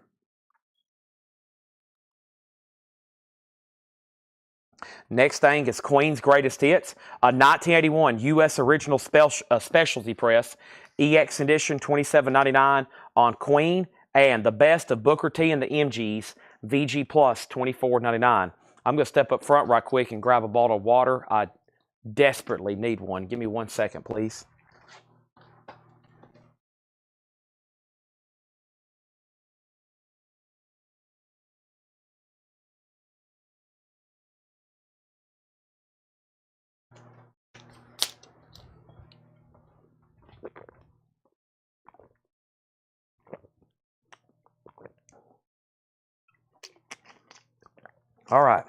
Next thing is Queen's Greatest Hits, a 1981 U.S. original specialty press, EX edition, $27.99 on Queen, and the best of Booker T and the MGs, VG Plus, $24.99. I'm going to step up front right quick and grab a bottle of water. I desperately need one. Give me 1 second, please. All right.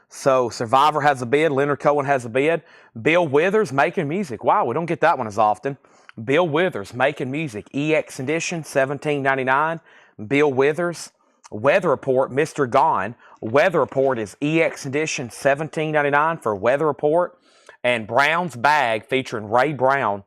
So Survivor has a bid. Leonard Cohen has a bid. Bill Withers, Making Music. Wow, we don't get that one as often. Bill Withers, Making Music. EX edition, $17.99. Bill Withers. Weather Report, Mr. Gone. Weather Report is EX edition, $17.99 for Weather Report. And Brown's Bag, featuring Ray Brown,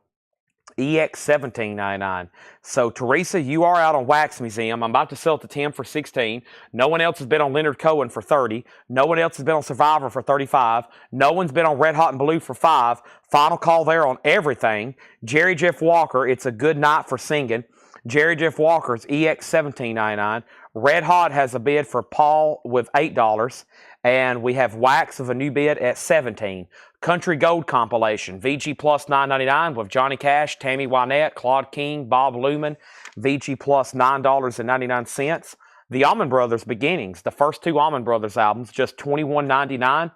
EX $17.99. So Teresa, you are out on Wax Museum. I'm about to sell it to Tim for $16. No one else has been on Leonard Cohen for $30. No one else has been on Survivor for $35. No one's been on Red Hot and Blue for $5. Final call there on everything. Jerry Jeff Walker, It's a Good Night for Singing. Jerry Jeff Walker's EX $17.99. Red Hot has a bid for Paul with $8. And we have Wax of a new bid at $17. Country Gold compilation, VG Plus $9.99 with Johnny Cash, Tammy Wynette, Claude King, Bob Luman, VG Plus $9.99. The Allman Brothers Beginnings, the first two Allman Brothers albums, just $21.99.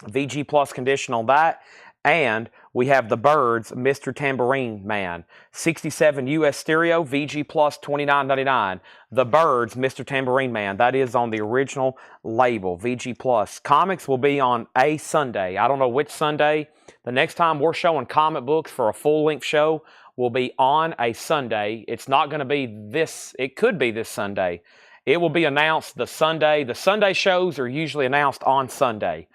VG Plus condition on that. And we have the Byrds, Mr. Tambourine Man. 67 US stereo, VG Plus $29.99. The Byrds, Mr. Tambourine Man. That is on the original label, VG Plus. Comics will be on a Sunday. I don't know which Sunday. The next time we're showing comic books for a full-length show will be on a Sunday. It's not going to be this. It could be this Sunday. It will be announced the Sunday. The Sunday shows are usually announced on Sunday.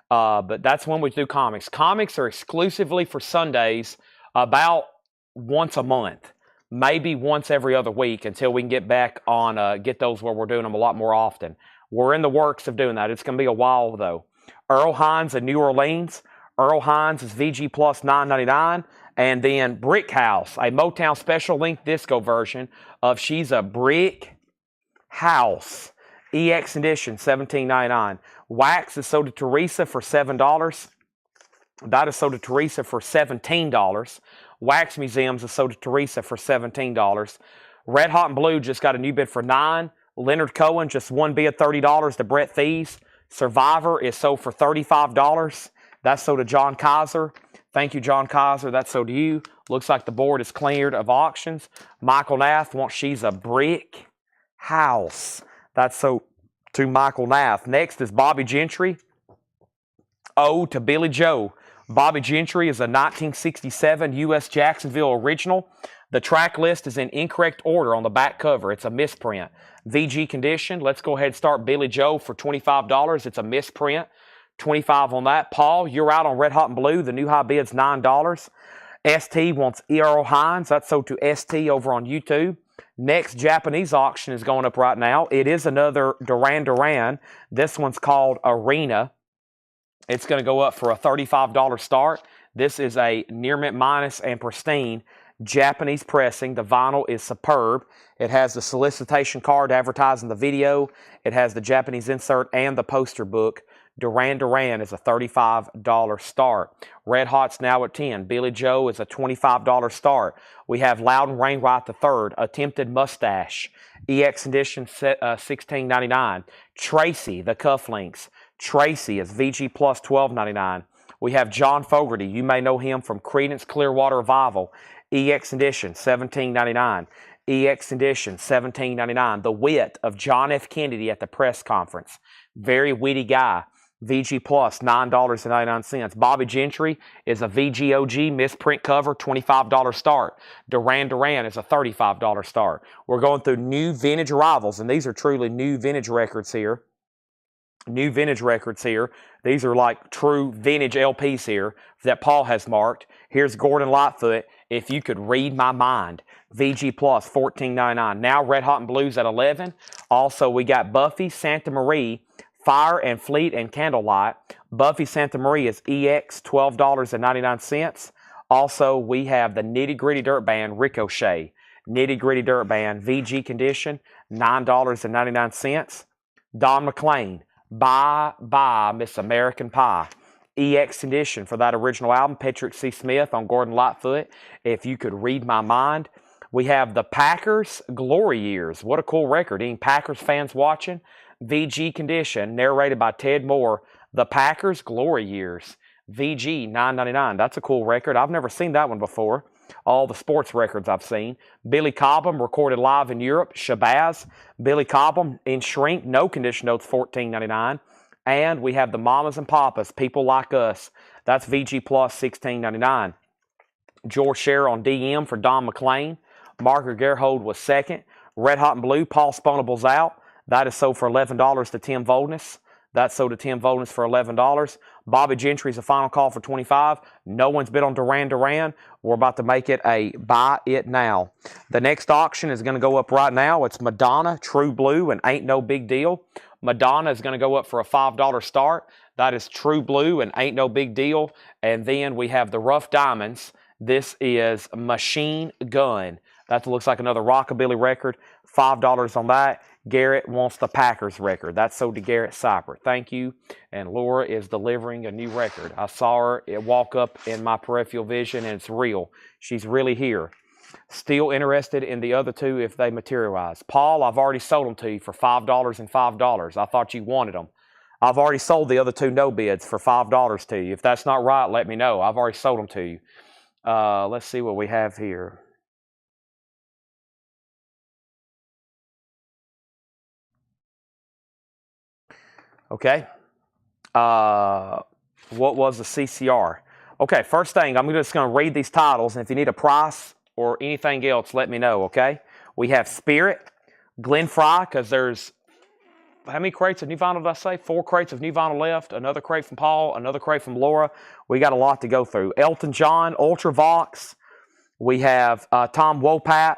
But that's when we do comics. Comics are exclusively for Sundays about once a month, maybe once every other week until we can get back on, get those where we're doing them a lot more often. We're in the works of doing that. It's going to be a while, though. Earl Hines in New Orleans. Earl Hines is VG Plus $9.99. And then Brick House, a Motown special length disco version of She's a Brick House. EX edition, $17.99. Wax is sold to Teresa for $7. That is sold to Teresa for $17. Wax Museums is sold to Teresa for $17. Red Hot and Blue just got a new bid for $9. Leonard Cohen, just one bid, $30 to Brett Thies. Survivor is sold for $35. That's sold to John Kaiser. Thank you, John Kaiser. That's sold to you. Looks like the board is cleared of auctions. Michael Nath wants She's a Brick House. That's so to Michael Nath. Next is Bobby Gentry. Ode to Billy Joe. Bobby Gentry is a 1967 U.S. Jacksonville original. The track list is in incorrect order on the back cover. It's a misprint. VG condition. Let's go ahead and start Billy Joe for $25. It's a misprint. $25 on that. Paul, you're out on Red Hot and Blue. The new high bid's $9. ST wants Earl Hines. That's sold to ST over on YouTube. Next Japanese auction is going up right now. It is another Duran Duran. This one's called Arena. It's going to go up for a $35 start. This is a near mint minus and pristine Japanese pressing. The vinyl is superb. It has the solicitation card advertising the video. It has the Japanese insert and the poster book. Duran Duran is a $35 start. Red Hot's now at $10. Billy Joe is a $25 start. We have Loudon Wainwright III, Attempted Mustache. EX edition $16.99. Tracy, the cufflinks. Tracy is VG Plus $12.99. We have John Fogerty. You may know him from Creedence Clearwater Revival. EX edition $17.99. EX edition $17.99. The wit of John F. Kennedy at the press conference. Very witty guy. VG Plus, $9.99. Bobby Gentry is a VGOG misprint cover, $25 start. Duran Duran is a $35 start. We're going through new vintage arrivals, and these are truly new vintage records here. New vintage records here. These are like true vintage LPs here that Paul has marked. Here's Gordon Lightfoot, If You Could Read My Mind. VG Plus, $14.99. Now Red Hot and Blues at $11. Also, we got Buffy Santamaria, Fire and Fleet and Candlelight. Buffy Santamaria is EX, $12.99. Also, we have the Nitty Gritty Dirt Band, Ricochet. Nitty Gritty Dirt Band, VG condition, $9.99. Don McLean, Bye Bye Miss American Pie. EX condition for that original album. Patrick C. Smith on Gordon Lightfoot, If You Could Read My Mind. We have the Packers Glory Years. What a cool record. Any Packers fans watching? VG condition, narrated by Ted Moore. The Packers Glory Years. VG, $9.99. That's a cool record. I've never seen that one before. All the sports records I've seen. Billy Cobham, recorded live in Europe. Shabazz. Billy Cobham in Shrink, no condition notes, $14.99. And we have the Mamas and Papas, People Like Us. That's VG Plus, $16.99. George Scher on DM for Don McLean. Margaret Gerhold was second. Red Hot and Blue, Paul Sponable's out. That is sold for $11 to Tim Voldness. That's sold to Tim Volens for $11. Bobby Gentry's a final call for $25. No one's bid on Duran Duran. We're about to make it a buy it now. The next auction is going to go up right now. It's Madonna, True Blue, and Ain't No Big Deal. Madonna is going to go up for a $5 start. That is True Blue and Ain't No Big Deal. And then we have the Rough Diamonds. This is Machine Gun. That looks like another rockabilly record. $5 on that. Garrett wants the Packers record. That's sold to Garrett Cypher. Thank you. And Laura is delivering a new record. I saw her walk up in my peripheral vision, and it's real. She's really here. Still interested in the other two if they materialize. Paul, I've already sold them to you for $5 and $5. I thought you wanted them. I've already sold the other two no bids for $5 to you. If that's not right, let me know. I've already sold them to you. Let's see what we have here. Okay. What was the CCR? Okay, first thing, I'm just going to read these titles, and if you need a price or anything else, let me know, okay? We have Spirit, Glenn Fry, because there's, how many crates of new vinyl did I say? 4 crates of new vinyl left, another crate from Paul, another crate from Laura. We got a lot to go through. Elton John, Ultravox. We have Tom Wopat,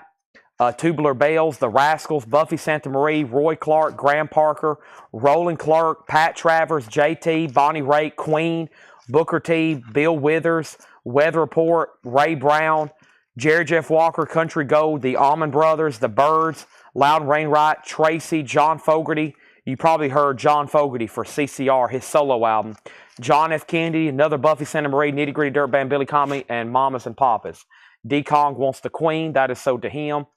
Tubular Bells, The Rascals, Buffy Santa Marie, Roy Clark, Graham Parker, Roland Clark, Pat Travers, JT, Bonnie Raitt, Queen, Booker T, Bill Withers, Weather Report, Ray Brown, Jerry Jeff Walker, Country Gold, the Allman Brothers, the Byrds, Loud Rainwright, Tracy, John Fogerty. You probably heard John Fogerty for CCR, his solo album. John F. Kennedy, another Buffy Santa Marie, Nitty Gritty Dirt Band, Billy Comey, and Mamas and Papas. D. Kong wants the Queen. That is sold to him.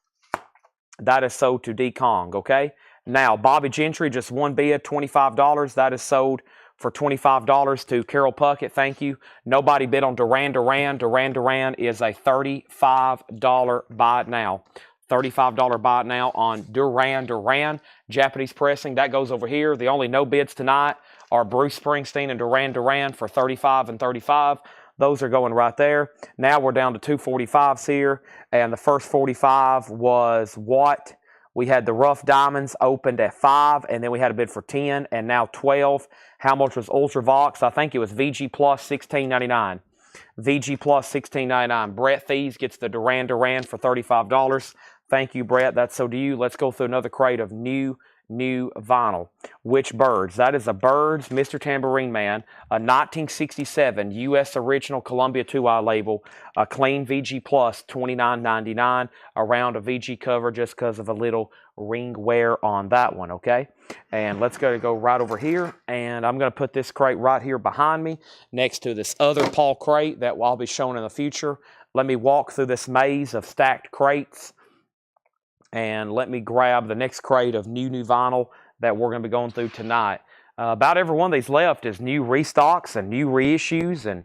That is sold to D. Kong, okay? Now, Bobby Gentry, just one bid, $25. That is sold for $25 to Carol Puckett. Thank you. Nobody bid on Duran Duran. Duran Duran is a $35 buy it now. $35 buy it now on Duran Duran. Japanese pressing, that goes over here. The only no bids tonight are Bruce Springsteen and Duran Duran for $35 and $35. Those are going right there. Now we're down to 245s here. And the first 45 was what? We had the Rough Diamonds opened at 5, and then we had a bid for 10, and now 12. How much was Ultravox? I think it was VG Plus $16.99. VG Plus $16.99. Brett Thies gets the Duran Duran for $35. Thank you, Brett. That's so do you. Let's go through another crate of new vinyl. Which Birds? That is a Birds Mr. Tambourine Man, a 1967 U.S. original Columbia 2i label, a clean VG Plus $29.99, around a VG cover just because of a little ring wear on that one, okay? And let's go right over here, and I'm going to put this crate right here behind me next to this other Paul crate that I'll be showing in the future. Let me walk through this maze of stacked crates. And let me grab the next crate of new vinyl that we're going to be going through tonight. About every one of these left is new restocks and new reissues and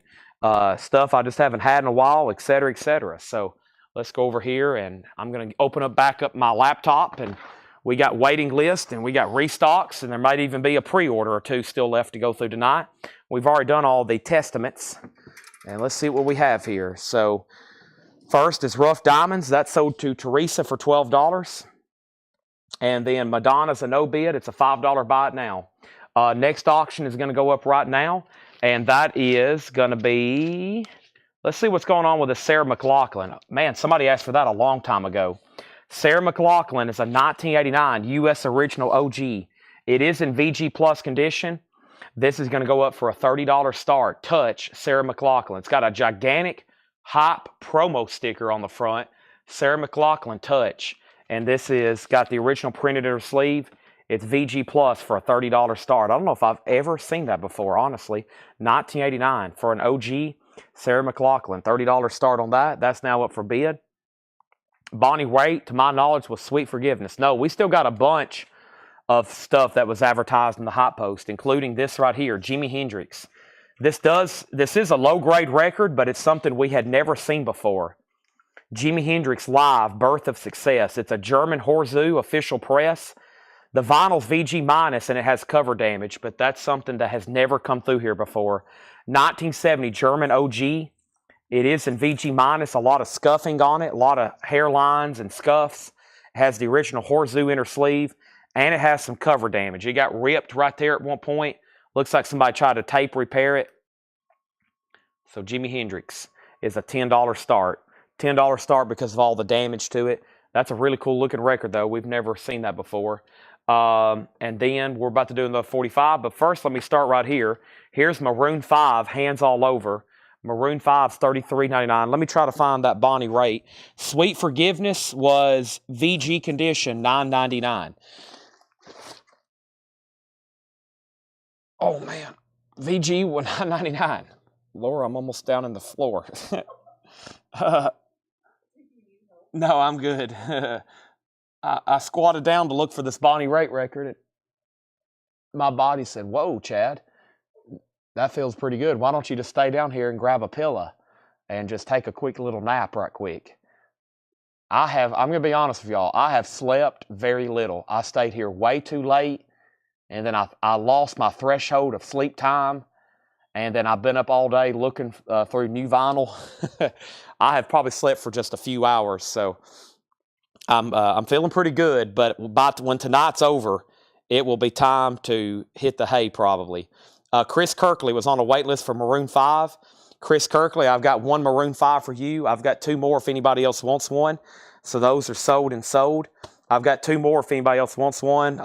stuff I just haven't had in a while, etc., etc. So let's go over here, and I'm going to back up my laptop, and we got waiting list, and we got restocks, and there might even be a pre-order or two still left to go through tonight. We've already done all the testaments, and let's see what we have here. So first is Rough Diamonds. That's sold to Teresa for $12. And then Madonna's a no bid. It's a $5 buy it now. Next auction is going to go up right now. And that is going to be, let's see what's going on with this Sarah McLachlan. Man, somebody asked for that a long time ago. Sarah McLachlan is a 1989 U.S. original OG. It is in VG Plus condition. This is going to go up for a $30 start. Touch Sarah McLachlan. It's got a gigantic Hype promo sticker on the front. Sarah McLachlan Touch. And this is got the original printed in her sleeve. It's VG Plus for a $30 start. I don't know if I've ever seen that before, honestly. 1989 for an OG Sarah McLachlan. $30 start on that. That's now up for bid. Bonnie Raitt, to my knowledge, was Sweet Forgiveness. No, we still got a bunch of stuff that was advertised in the Hot Post, including this right here, Jimi Hendrix. This is a low-grade record, but it's something we had never seen before. Jimi Hendrix Live, Birth of Success. It's a German Horzu official press. The vinyl's VG minus, and it has cover damage, but that's something that has never come through here before. 1970 German OG. It is in VG minus, a lot of scuffing on it, a lot of hairlines and scuffs. It has the original Horzu inner sleeve, and it has some cover damage. It got ripped right there at one point. Looks like somebody tried to tape repair it. So Jimi Hendrix is a $10 start. $10 start because of all the damage to it. That's a really cool looking record, though. We've never seen that before. And then we're about to do another 45. But first, let me start right here. Here's Maroon 5, Hands All Over. Maroon 5's $33.99. Let me try to find that Bonnie Raitt. Sweet Forgiveness was VG condition, $9.99. Oh, man. VG was $9.99. Laura, I'm almost down in the floor. No, I'm good. I squatted down to look for this Bonnie Raitt record. And my body said, whoa, Chad, that feels pretty good. Why don't you just stay down here and grab a pillow and just take a quick little nap right quick? I'm going to be honest with y'all, I have slept very little. I stayed here way too late, and then I lost my threshold of sleep time, and then I've been up all day looking through new vinyl. I have probably slept for just a few hours, so I'm feeling pretty good, but when tonight's over, it will be time to hit the hay probably. Chris Kirkley was on a wait list for Maroon 5. Chris Kirkley, I've got one Maroon 5 for you. I've got two more if anybody else wants one. So those are sold and sold. I've got two more if anybody else wants one.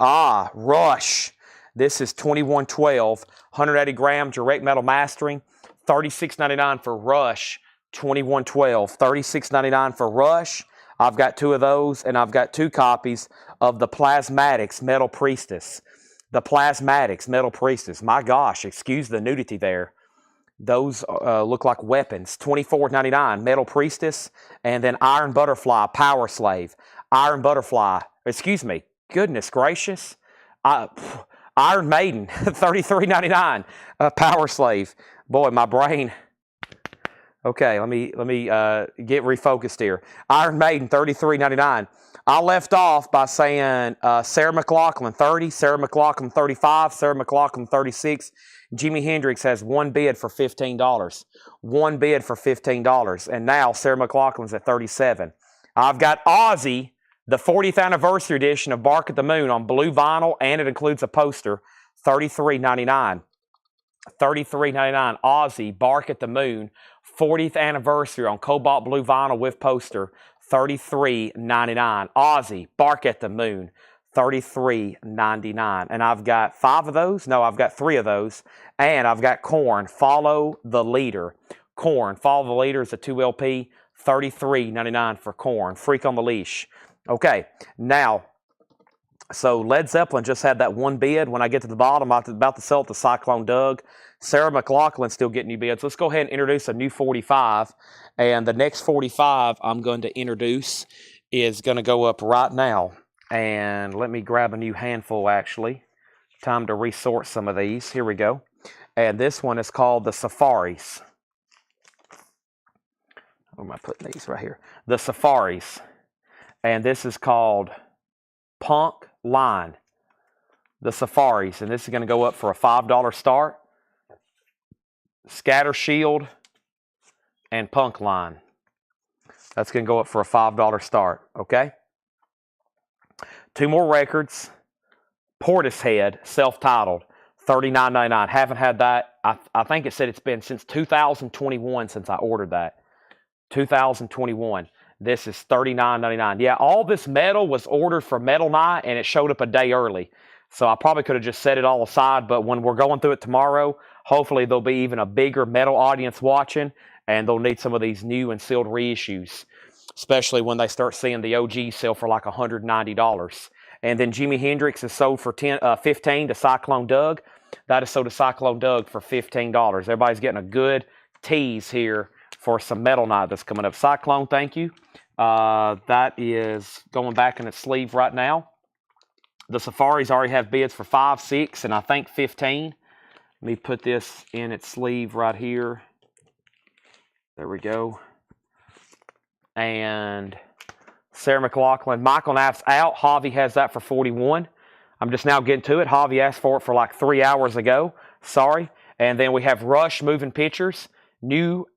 Rush. This is 2112, 180 gram direct metal mastering, $36.99 for Rush, 2112, $36.99 for Rush. I've got two of those, and I've got two copies of the Plasmatics Metal Priestess. The Plasmatics Metal Priestess. My gosh, excuse the nudity there. Those look like weapons. $24.99 Metal Priestess, and then Iron Butterfly Power Slave. Iron Butterfly, excuse me, goodness gracious. Iron Maiden, $33.99 Power Slave. Boy, my brain. Okay, let me get refocused here. Iron Maiden, $33.99. I left off by saying Sarah McLachlan, 30, Sarah McLachlan, 35, Sarah McLachlan, 36. Jimi Hendrix has one bid for $15. One bid for $15. And now Sarah McLachlan's at 37. I've got Ozzy, the 40th anniversary edition of Bark at the Moon on blue vinyl, and it includes a poster, $33.99. $33.99. Ozzy, Bark at the Moon, 40th anniversary on cobalt blue vinyl with poster, $33.99. Ozzy, Bark at the Moon, $33.99. And I've got 5 of those. No, I've got 3 of those. And I've got Korn, Follow the Leader. Korn, Follow the Leader is a 2LP, $33.99 for Korn. Freak on the Leash. Okay, now, so Led Zeppelin just had that one bid. When I get to the bottom, I'm about to sell it to Cyclone Doug. Sarah McLachlan's still getting new bids. Let's go ahead and introduce a new 45. And the next 45 I'm going to introduce is going to go up right now. And let me grab a new handful, actually. Time to resort some of these. Here we go. And this one is called the Safaris. Where am I putting these? Right here. The Safaris. And this is called Punk Line. The Safaris. And this is going to go up for a $5 start. Scatter Shield and Punk Line. That's going to go up for a $5 start. Okay? 2 more records. Portishead, self-titled, $39.99. Haven't had that. I think it said it's been since 2021 since I ordered that. 2021. This is $39.99. Yeah, all this metal was ordered for Metal Night, and it showed up a day early. So I probably could have just set it all aside, but when we're going through it tomorrow, hopefully there'll be even a bigger metal audience watching, and they'll need some of these new and sealed reissues, especially when they start seeing the OG sell for like $190. And then Jimi Hendrix is sold for $15 to Cyclone Doug. That is sold to Cyclone Doug for $15. Everybody's getting a good tease here for some Metal Night that's coming up. Cyclone, thank you. That is going back in its sleeve right now. The Safaris already have bids for 5, 6, and I think 15. Let me put this in its sleeve right here. There we go. And Sarah McLachlan. Michael Knapp's out. Javi has that for 41. I'm just now getting to it. Javi asked for it for like 3 hours ago. Sorry. And then we have Rush Moving Pictures. New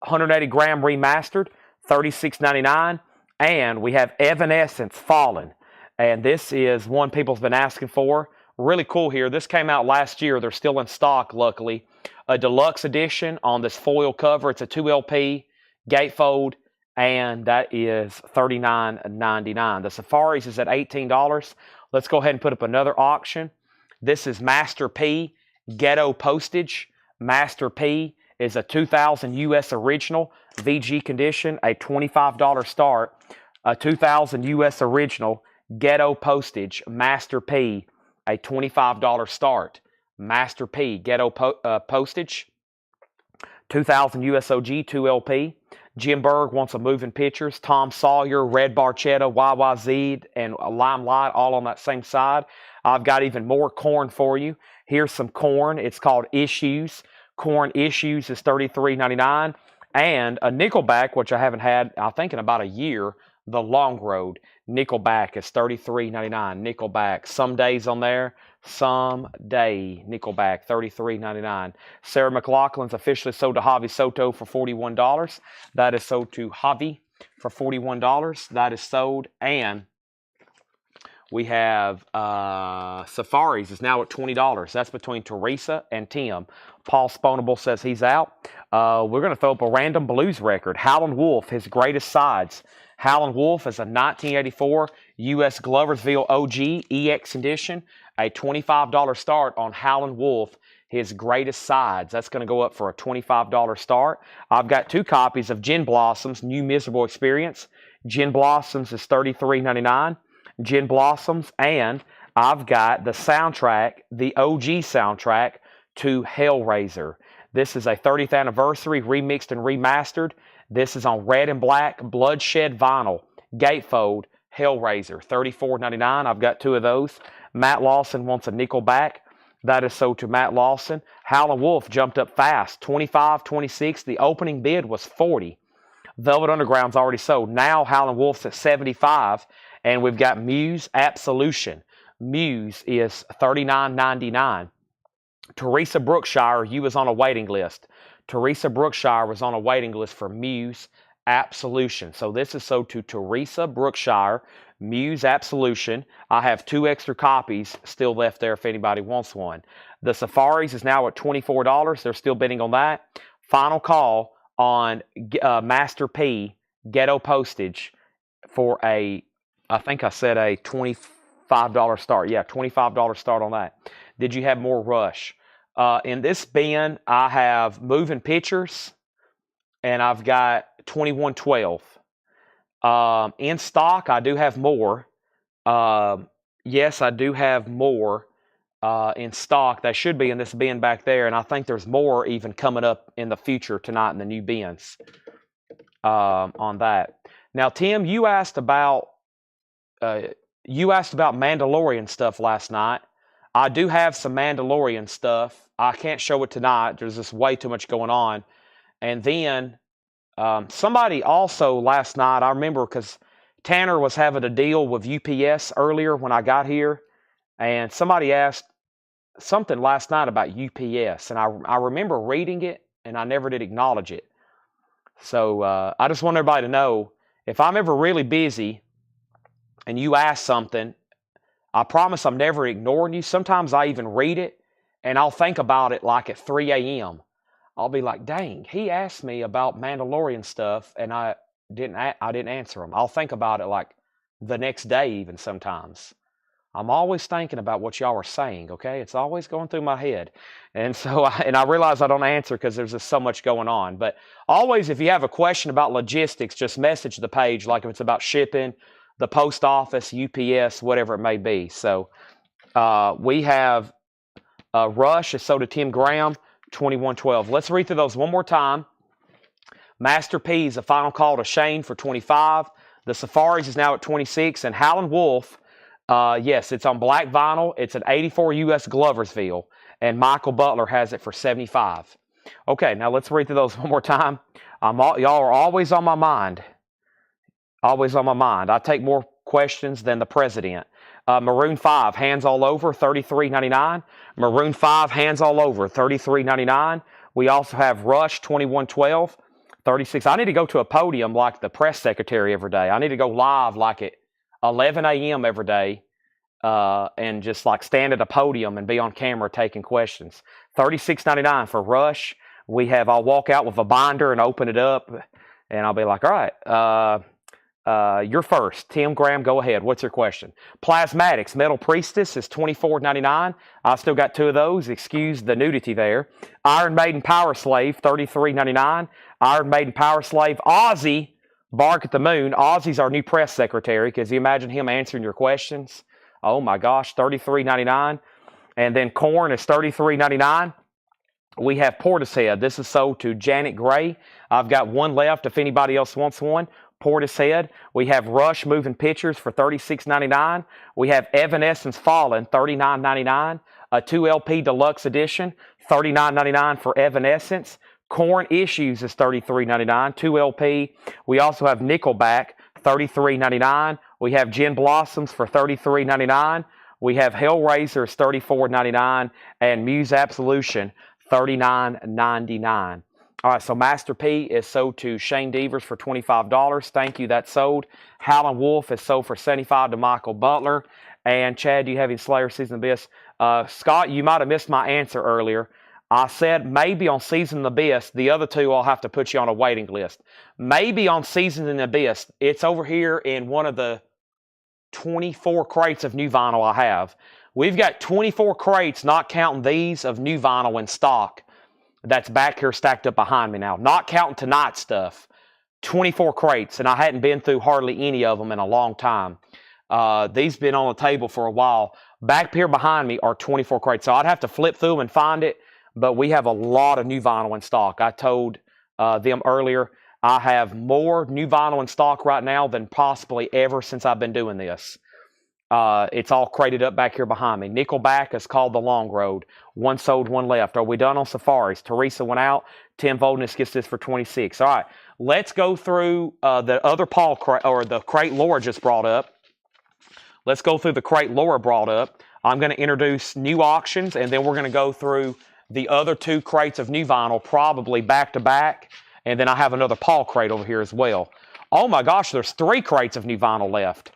180 gram remastered. $36.99. And we have Evanescence Fallen. And this is one people's been asking for. really cool here. This came out last year. They're still in stock, luckily. A deluxe edition on this foil cover. It's a 2LP gatefold, and that is $39.99. The Safaris is at $18. Let's go ahead and put up another auction. This is Master P Ghetto Postage. Master P is a 2000 US original, VG condition, a $25 start. A 2000 US original, Ghetto Postage, Master P, a $25 start. Master P, Ghetto Postage, 2000 USOG, 2LP. Jim Berg wants a moving pictures. Tom Sawyer, Red Barchetta, YYZ, and Limelight all on that same side. I've got even more corn for you. Here's some corn. It's called Issues. Corn Issues is $33.99. And a Nickelback, which I haven't had, I think, in about a year, the Long Road. Nickelback is $33.99. Nickelback. Some days on there. Someday. Nickelback, $33.99. Sarah McLachlan's officially sold to Javi Soto for $41. That is sold to Javi for $41. That is sold. And we have Safaris is now at $20. That's between Teresa and Tim. Paul Sponable says he's out. We're going to throw up a random blues record. Howlin' Wolf, his greatest sides. Howlin' Wolf is a 1984 U.S. Gloversville OG EX edition. A $25 start on Howlin' Wolf, his greatest sides. That's going to go up for a $25 start. I've got 2 copies of Gin Blossoms, New Miserable Experience. Gin Blossoms is $33.99. Gin Blossoms, and I've got the soundtrack, the OG soundtrack to Hellraiser. This is a 30th anniversary, remixed and remastered. This is on red and black, bloodshed vinyl, gatefold, Hellraiser, $34.99. I've got 2 of those. Matt Lawson wants a Nickelback. That is sold to Matt Lawson. Howlin' Wolf jumped up fast, 25, 26. The opening bid was 40. Velvet Underground's already sold. Now Howlin' Wolf's at 75. And we've got Muse Absolution. Muse is $39.99. Teresa Brookshire, you was on a waiting list. Teresa Brookshire was on a waiting list for Muse Absolution. So this is sold to Teresa Brookshire, Muse Absolution. I have 2 extra copies still left there if anybody wants one. The Safaris is now at $24. They're still bidding on that. Final call on Master P Ghetto Postage for a, I think I said a $25 start. Yeah, $25 start on that. Did you have more Rush? In this bin, I have Moving Pictures, and I've got 2112. In stock, I do have more. Yes, I do have more in stock. That should be in this bin back there, and I think there's more even coming up in the future tonight in the new bins on that. Now, Tim, you asked about Mandalorian stuff last night. I do have some Mandalorian stuff. I can't show it tonight. There's just way too much going on. And then somebody also last night, I remember because Tanner was having a deal with UPS earlier when I got here. And somebody asked something last night about UPS. And I remember reading it, and I never did acknowledge it. So I just want everybody to know, if I'm ever really busy and you ask something, I promise I'm never ignoring you. Sometimes I even read it, and I'll think about it like at 3 a.m. I'll be like, dang, he asked me about Mandalorian stuff, and I didn't answer him. I'll think about it like the next day even sometimes. I'm always thinking about what y'all are saying, okay? It's always going through my head. And so, I realize I don't answer because there's just so much going on. But always, if you have a question about logistics, just message the page, like if it's about shipping, the post office, UPS, whatever it may be. So we have Rush is sold to Tim Graham, 2112. Let's read through those one more time. Master P is a final call to Shane for 25. The Safaris is now at 26. And Howlin' Wolf, yes, it's on black vinyl. It's an 84 US Gloversville. And Michael Butler has it for 75. Okay, now let's read through those one more time. Y'all are always on my mind. Always on my mind. I take more questions than the president. Maroon 5, Hands All Over, $33.99. Maroon 5, Hands All Over, $33.99. We also have Rush, 2112, $36. I need to go to a podium like the press secretary every day. I need to go live like at 11 a.m. every day and just like stand at a podium and be on camera taking questions. $36.99 for Rush. I'll walk out with a binder and open it up, and I'll be like, all right, you're first. Tim Graham, go ahead. What's your question? Plasmatics, Metal Priestess is $24.99. I still got 2 of those. Excuse the nudity there. Iron Maiden Power Slave, $33.99. Iron Maiden Power Slave. Ozzy, Bark at the Moon. Ozzy's our new press secretary. Because you imagine him answering your questions? Oh my gosh, $33.99. And then Korn is $33.99. We have Portishead. This is sold to Janet Gray. I've got 1 left if anybody else wants one. Portishead. We have Rush Moving Pictures for $36.99. We have Evanescence Fallen, $39.99. A 2 LP deluxe edition, $39.99 for Evanescence. Korn Issues is $33.99, 2 LP. We also have Nickelback, $33.99. We have Gin Blossoms for $33.99. We have Hellraiser is $34.99. And Muse Absolution, $39.99. All right, so Master P is sold to Shane Devers for $25. Thank you, that's sold. Howlin' Wolf is sold for $75 to Michael Butler. And Chad, do you have any Slayer Season of the Abyss? Scott, you might have missed my answer earlier. I said maybe on Season of the Abyss. The other 2, I'll have to put you on a waiting list. Maybe on Season of the Abyss. It's over here in one of the 24 crates of new vinyl I have. We've got 24 crates, not counting these, of new vinyl in stock. That's back here stacked up behind me now. Not counting tonight's stuff. 24 crates, and I hadn't been through hardly any of them in a long time. These been on the table for a while. Back here behind me are 24 crates, so I'd have to flip through them and find it, but we have a lot of new vinyl in stock. I told them earlier, I have more new vinyl in stock right now than possibly ever since I've been doing this. It's all crated up back here behind me. Nickelback is called The Long Road. 1 sold, 1 left. Are we done on Safaris? Teresa went out. Tim Voldness gets this for $26. All right, let's go through the other Paul crate, or the crate Laura just brought up. Let's go through the crate Laura brought up. I'm going to introduce new auctions, and then we're going to go through the other 2 crates of new vinyl, probably back to back. And then I have another Paul crate over here as well. Oh my gosh, there's 3 crates of new vinyl left.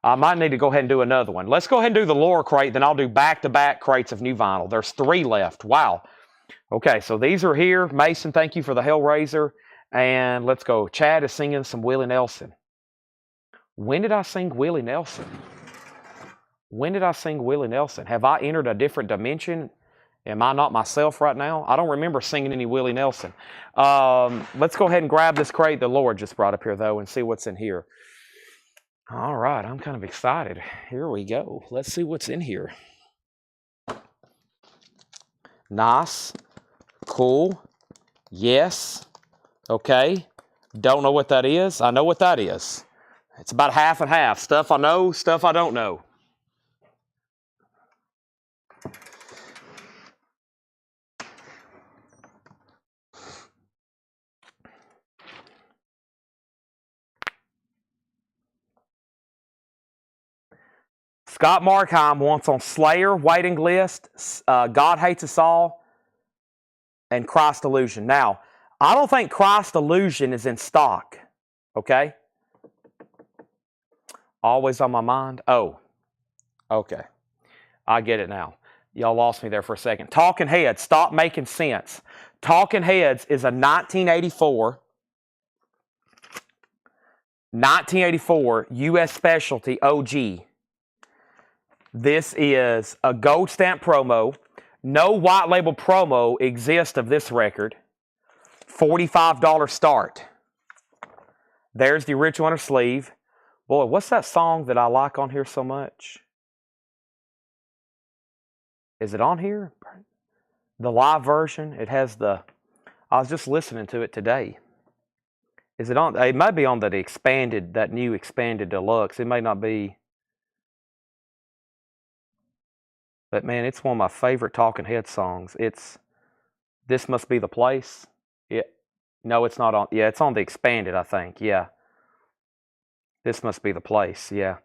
I might need to go ahead and do another one. Let's go ahead and do the Laura crate, then I'll do back-to-back crates of new vinyl. There's 3 left. Wow. Okay, so these are here. Mason, thank you for the Hellraiser. And let's go. Chad is singing some Willie Nelson. When did I sing Willie Nelson? When did I sing Willie Nelson? Have I entered a different dimension? Am I not myself right now? I don't remember singing any Willie Nelson. Let's go ahead and grab this crate the Lord just brought up here, though, and see what's in here. All right, I'm kind of excited. Here we go. Let's see what's in here. Nice. Cool. Yes. Okay. Don't know what that is. I know what that is. It's about half and half. Stuff I know, stuff I don't know. Scott Markheim wants on Slayer, waiting list, God Hates Us All, and Christ Illusion. Now, I don't think Christ Illusion is in stock, okay? Always on my mind. Oh, okay. I get it now. Y'all lost me there for a second. Talking Heads, Stop Making Sense. Talking Heads is a 1984 U.S. Specialty OG. This is a gold stamp promo. No white label promo exists of this record. $45 start. There's the original on her sleeve. Boy, what's that song that I like on here so much? Is it on here? The live version. It has the... I was just listening to it today. Is it on? It might be on that expanded, that new expanded deluxe. It may not be... But man, it's one of my favorite Talking Heads songs. It's This Must Be the Place. Yeah. No, it's not on. Yeah, it's on the expanded, I think. Yeah. This Must Be the Place. Yeah.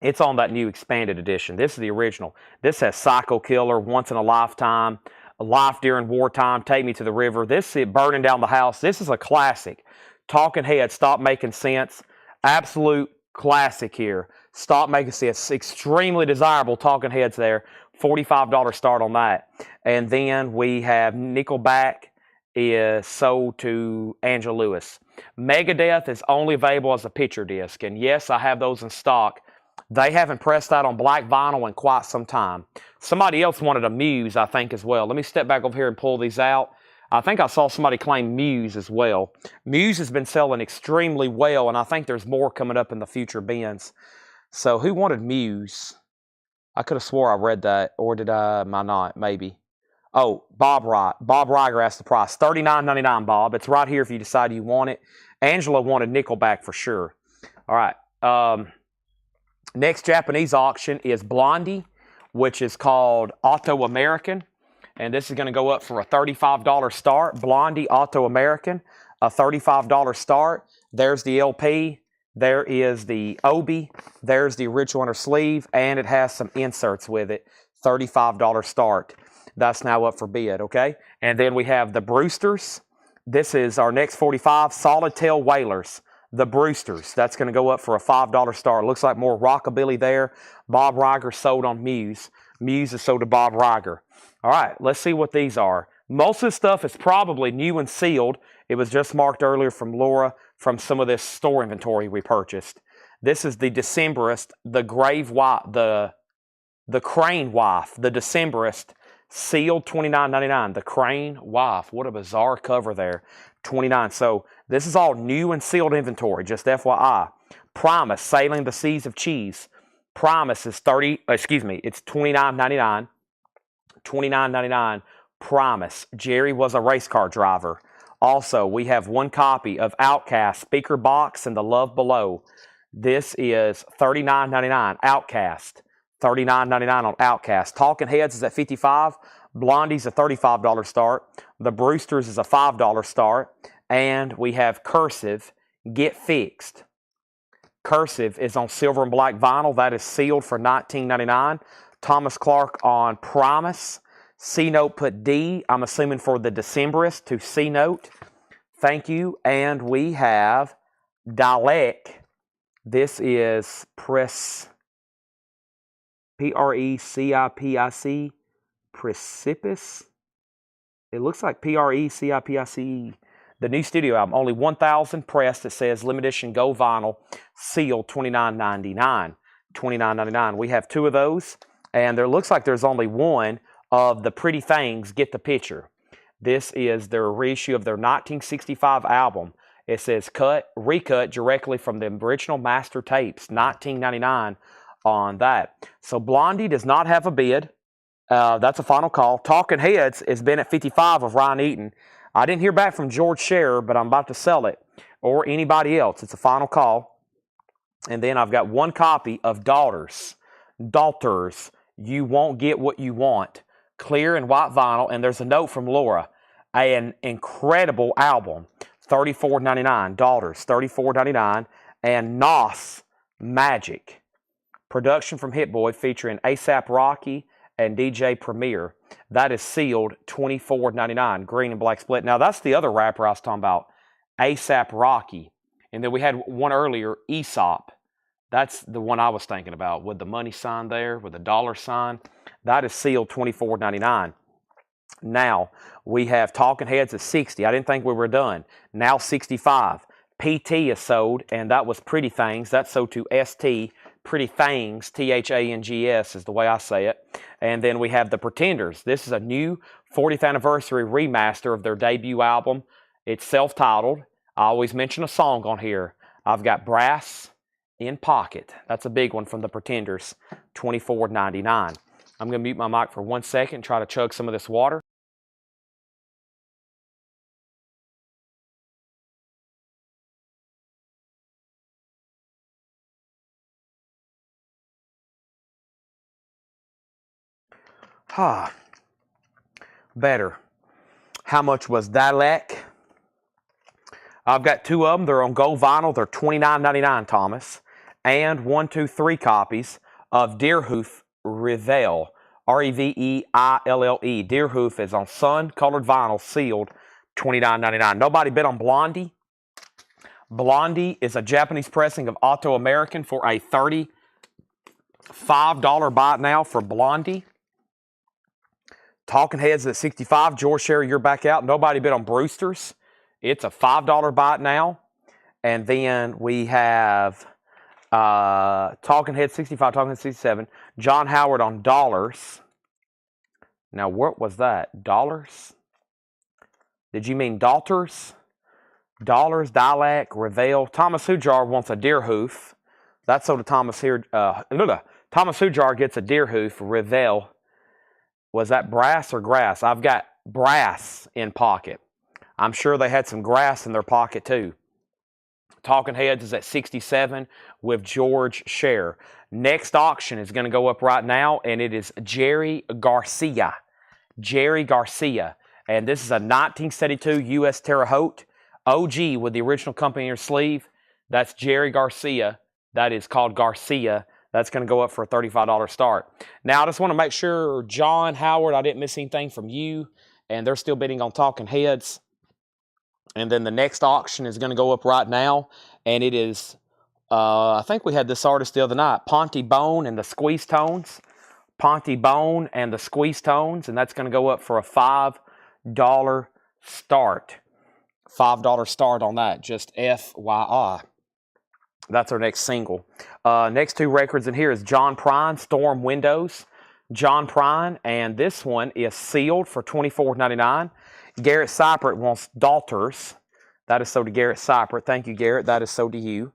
It's on that new expanded edition. This is the original. This has Psycho Killer, Once in a Lifetime, A Life During Wartime, Take Me to the River. This is Burning Down the House. This is a classic. Talking Heads, Stop Making Sense. Absolute classic here. Stop making this extremely desirable Talking Heads there. $45 start on that. And then we have Nickelback is sold to Angela Lewis. Megadeth is only available as a picture disc. And yes, I have those in stock. They haven't pressed that on black vinyl in quite some time. Somebody else wanted a Muse, I think, as well. Let me step back over here and pull these out. I think I saw somebody claim Muse as well. Muse has been selling extremely well, and I think there's more coming up in the future bins. So who wanted Muse? I could have swore I read that, or did I? Am I not? Maybe. Oh, Bob Riger asked the price. $39.99, Bob. It's right here if you decide you want it. Angela wanted Nickelback for sure. All right. Next Japanese auction is Blondie, which is called Auto American. And this is going to go up for a $35 start. Blondie Auto American, a $35 start. There's the LP. There is the Obi. There's the original inner sleeve. And it has some inserts with it. $35 start. That's now up for bid, okay? And then we have the Brewsters. This is our next 45, Solid Tail Whalers. The Brewsters. That's going to go up for a $5 start. Looks like more rockabilly there. Bob Riger sold on Muse. Muse is sold to Bob Riger. All right, let's see what these are. Most of this stuff is probably new and sealed. It was just marked earlier from Laura from some of this store inventory we purchased. This is the Decemberist, the Grave Wife, the Crane Wife, the Decemberist, sealed $29.99. The Crane Wife. What a bizarre cover there. $29. So this is all new and sealed inventory, just FYI. Primus, Sailing the Seas of Cheese. Primus is it's $29.99. $29.99. Primus. Jerry was a race car driver. Also, we have one copy of Outcast, Speaker Box, and The Love Below. This is $39.99. Outcast. $39.99 on Outcast. Talking Heads is at $55. Blondie's a $35 start. The Brewsters is a $5 start. And we have Cursive, Get Fixed. Cursive is on silver and black vinyl. That is sealed for $19.99. Thomas Clark on Primus. C-Note put D, I'm assuming for the Decemberist, to C-Note. Thank you. And we have Dalek. This is Precipice. Precipice. Precipice. It looks like Precipice. The new studio album, only 1,000 pressed. It says limited edition gold vinyl, sealed $29.99. $29.99. We have two of those, and there looks like there's only one of the Pretty Things. Get the Picture. This is their reissue of their 1965 album. It says recut directly from the original master tapes, $19.99 on that. So Blondie does not have a bid. That's a final call. Talking Heads has been at 55 of Ryan Eaton. I didn't hear back from George Scherer, but I'm about to sell it, or anybody else. It's a final call. And then I've got one copy of Daughters. You Won't Get What You Want. Clear and white vinyl. And there's a note from Laura. An incredible album. $34.99. Daughters, $34.99. And Nos Magic. Production from Hit Boy featuring A$AP Rocky and DJ Premier. That is sealed $24.99. Green and black split. Now, that's the other rapper I was talking about. A$AP Rocky. And then we had one earlier, Aesop. That's the one I was thinking about with the money sign there, with the dollar sign. That is sealed $24.99. Now, we have Talking Heads at 60. I didn't think we were done. Now 65. PT is sold, and that was Pretty Things. That's sold to ST. Pretty Things, Thangs is the way I say it. And then we have the Pretenders. This is a new 40th anniversary remaster of their debut album. It's self-titled. I always mention a song on here. I've got Brass in Pocket. That's a big one from the Pretenders, $24.99. I'm going to mute my mic for 1 second and try to chug some of this water. Better. How much was Dalek? I've got two of them. They're on gold vinyl. They're $29.99, Thomas. And 1, 2, 3 copies of Deerhoof Reveille. Reveille. Deerhoof is on sun-colored vinyl, sealed $29.99. Nobody bid on Blondie? Blondie is a Japanese pressing of Auto American for a $35 buy now for Blondie. Talking Heads at 65. George Sherry, you're back out. Nobody bid on Brewsters. It's a $5 buy now. And then we have Talking Heads 65, Talking Heads 67. John Howard on dollars. Now, what was that? Dollars? Did you mean Dalters? Dollars, Dilac, Reveal. Thomas Hujar wants a deer hoof. That's so the Thomas here. Thomas Hujar gets a deer hoof. Reveal. Was that brass or grass? I've got brass in pocket. I'm sure they had some grass in their pocket too. Talking Heads is at 67 with George Scher. Next auction is going to go up right now, and it is Jerry Garcia. Jerry Garcia. And this is a 1972 U.S. Terre Haute. OG with the original company in your sleeve. That's Jerry Garcia. That is called Garcia. That's going to go up for a $35 start. Now, I just want to make sure, John Howard, I didn't miss anything from you. And they're still bidding on Talking Heads. And then the next auction is going to go up right now. And it is, I think we had this artist the other night, Ponty Bone and the Squeeze Tones. Ponty Bone and the Squeeze Tones. And that's going to go up for a $5 start. $5 start on that, just FYI. That's our next single. Next two records in here is John Prine, Storm Windows. John Prine, and this one is sealed for $24.99. Garrett Seipert wants Dalters. That is so to Garrett Seipert. Thank you, Garrett. That is so to you.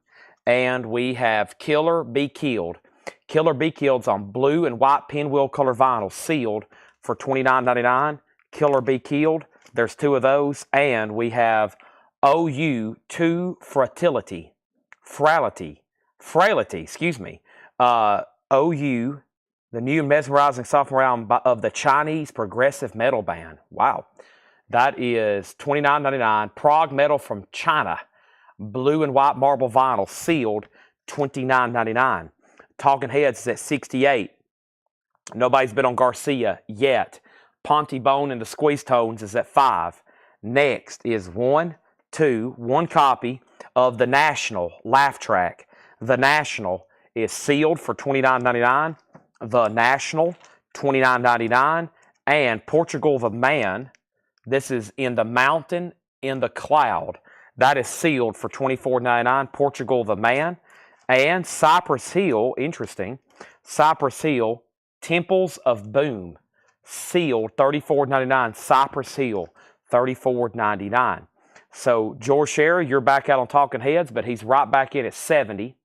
And we have Killer Be Killed. Killer Be Killed's on blue and white pinwheel color vinyl, sealed for $29.99. Killer Be Killed. There's two of those, and we have OU 2 Frailty, excuse me. OU, the new mesmerizing sophomore album of the Chinese progressive metal band. Wow. That is $29.99. Prog metal from China, blue and white marble vinyl, sealed, $29.99. Talking Heads is at 68. Nobody's bid on Garcia yet. Ponty Bone and the Squeeze Tones is at 5. Next is one copy of The National Laugh Track. The National is sealed for $29.99. The National, $29.99. And Portugal the Man, this is In the Mountain, in the Cloud. That is sealed for $24.99. Portugal the Man. And Cypress Hill, interesting, Cypress Hill, Temples of Boom. Sealed, $34.99. Cypress Hill, $34.99. So, George Sherry, you're back out on Talking Heads, but he's right back in at 70.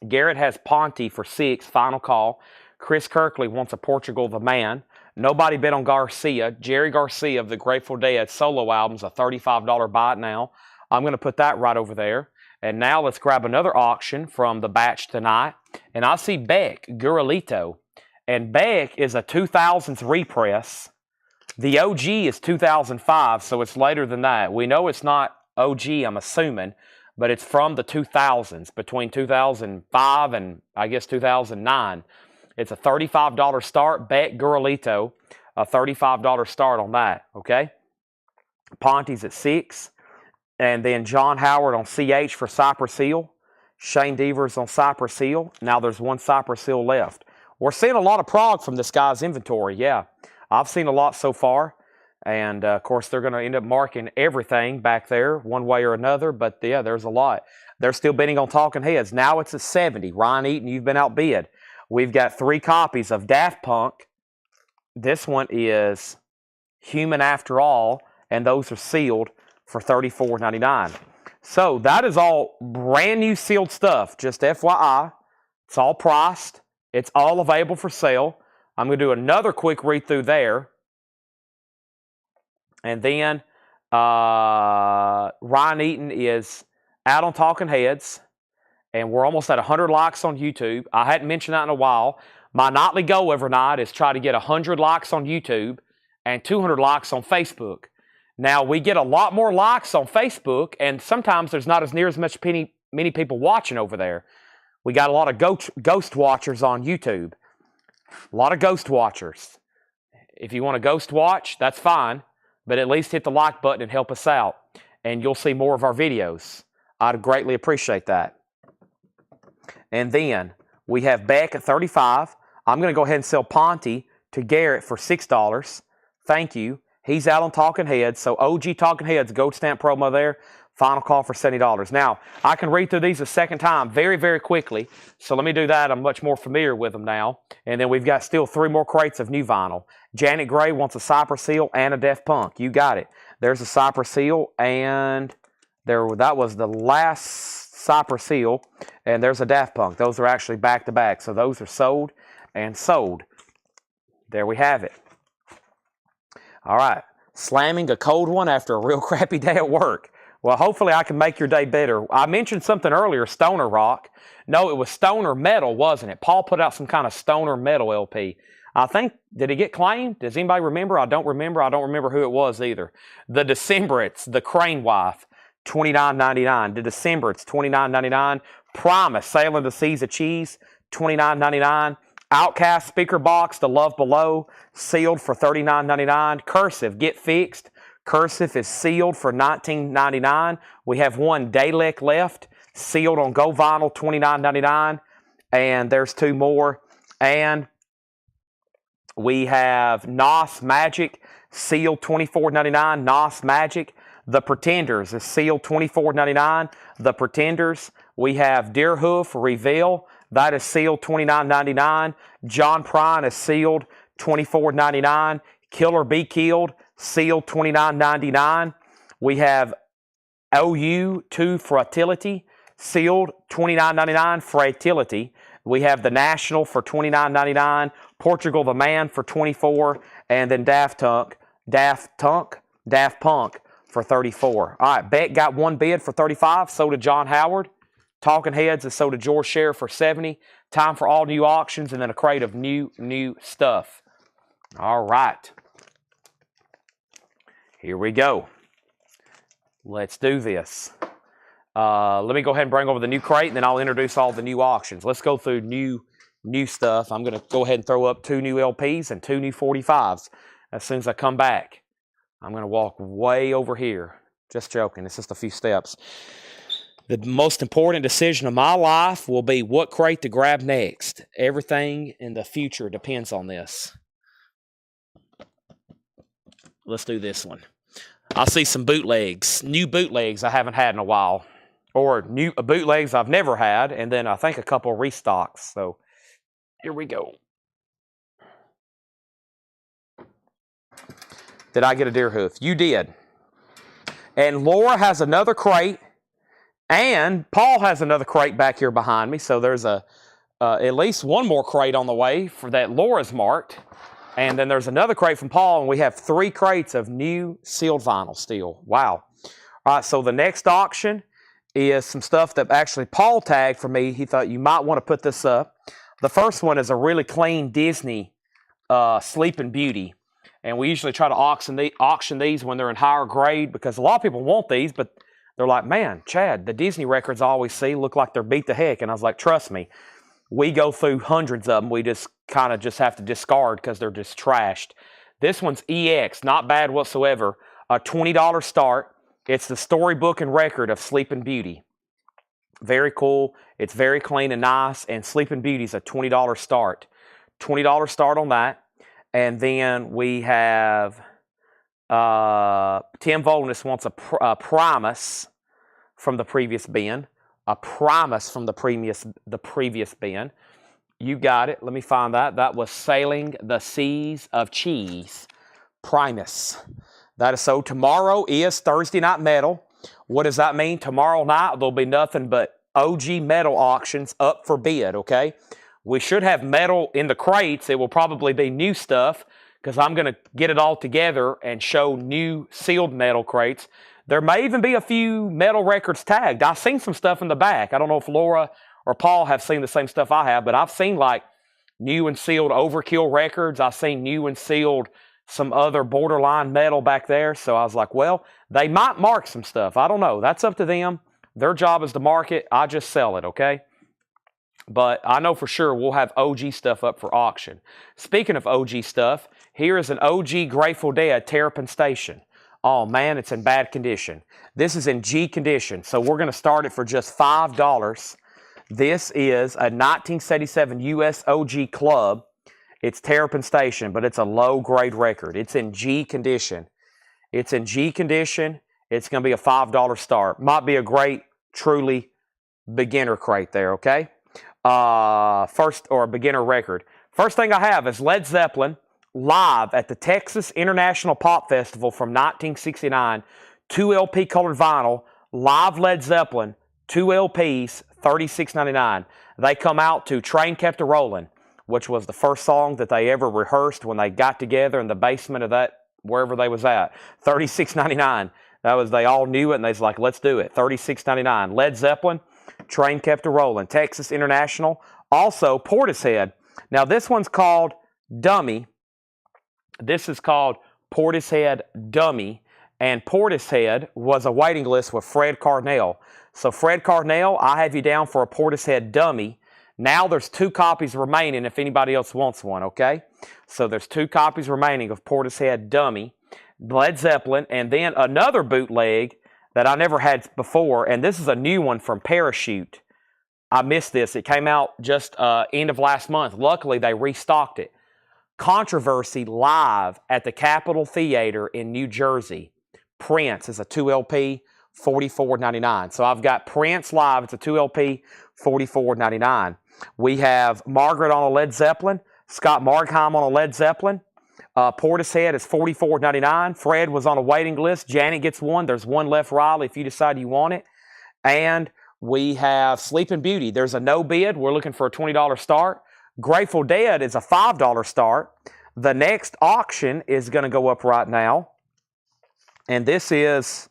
Garrett has Ponty for 6, final call. Chris Kirkley wants a Portugal the Man. Nobody bid on Garcia. Jerry Garcia of the Grateful Dead solo album's a $35 buy now. I'm going to put that right over there. And now let's grab another auction from the batch tonight. And I see Beck, Guralito. And Beck is a 2000s repress. The OG is 2005, so it's later than that. We know it's not OG, I'm assuming, but it's from the 2000s, between 2005 and, I guess, 2009. It's a $35 start. Beck Guralito, a $35 start on that, okay? Ponty's at 6. And then John Howard on CH for Cypress Hill. Shane Devers on Cypress Hill. Now there's one Cypress Hill left. We're seeing a lot of prog from this guy's inventory, yeah. I've seen a lot so far. And, of course, they're going to end up marking everything back there one way or another. But, yeah, there's a lot. They're still bidding on Talking Heads. Now it's at 70. Ryan Eaton, you've been outbid. We've got 3 copies of Daft Punk. This one is Human After All, and those are sealed for $34.99. So that is all brand new sealed stuff. Just FYI, it's all priced. It's all available for sale. I'm going to do another quick read through there. And then Ryan Eaton is out on Talking Heads. And we're almost at 100 likes on YouTube. I hadn't mentioned that in a while. My nightly goal every night is try to get 100 likes on YouTube and 200 likes on Facebook. Now, we get a lot more likes on Facebook, and sometimes there's not as near as many people watching over there. We got a lot of ghost watchers on YouTube. A lot of ghost watchers. If you want to ghost watch, that's fine, but at least hit the like button and help us out, and you'll see more of our videos. I'd greatly appreciate that. And then we have Beck at 35. I'm going to go ahead and sell Ponte to Garrett for $6. Thank you. He's out on Talking Heads. So OG Talking Heads, gold stamp promo there. Final call for $70. Now, I can read through these a second time very, very quickly. So let me do that. I'm much more familiar with them now. And then we've got still 3 more crates of new vinyl. Janet Gray wants a Cypress Hill and a Daft Punk. You got it. There's a Cypress Hill, and that was the last Cypress Hill, and there's a Daft Punk. Those are actually back-to-back. So those are sold and sold. There we have it. All right. Slamming a cold one after a real crappy day at work. Well, hopefully I can make your day better. I mentioned something earlier, Stoner Rock. No, it was Stoner Metal, wasn't it? Paul put out some kind of Stoner Metal LP. I think, did it get claimed? Does anybody remember? I don't remember. I don't remember who it was either. The Decemberists, the Crane Wife, $29.99. The Decemberists, $29.99. Promise, Sailing the Seas of Cheese, $29.99. Outcast Speaker Box, The Love Below, sealed for $39.99. Cursive, Get Fixed. Cursive is sealed for $19.99. We have one Dalek left, sealed on Go Vinyl, $29.99. And there's 2 more. And we have Nos Magic, sealed $24.99. Nos Magic. The Pretenders is sealed $24.99. The Pretenders. We have Deerhoof Reveal. That is sealed $29.99. John Prine is sealed $24.99. Killer Be Killed, sealed $29.99. We have OU to Fratility, sealed $29.99. Fratility. We have the National for $29.99. Portugal the Man for $24. And then Daft Punk for $34. All right, Beck got 1 bid for $35. So did John Howard. Talking Heads, and so did George Share for $70. Time for all new auctions, and then a crate of new stuff. All right. Here we go. Let's do this. Let me go ahead and bring over the new crate, and then I'll introduce all the new auctions. Let's go through new stuff. I'm going to go ahead and throw up 2 new LPs and 2 new 45s as soon as I come back. I'm going to walk way over here. Just joking. It's just a few steps. The most important decision of my life will be what crate to grab next. Everything in the future depends on this. Let's do this one. I see some bootlegs, new bootlegs I haven't had in a while, or new bootlegs I've never had, and then I think a couple of restocks. So here we go. Did I get a Deerhoof? You did. And Laura has another crate. And Paul has another crate back here behind me, so there's at least 1 more crate on the way for that Laura's marked. And then there's another crate from Paul, and we have 3 crates of new sealed vinyl still. Wow. All right, so the next auction is some stuff that actually Paul tagged for me. He thought you might want to put this up. The first one is a really clean Disney Sleeping Beauty. And we usually try to auction these when they're in higher grade because a lot of people want these, but they're like, man, Chad, the Disney records I always see look like they're beat to heck. And I was like, trust me, we go through hundreds of them. We just kind of have to discard because they're just trashed. This one's EX, not bad whatsoever. A $20 start. It's the storybook and record of Sleeping Beauty. Very cool. It's very clean and nice. And Sleeping Beauty's a $20 start. $20 start on that. And then we have Tim Voldness wants a Primus from the previous bin. A Primus from the previous bin. You got it. Let me find that. That was Sailing the Seas of Cheese. Primus. That is so. Tomorrow is Thursday Night Metal. What does that mean? Tomorrow night there'll be nothing but OG metal auctions up for bid, okay? We should have metal in the crates. It will probably be new stuff because I'm going to get it all together and show new sealed metal crates. There may even be a few metal records tagged. I've seen some stuff in the back. I don't know if Laura or Paul have seen the same stuff I have, but I've seen like new and sealed Overkill records. I've seen new and sealed some other borderline metal back there. So I was like, well, they might mark some stuff. I don't know. That's up to them. Their job is to mark it. I just sell it, okay? But I know for sure we'll have OG stuff up for auction. Speaking of OG stuff, here is an OG Grateful Dead Terrapin Station. Oh man, it's in bad condition. This is in G condition, so we're going to start it for just $5. This is a 1977 US OG Club. It's Terrapin Station, but it's a low-grade record. It's in G condition. It's in G condition. It's going to be a $5 start. Might be a great, truly beginner crate there, okay? First, or a beginner record. First thing I have is Led Zeppelin live at the Texas International Pop Festival from 1969. 2 LP colored vinyl, live Led Zeppelin, 2 LPs, $36.99. They come out to Train Kept A-Rollin', which was the first song that they ever rehearsed when they got together in the basement of that, wherever they was at. $36.99. That was, they all knew it, and they was like, let's do it. $36.99. Led Zeppelin, Train Kept A-Rollin', Texas International. Also, Portishead. Now, this one's called Dummy. This is called Portishead Dummy. And Portishead was a waiting list with Fred Carnell. So, Fred Carnell, I have you down for a Portishead Dummy. Now there's 2 copies remaining if anybody else wants one, okay? So there's 2 copies remaining of Portishead Dummy, Led Zeppelin, and then another bootleg that I never had before, and this is a new one from Parachute. I missed this. It came out just end of last month. Luckily, they restocked it. Controversy live at the Capitol Theater in New Jersey. Prince is a 2 LP, $44.99. So I've got Prince live. It's a 2 LP, $44.99. We have Margaret on a Led Zeppelin, Scott Margheim on a Led Zeppelin. Portishead is $44.99. Fred was on a waiting list. Janet gets one. There's one left, Riley, if you decide you want it. And we have Sleeping Beauty. There's a no bid. We're looking for a $20 start. Grateful Dead is a $5 start. The next auction is going to go up right now. And this is,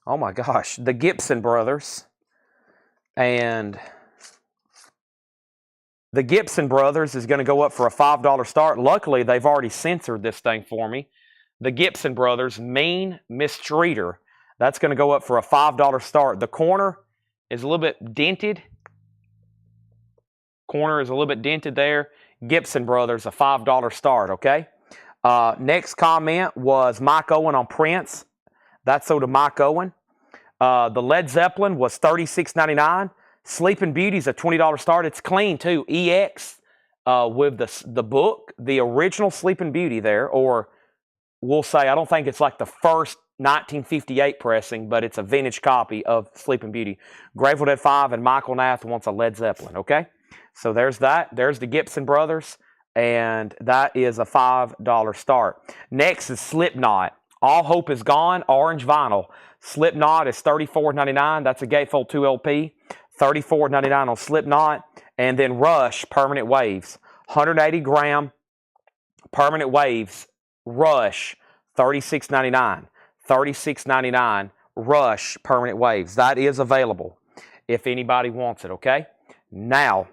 oh my gosh, the Gibson Brothers. And the Gibson Brothers is going to go up for a $5 start. Luckily, they've already censored this thing for me. The Gibson Brothers, Mean Mistreater. That's going to go up for a $5 start. The corner is a little bit dented. Corner is a little bit dented there. Gibson Brothers, a $5 start, okay? Next comment was Mike Owen on Prince. That's sold to Mike Owen. The Led Zeppelin was $36.99. Sleeping Beauty's a $20 start. It's clean too. EX with the book, the original Sleeping Beauty there, or we'll say, I don't think it's like the first 1958 pressing, but it's a vintage copy of Sleeping Beauty. Grateful Dead 5 and Michael Nath wants a Led Zeppelin, okay? So there's that. There's the Gibson Brothers, and that is a $5 start. Next is Slipknot. All Hope Is Gone, orange vinyl. Slipknot is $34.99. That's a Gatefold 2 LP. $34.99 on Slipknot. And then Rush, Permanent Waves. 180 gram Permanent Waves. Rush, $36.99. $36.99. Rush, Permanent Waves. That is available if anybody wants it, okay? Now,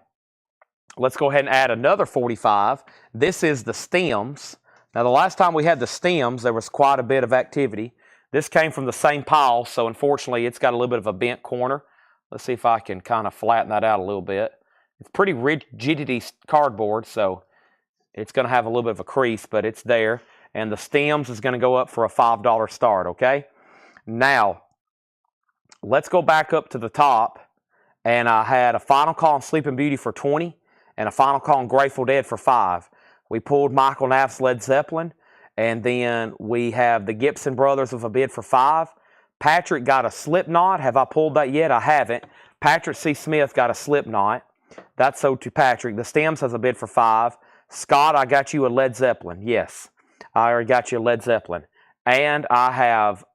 let's go ahead and add another 45. This is the stems. Now, the last time we had the stems, there was quite a bit of activity. This came from the same pile, so unfortunately, it's got a little bit of a bent corner. Let's see if I can kind of flatten that out a little bit. It's pretty rigidity cardboard, so it's going to have a little bit of a crease, but it's there. And the stems is going to go up for a $5 start, okay? Now, let's go back up to the top. And I had a final call on Sleeping Beauty for $20 and a final call on Grateful Dead for $5. We pulled Michael Nath's Led Zeppelin, and then we have the Gibson Brothers with a bid for $5. Patrick got a Slipknot. Have I pulled that yet? I haven't. Patrick C. Smith got a Slipknot. That's sold to Patrick. The Stems has a bid for $5. Scott, I got you a Led Zeppelin. Yes, I already got you a Led Zeppelin. And I have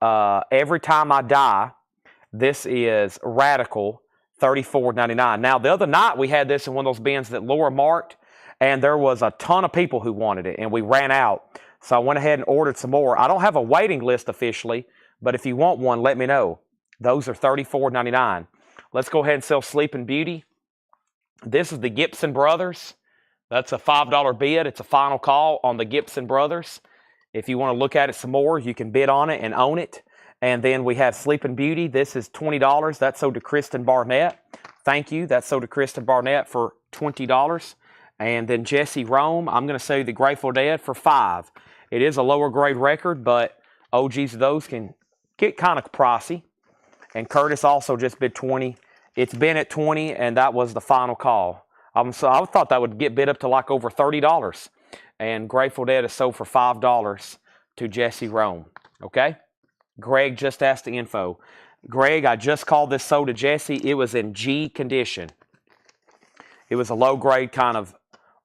Every Time I Die. This is Radical, $34.99. Now, the other night we had this in one of those bins that Laura marked, and there was a ton of people who wanted it, and we ran out. So I went ahead and ordered some more. I don't have a waiting list officially, but if you want one, let me know. Those are $34.99. Let's go ahead and sell Sleeping Beauty. This is the Gibson Brothers. That's a $5 bid. It's a final call on the Gibson Brothers. If you want to look at it some more, you can bid on it and own it. And then we have Sleeping Beauty. This is $20. That's sold to Kristen Barnett. Thank you. That's sold to Kristen Barnett for $20. And then Jesse Rome, I'm going to sell you the Grateful Dead for $5. It is a lower grade record, but OGs of those can get kind of pricey. And Curtis also just bid 20. It's been at 20, and that was the final call. So I thought that would get bid up to like over $30. And Grateful Dead is sold for $5 to Jesse Rome. Okay? Greg just asked the info. Greg, I just called this sold to Jesse. It was in G condition. It was a low grade kind of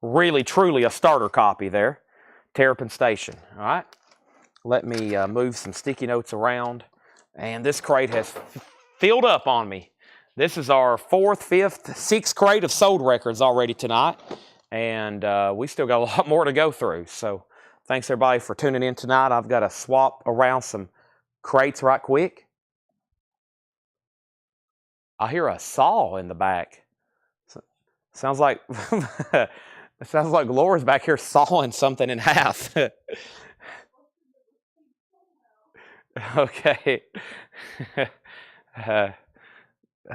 really, truly a starter copy there. Terrapin Station. All right? Let me move some sticky notes around. And this crate has filled up on me. This is our 4th, 5th, 6th crate of sold records already tonight. And we still got a lot more to go through. So thanks everybody for tuning in tonight. I've got to swap around some crates right quick. I hear a saw in the back. Sounds like it sounds like Laura's back here sawing something in half. Okay.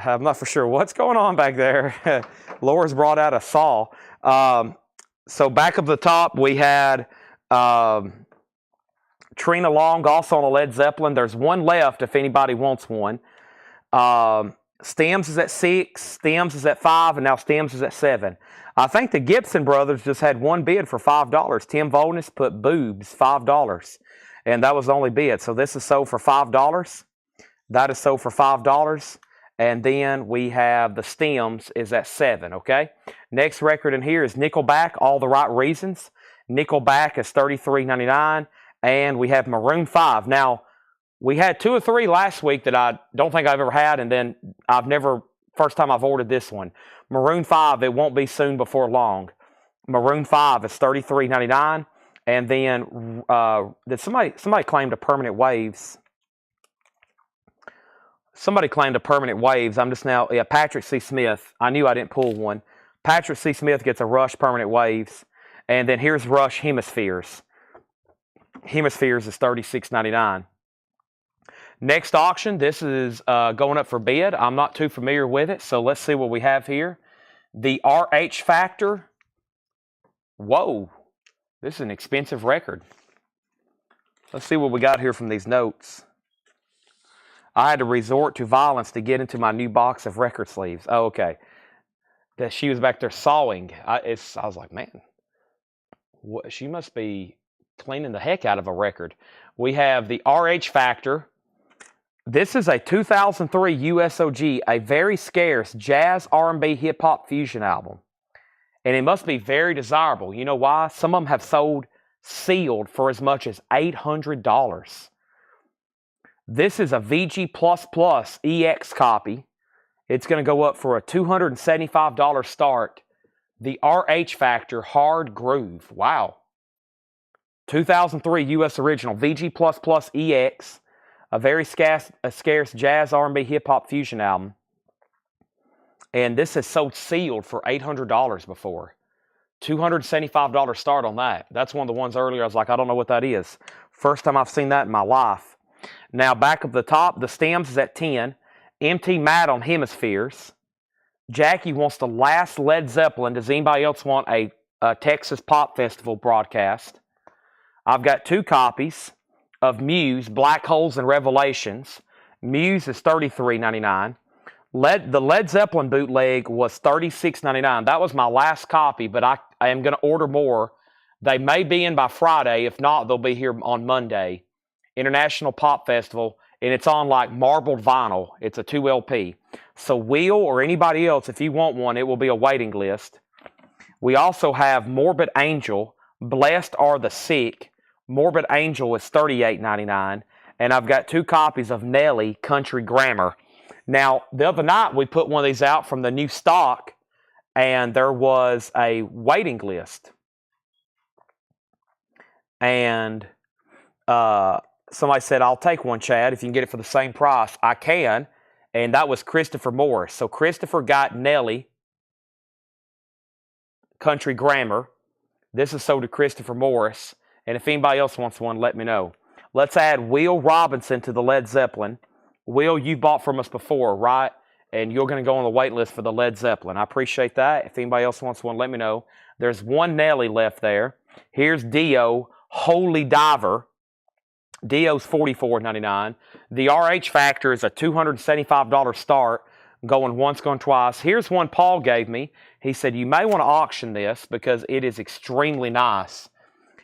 I'm not for sure what's going on back there. Laura's brought out a saw. So back up the top, we had Trina Long also on a Led Zeppelin. There's one left if anybody wants one. Stems is at 6, Stems is at 5, and now Stems is at 7. I think the Gibson brothers just had one bid for $5. Tim Volness put boobs, $5. And that was the only bid. So this is sold for $5. That is sold for $5. And then we have the Stems is at 7, okay? Next record in here is Nickelback, All the Right Reasons. Nickelback is $33.99. And we have Maroon 5. Now, we had 2 or 3 last week that I don't think I've ever had, and then first time I've ordered this one. Maroon 5, it won't be soon before long. Maroon 5 is $33.99. And then, did somebody claimed a Permanent Waves? Somebody claimed a Permanent Waves. I'm just now, yeah, Patrick C. Smith. I knew I didn't pull one. Patrick C. Smith gets a Rush Permanent Waves. And then here's Rush Hemispheres. Hemispheres is $36.99. Next auction, this is going up for bid. I'm not too familiar with it, so let's see what we have here. The RH Factor. Whoa, this is an expensive record. Let's see what we got here from these notes. I had to resort to violence to get into my new box of record sleeves. Oh, okay. That she was back there sawing. I was like, man, she must be cleaning the heck out of a record. We have the RH Factor. This is a 2003 USOG, a very scarce jazz, R&B, hip-hop fusion album. And it must be very desirable. You know why? Some of them have sold sealed for as much as $800. This is a VG++ EX copy. It's going to go up for a $275 start. The RH Factor Hard Groove. Wow. 2003 US original VG++ EX. A very scarce jazz, R&B, hip-hop fusion album. And this has sold sealed for $800 before. $275 start on that. That's one of the ones earlier I was like, I don't know what that is. First time I've seen that in my life. Now, back up the top, the Stems is at 10. MT Matt on Hemispheres. Jackie wants the last Led Zeppelin. Does anybody else want a Texas Pop Festival broadcast? I've got 2 copies of Muse, Black Holes and Revelations. Muse is $33.99. The Led Zeppelin bootleg was $36.99. That was my last copy, but I am going to order more. They may be in by Friday. If not, they'll be here on Monday. International Pop Festival, and it's on like marbled vinyl. It's a 2 LP. So Will or anybody else, if you want one, it will be a waiting list. We also have Morbid Angel, Blessed Are the Sick. Morbid Angel is $38.99. And I've got 2 copies of Nelly, Country Grammar. Now, the other night, we put one of these out from the new stock, and there was a waiting list. And somebody said, I'll take one, Chad, if you can get it for the same price. I can, and that was Christopher Morris. So Christopher got Nelly, Country Grammar. This is sold to Christopher Morris. And if anybody else wants one, let me know. Let's add Will Robinson to the Led Zeppelin. Will, you bought from us before, right? And you're going to go on the wait list for the Led Zeppelin. I appreciate that. If anybody else wants one, let me know. There's one Nelly left there. Here's Dio, Holy Diver. Dio's $44.99. The RH Factor is a $275 start, going once, going twice. Here's one Paul gave me. He said, you may want to auction this because it is extremely nice.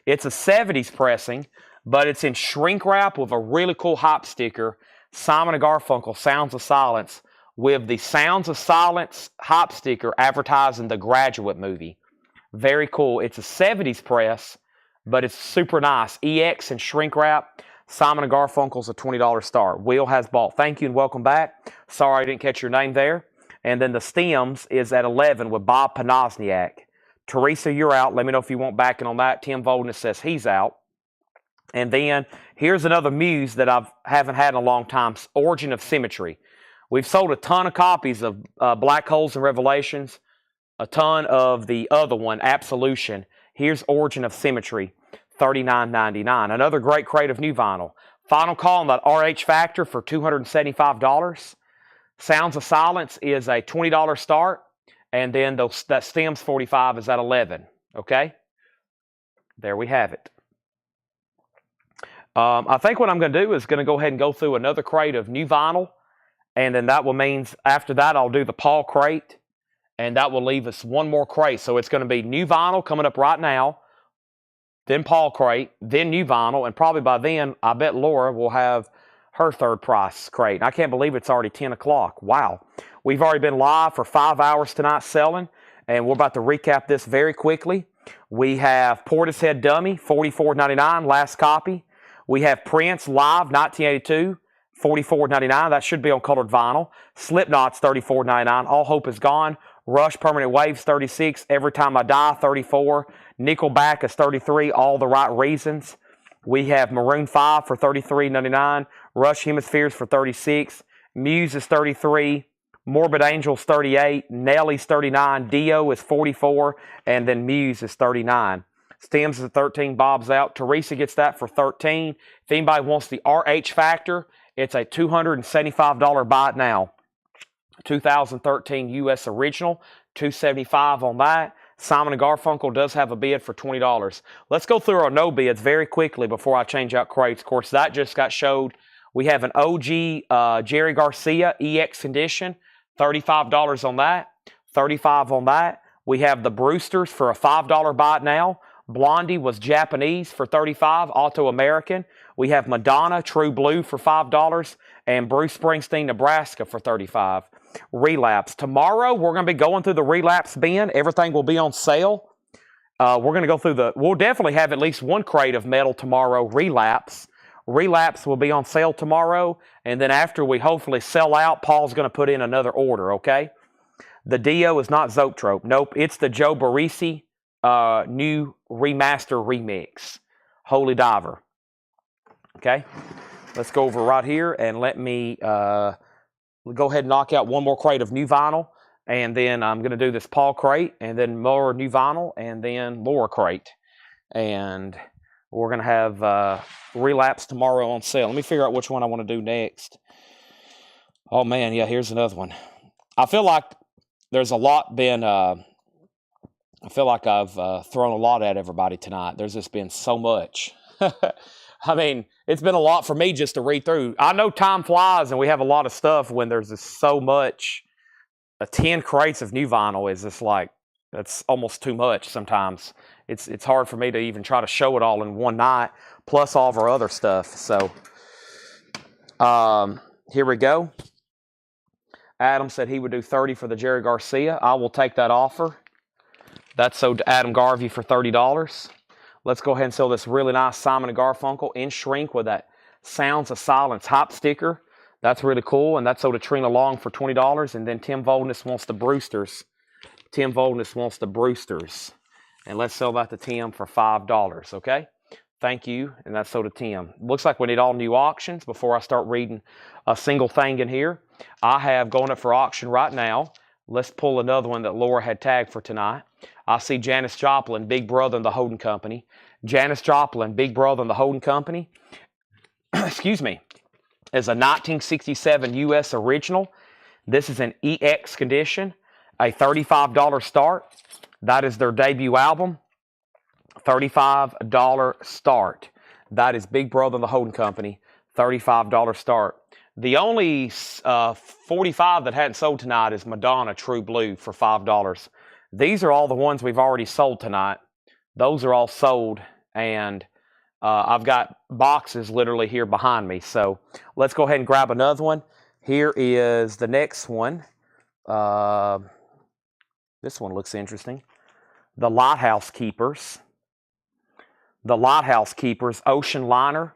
It's a 70s pressing, but it's in shrink wrap with a really cool hop sticker, Simon & Garfunkel, Sounds of Silence, with the Sounds of Silence hop sticker advertising the Graduate movie. Very cool. It's a 70s press, but it's super nice. EX and shrink wrap. Simon & Garfunkel's a $20 start. Will has bought. Thank you and welcome back. Sorry I didn't catch your name there. And then the stems is at 11 with Bob Panozniak. Teresa, you're out. Let me know if you want backing on that. Tim Voldness says he's out. And then here's another muse that I haven't had in a long time, Origin of Symmetry. We've sold a ton of copies of Black Holes and Revelations, a ton of the other one, Absolution. Here's Origin of Symmetry, $39.99. Another great crate of new vinyl. Final call on that RH Factor for $275. Sounds of Silence is a $20 start. And then that Stems 45 is at 11. Okay? There we have it. I think what I'm going to do is going to go ahead and go through another crate of new vinyl. And then that will mean after that I'll do the Paul crate. And that will leave us one more crate. So it's going to be new vinyl coming up right now. Then Paul crate. Then new vinyl. And probably by then, I bet Laura will have her third price crate. And I can't believe it's already 10 o'clock. Wow. We've already been live for 5 hours tonight selling. And we're about to recap this very quickly. We have Portishead Dummy, $44.99, last copy. We have Prince Live, 1982, $44.99. That should be on colored vinyl. Slipknot's $34.99. All Hope Is Gone. Rush Permanent Waves, $36. Every Time I Die, $34. Nickelback is $33. All the Right Reasons. We have Maroon 5 for $33.99. Rush Hemispheres for $36. Muse is $33. Morbid Angels, $38. Nelly's $39. Dio is $44. And then Muse is $39. Stems is $13. Bob's out. Teresa gets that for $13. If anybody wants the RH Factor, it's a $275 buy it now. 2013 U.S. Original, $275 on that. Simon & Garfunkel does have a bid for $20. Let's go through our no bids very quickly before I change out crates. Of course, that just got showed. We have an OG Jerry Garcia EX condition, $35 on that, $35 on that. We have the Brewsters for a $5 buy it now. Blondie was Japanese for $35, Auto American. We have Madonna True Blue for $5 and Bruce Springsteen Nebraska for $35. Relapse. Tomorrow we're going to be going through the relapse bin. Everything will be on sale. We're going to go through we'll definitely have at least one crate of metal tomorrow. Relapse. Relapse will be on sale tomorrow. And then after we hopefully sell out, Paul's going to put in another order, okay? The Dio is not Zoetrope. Nope, it's the Joe Barresi new remaster remix. Holy Diver. Okay, let's go over right here and let me go ahead and knock out one more crate of new vinyl. And then I'm going to do this Paul crate and then more new vinyl and then Laura crate. And we're going to have Relapse tomorrow on sale. Let me figure out which one I want to do next. Oh, man, yeah, here's another one. I feel like there's a lot been... I feel like I've thrown a lot at everybody tonight. There's just been so much. I mean, it's been a lot for me just to read through. I know time flies and we have a lot of stuff when there's just so much. 10 crates of new vinyl is just like, that's almost too much sometimes. It's hard for me to even try to show it all in one night, plus all of our other stuff. So, here we go. Adam said he would do 30 for the Jerry Garcia. I will take that offer. That's sold to Adam Garvey for $30. Let's go ahead and sell this really nice Simon & Garfunkel in shrink with that Sounds of Silence hop sticker. That's really cool. And that's sold to Trina Long for $20. And then Tim Voldness wants the Brewsters. Tim Voldness wants the Brewsters. And let's sell that to Tim for $5, okay? Thank you. And that's sold to Tim. Looks like we need all new auctions before I start reading a single thing in here. I have going up for auction right now. Let's pull another one that Laura had tagged for tonight. I see Janis Joplin, Big Brother and the Holding Company. Janis Joplin, Big Brother and the Holding Company, excuse me, is a 1967 U.S. original. This is an EX condition, a $35 start. That is their debut album, $35 start. That is Big Brother, the Holding Company, $35 start. The only 45 that hadn't sold tonight is Madonna True Blue for $5. These are all the ones we've already sold tonight. Those are all sold, and I've got boxes literally here behind me. So let's go ahead and grab another one. Here is the next one. This one looks interesting. The Lighthouse Keepers. The Lighthouse Keepers Ocean Liner.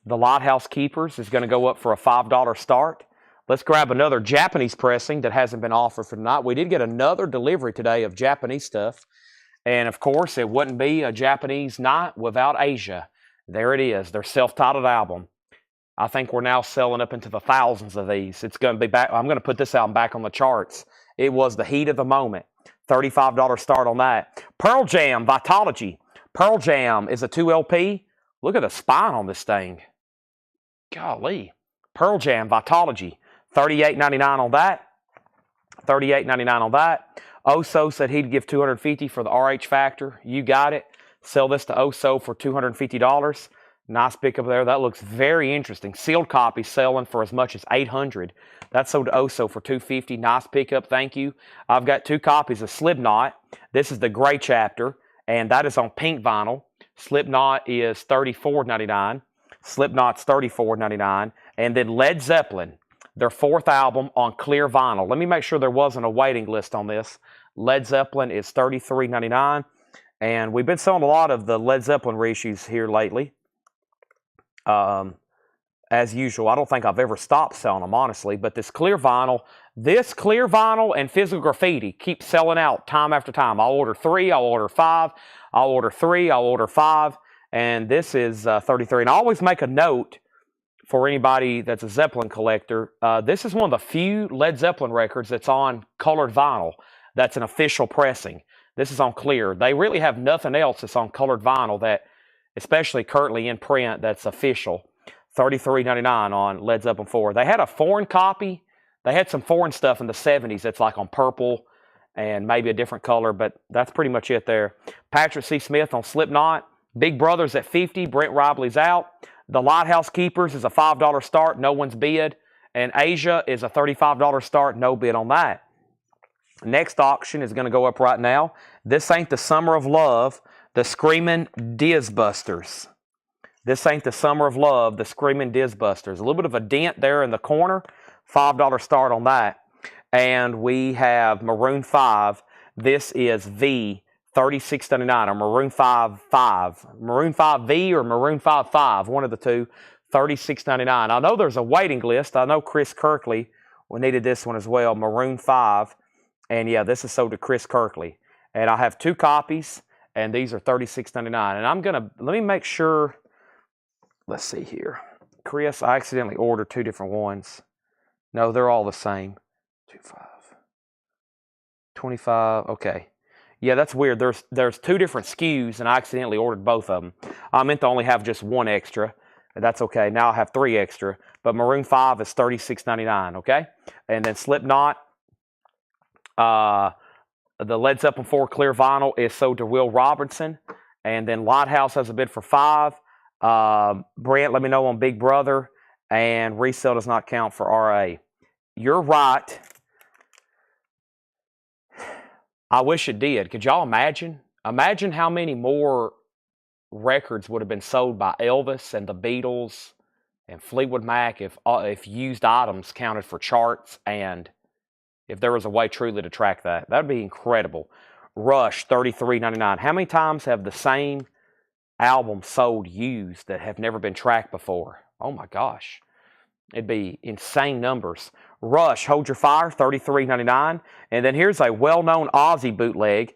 The Lighthouse Keepers is going to go up for a $5 start. Let's grab another Japanese pressing that hasn't been offered for tonight. We did get another delivery today of Japanese stuff. And of course, it wouldn't be a Japanese night without Asia. There it is, their self-titled album. I think we're now selling up into the thousands of these. It's going to be back. I'm going to put this album back on the charts. It was the heat of the moment. $35 start on that. Pearl Jam Vitology. Pearl Jam is a 2 LP. Look at the spine on this thing. Golly. Pearl Jam Vitology. $38.99 on that. $38.99 on that. Oso said he'd give $250 for the RH Factor. You got it. Sell this to Oso for $250. Nice pickup there. That looks very interesting. Sealed copy selling for as much as $800. That's sold to Oso for $250. Nice pickup. Thank you. I've got 2 copies of Slipknot. This is the gray chapter, and that is on pink vinyl. Slipknot is $34.99. Slipknot's $34.99. And then Led Zeppelin, their 4th album on clear vinyl. Let me make sure there wasn't a waiting list on this. Led Zeppelin is $33.99. And we've been selling a lot of the Led Zeppelin reissues here lately. As usual, I don't think I've ever stopped selling them, honestly. But this clear vinyl and Physical Graffiti keep selling out time after time. I'll order 3, I'll order 5, I'll order 3, I'll order 5. And this is 33. And I always make a note for anybody that's a Zeppelin collector. This is one of the few Led Zeppelin records that's on colored vinyl. That's an official pressing. This is on clear. They really have nothing else that's on colored vinyl that, especially currently in print, that's official. $33.99 on Led Zeppelin 4. They had a foreign copy. They had some foreign stuff in the 70s that's like on purple and maybe a different color, but that's pretty much it there. Patrick C. Smith on Slipknot. Big Brothers at $50. Brent Robley's out. The Lighthouse Keepers is a $5 start. No one's bid. And Asia is a $35 start. No bid on that. Next auction is going to go up right now. This ain't the Summer of Love. The Screaming Dizbusters. This ain't the Summer of Love. The Screaming Dizbusters. A little bit of a dent there in the corner. $5 start on that. And we have Maroon 5. This is V. $36.99 or Maroon 5.5. Maroon 5V or Maroon 5.5. One of the two. $36.99. I know there's a waiting list. I know Chris Kirkley needed this one as well. Maroon 5. And yeah, this is sold to Chris Kirkley. And I have 2 copies. And these are $36.99. And I'm going to, let me make sure. Let's see here. Chris, I accidentally ordered 2 different ones. No, they're all the same. 25. 25. Okay. Yeah, that's weird. There's 2 different SKUs, and I accidentally ordered both of them. I meant to only have just 1 extra. That's okay. Now I have 3 extra. But Maroon 5 is $36.99, okay? And then Slipknot, the Led Zeppelin 4 clear vinyl is sold to Will Robertson. And then Lighthouse has a bid for $5. Brent, let me know on Big Brother. And resale does not count for RA. You're right. I wish it did. Could y'all imagine? Imagine how many more records would have been sold by Elvis and the Beatles and Fleetwood Mac if used items counted for charts and if there was a way truly to track that. That would be incredible. Rush, $33.99. How many times have the same album sold used that have never been tracked before? Oh my gosh. It'd be insane numbers. Rush, Hold Your Fire, $33.99. And then here's a well-known Ozzy bootleg.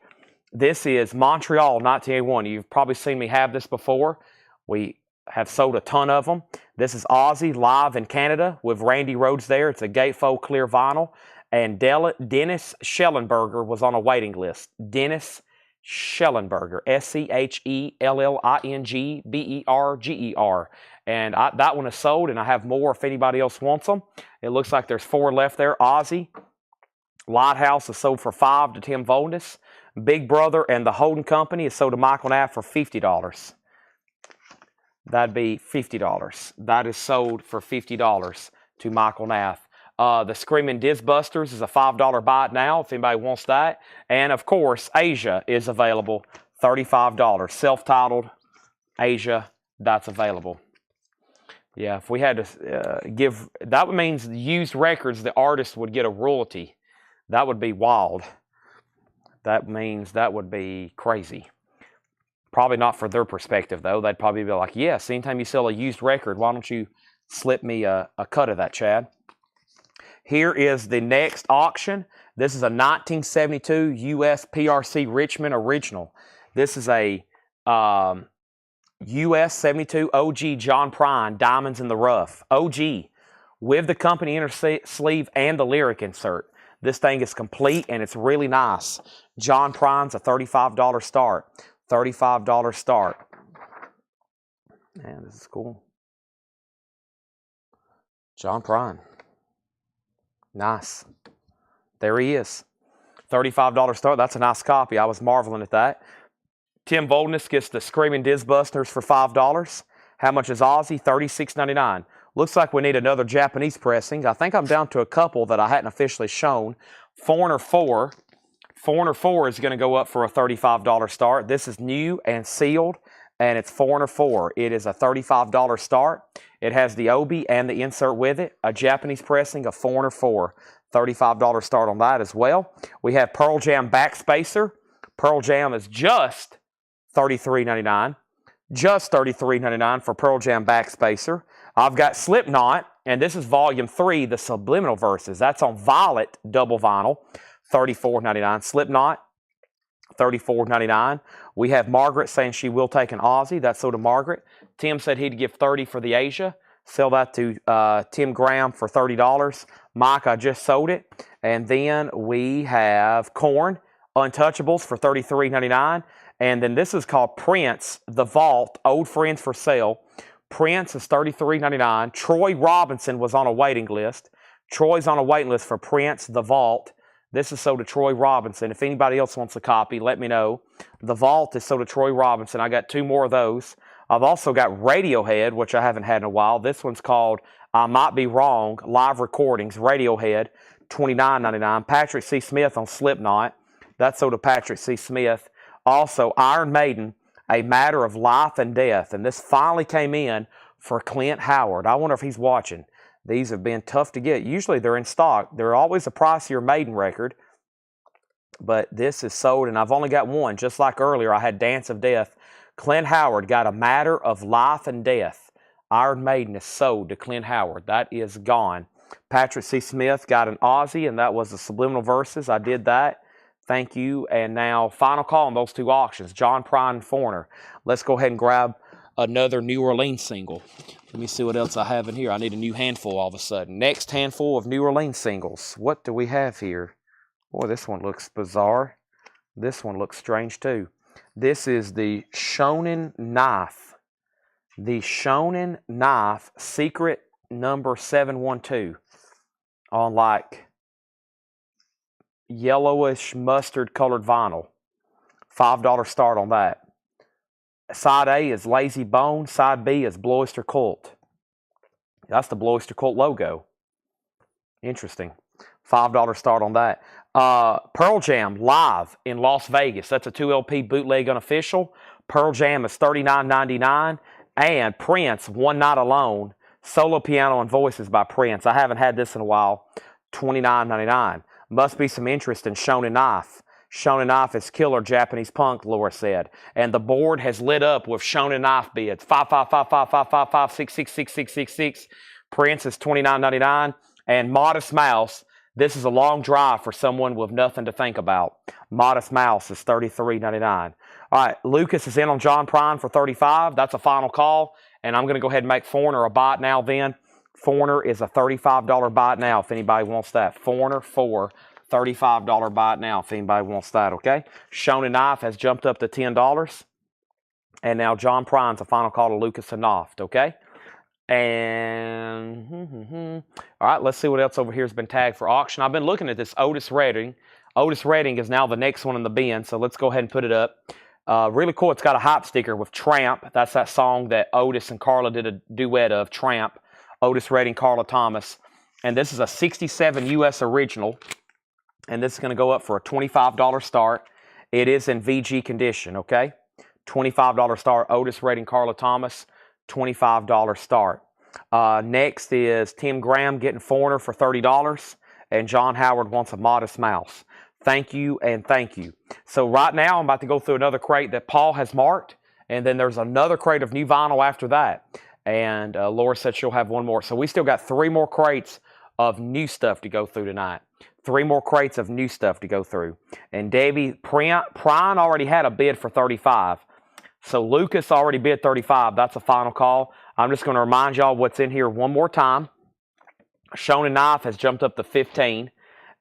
This is Montreal 1981. You've probably seen me have this before. We have sold a ton of them. This is Ozzy live in Canada with Randy Rhoads there. It's a gatefold clear vinyl. And Dennis Schellenberger was on a waiting list. Dennis Schellenberger, Schellenberger. And that one is sold, and I have more if anybody else wants them. It looks like there's 4 left there. Ozzy. Lighthouse is sold for $5 to Tim Voldis. Big Brother and the Holding Company is sold to Michael Knapp for $50. That'd be $50. That is sold for $50 to Michael Nath. The Screaming Disbusters is a $5 buy it now if anybody wants that. And of course, Asia is available, $35. Self-titled Asia, that's available. Yeah, if we had to give, that means used records, the artist would get a royalty. That would be wild. That means that would be crazy. Probably not for their perspective, though. They'd probably be like, yes, anytime you sell a used record, why don't you slip me a cut of that, Chad? Here is the next auction. This is a 1972 US PRC Richmond original. This is a US 72 OG John Prine Diamonds in the Rough. OG with the company inner sleeve and the lyric insert. This thing is complete and it's really nice. John Prine's a $35 start. $35 start. Man, this is cool. John Prine. Nice. There he is. $35 start. That's a nice copy. I was marveling at that. Tim Voldness gets the Screaming Disbusters for $5. How much is Aussie? $36.99. Looks like we need another Japanese pressing. I think I'm down to a couple that I hadn't officially shown. Foreigner 4. Foreigner 4 is going to go up for a $35 start. This is new and sealed, and it's Foreigner 4. It is a $35 start. It has the obi and the insert with it. A Japanese pressing of Foreigner 4. $35 start on that as well. We have Pearl Jam Backspacer. Pearl Jam is just $33.99. Just $33.99 for Pearl Jam Backspacer. I've got Slipknot, and this is Volume 3, the Subliminal Verses. That's on Violet double vinyl, $34.99. Slipknot, $34.99. We have Margaret saying she will take an Aussie. That's sold to Margaret. Tim said he'd give $30 for the Asia. Sell that to Tim Graham for $30. Mike, I just sold it. And then we have Korn, Untouchables for $33.99. And then this is called Prince, The Vault, Old Friends for Sale. Prince is $33.99. Troy Robinson was on a waiting list. Troy's on a waiting list for Prince, The Vault. This is sold to Troy Robinson. If anybody else wants a copy, let me know. The Vault is sold to Troy Robinson. I got 2 more of those. I've also got Radiohead, which I haven't had in a while. This one's called I Might Be Wrong, Live Recordings, Radiohead, $29.99. Patrick C. Smith on Slipknot. That's sold to Patrick C. Smith. Also, Iron Maiden, A Matter of Life and Death. And this finally came in for Clint Howard. I wonder if he's watching. These have been tough to get. Usually they're in stock. They're always a pricier Maiden record. But this is sold, and I've only got one. Just like earlier, I had Dance of Death. Clint Howard got A Matter of Life and Death. Iron Maiden is sold to Clint Howard. That is gone. Patrick C. Smith got an Aussie, and that was the Subliminal Verses. I did that. Thank you. And now, final call on those 2 auctions. John Prine and Foreigner. Let's go ahead and grab another New Orleans single. Let me see what else I have in here. I need a new handful all of a sudden. Next handful of New Orleans singles. What do we have here? Boy, this one looks bizarre. This one looks strange too. This is the Shonen Knife. The Shonen Knife Secret number 712 on like yellowish mustard colored vinyl. $5 start on that. Side A is Lazy Bone. Side B is Blue Oyster Cult. That's the Blue Oyster Cult logo. Interesting. $5 start on that. Pearl Jam live in Las Vegas. That's a 2 LP bootleg unofficial. Pearl Jam is $39.99. And Prince, One Night Alone, solo piano and voices by Prince. I haven't had this in a while. $29.99. Must be some interest in Shonen Knife. Shonen Knife is killer Japanese punk, Laura said. And the board has lit up with Shonen Knife bids. 5555555666666. Prince is $29.99. And Modest Mouse, this is a long drive for someone with nothing to think about. Modest Mouse is $33.99. All right, Lucas is in on John Prine for $35. That's a final call. And I'm going to go ahead and make Foreigner a buy it now then. Foreigner is a $35 buy it now if anybody wants that. Foreigner 4, $35 buy it now if anybody wants that, okay? Shonen Knife has jumped up to $10. And now John Prine's a final call to Lucas and Noft, okay? And, all right, let's see what else over here has been tagged for auction. I've been looking at this Otis Redding. Otis Redding is now the next one in the bin, so let's go ahead and put it up. Really cool. It's got a hop sticker with Tramp. That's that song that Otis and Carla did a duet of, Tramp. Otis Redding, Carla Thomas. And this is a 67 US original. And this is going to go up for a $25 start. It is in VG condition, okay? $25 start. Otis Redding, Carla Thomas. $25 start. Next is Tim Graham getting Foreigner for $30. And John Howard wants a Modest Mouse. Thank you and thank you. So right now I'm about to go through another crate that Paul has marked. And then there's another crate of new vinyl after that. And Laura said she'll have one more. So we still got 3 more crates of new stuff to go through tonight. 3 more crates of new stuff to go through. And Debbie, Prine already had a bid for 35. So Lucas already bid 35. That's a final call. I'm just going to remind y'all what's in here one more time. Shonen Knife has jumped up to 15.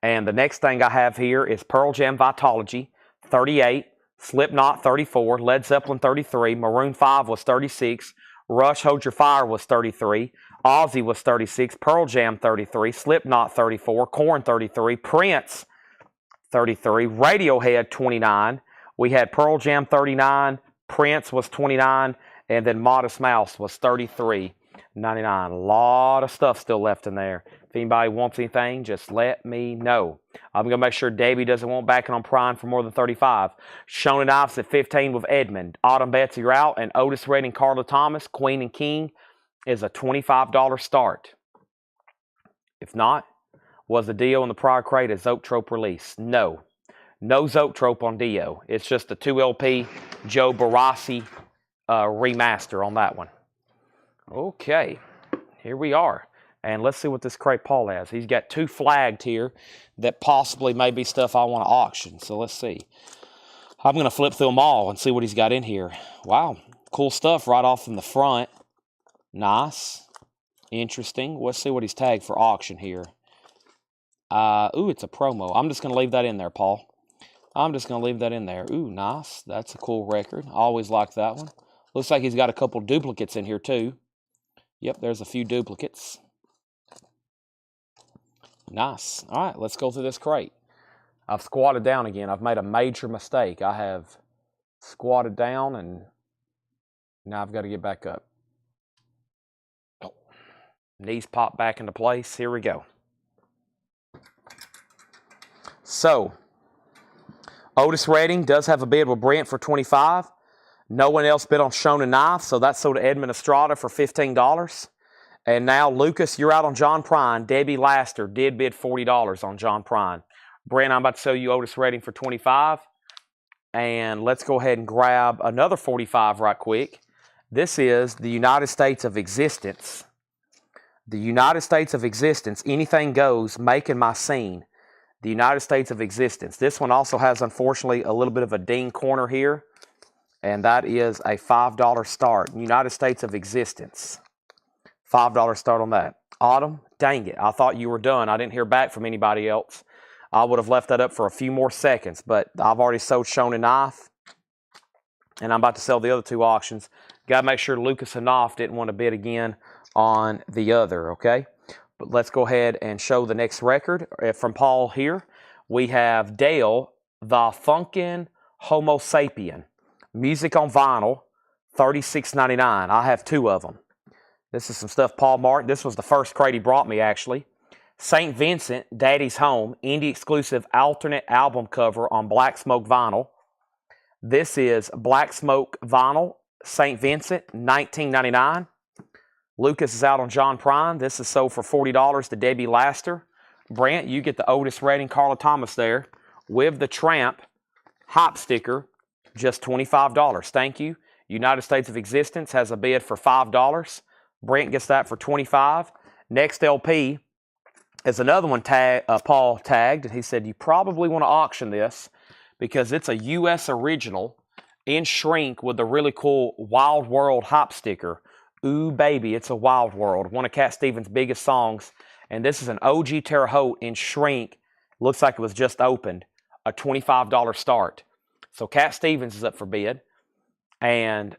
And the next thing I have here is Pearl Jam Vitology, 38. Slipknot, 34. Led Zeppelin, 33. Maroon 5 was 36. Rush, Hold Your Fire was 33. Ozzy was 36. Pearl Jam, 33. Slipknot, 34. Korn, 33. Prince, 33. Radiohead, 29. We had Pearl Jam, 39. Prince was 29. And then Modest Mouse was 33.99. A lot of stuff still left in there. If anybody wants anything, just let me know. I'm going to make sure Davey doesn't want backing on Prime for more than 35. Shonen Knives at 15 with Edmund. Autumn Bets, you're out. And Otis Redding, Carla Thomas, Queen and King is a $25 start. If not, was the Dio in the prior crate a Zoetrope release? No. No Zoetrope on Dio. It's just a 2LP Joe Barassi remaster on that one. Okay, here we are. And let's see what this crate Paul has. He's got 2 flagged here that possibly may be stuff I want to auction. So let's see. I'm going to flip through them all and see what he's got in here. Wow, cool stuff right off from the front. Nice. Interesting. Let's see what he's tagged for auction here. Ooh, it's a promo. I'm just going to leave that in there, Paul. I'm just going to leave that in there. Ooh, nice. That's a cool record. I always like that one. Looks like he's got a couple duplicates in here, too. Yep, there's a few duplicates. Nice. All right, let's go through this crate. I've squatted down again. I've made a major mistake. I have squatted down, and now I've got to get back up. Oh. Knees pop back into place. Here we go. So, Otis Redding does have a bid with Brent for $25. No one else bid on Shonen Knife, so that's sold to Edmund Estrada for $15. And now, Lucas, you're out on John Prine. Debbie Laster did bid $40 on John Prine. Brent, I'm about to sell you Otis Redding for $25. And let's go ahead and grab another $45 right quick. This is the United States of Existence. The United States of Existence, Anything Goes, Making My Scene. The United States of Existence. This one also has, unfortunately, a little bit of a ding corner here. And that is a $5 start. United States of Existence. $5 start on that. Autumn, dang it. I thought you were done. I didn't hear back from anybody else. I would have left that up for a few more seconds, but I've already sold Shonen Knife. And I'm about to sell the other 2 auctions. Got to make sure Lucas and Knopf didn't want to bid again on the other, okay? But let's go ahead and show the next record from Paul here. We have Dale, the Funkin' Homo Sapien. Music on vinyl, $36.99. I have 2 of them. This is some stuff Paul marked. This was the first crate he brought me, actually. St. Vincent, Daddy's Home, indie exclusive alternate album cover on Black Smoke vinyl. This is Black Smoke vinyl, St. Vincent, $19.99. Lucas is out on John Prine. This is sold for $40 to Debbie Laster. Brent, you get the Otis Redding, Carla Thomas there with the Tramp hop sticker, just $25. Thank you. United States of Existence has a bid for $5. Brent gets that for $25. Next LP is another one Paul tagged, and he said, you probably want to auction this because it's a U.S. original in shrink with a really cool Wild World hop sticker. Ooh, baby, it's a Wild World, one of Cat Stevens' biggest songs. And this is an OG Terre Haute in shrink. Looks like it was just opened. A $25 start. So Cat Stevens is up for bid. And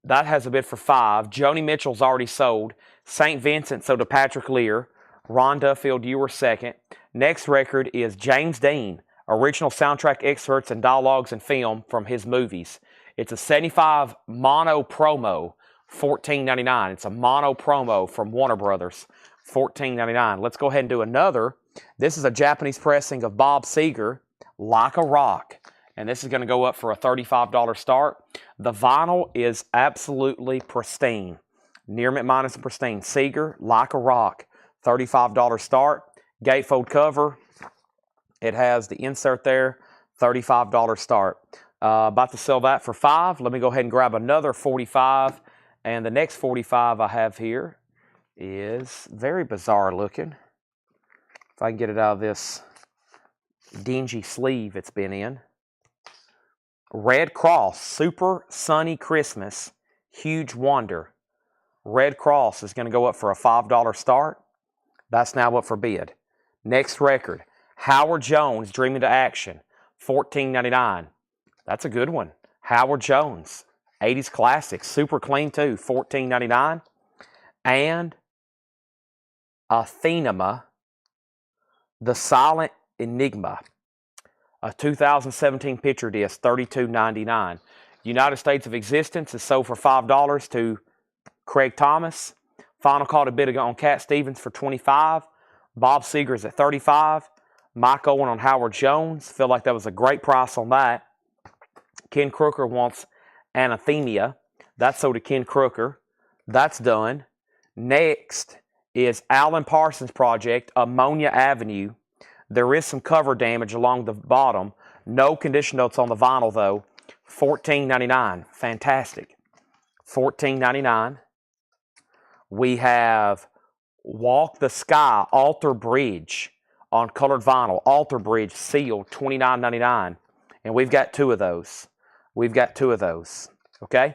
that has a bid for $5. Joni Mitchell's already sold. St. Vincent sold to Patrick Lear. Ron Duffield, you were second. Next record is James Dean. Original soundtrack excerpts and dialogues and film from his movies. It's a 75 mono promo, $14.99. It's a mono promo from Warner Brothers, $14.99. Let's go ahead and do another. This is a Japanese pressing of Bob Seger, Like a Rock. And this is going to go up for a $35 start. The vinyl is absolutely pristine. Near mint minus and pristine. Seger, Like a Rock, $35 start. Gatefold cover. It has the insert there, $35 start. About to sell that for $5. Let me go ahead and grab another 45. And the next 45 I have here is very bizarre looking. If I can get it out of this dingy sleeve it's been in. Red Cross, Super Sunny Christmas, Huge Wonder. Red Cross is going to go up for a $5 start. That's now up for bid. Next record, Howard Jones, Dreaming to Action, $14.99. That's a good one. Howard Jones, 80s classic, super clean too, $14.99. And Athenema, The Silent Enigma, a 2017 picture disc, $32.99. United States of Existence is sold for $5 to Craig Thomas. Final call to bid on Cat Stevens for $25. Bob Seger is at $35. Mike Owen on Howard Jones. Feel like that was a great price on that. Ken Crooker wants Anathemia. That's sold to Ken Crooker. That's done. Next is Alan Parsons Project, Ammonia Avenue. There is some cover damage along the bottom. No condition notes on the vinyl, though. $14.99. Fantastic. $14.99. We have Walk the Sky, Alter Bridge on colored vinyl. Alter Bridge, sealed, $29.99. And we've got two of those. We've got two of those. Okay?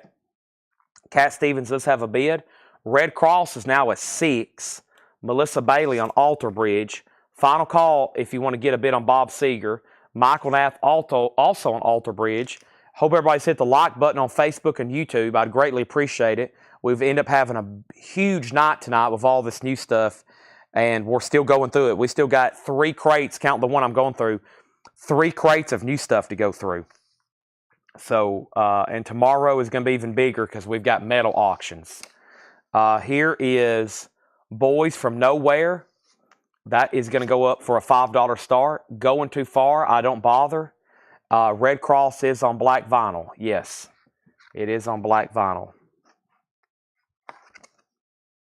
Cat Stevens does have a bid. Red Cross is now at $6. Melissa Bailey on Alter Bridge. Final call if you want to get a bid on Bob Seger. Michael Nath also on Alter Bridge. Hope everybody's hit the like button on Facebook and YouTube. I'd greatly appreciate it. We've ended up having a huge night tonight with all this new stuff, and we're still going through it. We still got 3 crates, count the one I'm going through, 3 crates of new stuff to go through. So, and tomorrow is going to be even bigger because we've got metal auctions. Here is Boys from Nowhere. That is going to go up for a $5 start. Going too far, I don't bother. Red Cross is on black vinyl. Yes, it is on black vinyl.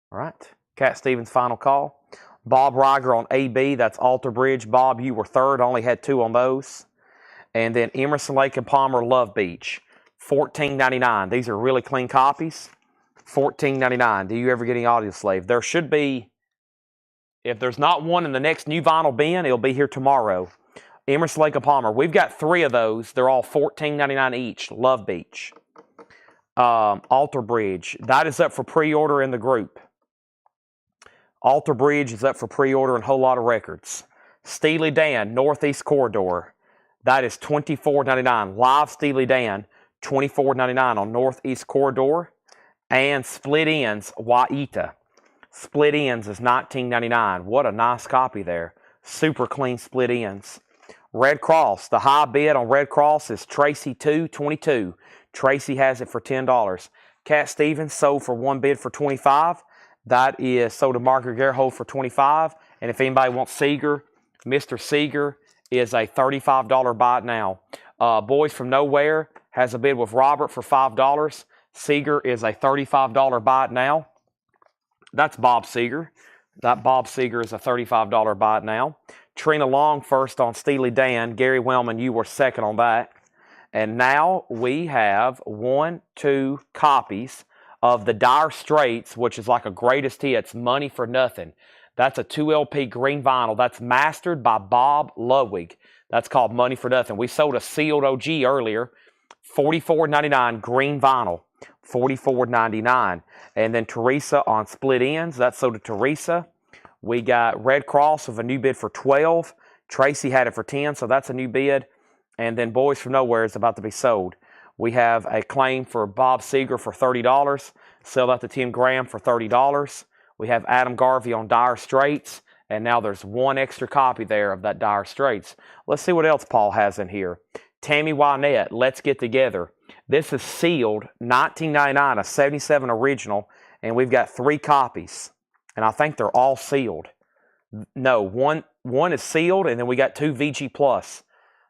All right. Cat Stevens' final call. Bob Riger on AB. That's Alter Bridge. Bob, you were third. Only had 2 on those. And then Emerson, Lake and Palmer, Love Beach. $14.99. These are really clean copies. $14.99. Do you ever get any Audio Slave? There should be. If there's not one in the next new vinyl bin, it'll be here tomorrow. Emerson, Lake and Palmer. We've got 3 of those. They're all $14.99 each. Love Beach. Alter Bridge. That is up for pre-order in the group. Alter Bridge is up for pre-order in Whole Lot of Records. Steely Dan, Northeast Corridor. That is $24.99. Live Steely Dan, $24.99 on Northeast Corridor. And Split Ends, Waita. Split Ends is $19.99. What a nice copy there. Super clean Split Ends. Red Cross. The high bid on Red Cross is Tracy 222. Tracy has it for $10. Cat Stevens sold for 1 bid for $25. That is sold to Margaret Gerhold for $25. And if anybody wants Seger, Mr. Seger is a $35 buy it now. Boys from Nowhere has a bid with Robert for $5. Seger is a $35 buy it now. That's Bob Seger. That Bob Seger is a $35 buy it now. Trina Long first on Steely Dan. Gary Wellman, you were second on that. And now we have 1, 2 copies of the Dire Straits, which is like a greatest hits, Money for Nothing. That's a 2 LP green vinyl. That's mastered by Bob Ludwig. That's called Money for Nothing. We sold a sealed OG earlier, $44.99 green vinyl, $44.99. And then Teresa on Split Ends. That's sold to Teresa. We got Red Cross with a new bid for $12. Tracy had it for $10, so that's a new bid. And then Boys from Nowhere is about to be sold. We have a claim for Bob Seger for $30. Sell that to Tim Graham for $30. We have Adam Garvey on Dire Straits. And now there's 1 extra copy there of that Dire Straits. Let's see what else Paul has in here. Tammy Wynette, Let's Get Together. This is sealed, $19.99, a 77 original, and we've got 3 copies. And I think they're all sealed. No, one is sealed, and then we got 2 VG Plus.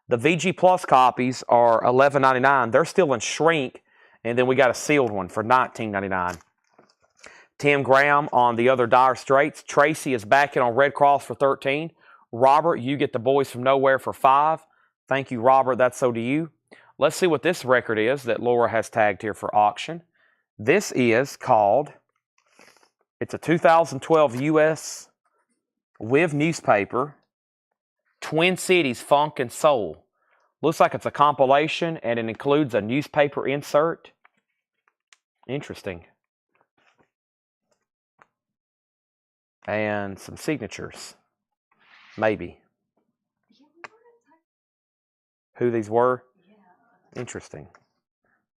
The VG Plus copies are $11.99. They're still in shrink, and then we got a sealed one for $19.99. Tim Graham on the other Dire Straits. Tracy is back in on Red Cross for $13. Robert, you get the Boys from Nowhere for $5. Thank you, Robert. That's so do you. Let's see what this record is that Laura has tagged here for auction. This is called, it's a 2012 U.S. Wiv newspaper, Twin Cities Funk and Soul. Looks like it's a compilation, and it includes a newspaper insert. Interesting. And some signatures. Maybe. Who these were? Interesting.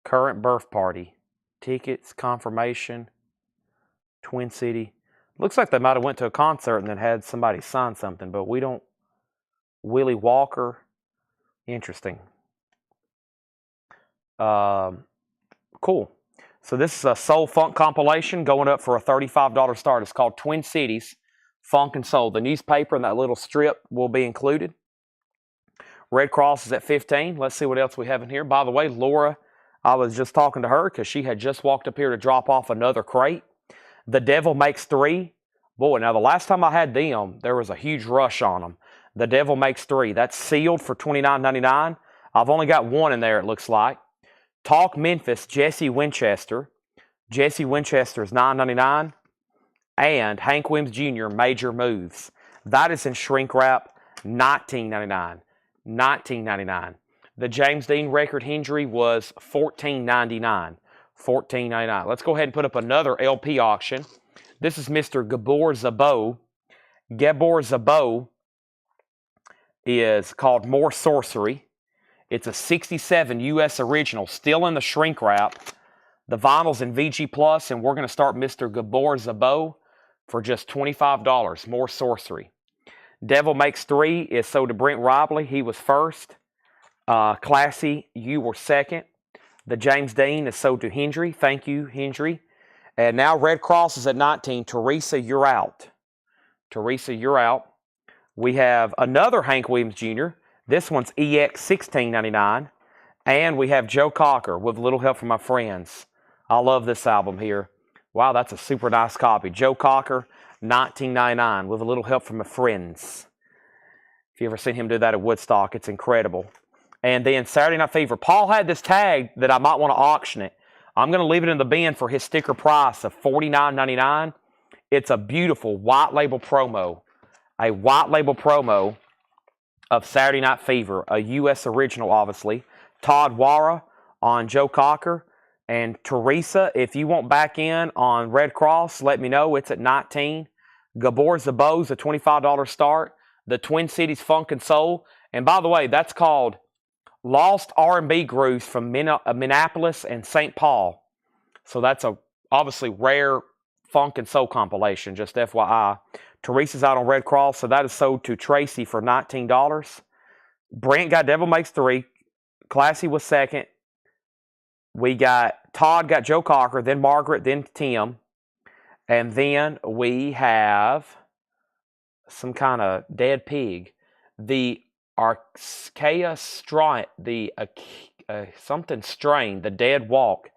Current birth party. Tickets, confirmation. Twin City. Looks like they might have went to a concert and then had somebody sign something, but we don't. Willie Walker. Interesting. Cool. So this is a soul funk compilation going up for a $35 start. It's called Twin Cities Funk and Soul. The newspaper and that little strip will be included. Red Cross is at $15. Let's see what else we have in here. By the way, Laura, I was just talking to her because she had just walked up here to drop off another crate. The Devil Makes 3. Boy, now the last time I had them, there was a huge rush on them. The Devil Makes 3. That's sealed for $29.99. I've only got one in there, it looks like. Talk Memphis, Jesse Winchester. Jesse Winchester is $9.99. And Hank Williams Jr., Major Moves. That is in shrink wrap, $19.99. $19.99. The James Dean record Hendry was $14.99. $14.99. Let's go ahead and put up another LP auction. This is Mr. Gabor Szabo. Gabor Szabo is called More Sorcery. It's a 67 U.S. original, still in the shrink wrap. The vinyl's in VG Plus, and we're going to start Mr. Gabor Szabo for just $25. More Sorcery. Devil Makes 3 is sold to Brent Robley. He was first. Classy, you were second. The James Dean is sold to Hendry. Thank you, Hendry. And now Red Cross is at 19. Teresa, you're out. Teresa, you're out. We have another Hank Williams Jr. This one's EX $16.99. And we have Joe Cocker with a little help from my friends. I love this album here. Wow, that's a super nice copy. Joe Cocker, $19.99 with a little help from my friends. If you ever seen him do that at Woodstock, it's incredible. And then Saturday Night Fever. Paul had this tag that I might want to auction it. I'm going to leave it in the bin for his sticker price of $49.99. It's a beautiful white label promo. A white label promo of Saturday Night Fever. A U.S. original, obviously. Todd Wara on Joe Cocker. And Teresa, if you want back in on Red Cross, let me know. It's at 19. Gabor Szabo's a $25 start. The Twin Cities Funk and Soul. And by the way, that's called Lost R&B Grooves from Minneapolis and St. Paul. So that's a obviously rare funk and soul compilation, just FYI. Teresa's out on Red Cross, so that is sold to Tracy for $19. Brent got Devil Makes 3. Classy was second. We got Todd got Joe Cocker, then Margaret, then Tim. And then we have some kind of dead pig. The Archaea strain, something strain, the Dead Walk.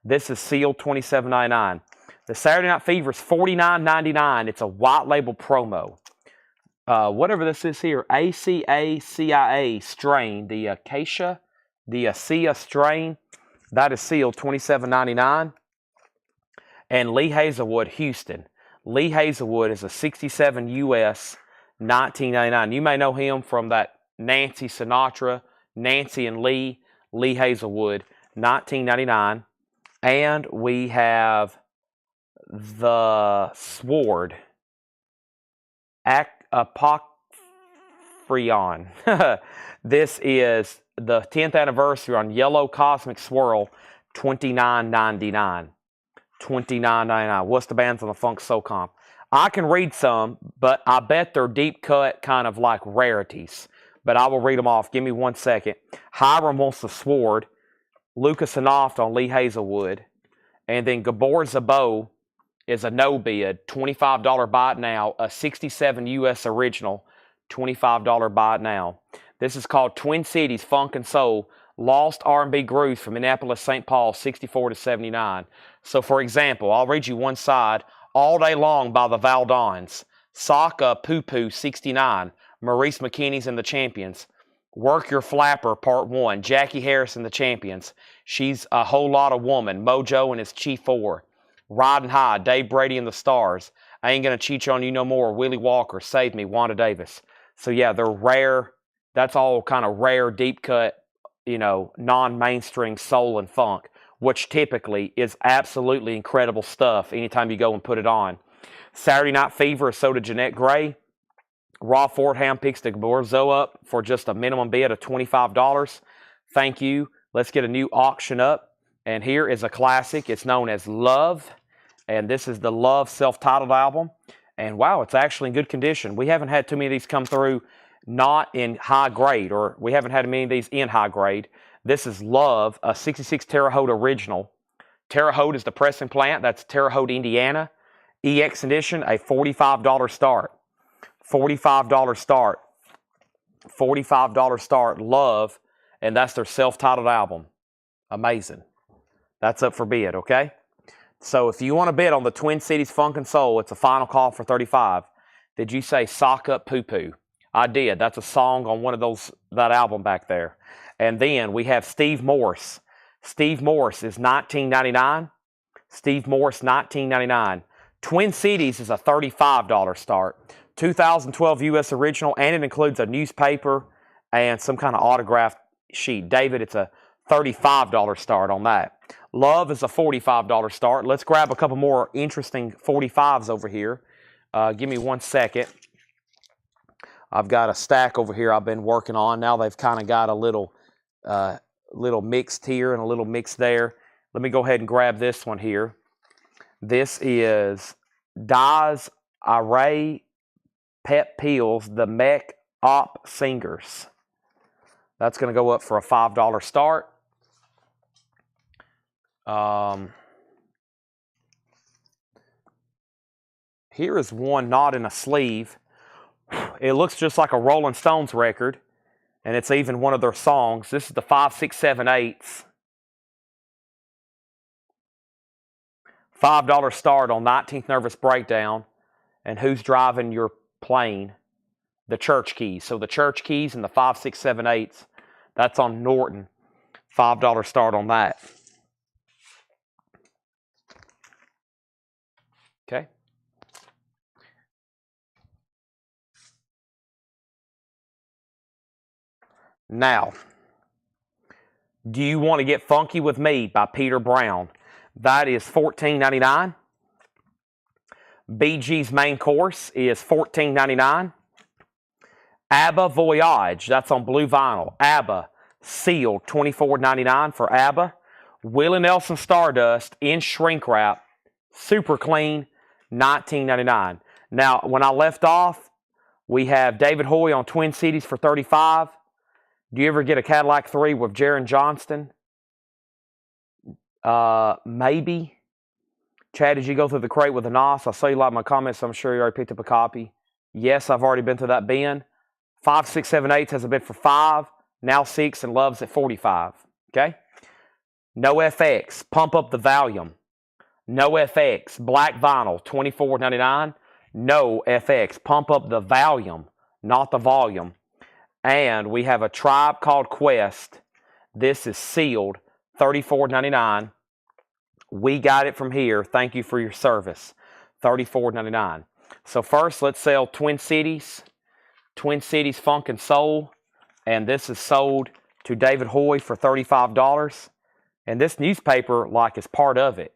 This is sealed $27.99. The Saturday Night Fever is $49.99. It's a white label promo. Whatever this is here, ACACIA strain, the Acacia, the ACEA strain, that is sealed $27.99. And Lee Hazelwood, Houston. Lee Hazelwood is a 67 US, $19.99. You may know him from that Nancy Sinatra, Nancy and Lee Hazelwood, $19.99. And we have the Sword, Apocryphon. This is the 10th anniversary on Yellow Cosmic Swirl, $29.99. $29.99. What's the bands on the Funk Soul Comp? I can read some, but I bet they're deep cut, kind of like rarities. But I will read them off. Give me 1 second. Hiram wants the Sword. Lucas Hanaft on Lee Hazelwood. And then Gabor Szabo is a no bid, $25 buy it now, a 67 US original, $25 buy it now. This is called Twin Cities Funk and Soul, Lost R&B Grooves from Minneapolis, St. Paul, 64 to 79. So, for example, I'll read you one side, All Day Long by the Valdons, Saka Poo Poo, 69, Maurice McKinney's and the Champions, Work Your Flapper, Part 1, Jackie Harris and the Champions, She's a Whole Lot of Woman, Mojo and his Chief 4, Riding High, Dave Brady and the Stars, I Ain't Gonna Cheat on You No More, Willie Walker, Save Me, Wanda Davis. So yeah, they're rare. That's all kind of rare, deep cut, non-mainstream soul and funk, which typically is absolutely incredible stuff anytime you go and put it on. Saturday Night Fever is sold to Jeanette Gray. Raw Fordham picks the Borzo up for just a minimum bid of $25. Thank you. Let's get a new auction up. And here is a classic. It's known as Love. And this is the Love self-titled album. And wow, it's actually in good condition. We haven't had too many of these come through not in high grade, or we haven't had many of these in high grade. This is Love, a 66 Terre Haute original. Terre Haute is the pressing plant. That's Terre Haute, Indiana. EX edition, a $45 start. $45 start. $45 start, Love, and that's their self-titled album. Amazing. That's up for bid, okay? So if you want to bid on the Twin Cities Funk and Soul, it's a final call for $35. Did you say Sock Up Poo Poo? I did. That's a song on one of that album back there. And then we have Steve Morse. Steve Morse is $19.99. Steve Morse, $19.99. Twin Cities is a $35 start. 2012 U.S. original, and it includes a newspaper and some kind of autographed sheet. David, it's a $35 start on that. Love is a $45 start. Let's grab a couple more interesting 45s over here. Give me 1 second. I've got a stack over here I've been working on. Now they've kind of got a little mixed here and a little mixed there. Let me go ahead and grab this one here. This is Daz Array Pet Peels, the Mech Op Singers. That's going to go up for a $5 start. Here is one not in a sleeve. It looks just like a Rolling Stones record, and it's even one of their songs. This is the 5, 6, 7, 8s. $5 start on 19th Nervous Breakdown. And Who's Driving Your Plane? The Church Keys. So the Church Keys and the 5, 6, 7, 8s. That's on Norton. $5 start on that. Okay. Now, Do You Want to Get Funky With Me by Peter Brown. That is $14.99. Bee Gees Main Course is $14.99. ABBA Voyage, that's on blue vinyl. ABBA, sealed, $24.99 for ABBA. Willie Nelson Stardust in shrink wrap, super clean, $19.99. Now, when I left off, we have David Hoy on Twin Cities for $35. Do you ever get a Cadillac 3 with Jaron Johnston? Maybe. Chad, did you go through the crate with a NOS? I saw you like my comments, so I'm sure you already picked up a copy. Yes, I've already been through that bin. 5, 6, 7, 8 has a bid for $5. Now 6 and Love's at $45. Okay? No FX. Pump Up the Volume. No FX. Black vinyl. $24.99. No FX. Pump Up the Volume, not the volume. And we have a Tribe Called Quest. This is sealed. $34.99. We got it from here. Thank you for your service. $34.99. So first, let's sell Twin Cities. Twin Cities Funk and Soul. And this is sold to David Hoy for $35. And this newspaper, is part of it.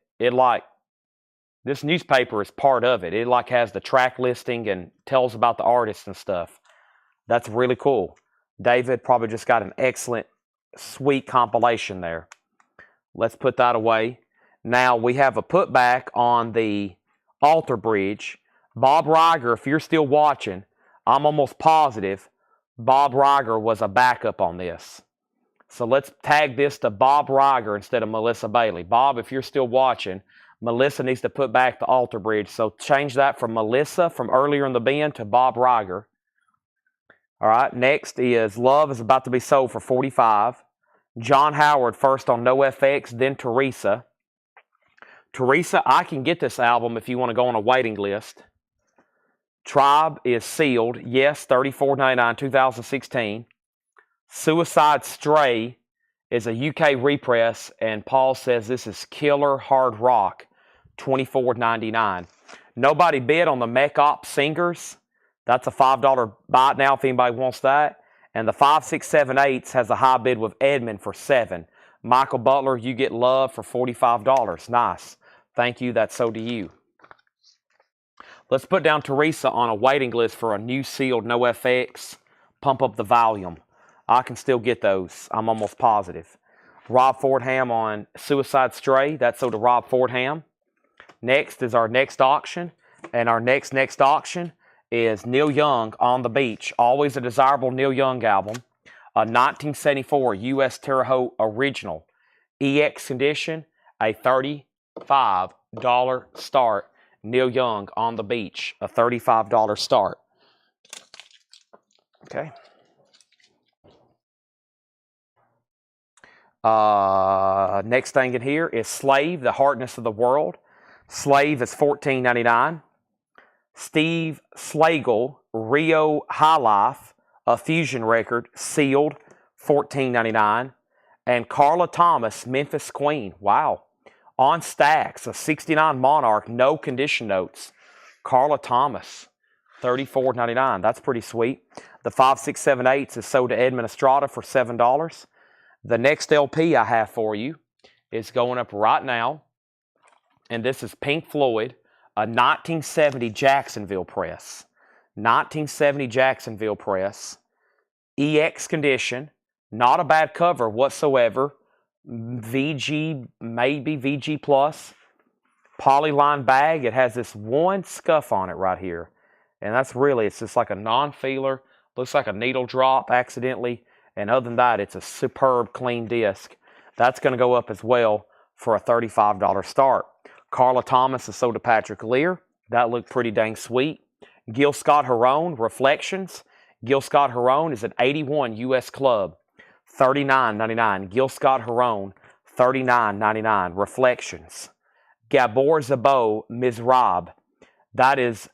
This newspaper is part of it. It, has the track listing and tells about the artists and stuff. That's really cool. David probably just got an excellent, sweet compilation there. Let's put that away. Now, we have a putback on the Alter Bridge. Bob Riger, if you're still watching, I'm almost positive Bob Riger was a backup on this. So let's tag this to Bob Reiger instead of Melissa Bailey. Bob, if you're still watching, Melissa needs to put back the altar bridge. So change that from Melissa from earlier in the bin to Bob Reiger. All right, next is Love is about to be sold for $45. John Howard first on NoFX, then Teresa. Teresa, I can get this album if you want to go on a waiting list. Tribe is sealed. Yes, $34.99, 2016. Suicide Stray is a UK repress, and Paul says this is killer hard rock, $24.99. Nobody bid on the Mech Op Singers. That's a $5 buy now if anybody wants that. And the 5678 has a high bid with Edmund for $7. Michael Butler, you get Love for $45. Nice. Thank you. That's so do you. Let's put down Teresa on a waiting list for a new sealed NoFX. Pump up the volume. I can still get those. I'm almost positive. Rob Fordham on Suicide Stray. That's sold to Rob Fordham. Next is our next auction. And our next auction is Neil Young, On the Beach. Always a desirable Neil Young album. A 1974 U.S. Terre Haute original. EX condition. A $35 start. Neil Young, On the Beach. A $35 start. Okay. Next thing in here is Slave, The Hardness of the World. Slave is $14.99. Steve Slagle, Rio High Life, a fusion record, sealed, $14.99. And Carla Thomas, Memphis Queen. Wow. On Stacks, a 69 Monarch, no condition notes. Carla Thomas, $34.99. That's pretty sweet. The 5678 is sold to Edmund Estrada for $7. The next LP I have for you is going up right now. And this is Pink Floyd, a 1970 Jacksonville press. 1970 Jacksonville press. EX condition. Not a bad cover whatsoever. VG, maybe VG Plus. Polyline bag. It has this one scuff on it right here. And that's really, it's just like a non-feeler. Looks like a needle drop accidentally. And other than that, it's a superb clean disc. That's going to go up as well for a $35 start. Carla Thomas is sold to Patrick Lear. That looked pretty dang sweet. Gil Scott-Heron, Reflections. Gil Scott-Heron is an 81 U.S. club. $39.99. Gil Scott-Heron, $39.99. Reflections. Gabor Szabo, Mizrab. That is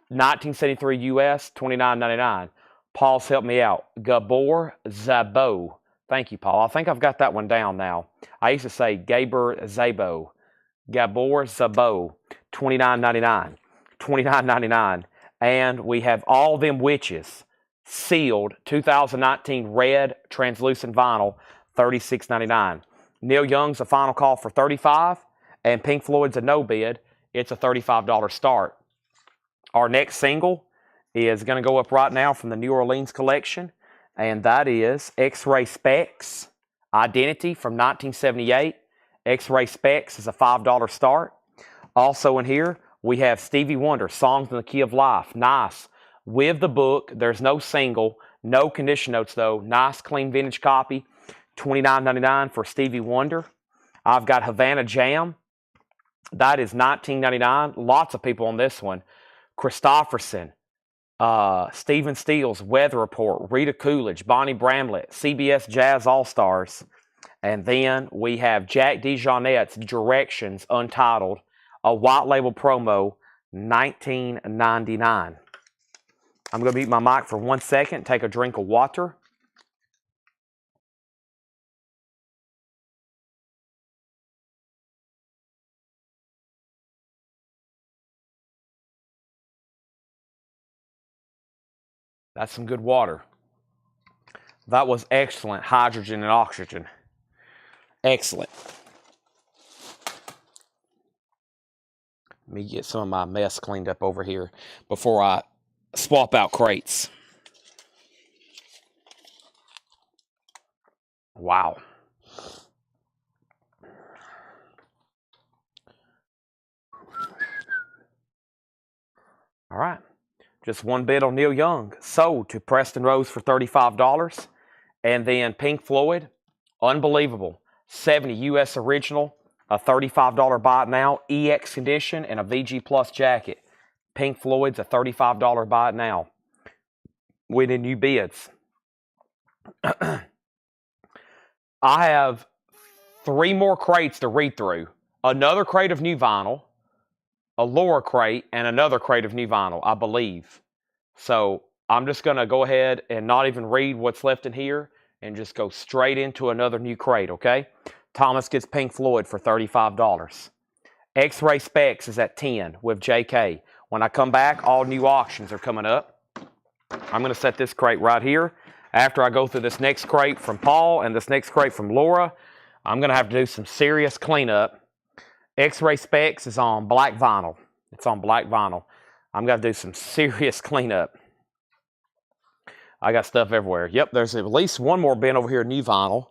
1973 U.S., $29.99. Paul's helped me out. Gabor Szabo. Thank you, Paul. I think I've got that one down now. I used to say Gabor Szabo. Gabor Szabo, $29.99. $29.99. And we have All Them Witches, sealed, 2019 red translucent vinyl, $36.99. Neil Young's a final call for $35, and Pink Floyd's a no bid. It's a $35 start. Our next single is going to go up right now from the New Orleans collection, and that is X-Ray Specs, Identity from 1978. X-Ray Specs is a $5 start. Also in here, we have Stevie Wonder, Songs in the Key of Life. Nice. With the book, there's no single, no condition notes though. Nice, clean vintage copy. $29.99 for Stevie Wonder. I've got Havana Jam. That is $19.99. Lots of people on this one. Christofferson, Stephen Stills, Weather Report, Rita Coolidge, Bonnie Bramlett, CBS Jazz All-Stars. And then we have Jack DeJohnette's Directions Untitled, a white label promo, $19.99. I'm going to mute my mic for 1 second, take a drink of water. That's some good water. That was excellent hydrogen and oxygen. Excellent. Let me get some of my mess cleaned up over here before I swap out crates. Wow. All right. Just one bid on Neil Young. Sold to Preston Rose for $35. And then Pink Floyd, unbelievable. 70 US original, a $35 buy it now, EX condition, and a VG Plus jacket. Pink Floyd's a $35 buy it now. Winning new bids. I have 3 more crates to read through. Another crate of new vinyl, a lower crate, and another crate of new vinyl, I believe. So I'm just going to go ahead and not even read what's left in here and just go straight into another new crate, okay? Thomas gets Pink Floyd for $35. X-Ray Specs is at $10 with JK. When I come back, all new auctions are coming up. I'm going to set this crate right here. After I go through this next crate from Paul and this next crate from Laura, I'm going to have to do some serious cleanup. X-Ray Specs is on black vinyl. It's on black vinyl. I'm going to do some serious cleanup. I got stuff everywhere. Yep, there's at least one more bin over here, new vinyl.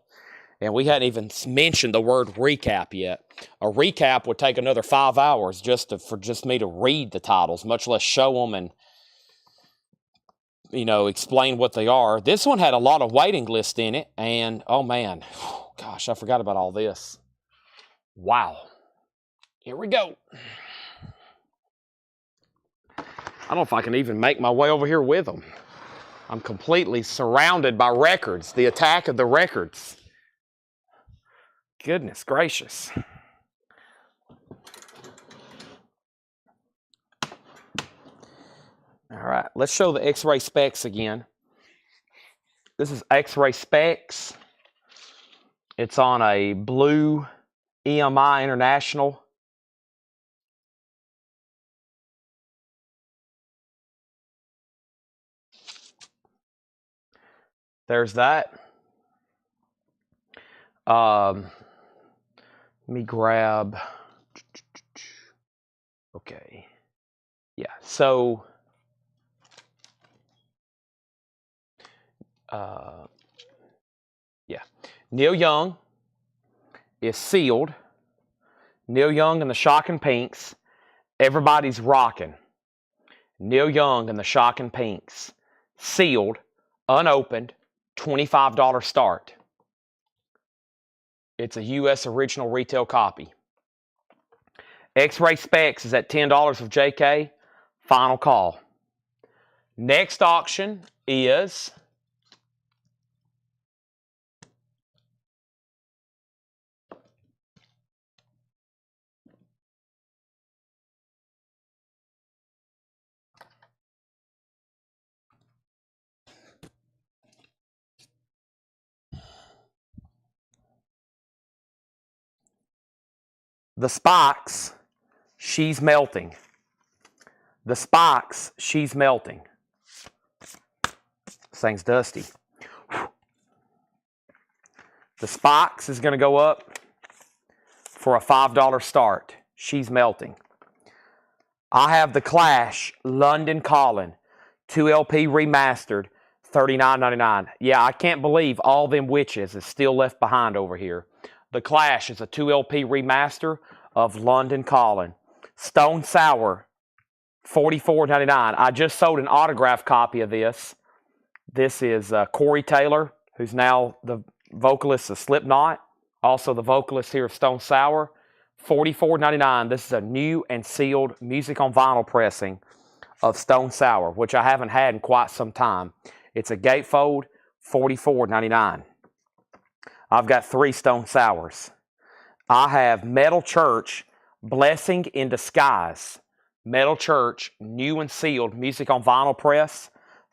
And we hadn't even mentioned the word recap yet. A recap would take another 5 hours for me to read the titles, much less show them and, explain what they are. This one had a lot of waiting lists in it. And, oh man, gosh, I forgot about all this. Wow. Here we go. I don't know if I can even make my way over here with them. I'm completely surrounded by records. The attack of the records. Goodness gracious. All right, let's show the X-Ray Specs again. This is X-Ray Specs. It's on a blue EMI International. There's that. Let me grab. Okay. Yeah. So. Yeah. Neil Young is sealed. Neil Young and the Shocking Pinks. Everybody's rocking. Neil Young and the Shocking Pinks. Sealed, unopened, $25 start. It's a U.S. original retail copy. X-Ray Specs is at $10 with JK. Final call. Next auction is The Spikes, She's Melting. The Spikes, She's Melting. This thing's dusty. The Spikes is going to go up for a $5 start. She's Melting. I have The Clash, London Calling, 2LP remastered, $39.99. Yeah, I can't believe All Them Witches is still left behind over here. The Clash is a 2LP remaster of London Calling. Stone Sour, $44.99. I just sold an autographed copy of this. This is Corey Taylor, who's now the vocalist of Slipknot, also the vocalist here of Stone Sour. $44.99. This is a new and sealed music on vinyl pressing of Stone Sour, which I haven't had in quite some time. It's a gatefold, $44.99. I've got 3 Stone Sours. I have Metal Church, Blessing in Disguise. Metal Church, new and sealed, music on vinyl press,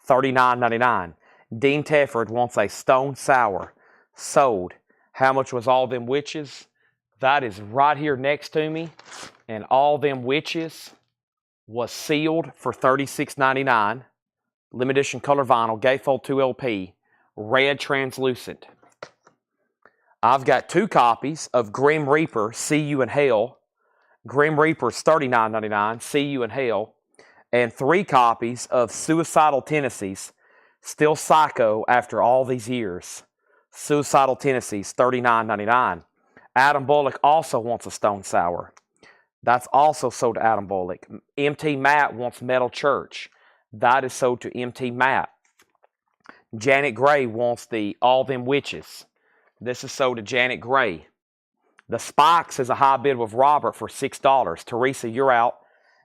$39.99. Dean Tefford wants a Stone Sour. Sold. How much was All Them Witches? That is right here next to me. And All Them Witches was sealed for $36.99. Limited edition color vinyl, gatefold 2LP, red translucent. I've got 2 copies of Grim Reaper, See You in Hell. Grim Reaper is $39.99, See You in Hell. And 3 copies of Suicidal Tendencies, Still Psycho after all these years. Suicidal Tendencies, $39.99. Adam Bullock also wants a Stone Sour. That's also sold to Adam Bullock. MT Matt wants Metal Church. That is sold to MT Matt. Janet Gray wants the All Them Witches. This is sold to Janet Gray. The Spikes is a high bid with Robert for $6. Teresa, you're out.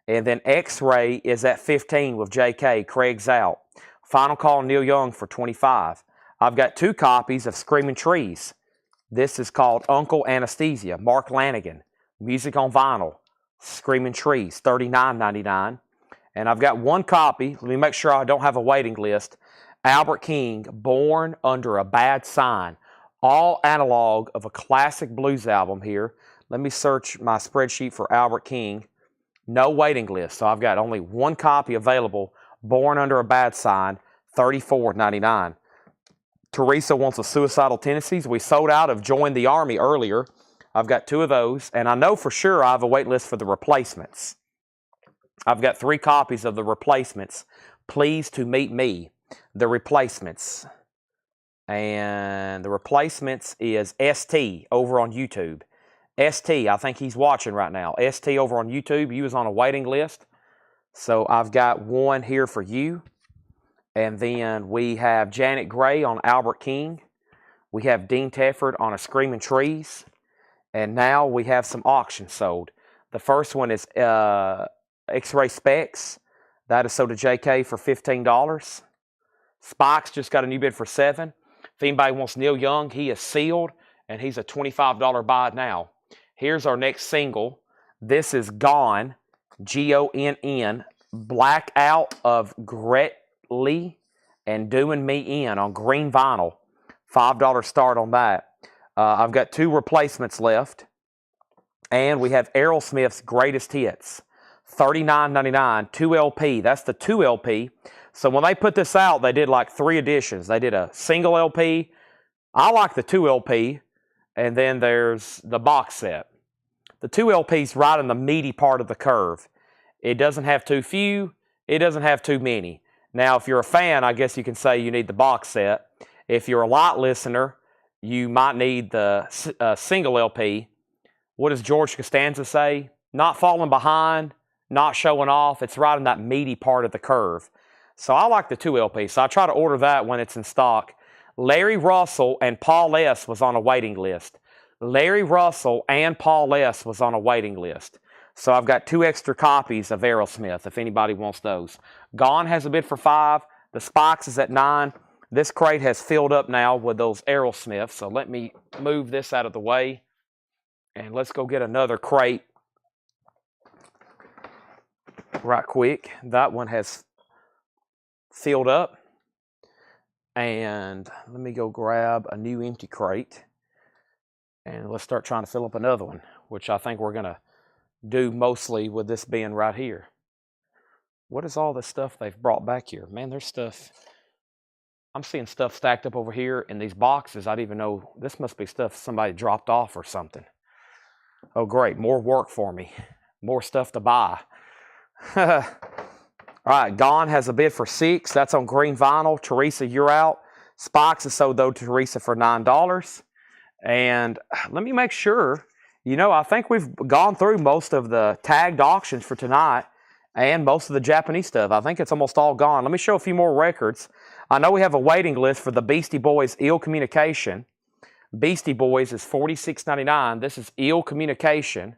And then X-Ray is at 15 with JK. Craig's out. Final call, Neil Young for 25. I've got 2 copies of Screaming Trees. This is called Uncle Anesthesia. Mark Lanigan. Music on vinyl. Screaming Trees, $39.99. And I've got 1 copy. Let me make sure I don't have a waiting list. Albert King, Born Under a Bad Sign. All analog of a classic blues album here. Let me search my spreadsheet for Albert King. No waiting list, so I've got only 1 copy available. Born Under a Bad Sign, $34.99. Teresa wants a Suicidal Tendencies. We sold out of Join the Army earlier. I've got 2 of those, and I know for sure I have a wait list for the Replacements. I've got 3 copies of the Replacements. Please to Meet Me. The Replacements. And the Replacements is ST over on YouTube. ST, I think he's watching right now. ST over on YouTube. You was on a waiting list. So I've got 1 here for you. And then we have Janet Gray on Albert King. We have Dean Tedford on a Screaming Trees. And now we have some auctions sold. The first one is X-Ray Specs. That is sold to JK for $15. Spikes just got a new bid for $7. If anybody wants Neil Young, he is sealed, and he's a $25 buy now. Here's our next single. This is Gone, Gonn, Blackout of Gret Lee and Doing Me In on green vinyl. $5 start on that. I've got 2 replacements left. And we have Aerosmith's Greatest Hits. $39.99, 2 LP. That's the 2 LP. So when they put this out, they did like 3 editions. They did a single LP. I like the 2 LP. And then there's the box set. The 2 LP's right in the meaty part of the curve. It doesn't have too few. It doesn't have too many. Now, if you're a fan, I guess you can say you need the box set. If you're a light listener, you might need the single LP. What does George Costanza say? Not falling behind, not showing off. It's right in that meaty part of the curve. So I like the 2 LP. So I try to order that when it's in stock. Larry Russell and Paul S. was on a waiting list. Larry Russell and Paul S. was on a waiting list. So I've got 2 extra copies of Aerosmith if anybody wants those. Gone has a bid for $5. The Spikes is at $9. This crate has filled up now with those Aerosmiths. So let me move this out of the way. And let's go get another crate right quick. That one has filled up. And let me go grab a new empty crate. And let's start trying to fill up another one, which I think we're going to do mostly with this being right here. What is all this stuff they've brought back here? Man, there's stuff. I'm seeing stuff stacked up over here in these boxes. I didn't even know. This must be stuff somebody dropped off or something. Oh, great. More work for me. More stuff to buy. All right. Gone has a bid for $6. That's on green vinyl. Teresa, you're out. Spikes is sold, though, to Teresa for $9. And let me make sure. You know, I think we've gone through most of the tagged auctions for tonight and most of the Japanese stuff. I think it's almost all gone. Let me show a few more records. I know we have a waiting list for the Beastie Boys Ill Communication. Beastie Boys is $46.99. This is Ill Communication.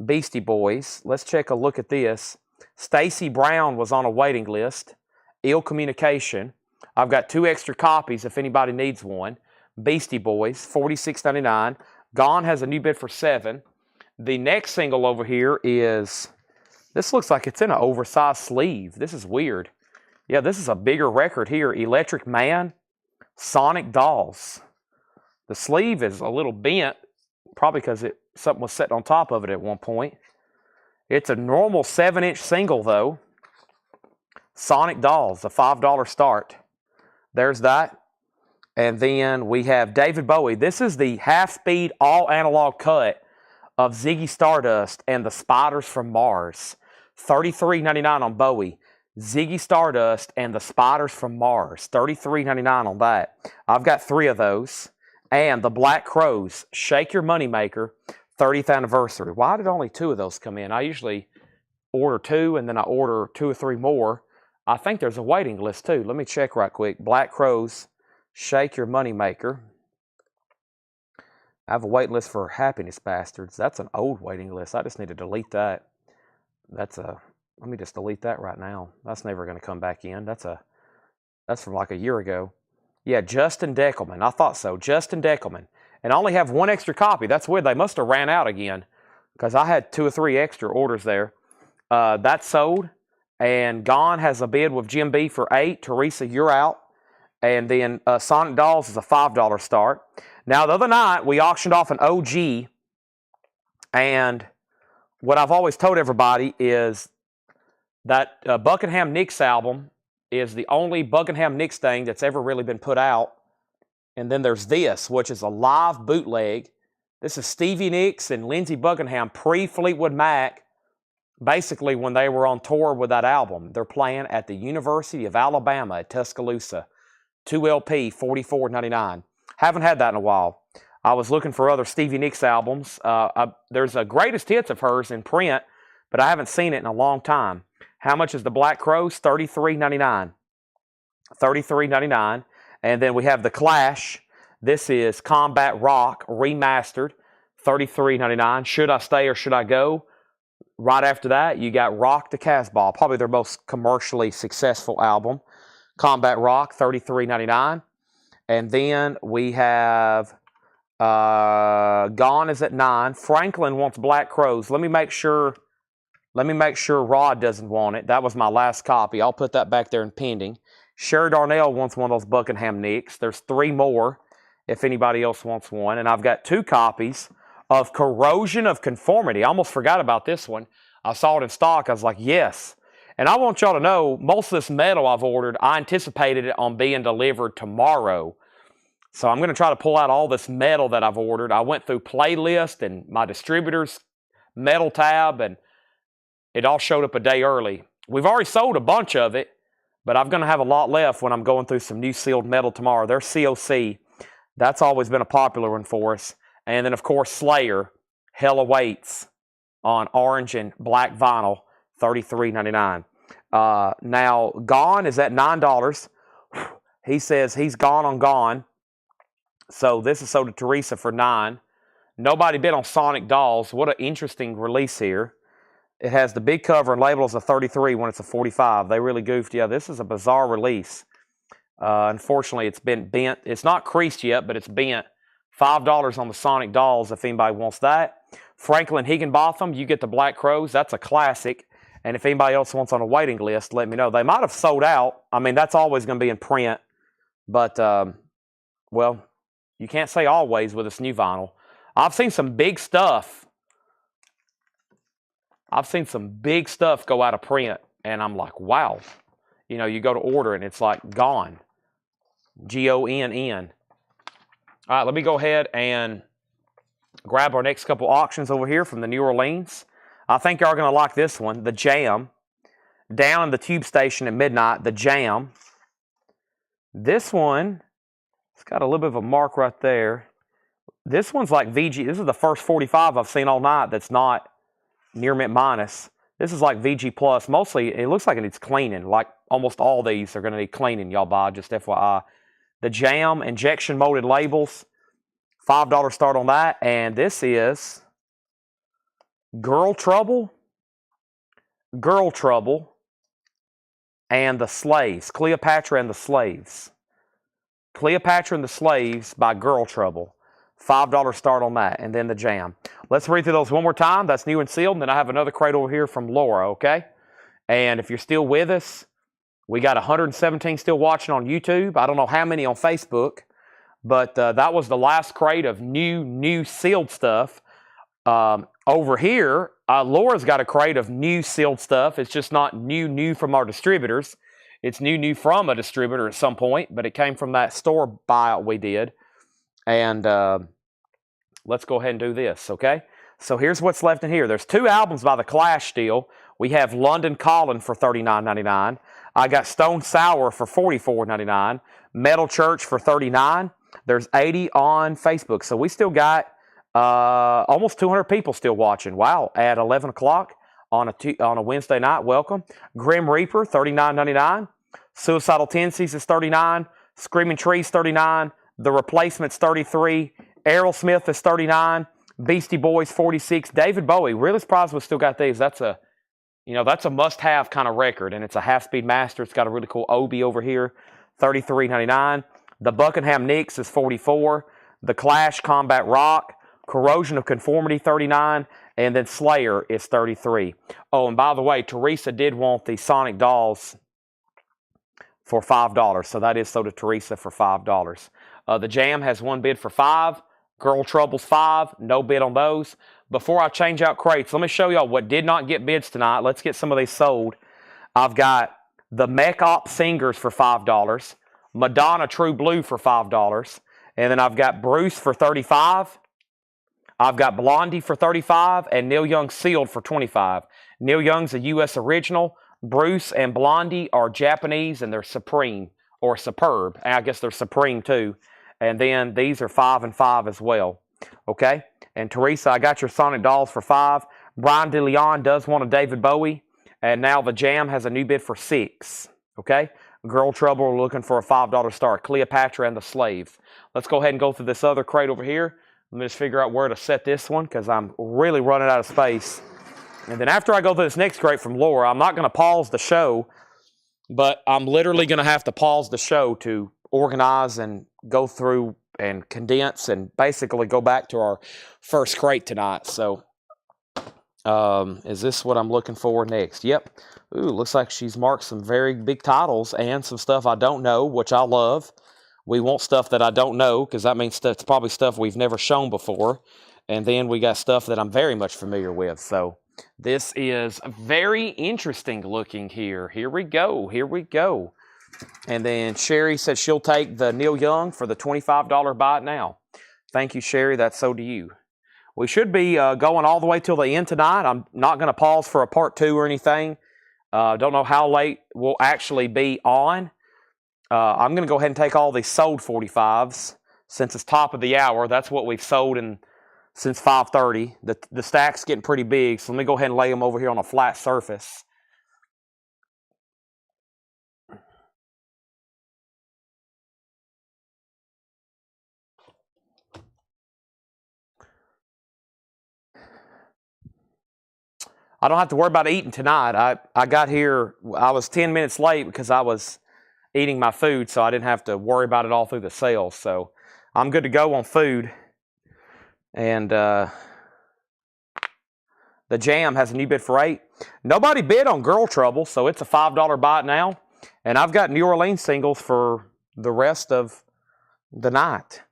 Beastie Boys. Let's take a look at this. Stacy Brown was on a waiting list. Ill Communication. I've got 2 extra copies if anybody needs one. Beastie Boys, $46.99. Gone has a new bid for $7. The next single over here is, this looks like it's in an oversized sleeve. This is weird. Yeah, this is a bigger record here. Electric Man, Sonic Dolls. The sleeve is a little bent, probably because something was set on top of it at one point. It's a normal 7-inch single, though. Sonic Dolls, a $5 start. There's that. And then we have David Bowie. This is the half-speed, all-analog cut of Ziggy Stardust and the Spiders from Mars. $33.99 on Bowie. Ziggy Stardust and the Spiders from Mars. $33.99 on that. I've got 3 of those. And the Black Crowes, Shake Your Moneymaker, 30th anniversary. Why did only 2 of those come in? I usually order 2 and then I order 2 or 3 more. I think there's a waiting list too. Let me check right quick. Black Crowes, Shake Your Money Maker. I have a waiting list for Happiness Bastards. That's an old waiting list. I just need to delete that. Let me just delete that right now. That's never going to come back in. That's from like a year ago. Yeah, Justin Deckelman. I thought so. Justin Deckelman. And I only have one extra copy. That's weird. They must have ran out again because I had 2 or 3 extra orders there. That's sold. And Gone has a bid with Jim B for 8. Teresa, you're out. And then Sonic Dolls is a $5 start. Now, the other night, we auctioned off an OG. And what I've always told everybody is that Buckingham Nicks album is the only Buckingham Nicks thing that's ever really been put out. And then there's this, which is a live bootleg. This is Stevie Nicks and Lindsey Buckingham pre-Fleetwood Mac, basically when they were on tour with that album. They're playing at the University of Alabama at Tuscaloosa. 2 LP, $44.99. Haven't had that in a while. I was looking for other Stevie Nicks albums. There's a greatest hits of hers in print, but I haven't seen it in a long time. How much is the Black Crowes? $33.99. $33.99. And then we have the Clash. This is Combat Rock Remastered. $33.99. Should I Stay or Should I Go? Right after that, you got Rock the Casbah, probably their most commercially successful album. Combat Rock, $33.99. And then we have Gone is at $9. Franklin wants Black Crowes. Let me make sure Rod doesn't want it. That was my last copy. I'll put that back there in pending. Sherry Darnell wants one of those Buckingham Nicks. There's 3 more if anybody else wants one. And I've got 2 copies of Corrosion of Conformity. I almost forgot about this one. I saw it in stock. I was like, yes. And I want y'all to know, most of this metal I've ordered, I anticipated it on being delivered tomorrow. So I'm going to try to pull out all this metal that I've ordered. I went through Playlist and my distributor's metal tab, and it all showed up a day early. We've already sold a bunch of it, but I'm going to have a lot left when I'm going through some new sealed metal tomorrow. They're COC. That's always been a popular one for us. And then, of course, Slayer, Hell Awaits on orange and black vinyl, $33.99. Now, Gone is at $9. He says he's gone on Gone. So this is sold to Teresa for $9. Nobody bid on Sonic Dolls. What an interesting release here. It has the big cover and label as a 33 when it's a 45. They really goofed. Yeah, this is a bizarre release. Unfortunately, it's been bent. It's not creased yet, but it's bent. $5 on the Sonic Dolls if anybody wants that. Franklin Higginbotham, you get the Black Crowes. That's a classic. And if anybody else wants on a waiting list, let me know. They might have sold out. I mean, that's always going to be in print. But, well, you can't say always with this new vinyl. I've seen some big stuff. I've seen some big stuff go out of print. And I'm like, wow. You know, you go to order and it's like gone. Gonn. All right, let me go ahead and grab our next couple auctions over here from the New Orleans. I think y'all are going to like this one, the Jam. Down in the tube station at midnight, the Jam. This one, it's got a little bit of a mark right there. This one's like VG. This is the first 45 I've seen all night that's not near mint minus. This is like VG Plus. Mostly, it looks like it needs cleaning. Like almost all these are going to need cleaning, y'all buy, just FYI. The Jam injection molded labels, $5 start on that. And this is Girl Trouble, and the Slaves. Cleopatra and the Slaves. Cleopatra and the Slaves by Girl Trouble. $5 start on that. And then the Jam. Let's read through those one more time. That's new and sealed. And then I have another crate over here from Laura, okay? And if you're still with us, we got 117 still watching on YouTube. I don't know how many on Facebook. But that was the last crate of new sealed stuff. Over here, Laura's got a crate of new sealed stuff. It's just not new from our distributors. It's new from a distributor at some point, but it came from that store buyout we did. And let's go ahead and do this, okay? So here's what's left in here. There's 2 albums by The Clash still. We have London Calling for $39.99. I got Stone Sour for $44.99. Metal Church for $39. There's 80 on Facebook. So we still got almost 200 people still watching. Wow, at 11 o'clock on a Wednesday night. Welcome. Grim Reaper, $39.99. Suicidal Tendencies is $39. Screaming Trees, $39. The Replacements, $33. Aerosmith is $39. Beastie Boys, $46. David Bowie, really surprised we still got these. That's a must-have kind of record, and it's a half-speed master. It's got a really cool Obi over here, $33.99. The Buckingham Nicks is $44. The Clash Combat Rock, Corrosion of Conformity, $39. And then Slayer is $33. Oh, and by the way, Teresa did want the Sonic Dolls for $5. So that is so to Teresa for $5. The Jam has one bid for $5. Girl Trouble's $5. No bid on those. Before I change out crates, let me show y'all what did not get bids tonight. Let's get some of these sold. I've got the Mech Op Singers for $5. Madonna True Blue for $5. And then I've got Bruce for $35. I've got Blondie for $35 and Neil Young Sealed for $25. Neil Young's a U.S. original. Bruce and Blondie are Japanese, and they're Supreme or Superb. I guess they're Supreme too. And then these are 5 and 5 as well. Okay? And Teresa, I got your Sonic Dolls for $5. Brian DeLeon does want a David Bowie. And now the Jam has a new bid for $6. Okay? Girl Trouble are looking for a $5 start. Cleopatra and the Slaves. Let's go ahead and go through this other crate over here. Let me just figure out where to set this one because I'm really running out of space. And then after I go through this next crate from Laura, I'm not going to pause the show, but I'm literally going to have to pause the show to organize and go through and condense and basically go back to our first crate tonight. So is this what I'm looking for next? Yep. Ooh, looks like she's marked some very big titles and some stuff I don't know, which I love. We want stuff that I don't know because that means it's probably stuff we've never shown before. And then we got stuff that I'm very much familiar with. So this is very interesting looking here. Here we go. Here we go. And then Sherry said she'll take the Neil Young for the $25 buy it now. Thank you, Sherry. That's so do you. We should be going all the way till the end tonight. I'm not going to pause for a part 2 or anything. Don't know how late we'll actually be on. I'm going to go ahead and take all these sold 45s since it's top of the hour. That's what we've sold since 5:30. The stack's getting pretty big, so let me go ahead and lay them over here on a flat surface. I don't have to worry about eating tonight. I got here, I was 10 minutes late because I was eating my food, so I didn't have to worry about it all through the sales. So I'm good to go on food. And the Jam has a new bid for $8. Nobody bid on Girl Trouble, so it's a $5 buy it now. And I've got New Orleans singles for the rest of the night.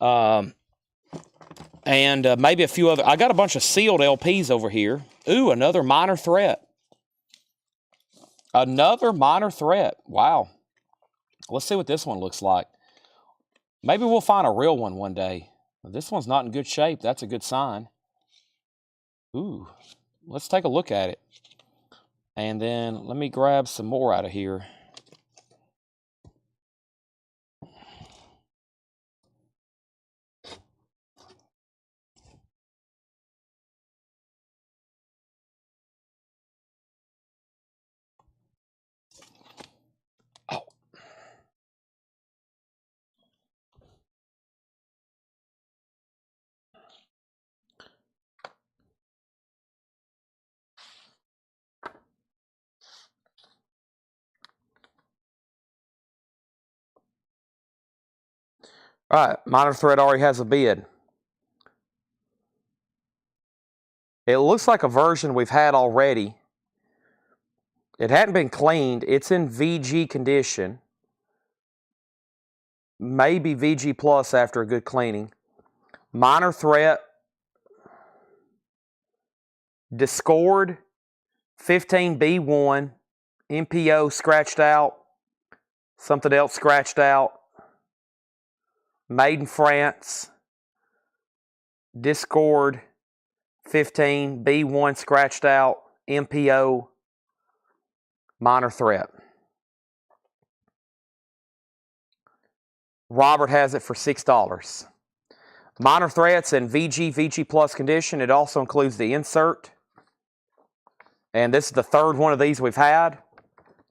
And maybe a few other. I got a bunch of sealed LPs over here. Ooh, another Minor Threat. Another Minor Threat. Wow. Let's see what this one looks like. Maybe we'll find a real one day. This one's not in good shape. That's a good sign. Ooh, let's take a look at it. And then let me grab some more out of here. All right, Minor Threat already has a bid. It looks like a version we've had already. It hadn't been cleaned. It's in VG condition. Maybe VG Plus after a good cleaning. Minor Threat. Discord. 15B1. MPO scratched out. Something else scratched out. Made in France. Discord. 15. B1 scratched out. MPO. Minor Threat. Robert has it for $6. Minor Threats in VG Plus condition. It also includes the insert. And this is the third one of these we've had.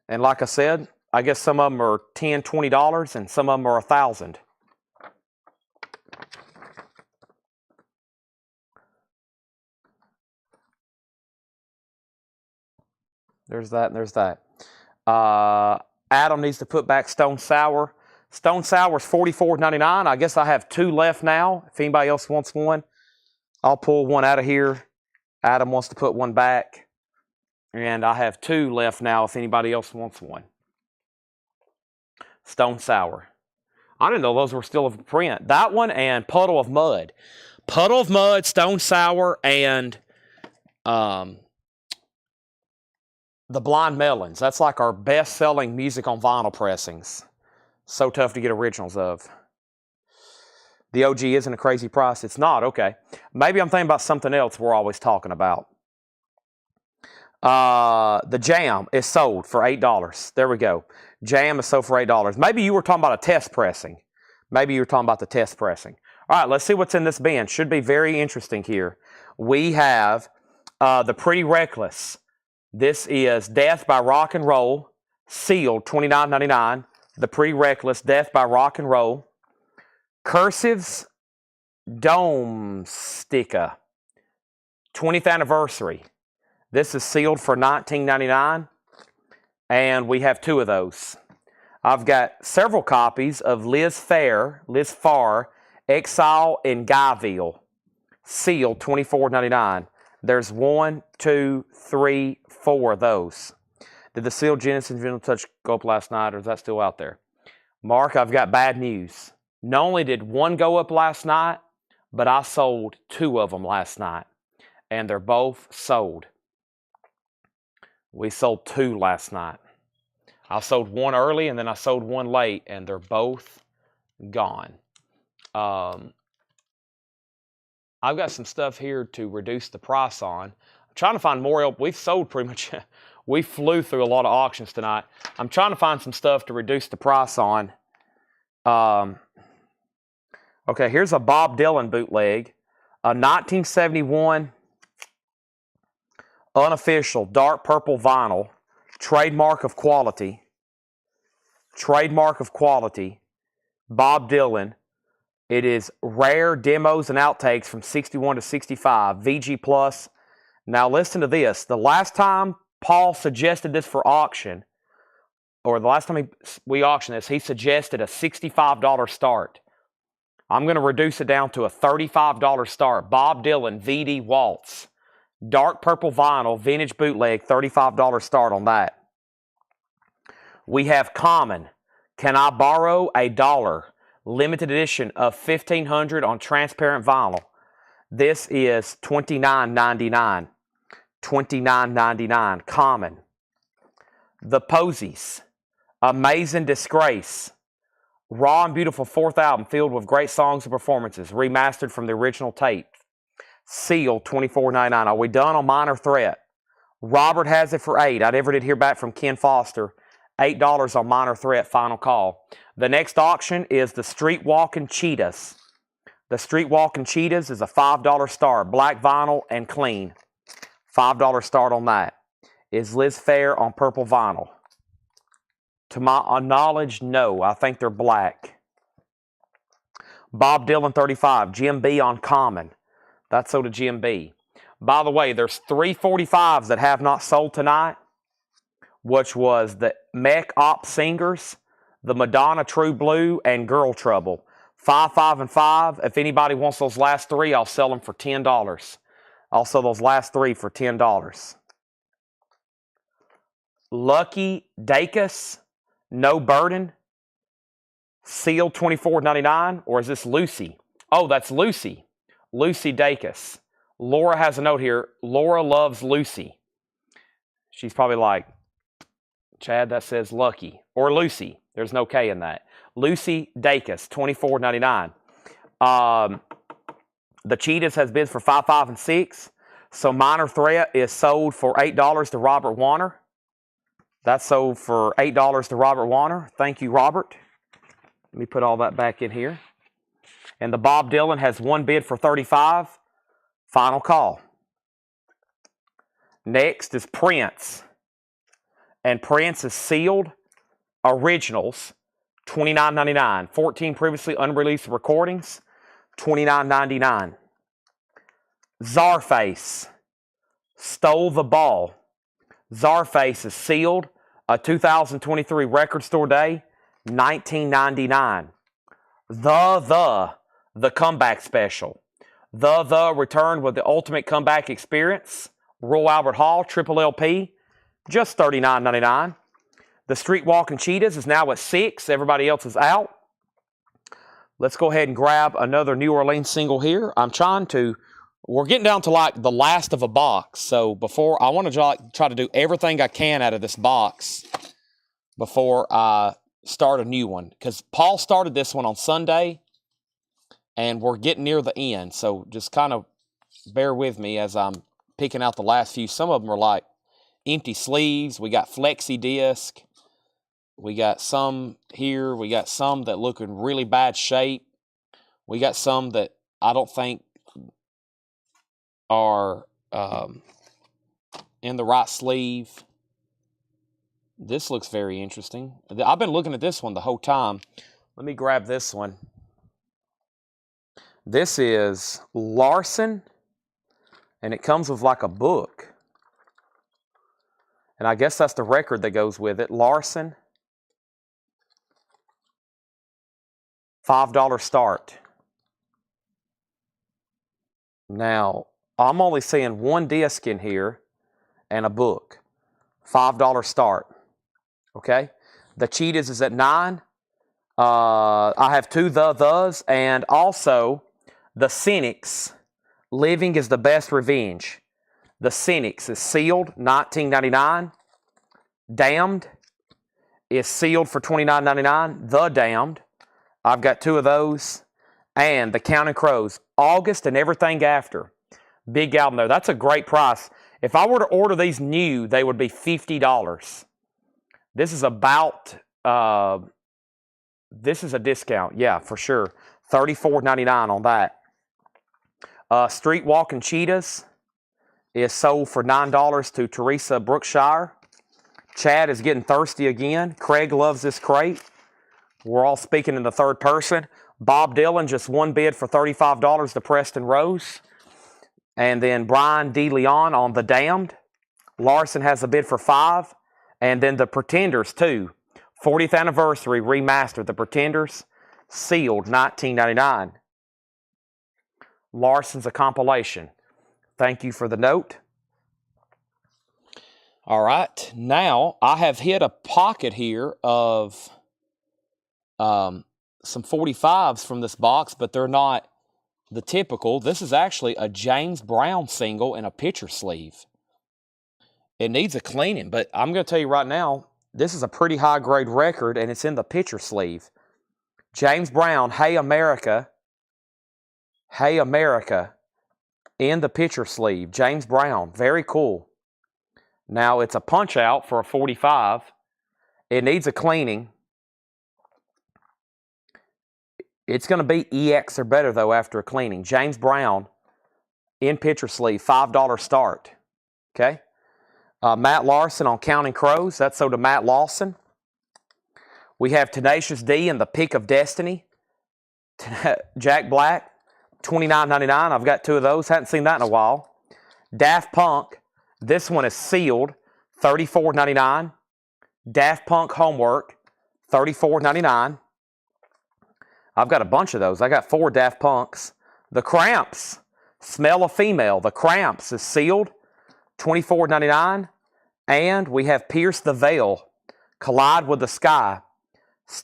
And like I said, I guess some of them are $10, $20, and some of them are $1,000. There's that and there's that. Adam needs to put back Stone Sour. Stone Sour is $44.99. I guess I have 2 left now. If anybody else wants one, I'll pull one out of here. Adam wants to put one back. And I have 2 left now if anybody else wants one. Stone Sour. I didn't know those were still in print. That one and Puddle of Mud. Puddle of Mud, Stone Sour, and The Blind Melons. That's like our best-selling music on vinyl pressings. So tough to get originals of. The OG isn't a crazy price. It's not, okay. Maybe I'm thinking about something else we're always talking about. The Jam is sold for $8. There we go. Jam is sold for $8. Maybe you were talking about a test pressing. Maybe you were talking about the test pressing. All right, let's see what's in this bin. Should be very interesting here. We have the Pretty Reckless. This is Death by Rock and Roll, sealed, $29.99. The Pretty Reckless, Death by Rock and Roll. Cursive's Dome Sticker, 20th anniversary. This is sealed for $19.99, and we have 2 of those. I've got several copies of Liz Phair, Exile in Guyville, sealed, $24.99. There's 1, 2, 3, 4 of those. Did the sealed Genesis Vinyl Touch go up last night, or is that still out there? Mark, I've got bad news. Not only did 1 go up last night, but I sold 2 of them last night, and they're both sold. We sold 2 last night. I sold 1 early, and then I sold 1 late, and they're both gone. I've got some stuff here to reduce the price on. I'm trying to find more. We've sold pretty much. We flew through a lot of auctions tonight. I'm trying to find some stuff to reduce the price on. Okay, here's a Bob Dylan bootleg. A 1971 unofficial dark purple vinyl. Trademark of quality. Trademark of quality. Bob Dylan. It is rare demos and outtakes from 61 to 65. VG Plus. Now listen to this. The last time Paul suggested this for auction, or the last time we auctioned this, he suggested a $65 start. I'm going to reduce it down to a $35 start. Bob Dylan, VD Waltz. Dark purple vinyl, vintage bootleg, $35 start on that. We have Common. Can I Borrow a Dollar? Limited edition of 1,500 on transparent vinyl. This is $29.99. $29.99. Common. The Posies. Amazing Disgrace. Raw and beautiful 4th album filled with great songs and performances. Remastered from the original tape. Sealed, $24.99. Are we done on Minor Threat? Robert has it for $8. I never did hear back from Ken Foster. $8 on Minor Threat, final call. The next auction is the Street Walking Cheetahs. The Street Walking Cheetahs is a $5 start. Black vinyl and clean. $5 start on that. Is Liz Phair on purple vinyl? To my knowledge, no. I think they're black. Bob Dylan 35. Jim B on Common. That's sold to Jim B. By the way, there's 3 45s that have not sold tonight, which was the Mech Op Singers, the Madonna True Blue, and Girl Trouble. 5, 5, and 5. If anybody wants those last 3, I'll sell them for $10. I'll sell those last 3 for $10. Lucky Dacus, No Burden, sealed $24.99. Or is this Lucy? Oh, that's Lucy. Lucy Dacus. Laura has a note here. Laura loves Lucy. She's probably like, Chad, that says Lucky. Or Lucy. There's no K in that. Lucy Dacus, $24.99. The Cheetahs has bids for 5, 5, and 6. So Minor Threat is sold for $8 to Robert Warner. That's sold for $8 to Robert Warner. Thank you, Robert. Let me put all that back in here. And the Bob Dylan has 1 bid for $35. Final call. Next is Prince. And Prince is sealed originals, $29.99. 14 previously unreleased recordings, $29.99. Czarface, Stole the Ball. Czarface is sealed, a 2023 record store day, $19.99. The Comeback Special. The returned with the Ultimate Comeback Experience, Royal Albert Hall, Triple LP, just $39.99. The Street Walking Cheetahs is now at 6. Everybody else is out. Let's go ahead and grab another New Orleans single here. We're getting down to like the last of a box. So before, I want to try to do everything I can out of this box before I start a new one. Because Paul started this one on Sunday, and we're getting near the end. So just kind of bear with me as I'm picking out the last few. Some of them are like empty sleeves. We got flexi disc. We got some here. We got some that look in really bad shape. We got some that I don't think are in the right sleeve. This looks very interesting. I've been looking at this one the whole time. Let me grab this one. This is Larson, and it comes with like a book. And I guess that's the record that goes with it. Larson, $5 start. Now, I'm only seeing one disc in here and a book. $5 start. Okay? The Cheetahs is at 9. I have 2 Thes, and also the Cynics, Living is the Best Revenge. The Cynics is sealed, $19.99. Damned is sealed for $29.99. The Damned, I've got 2 of those. And the Counting Crows, August and Everything After. Big album there. That's a great price. If I were to order these new, they would be $50. This is about, this is a discount. Yeah, for sure. $34.99 on that. Street Walking Cheetahs is sold for $9 to Teresa Brookshire. Chad is getting thirsty again. Craig loves this crate. We're all speaking in the third person. Bob Dylan, just 1 bid for $35 to Preston Rose. And then Brian DeLeon on The Damned. Larson has a bid for $5. And then The Pretenders, too. 40th anniversary remastered. The Pretenders, sealed, $19.99. Larson's a compilation. Thank you for the note. All right. Now, I have hit a pocket here of some 45s from this box, but they're not the typical. This is actually a James Brown single in a picture sleeve. It needs a cleaning, but I'm going to tell you right now, this is a pretty high-grade record, and it's in the picture sleeve. James Brown, Hey America, in the picture sleeve. James Brown, very cool. Now, it's a punch-out for a 45. It needs a cleaning. It's going to be EX or better, though, after a cleaning. James Brown, in picture sleeve, $5 start. Okay? Matt Larson on Counting Crows. That's sold to Matt Lawson. We have Tenacious D and The Pick of Destiny. Jack Black, $29.99. I've got 2 of those. Haven't seen that in a while. Daft Punk. This one is sealed, $34.99. Daft Punk Homework, $34.99. I've got a bunch of those. I got 4 Daft Punks. The Cramps, Smell a Female. The Cramps is sealed, $24.99. And we have Pierce the Veil, Collide with the Sky,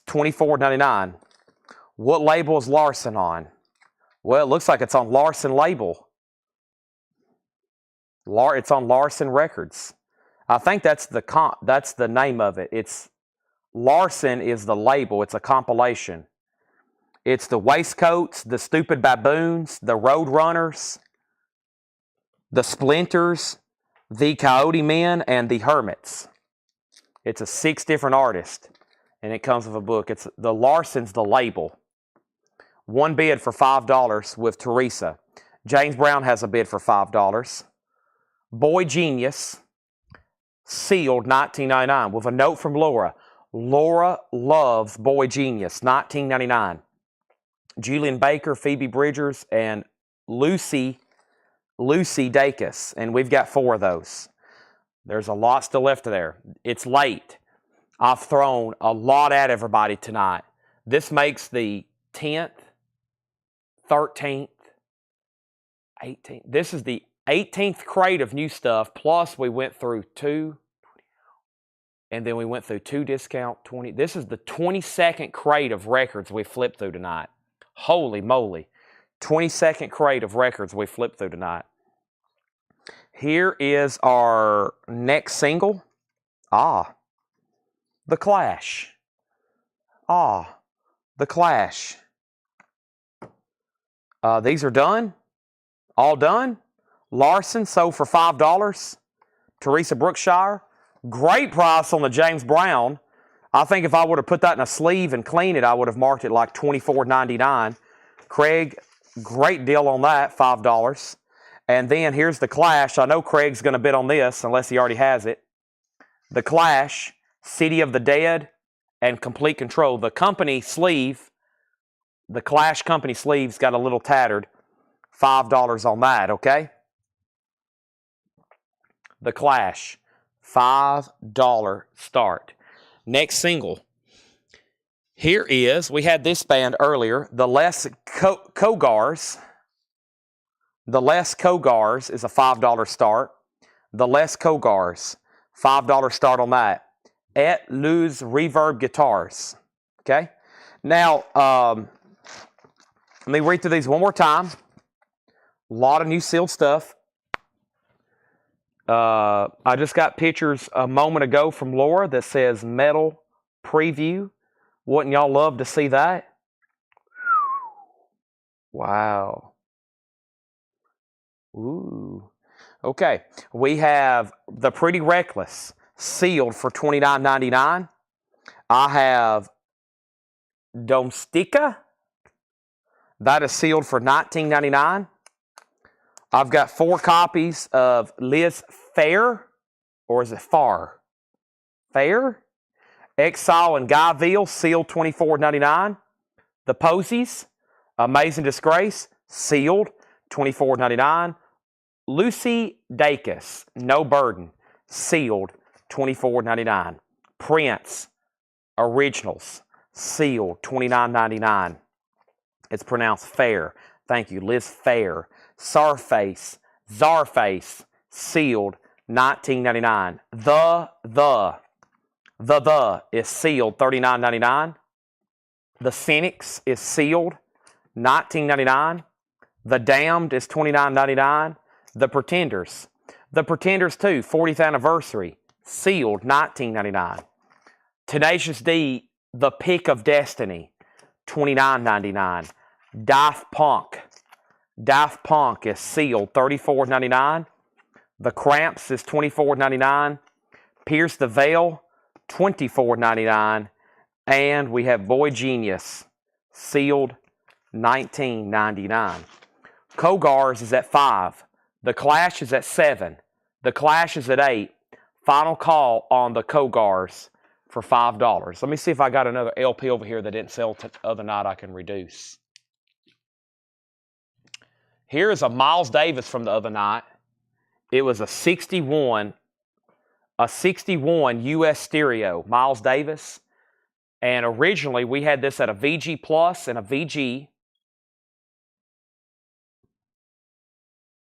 $24.99. What label is Larson on? Well, it looks like it's on Larson label. It's on Larson Records. I think that's the name of it. It's Larson is the label. It's a compilation. It's the Waistcoats, the Stupid Baboons, the Roadrunners, the Splinters, the Coyote Men, and the Hermits. It's a 6 different artists, and it comes with a book. It's the Larson's the label. 1 bid for $5 with Teresa. James Brown has a bid for $5. Boy Genius, sealed $19.99 with a note from Laura. Laura loves Boy Genius, $19.99. Julian Baker, Phoebe Bridgers, and Lucy Dacus. And we've got 4 of those. There's a lot still left there. It's late. I've thrown a lot at everybody tonight. This makes the 10th, 13th, 18th. This is the 18th crate of new stuff, plus we went through 2, and then we went through 2 discount 20. This is the 22nd crate of records we flipped through tonight. Holy moly. 22nd crate of records we flipped through tonight. Here is our next single. The Clash. The Clash. These are done. All done. Larson sold for $5. Teresa Brookshire. Great price on the James Brown. I think if I would have put that in a sleeve and cleaned it, I would have marked it like $24.99. Craig, great deal on that, $5. And then here's the Clash. I know Craig's going to bid on this unless he already has it. The Clash, City of the Dead, and Complete Control. The company sleeve, the Clash company sleeve's got a little tattered. $5 on that, okay? The Clash, $5 start. Next single. Here is, we had this band earlier, the Les Kogars. The Les Kogars is a $5 start. The Les Kogars, $5 start on that. Et Les Reverb Guitars. Okay? Now, let me read through these one more time. A lot of new sealed stuff. I just got pictures a moment ago from Laura that says metal preview. Wouldn't y'all love to see that? Wow. Ooh. Okay. We have the Pretty Reckless sealed for $29.99. I have Domestika. That is sealed for $19.99. I've got 4 copies of Liz Phair, or is it Farr? Phair? Exile and Guyville, sealed $24.99. The Posies, Amazing Disgrace, sealed $24.99. Lucy Dacus, No Burden, sealed $24.99. Prince, Originals, sealed $29.99. It's pronounced Fair. Thank you, Liz Phair. Czarface, sealed $19.99. The is sealed $39.99. The Cynics is sealed $19.99. The Damned is $29.99. The Pretenders 2, 40th anniversary, sealed $19.99. Tenacious D, The Pick of Destiny, $29.99. Daft Punk is sealed $34.99. The Cramps is $24.99. Pierce the Veil, $24.99. And we have Boy Genius, sealed $19.99. Kogars is at $5. The Clash is at $7. The Clash is at $8. Final call on the Kogars for $5. Let me see if I got another LP over here that didn't sell the other night I can reduce. Here is a Miles Davis from the other night. It was a 61 US stereo, Miles Davis. And originally we had this at a VG Plus and a VG.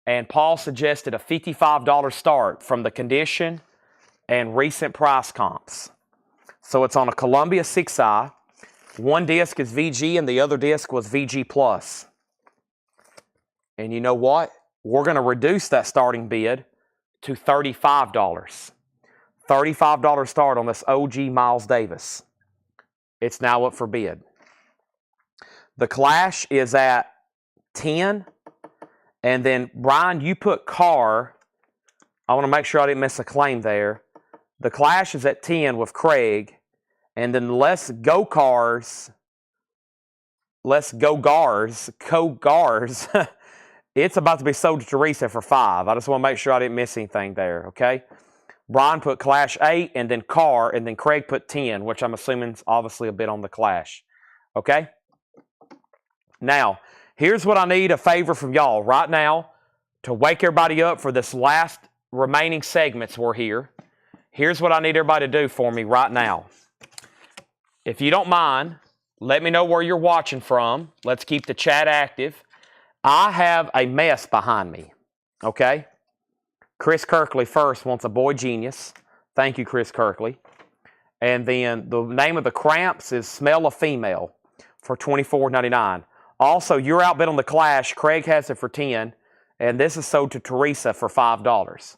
And Paul suggested a $55 start from the condition and recent price comps. So it's on a Columbia 6i. One disc is VG and the other disc was VG Plus. And you know what? We're going to reduce that starting bid to $35. $35 start on this OG Miles Davis. It's now up for bid. The Clash is at 10. And then, Brian, you put Car. I want to make sure I didn't miss a claim there. The Clash is at 10 with Craig. And then Kogars It's about to be sold to Teresa for $5. I just want to make sure I didn't miss anything there, okay? Brian put Clash 8, and then Car, and then Craig put 10, which I'm assuming is obviously a bit on the Clash, okay? Now, here's what I need a favor from y'all right now to wake everybody up for this last remaining segments we're here. Here's what I need everybody to do for me right now. If you don't mind, let me know where you're watching from. Let's keep the chat active. I have a mess behind me, okay? Chris Kirkley first wants a Boy Genius. Thank you, Chris Kirkley. And then the name of the cramps is Smell a Female for $24.99. Also, you're outbid on the Clash. Craig has it for $10. And this is sold to Teresa for $5.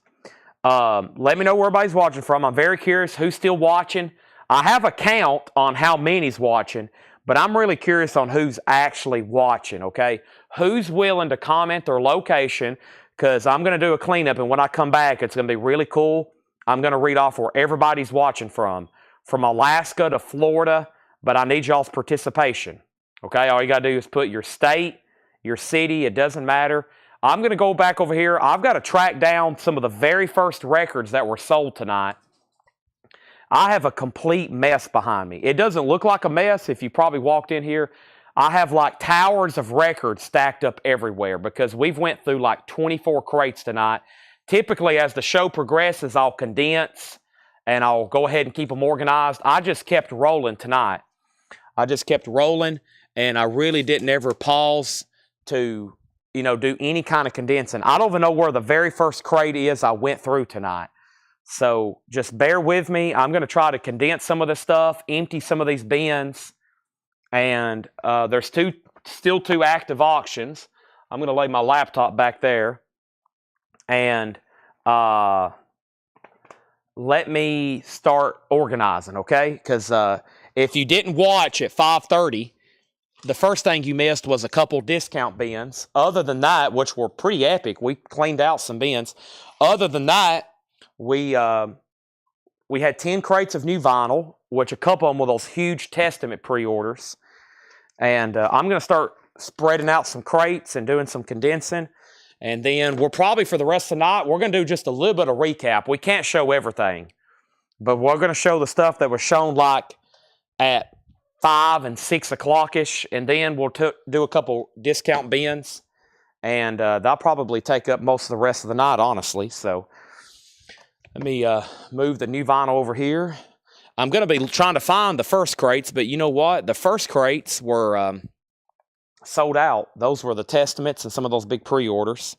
Let me know where everybody's watching from. I'm very curious who's still watching. I have a count on how many's watching, but I'm really curious on who's actually watching, okay? Who's willing to comment their location, because I'm going to do a cleanup, and when I come back, it's going to be really cool. I'm going to read off where everybody's watching from Alaska to Florida, but I need y'all's participation, okay? All you got to do is put your state, your city, it doesn't matter. I'm going to go back over here. I've got to track down some of the very first records that were sold tonight. I have a complete mess behind me. It doesn't look like a mess if you probably walked in here. I have like towers of records stacked up everywhere because we've went through like 24 crates tonight. Typically, as the show progresses, I'll condense and I'll go ahead and keep them organized. I just kept rolling tonight. I just kept rolling, and I really didn't ever pause to, do any kind of condensing. I don't even know where the very first crate is I went through tonight. So just bear with me. I'm going to try to condense some of this stuff, empty some of these bins, and there's still two active auctions. I'm going to lay my laptop back there, and let me start organizing, okay? Because if you didn't watch at 5:30, the first thing you missed was a couple discount bins. Other than that, which were pretty epic, we cleaned out some bins. Other than that, we had 10 crates of new vinyl, which a couple of them were those huge Testament pre-orders. And I'm going to start spreading out some crates and doing some condensing. And then we're probably, for the rest of the night, we're going to do just a little bit of recap. We can't show everything, but we're going to show the stuff that was shown like at 5 and 6 o'clock-ish, and then we'll do a couple discount bins, and that'll probably take up most of the rest of the night, honestly. So let me move the new vinyl over here. I'm going to be trying to find the first crates, but you know what? The first crates were sold out. Those were the Testaments and some of those big pre-orders.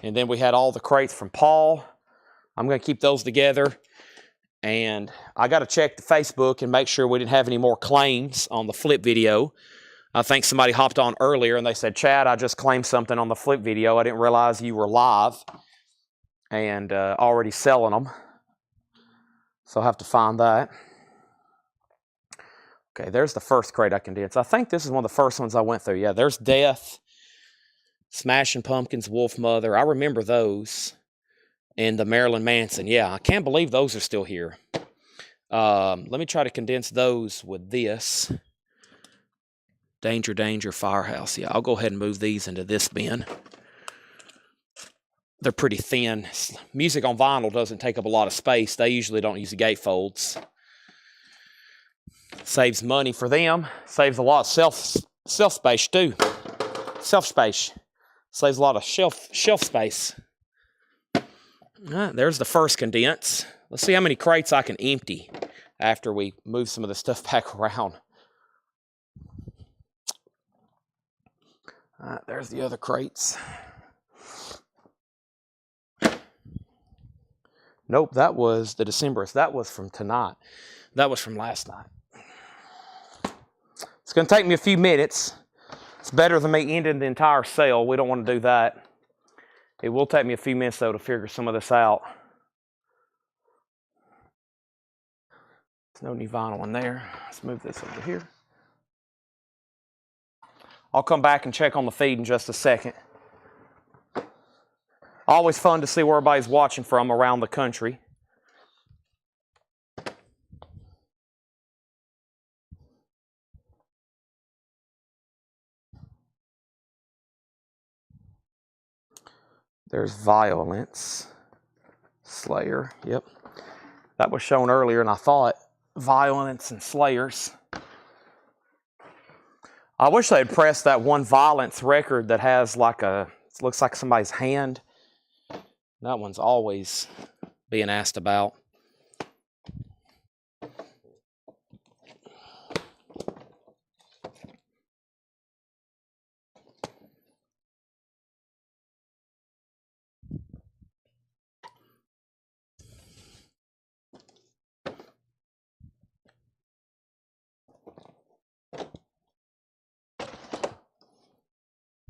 And then we had all the crates from Paul. I'm going to keep those together. And I got to check the Facebook and make sure we didn't have any more claims on the flip video. I think somebody hopped on earlier and they said, Chad, I just claimed something on the flip video. I didn't realize you were live and already selling them. So I'll have to find that. Okay, there's the first crate I condensed. I think this is one of the first ones I went through. Yeah, there's Death, Smashing Pumpkins, Wolf Mother. I remember those. And the Marilyn Manson. Yeah, I can't believe those are still here. Let me try to condense those with this. Danger, Danger, Firehouse. Yeah, I'll go ahead and move these into this bin. They're pretty thin. Music on vinyl doesn't take up a lot of space. They usually don't use the gatefolds. Saves money for them. Saves a lot of shelf space too. Shelf space. Saves a lot of shelf space. All right, there's the first condense. Let's see how many crates I can empty after we move some of the stuff back around. All right, there's the other crates. Nope, that was the Decemberist. That was from tonight. That was from last night. It's going to take me a few minutes. It's better than me ending the entire sale. We don't want to do that. It will take me a few minutes, though, to figure some of this out. There's no new vinyl in there. Let's move this over here. I'll come back and check on the feed in just a second. Always fun to see where everybody's watching from around the country. There's Violence. Slayer, yep. That was shown earlier, and I thought Violence and Slayers. I wish they'd press that one Violence record that has like it looks like somebody's hand. That one's always being asked about.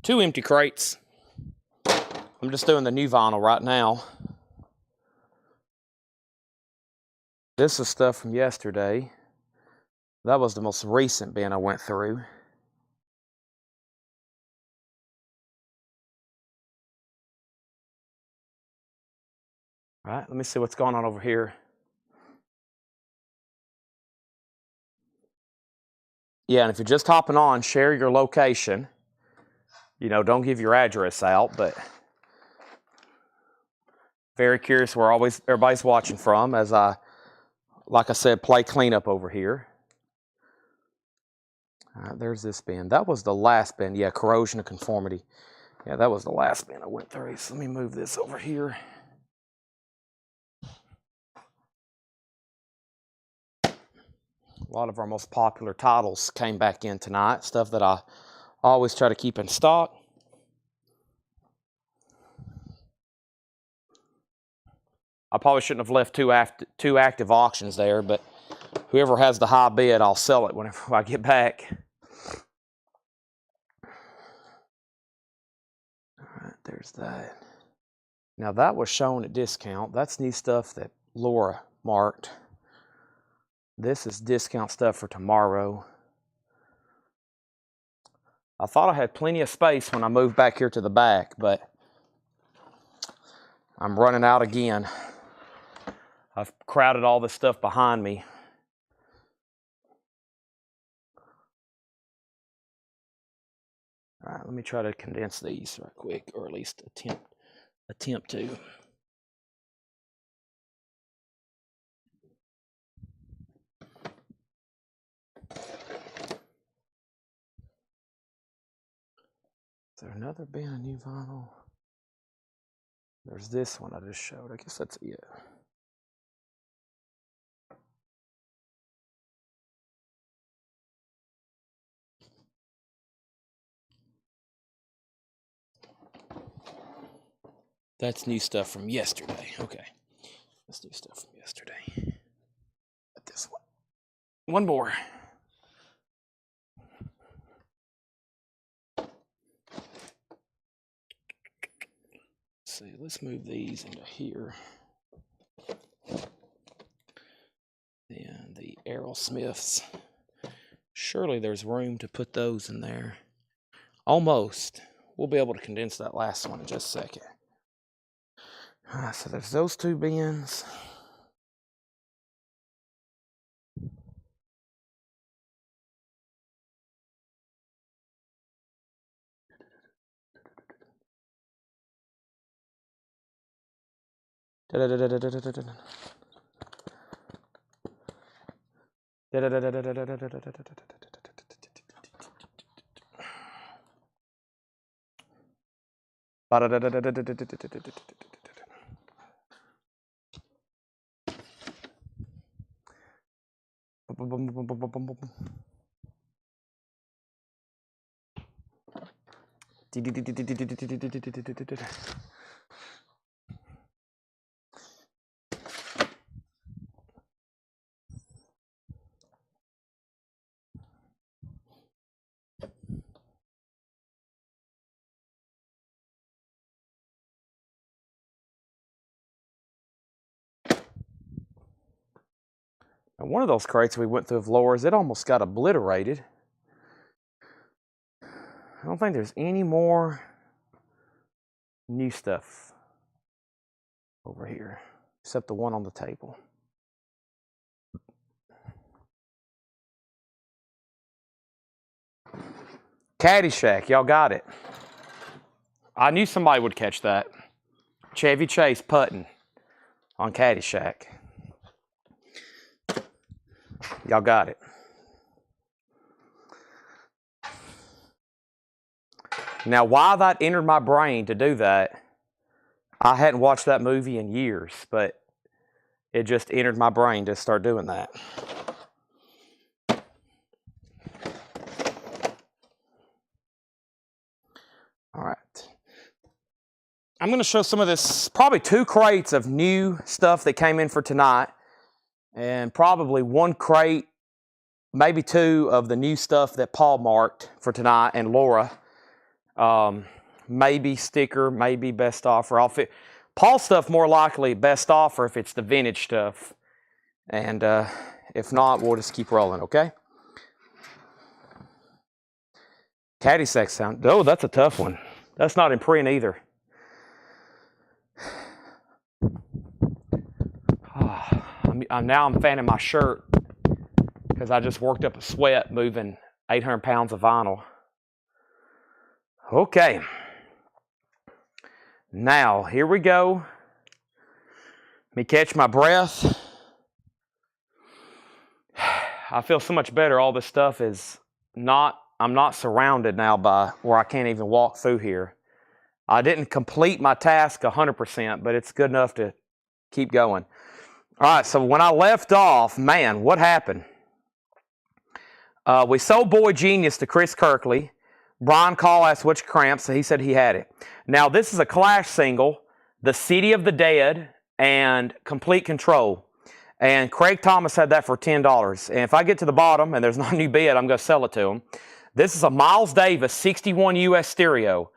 Two empty crates. I'm just doing the new vinyl right now. This is stuff from yesterday. That was the most recent bin I went through. All right, let me see what's going on over here. Yeah, and if you're just hopping on, share your location. You know, don't give your address out, but very curious where everybody's watching from as like I said, play cleanup over here. All right, there's this bin. That was the last bin. Yeah, Corrosion of Conformity. Yeah, that was the last bin I went through. So let me move this over here. A lot of our most popular titles came back in tonight. Stuff that I always try to keep in stock. I probably shouldn't have left two active auctions there, but whoever has the high bid, I'll sell it whenever I get back. All right, there's that. Now that was shown at discount. That's new stuff that Laura marked. This is discount stuff for tomorrow. I thought I had plenty of space when I moved back here to the back, but I'm running out again. I've crowded all this stuff behind me. All right, let me try to condense these right quick, or at least attempt to. Is there another bin of new vinyl? There's this one I just showed. I guess that's it. That's new stuff from yesterday. Okay. That's new stuff from yesterday. Got this one. One more. Let's see, let's move these into here. And the Aerosmiths. Surely there's room to put those in there. Almost. We'll be able to condense that last one in just a second. All right, so there's those two bins. Now, one of those crates we went through of Laura's, it almost got obliterated. I don't think there's any more new stuff over here, except the one on the table. Caddyshack, y'all got it. I knew somebody would catch that. Chevy Chase putting on Caddyshack. Y'all got it. Now, why that entered my brain to do that, I hadn't watched that movie in years, but it just entered my brain to start doing that. All right. I'm going to show some of this, probably 2 crates of new stuff that came in for tonight, and probably 1 crate, maybe 2 of the new stuff that Paul marked for tonight, and Laura. Maybe sticker, maybe best offer. Paul's stuff more likely best offer if it's the vintage stuff. And if not, we'll just keep rolling, okay? Caddyshack sound. Oh, that's a tough one. That's not in print either. Now I'm fanning my shirt because I just worked up a sweat moving 800 pounds of vinyl. Okay. Now, here we go. Let me catch my breath. I feel so much better. All this stuff is not, I'm not surrounded now by where I can't even walk through here. I didn't complete my task 100%, but it's good enough to keep going. All right, so when I left off, man, what happened? We sold Boy Genius to Chris Kirkley. Brian Call asked which cramps, so he said he had it. Now, this is a Clash single, The City of the Dead and Complete Control. And Craig Thomas had that for $10. And if I get to the bottom and there's not a new bid, I'm going to sell it to him. This is a Miles Davis 61 US stereo.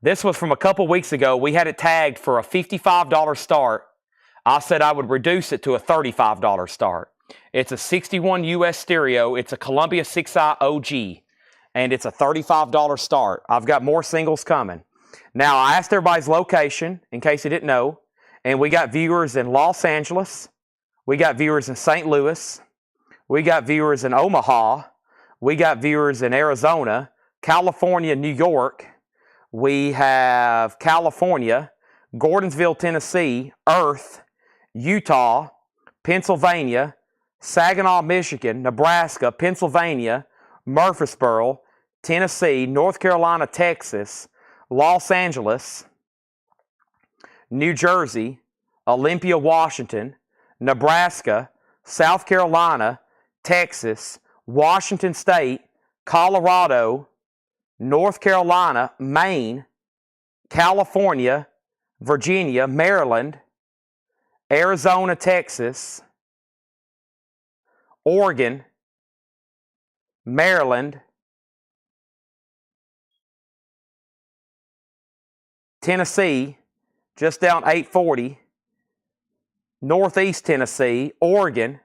This was from a couple weeks ago. We had it tagged for a $55 start. I said I would reduce it to a $35 start. It's a 61 US stereo. It's a Columbia 6i OG. And it's a $35 start. I've got more singles coming. Now, I asked everybody's location, in case you didn't know, and we got viewers in Los Angeles, we got viewers in St. Louis, we got viewers in Omaha, we got viewers in Arizona, California, New York, we have California, Gordonsville, Tennessee, Earth, Utah, Pennsylvania, Saginaw, Michigan, Nebraska, Pennsylvania, Murfreesboro, Tennessee, North Carolina, Texas, Los Angeles, New Jersey, Olympia, Washington, Nebraska, South Carolina, Texas, Washington State, Colorado, North Carolina, Maine, California, Virginia, Maryland, Arizona, Texas, Oregon, Maryland, Tennessee, just down 840, Northeast Tennessee, Oregon,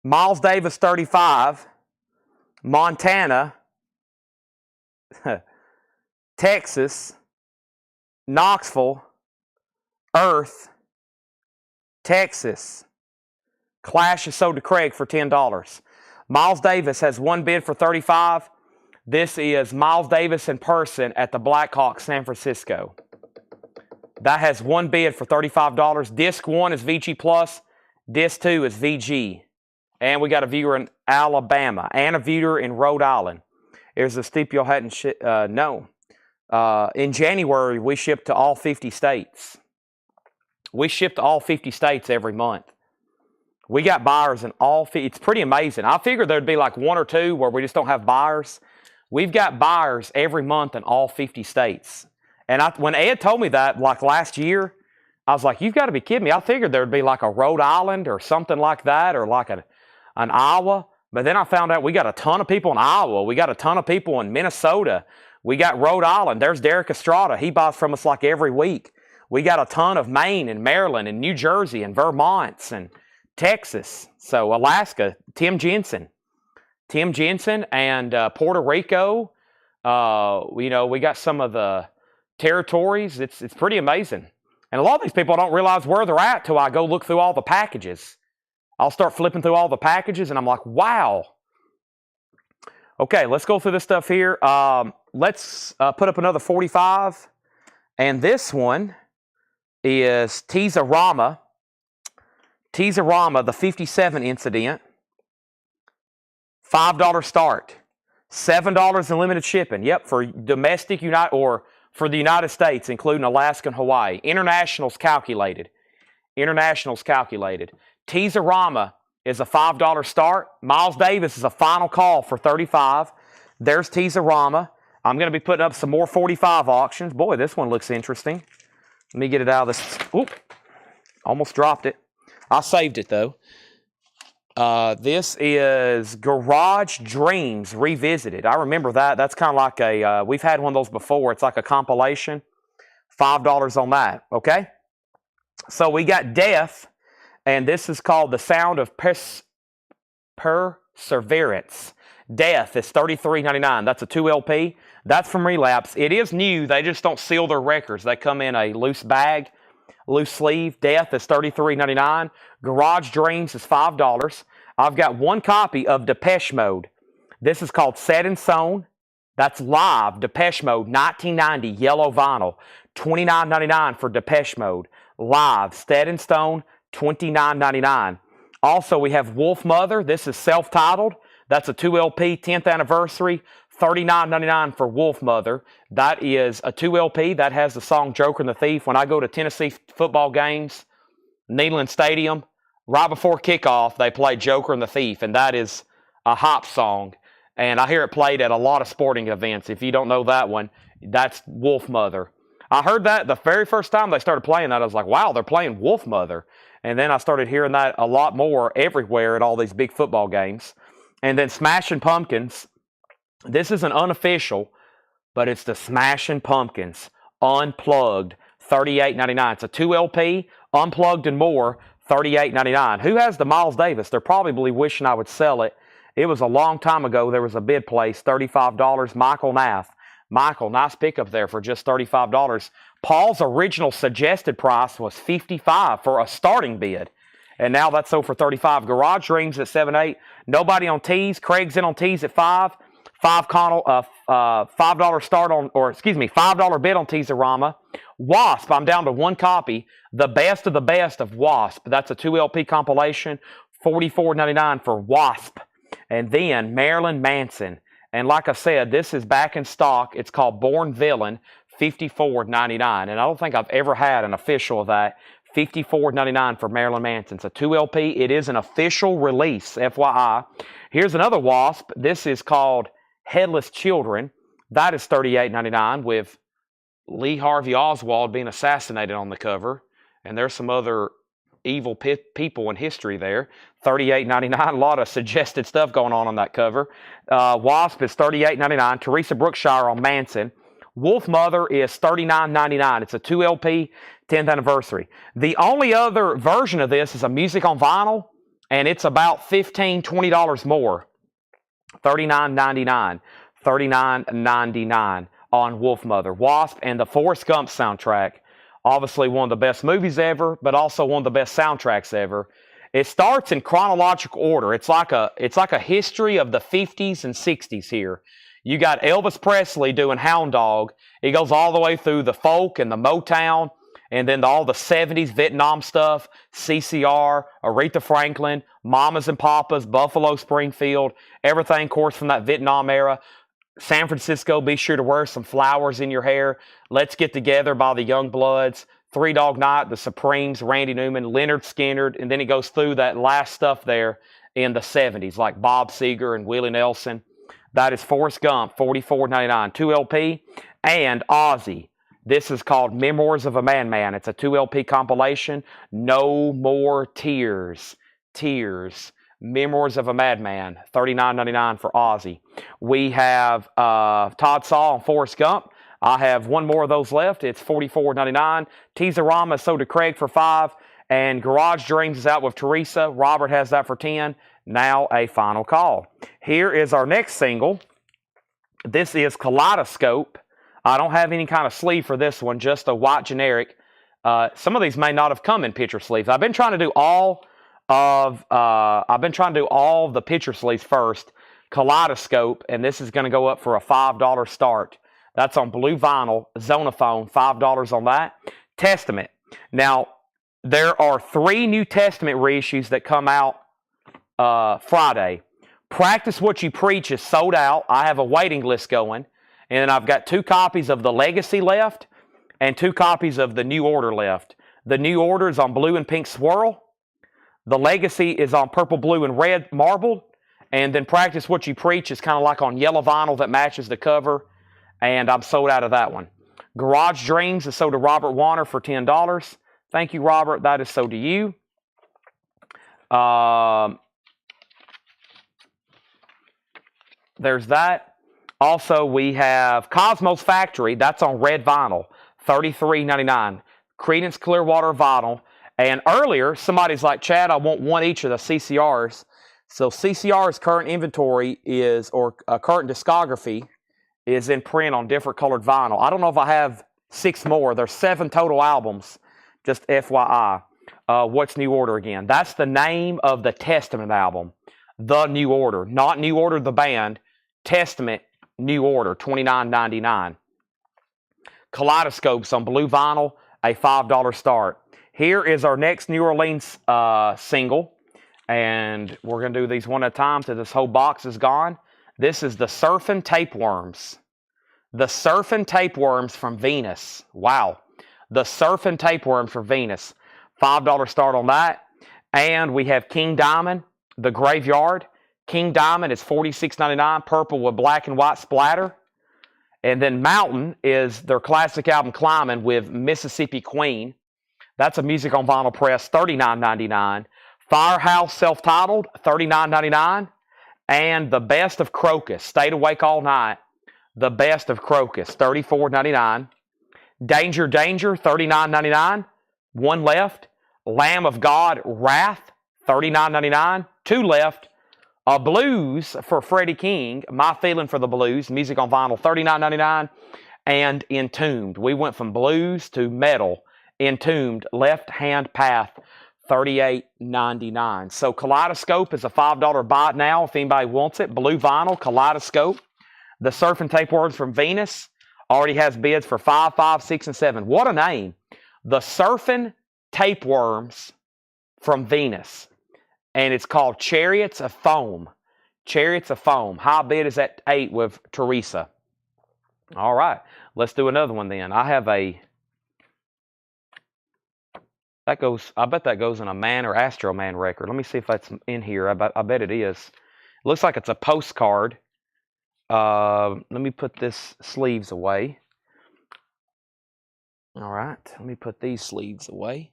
Miles Davis 35, Montana, Texas, Knoxville, Earth, Texas. Clash is sold to Craig for $10. Miles Davis has 1 bid for $35. This is Miles Davis in person at the Blackhawks San Francisco. That has 1 bid for $35. Disc 1 is VG Plus. Disc 2 is VG. And we got a viewer in Alabama and a viewer in Rhode Island. There's a steep you hadn't known. In January, we shipped to all 50 states. We ship to all 50 states every month. We got buyers in all 50. It's pretty amazing. I figured there'd be like 1 or 2 where we just don't have buyers. We've got buyers every month in all 50 states. And when Ed told me that, like last year, I was like, you've got to be kidding me. I figured there'd be like a Rhode Island or something like that, or like an Iowa. But then I found out we got a ton of people in Iowa. We got a ton of people in Minnesota. We got Rhode Island. There's Derek Estrada. He buys from us like every week. We got a ton of Maine and Maryland and New Jersey and Vermont and Texas. So Alaska, Tim Jensen and Puerto Rico. We got some of the territories. It's pretty amazing. And a lot of these people don't realize where they're at till I go look through all the packages. I'll start flipping through all the packages, and I'm like, wow. Okay, let's go through this stuff here. Let's put up another 45. And this one is Teaserama. Teaserama, the 57 incident. $5 start. $7 in limited shipping. Yep, for domestic or for the United States, including Alaska and Hawaii. International's calculated. International's calculated. Teaserama is a $5 start. Miles Davis is a final call for $35. There's Teaserama. I'm going to be putting up some more 45 auctions. Boy, this one looks interesting. Let me get it out of this. Oop, almost dropped it. I saved it, though. This is Garage Dreams Revisited. I remember that. That's kind of like a, we've had one of those before. It's like a compilation. $5 on that, okay? So we got Death, and this is called The Sound of Perseverance. Death is $33.99. That's a 2 LP. That's from Relapse. It is new. They just don't seal their records. They come in a loose bag, loose sleeve. Death is $33.99. Garage Dreams is $5. I've got one copy of Depeche Mode. This is called Set in Stone. That's live. Depeche Mode, 1990, yellow vinyl. $29.99 for Depeche Mode. Live. Set in Stone, $29.99. Also, we have Wolf Mother. This is self-titled. That's a 2 LP, 10th anniversary. $39.99 for Wolf Mother. That is a 2 LP. That has the song Joker and the Thief. When I go to Tennessee football games, Neyland Stadium, right before kickoff, they play Joker and the Thief, and that is a hop song. And I hear it played at a lot of sporting events. If you don't know that one, that's Wolf Mother. I heard that the very first time they started playing that, I was like, wow, they're playing Wolf Mother. And then I started hearing that a lot more everywhere at all these big football games. And then Smashing Pumpkins. This is an unofficial, but it's the Smashing Pumpkins Unplugged, $38.99. It's a 2 LP, Unplugged and More, $38.99. Who has the Miles Davis? They're probably wishing I would sell it. It was a long time ago. There was a bid place, $35. Michael Nath. Michael, nice pickup there for just $35. Paul's original suggested price was $55 for a starting bid. And now that's sold for $35. Garage Dreams at $7.8. Nobody on tees. Craig's in on tees at $5. $5 start on, or excuse me, $5 bid on Teaserama. Wasp, I'm down to one copy. The best of the best of Wasp. That's a 2 LP compilation. $44.99 for Wasp. And then Marilyn Manson. And like I said, this is back in stock. It's called Born Villain, $54.99. And I don't think I've ever had an official of that. $54.99 for Marilyn Manson. It's a 2 LP. It is an official release, FYI. Here's another Wasp. This is called Headless Children. That is $38.99 with Lee Harvey Oswald being assassinated on the cover. And there's some other evil people in history there. $38.99. A lot of suggested stuff going on that cover. Wasp is $38.99. Teresa Brookshire on Manson. Wolf Mother is $39.99. It's a 2 LP, 10th anniversary. The only other version of this is a music on vinyl, and it's about $15, $20 more. $39.99. $39.99 on Wolf Mother. Wasp and the Forrest Gump soundtrack. Obviously one of the best movies ever, but also one of the best soundtracks ever. It starts in chronological order. It's like a history of the 50s and 60s here. You got Elvis Presley doing Hound Dog. He goes all the way through the folk and the Motown, and then all the 70s Vietnam stuff, CCR, Aretha Franklin, Mamas and Papas, Buffalo Springfield, everything, of course, from that Vietnam era. San Francisco, be sure to wear some flowers in your hair. Let's Get Together by the Youngbloods. Three Dog Night, the Supremes, Randy Newman, Leonard Skinner, and then it goes through that last stuff there in the 70s, like Bob Seger and Willie Nelson. That is Forrest Gump, $44.99, 2 LP, and Ozzy. This is called Memoirs of a Madman. It's a 2 LP compilation. No More Tears. Tears. Memoirs of a Madman, $39.99 for Ozzy. We have Todd Saw and Forrest Gump. I have one more of those left. It's $44.99. Teaserama is sold to Craig for $5. And Garage Dreams is out with Teresa. Robert has that for $10. Now a final call. Here is our next single. This is Kaleidoscope. I don't have any kind of sleeve for this one, just a white generic. Some of these may not have come in picture sleeves. I've been trying to do all of, I've been trying to do all the picture sleeves first. Kaleidoscope, and this is going to go up for a $5 start. That's on blue vinyl, Zonophone, $5 on that. Testament. Now, there are 3 New Testament reissues that come out Friday. Practice What You Preach is sold out. I have a waiting list going. And I've got 2 copies of the Legacy left and 2 copies of the New Order left. The New Order is on blue and pink swirl. The Legacy is on purple, blue, and red marbled. And then Practice What You Preach is kind of like on yellow vinyl that matches the cover. And I'm sold out of that one. Garage Dreams is sold to Robert Warner for $10. Thank you, Robert. That is sold to you. There's that. Also, we have Cosmos Factory. That's on red vinyl, $33.99. Creedence Clearwater vinyl. And earlier, somebody's like, Chad, I want one each of the CCRs. So CCR's current inventory is, or current discography, is in print on different colored vinyl. I don't know if I have 6 more. There's 7 total albums, just FYI. What's New Order again? That's the name of the Testament album. The New Order. Not New Order the band. Testament New Order, $29.99. Kaleidoscopes on blue vinyl, a $5 start. Here is our next New Orleans single. And we're going to do these one at a time till this whole box is gone. This is the Surfin' Tapeworms. The Surfin' Tapeworms from Venus. Wow. The Surfin' Tapeworms from Venus. $5 start on that. And we have King Diamond, The Graveyard. King Diamond is $46.99, purple with black and white splatter. And then Mountain is their classic album, Climbing, with Mississippi Queen. That's a music on vinyl press, $39.99. Firehouse self-titled, $39.99. And The Best of Crocus, Stayed Awake All Night. The Best of Crocus, $34.99. Danger, Danger, $39.99. One left. Lamb of God, Wrath, $39.99. 2 left. Blues for Freddie King, My Feeling for the Blues, music on vinyl, $39.99. And Entombed. We went from blues to metal. Entombed, Left Hand Path, $38.99. So Kaleidoscope is a $5 buy now if anybody wants it. Blue vinyl, Kaleidoscope. The Surfin' Tapeworms from Venus already has bids for 5, 5, 6, and 7. What a name. The Surfin' Tapeworms from Venus. And it's called Chariots of Foam. Chariots of Foam. High bid is at 8 with Teresa. All right. Let's do another one then. I have a... That goes, I bet that goes in a Man or Astro Man record. Let me see if that's in here. I bet it is. It looks like it's a postcard. Let me put this sleeves away. All right. Let me put these sleeves away.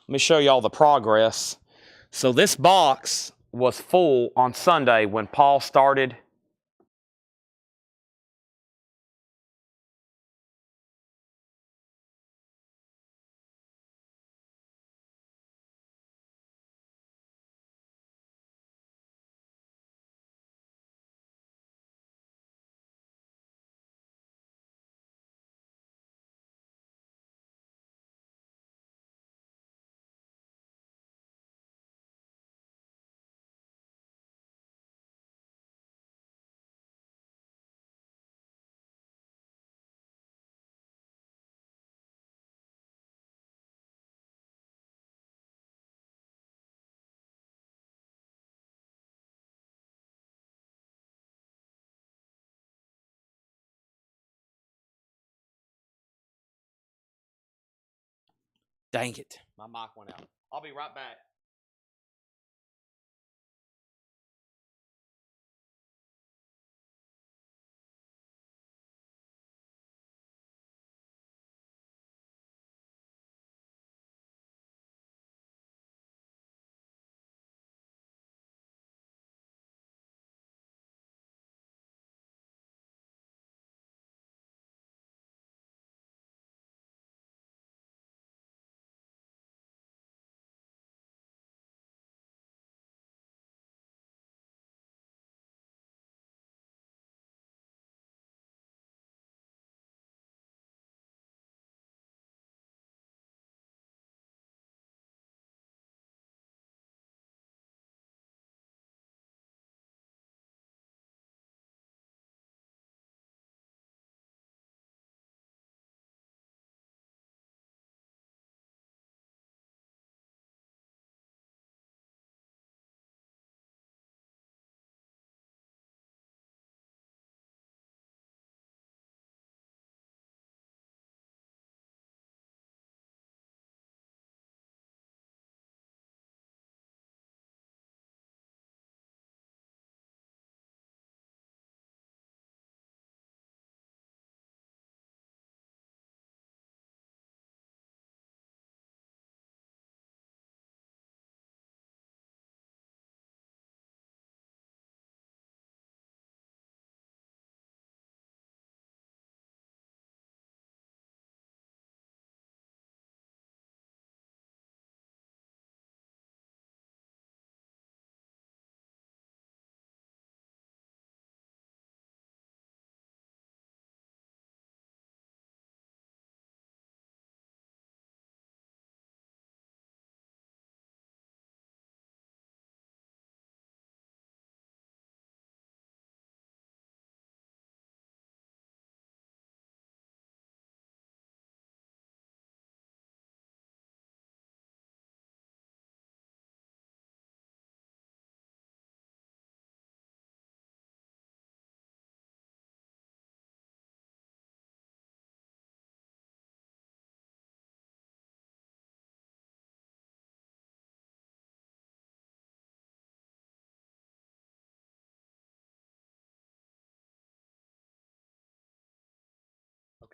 Let me show you all the progress. So this box was full on Sunday when Paul started Dang it. My mic went out. I'll be right back.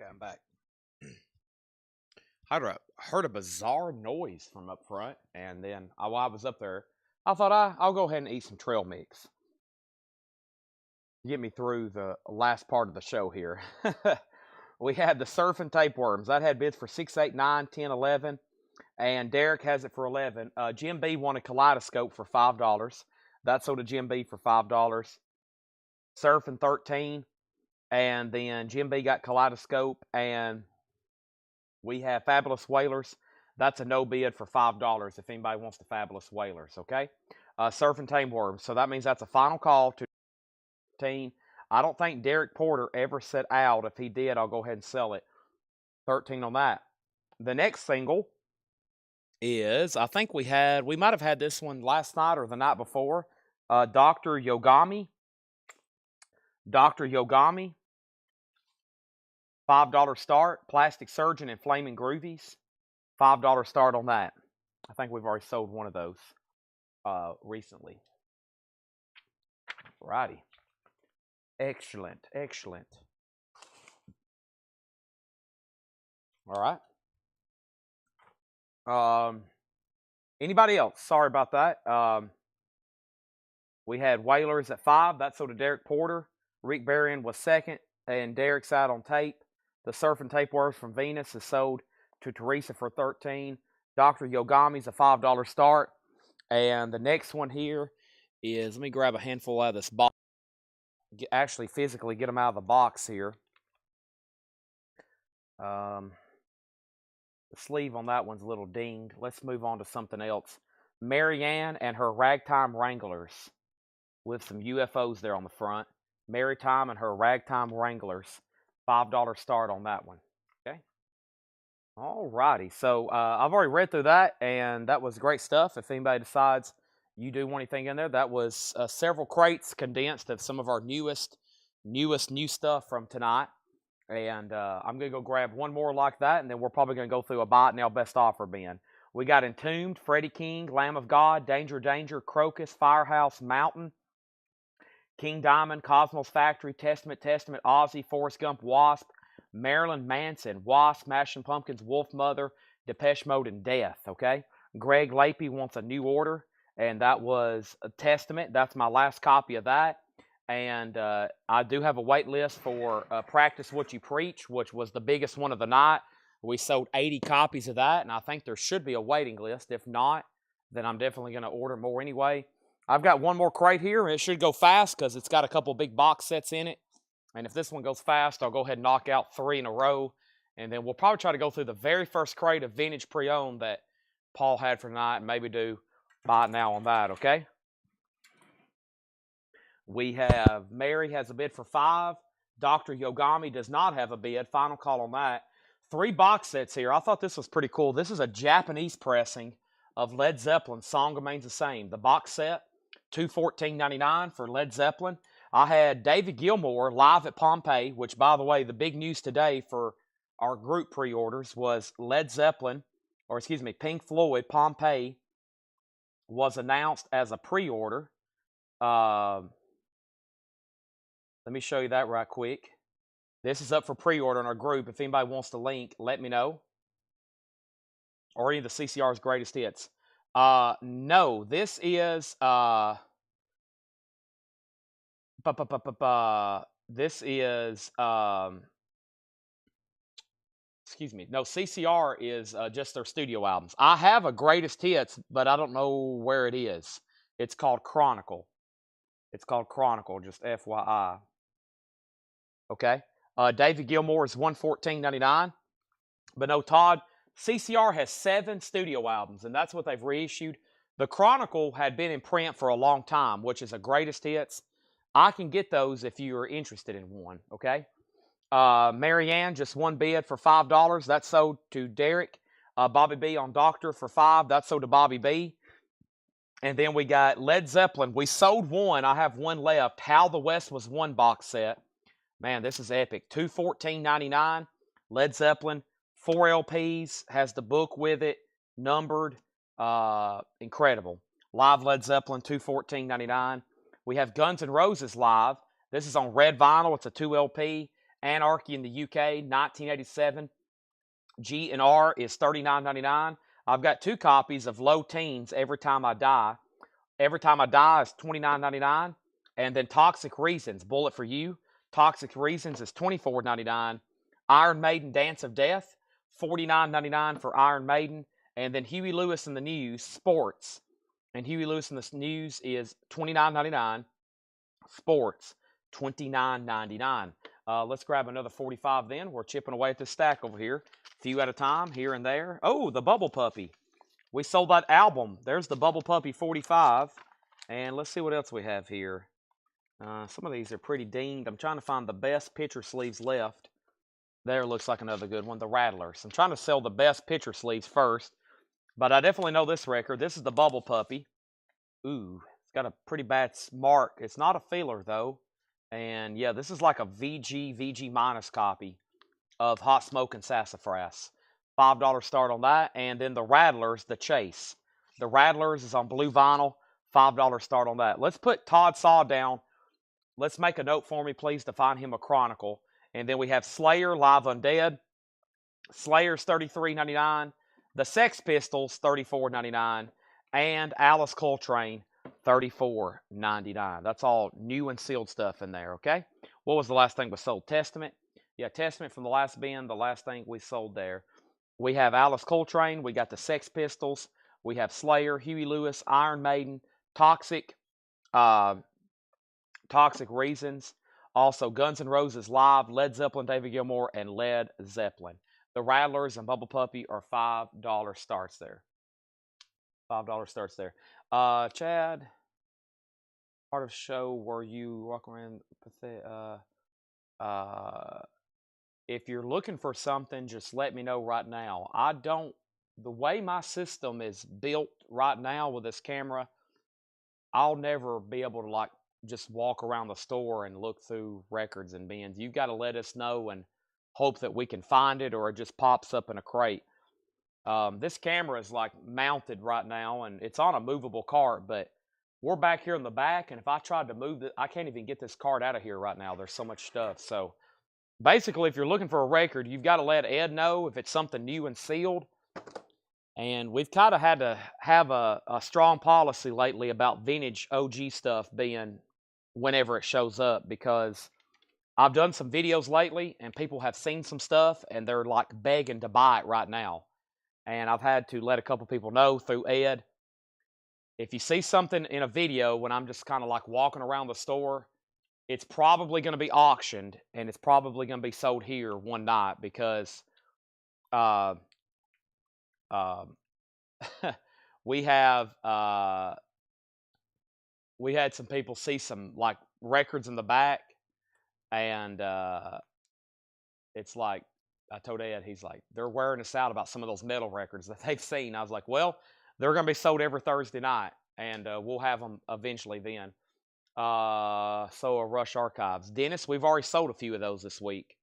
I'm back. Heard a bizarre noise from up front, and then while I was up there, I thought I'll go ahead and eat some trail mix to get me through the last part of the show here. We had the surf and tapeworms. That had bids for 6, 8, 9, 10, 11, and Derek has it for 11. Jim B won a kaleidoscope for $5. That sold to Jim B for $5. Surf and 13, and then Jim B got kaleidoscope, and we have Fabulous Whalers. That's a no bid for $5 if anybody wants the Fabulous Whalers, okay? Surf and tapeworms. So that means that's a final call to 13. I don't think Derek Porter ever set out. If he did, I'll go ahead and sell it. 13 on that. The next single is, I think we might have had this one last night or the night before. Dr. Yogami. Dr. Yogami. $5 start. Plastic Surgeon and Flaming Groovies. $5 start on that. I think we've already sold one of those recently. Righty. Excellent, excellent. All right. Anybody else? Sorry about that. We had Whalers at 5. That sold to Derek Porter. Rick Berrien was second, and Derek's out on tape. The Surf and Tapeworms from Venus is sold to Teresa for 13. Dr. Yogami's a $5 start. And the next one here is, let me grab a handful out of this box. Actually physically get them out of the box here. The sleeve on that one's a little dinged. Let's move on to something else. Marianne and her Ragtime Wranglers with some UFOs there on the front. Maritime and her Ragtime Wranglers. $5 start on that one. Okay. All righty. So I've already read through that, and that was great stuff. If anybody decides you do want anything in there, that was several crates condensed of some of our newest new stuff from tonight. And I'm going to go grab one more like that, and then we're probably going to go through a Buy It Now Best Offer bin. We got Entombed, Freddie King, Lamb of God, Danger Danger, Crocus, Firehouse, Mountain, King Diamond, Cosmos Factory, Testament, Ozzy, Forrest Gump, Wasp, Marilyn Manson, Wasp, Smashing Pumpkins, Wolf Mother, Depeche Mode, and Death, okay? Greg Lapey wants a New Order, and that was a Testament. That's my last copy of that. And I do have a wait list for Practice What You Preach, which was the biggest one of the night. We sold 80 copies of that, and I think there should be a waiting list. If not, then I'm definitely going to order more anyway. I've got one more crate here, and it should go fast because it's got a couple big box sets in it. And if this one goes fast, I'll go ahead and knock out 3 in a row. And then we'll probably try to go through the very first crate of vintage pre-owned that Paul had for tonight and maybe do Buy It Now on that, okay? We have Mary has a bid for 5. Dr. Yogami does not have a bid. Final call on that. 3 box sets here. I thought this was pretty cool. This is a Japanese pressing of Led Zeppelin. Song Remains the Same. The box set, $214.99 for Led Zeppelin. I had David Gilmour live at Pompeii, which, by the way, the big news today for our group pre-orders was Pink Floyd Pompeii was announced as a pre-order. Let me show you that right quick. This is up for pre-order in our group. If anybody wants the link, let me know. Or any of the CCR's greatest hits. No, this is this is no, CCR is just their studio albums. I have a greatest hits, but I don't know where it is. It's called Chronicle. It's called Chronicle, just FYI. Okay. David Gilmour is $114.99. But no, Todd, CCR has 7 studio albums, and that's what they've reissued. The Chronicle had been in print for a long time, which is a greatest hits. I can get those if you're interested in one, okay? Marianne, just 1 bid for $5. That's sold to Derek. Bobby B on Doctor for $5. That's sold to Bobby B. And then we got Led Zeppelin. We sold 1. I have 1 left. How the West Was Won box set. Man, this is epic. $214.99. Led Zeppelin. 4 LPs. Has the book with it. Numbered. Incredible. Live Led Zeppelin. $214.99. We have Guns N' Roses live. This is on red vinyl. It's a 2 LP. Anarchy in the UK, 1987. G&R is $39.99. I've got 2 copies of Low Teens, Every Time I Die. Every Time I Die is $29.99. And then Toxic Reasons, Bullet for You. Toxic Reasons is $24.99. Iron Maiden, Dance of Death, $49.99 for Iron Maiden. And then Huey Lewis and the News, Sports. And Huey Lewis and the News is $29.99. Sports, $29.99. Let's grab another 45 then. We're chipping away at this stack over here. A few at a time, here and there. Oh, the Bubble Puppy. We sold that album. There's the Bubble Puppy 45. And let's see what else we have here. Some of these are pretty dinged. I'm trying to find the best picture sleeves left. There looks like another good one, the Rattlers. I'm trying to sell the best picture sleeves first. But I definitely know this record. This is the Bubble Puppy. Ooh, it's got a pretty bad mark. It's not a feeler, though. And, yeah, this is like a VG minus copy of Hot Smoke and Sassafras. $5 start on that. And then the Rattlers, the Chase. The Rattlers is on blue vinyl. $5 start on that. Let's put Todd Saw down. Let's make a note for me, please, to find him a Chronicle. And then we have Slayer, Live Undead. Slayer's $33.99. The Sex Pistols, $34.99. And Alice Coltrane, $34.99. That's all new and sealed stuff in there, okay? What was the last thing we sold? Testament. Yeah, Testament from the last bin, the last thing we sold there. We have Alice Coltrane. We got the Sex Pistols. We have Slayer, Huey Lewis, Iron Maiden, Toxic Reasons. Also, Guns N' Roses Live, Led Zeppelin, David Gilmour, and Led Zeppelin. The Rattlers and Bubble Puppy are $5 starts there. $5 starts there. Chad, part of show where you walk around. If you're looking for something, just let me know right now. The way my system is built right now with this camera, I'll never be able to like just walk around the store and look through records and bins. You've got to let us know and hope that we can find it or it just pops up in a crate. This camera is like mounted right now and it's on a movable cart, but we're back here in the back, and if I tried to move it, I can't even get this cart out of here right now. There's so much stuff. So basically, if you're looking for a record, you've got to let Ed know if it's something new and sealed. And we've kind of had to have a strong policy lately about vintage OG stuff being whenever it shows up, because I've done some videos lately and people have seen some stuff and they're like begging to buy it right now. And I've had to let a couple people know through Ed, if you see something in a video when I'm just kind of like walking around the store, it's probably going to be auctioned and it's probably going to be sold here one night, because we had some people see some like records in the back, and it's like, I told Ed, he's like, they're wearing us out about some of those metal records that they've seen. I was like, well, they're going to be sold every Thursday night, and we'll have them eventually then. So are Rush Archives. Dennis, we've already sold a few of those this week.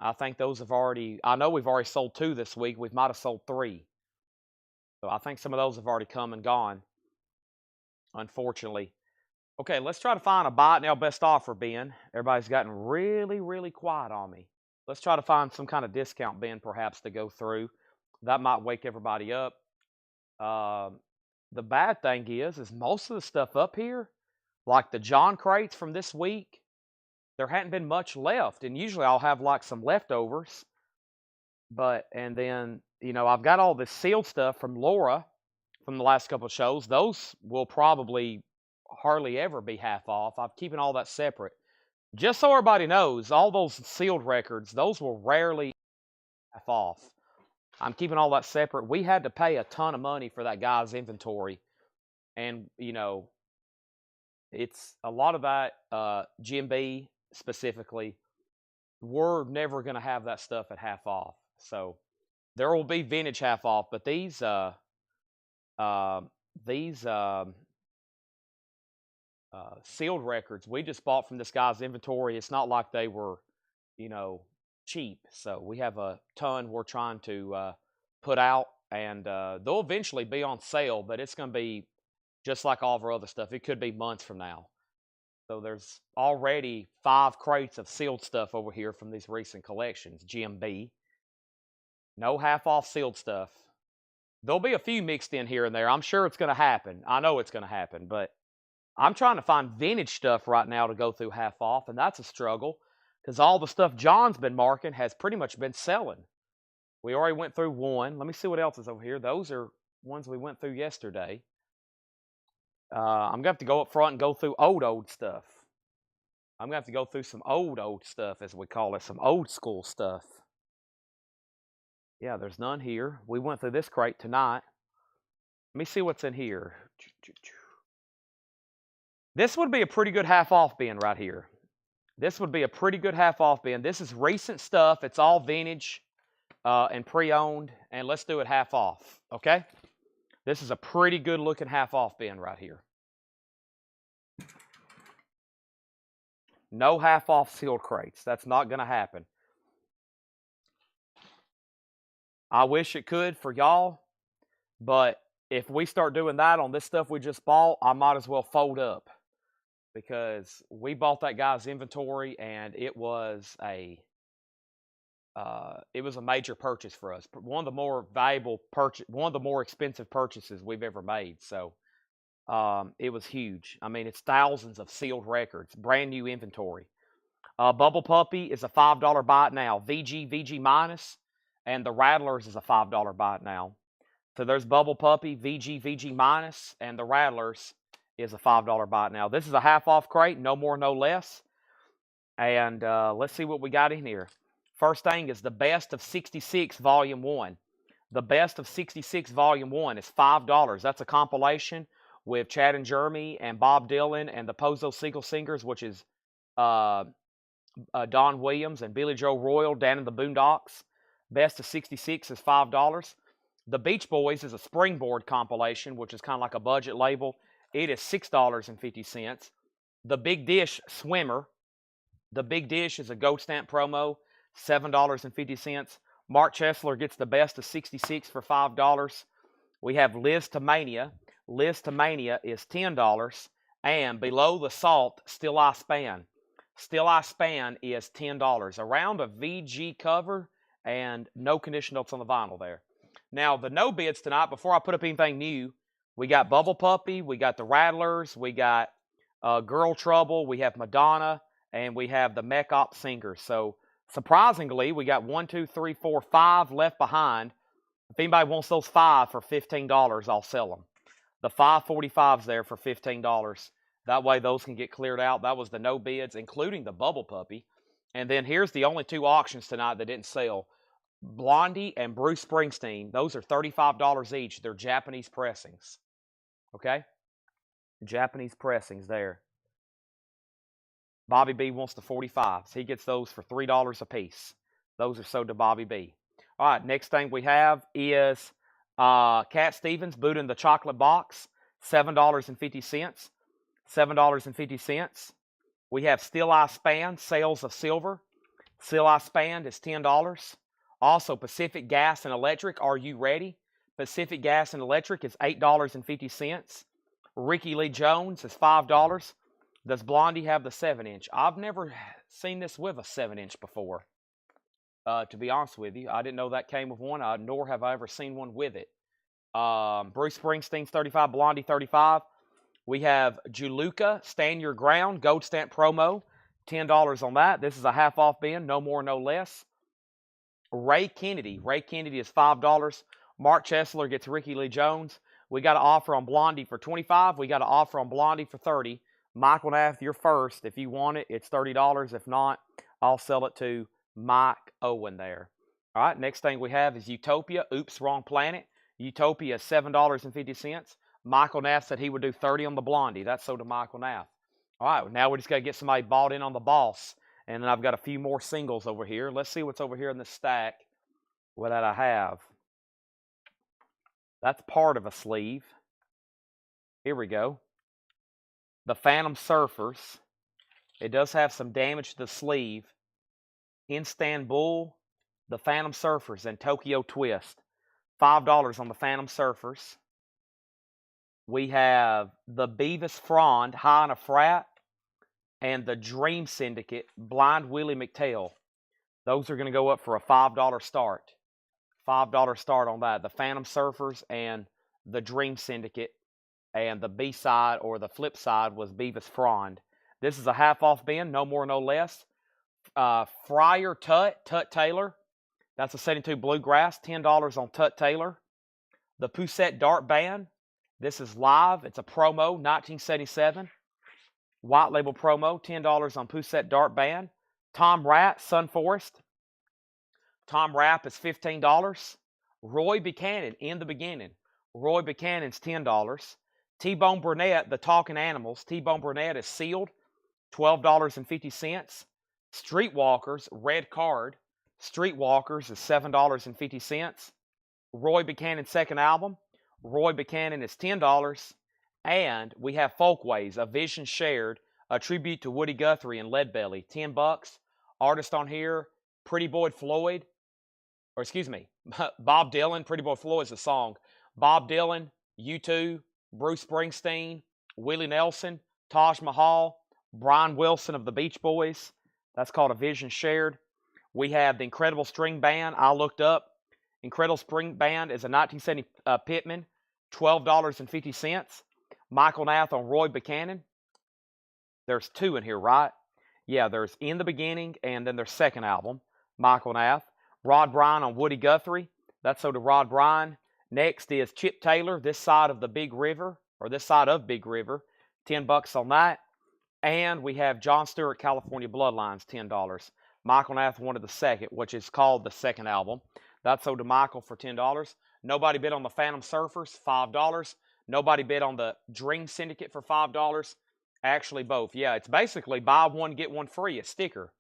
I think those have already, I know we've already sold 2 this week. We might have sold 3. So I think some of those have already come and gone, unfortunately. Okay, let's try to find a buy it now best offer bin. Everybody's gotten really, really quiet on me. Let's try to find some kind of discount bin perhaps to go through. That might wake everybody up. The bad thing is most of the stuff up here, like the John crates from this week, there hadn't been much left. And usually I'll have like some leftovers. And then, I've got all this sealed stuff from Laura from the last couple of shows. Those will probably hardly ever be half off. I'm keeping all that separate. Just so everybody knows, all those sealed records, those will rarely half off. I'm keeping all that separate. We had to pay a ton of money for that guy's inventory. And, it's a lot of that, Jim B specifically, we're never going to have that stuff at half off. So there will be vintage half off, but these sealed records we just bought from this guy's inventory. It's not like they were, cheap. So we have a ton we're trying to put out, and they'll eventually be on sale, but it's going to be just like all of our other stuff. It could be months from now. So there's already 5 crates of sealed stuff over here from these recent collections. GMB. No half-off sealed stuff. There'll be a few mixed in here and there. I'm sure it's going to happen. I know it's going to happen, but I'm trying to find vintage stuff right now to go through half off, and that's a struggle because all the stuff John's been marking has pretty much been selling. We already went through one. Let me see what else is over here. Those are ones we went through yesterday. I'm going to have to go up front and go through old stuff. I'm going to have to go through some old stuff, as we call it, some old school stuff. Yeah, there's none here. We went through this crate tonight. Let me see what's in here. This would be a pretty good half-off bin right here. This would be a pretty good half-off bin. This is recent stuff. It's all vintage and pre-owned. And let's do it half-off, okay? This is a pretty good-looking half-off bin right here. No half-off sealed crates. That's not going to happen. I wish it could for y'all, but if we start doing that on this stuff we just bought, I might as well fold up because we bought that guy's inventory and it was a major purchase for us. One of the more valuable one of the more expensive purchases we've ever made. So it was huge. I mean, it's thousands of sealed records, brand new inventory. Bubble Puppy is a $5 buy it now. VG minus. And the Rattlers is a $5 buy it now. So there's Bubble Puppy, VG minus, and the Rattlers is a $5 buy it now. This is a half-off crate, no more, no less. And let's see what we got in here. First thing is the Best of 66 Volume 1. The Best of 66 Volume 1 is $5. That's a compilation with Chad and Jeremy and Bob Dylan and the Pozo Seagull Singers, which is Don Williams and Billy Joe Royal, Dan and the Boondocks. Best of 66 is $5. The Beach Boys is a Springboard compilation, which is kind of like a budget label. It is $6.50. The Big Dish Swimmer. The Big Dish is a gold stamp promo, $7.50. Mark Chesler gets the Best of 66 for $5. We have Liz to Mania. Liz to Mania is $10. And Below the Salt, Still I Span. Still I Span is $10. Around a VG cover. And no condition notes on the vinyl there. Now, the no bids tonight, before I put up anything new, we got Bubble Puppy, we got the Rattlers, we got Girl Trouble, we have Madonna, and we have the Mech Op Singers. So, surprisingly, we got 1, 2, 3, 4, 5 left behind. If anybody wants those 5 for $15, I'll sell them. The 545's there for $15. That way, those can get cleared out. That was the no bids, including the Bubble Puppy. And then here's the only 2 auctions tonight that didn't sell. Blondie and Bruce Springsteen. Those are $35 each. They're Japanese pressings. Okay? Japanese pressings there. Bobby B wants the 45s. He gets those for $3 a piece. Those are sold to Bobby B. All right, next thing we have is Cat Stevens, Buddha in the Chocolate Box, $7.50. $7.50. We have Still I Span, Sales of Silver. Still I Span is $10. Also, Pacific Gas and Electric, Are You Ready? Pacific Gas and Electric is $8.50. Ricky Lee Jones is $5. Does Blondie have the 7-inch? I've never seen this with a 7-inch before. To be honest with you, I didn't know that came with one, nor have I ever seen one with it. Bruce Springsteen's $35, Blondie $35. We have Juluka, Stand Your Ground, Gold Stamp Promo, $10 on that. This is a half-off bin, no more, no less. Ray Kennedy is $5. Mark Chesler gets Ricky Lee Jones. We got an offer on Blondie for $25. We got an offer on Blondie for $30. Michael Nath, you're first. If you want it, it's $30. If not, I'll sell it to Mike Owen there. All right, next thing we have is Utopia. Oops, wrong planet. Utopia is $7.50. Michael Nath said he would do $30 on the Blondie. That's sold to Michael Nath. All right, now we just got to get somebody bought in on the Boss. And then I've got a few more singles over here. Let's see what's over here in the stack. What that I have. That's part of a sleeve. Here we go. The Phantom Surfers. It does have some damage to the sleeve. Istanbul, the Phantom Surfers, and Tokyo Twist. $5 on the Phantom Surfers. We have the Beavis Frond, High on a Frat. and the Dream Syndicate, Blind Willie McTell. Those are going to go up for a $5 start. $5 start on that. The Phantom Surfers and the Dream Syndicate. And the B-side or the flip side was Beavis Frond. This is a half-off bin, no more, no less. Friar Tut Taylor. That's a 72 Bluegrass, $10 on Tut Taylor. The Poussette Dart Band. This is live. It's a promo, 1977. White label promo, $10 on Poussette Dart Band. Tom Rapp, Sun Forest. Tom Rapp is $15. Roy Buchanan, In the Beginning. Roy Buchanan's $10. T-Bone Burnett, The Talking Animals. T-Bone Burnett is sealed, $12.50. Streetwalkers, Red Card. Streetwalkers is $7.50. Roy Buchanan's second album. Roy Buchanan is $10. And we have Folkways, A Vision Shared, a tribute to Woody Guthrie and Leadbelly, $10. Artist on here, Pretty Boy Floyd, or excuse me, Bob Dylan. Pretty Boy Floyd is the song. Bob Dylan, U2, Bruce Springsteen, Willie Nelson, Taj Mahal, Brian Wilson of the Beach Boys. That's called A Vision Shared. We have the Incredible String Band. I looked up. Incredible String Band is a 1970 Pittman, $12.50. Michael Nath on Roy Buchanan. There's two in here, right? Yeah, there's In the Beginning and then their second album, Michael Nath. Rod Bryan on Woody Guthrie. That's so to Rod Bryan. Next is Chip Taylor, This Side of the Big River, or This Side of Big River, $10 on that. And we have John Stewart, California Bloodlines, $10. Michael Nath wanted the second, which is called the second album. That's sold to Michael for $10. Nobody bid on the Phantom Surfers, $5. Nobody bid on the Dream Syndicate for $5. Actually, both. Yeah, it's basically buy one, get one free, a sticker.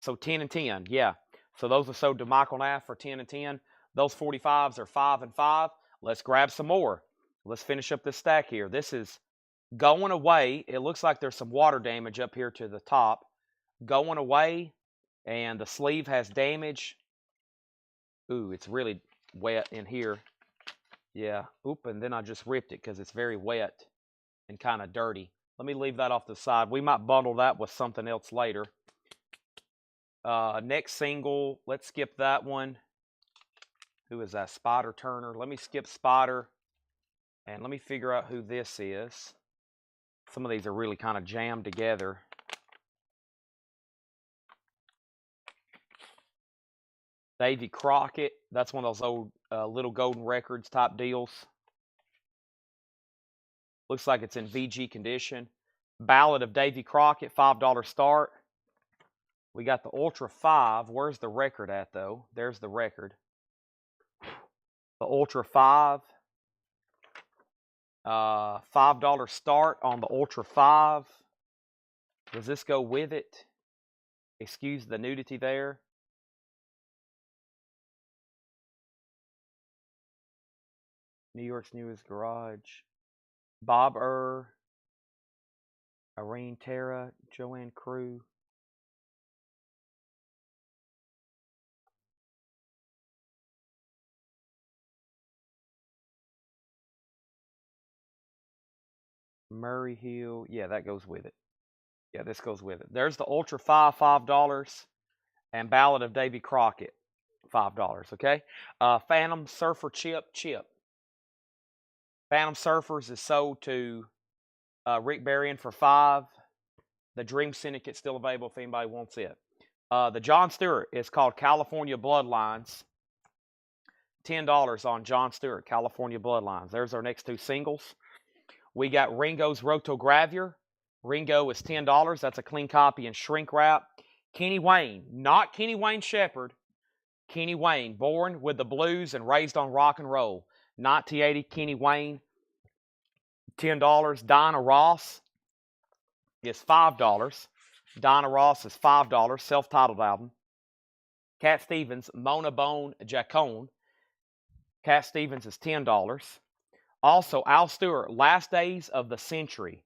So 10 and 10, yeah. So those are sold to Michael Nath for 10 and 10. Those 45s are 5 and 5. Let's grab some more. Let's finish up this stack here. This is Going Away. It looks like there's some water damage up here to the top. Going Away, and the sleeve has damage. Ooh, it's really wet in here. Yeah, oop, and then I just ripped it because it's very wet and kind of dirty. Let me leave that off the side. We might bundle that with something else later. Next single, let's skip that one. Who is that? Spider Turner. Let me skip Spider. And let me figure out who this is. Some of these are really kind of jammed together. Davy Crockett. That's one of those old Little Golden Records type deals. Looks like it's in VG condition. Ballad of Davy Crockett, $5 start. We got the Ultra 5. Where's the record at, though? There's the record. The Ultra 5. $5 start on the Ultra 5. Does this go with it? Excuse the nudity there. New York's Newest Garage. Bob Irene Tara, Joanne Crew. Murray Hill. Yeah, that goes with it. Yeah, this goes with it. There's the Ultra 5, $5. And Ballad of Davy Crockett, $5. Okay? Phantom Surfer Chip. Phantom Surfers is sold to Rick Berrien for $5. The Dream Syndicate still available if anybody wants it. The John Stewart is called California Bloodlines. $10 on John Stewart, California Bloodlines. There's our next two singles. We got Ringo's Rotogravure. Ringo is $10. That's a clean copy in shrink wrap. Kenny Wayne, not Kenny Wayne Shepherd. Kenny Wayne, born with the blues and raised on rock and roll. 1980, Kenny Wayne, $10. Diana Ross is $5. Diana Ross is $5, self-titled album. Cat Stevens, Mona Bone Jacone. Cat Stevens is $10. Also, Al Stewart, Last Days of the Century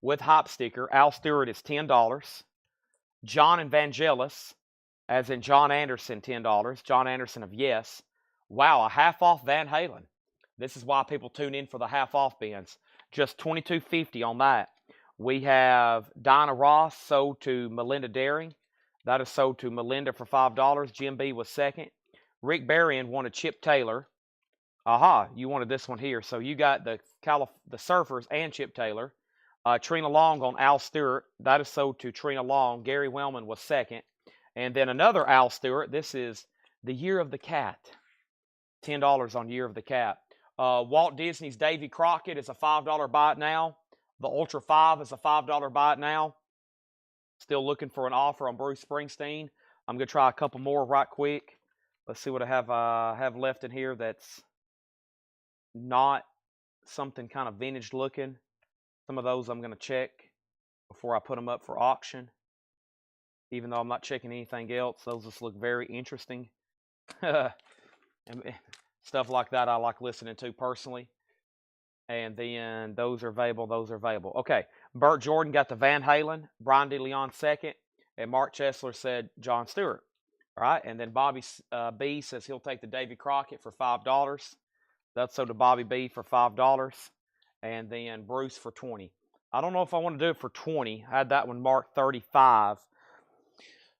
with Hop Sticker. Al Stewart is $10. John Evangelis, as in John Anderson, $10. John Anderson of Yes. Wow, a half off Van Halen. This is why people tune in for the half off bins. Just $22.50 on that. We have Dinah Ross sold to Melinda Daring. That is sold to Melinda for $5. Jim B was second. Rick Berrien wanted Chip Taylor. Aha, you wanted this one here. So you got the Surfers and Chip Taylor. Trina Long on Al Stewart. That is sold to Trina Long. Gary Wellman was second. And then another Al Stewart. This is the Year of the Cat. $10 on Year of the Cat. Walt Disney's Davy Crockett is a $5 buy it now. The Ultra 5 is a $5 buy it now. Still looking for an offer on Bruce Springsteen. I'm going to try a couple more right quick. Let's see what I have left in here that's not something kind of vintage looking. Some of those I'm going to check before I put them up for auction. Even though I'm not checking anything else, those just look very interesting. And stuff like that I like listening to personally. And then those are available. Okay, Burt Jordan got the Van Halen, Brian DeLeon second, and Mark Chesler said John Stewart. All right, and then Bobby B says he'll take the Davy Crockett for $5. That's sold to Bobby B for $5, and then Bruce for $20. I don't know if I want to do it for $20. I had that one marked $35.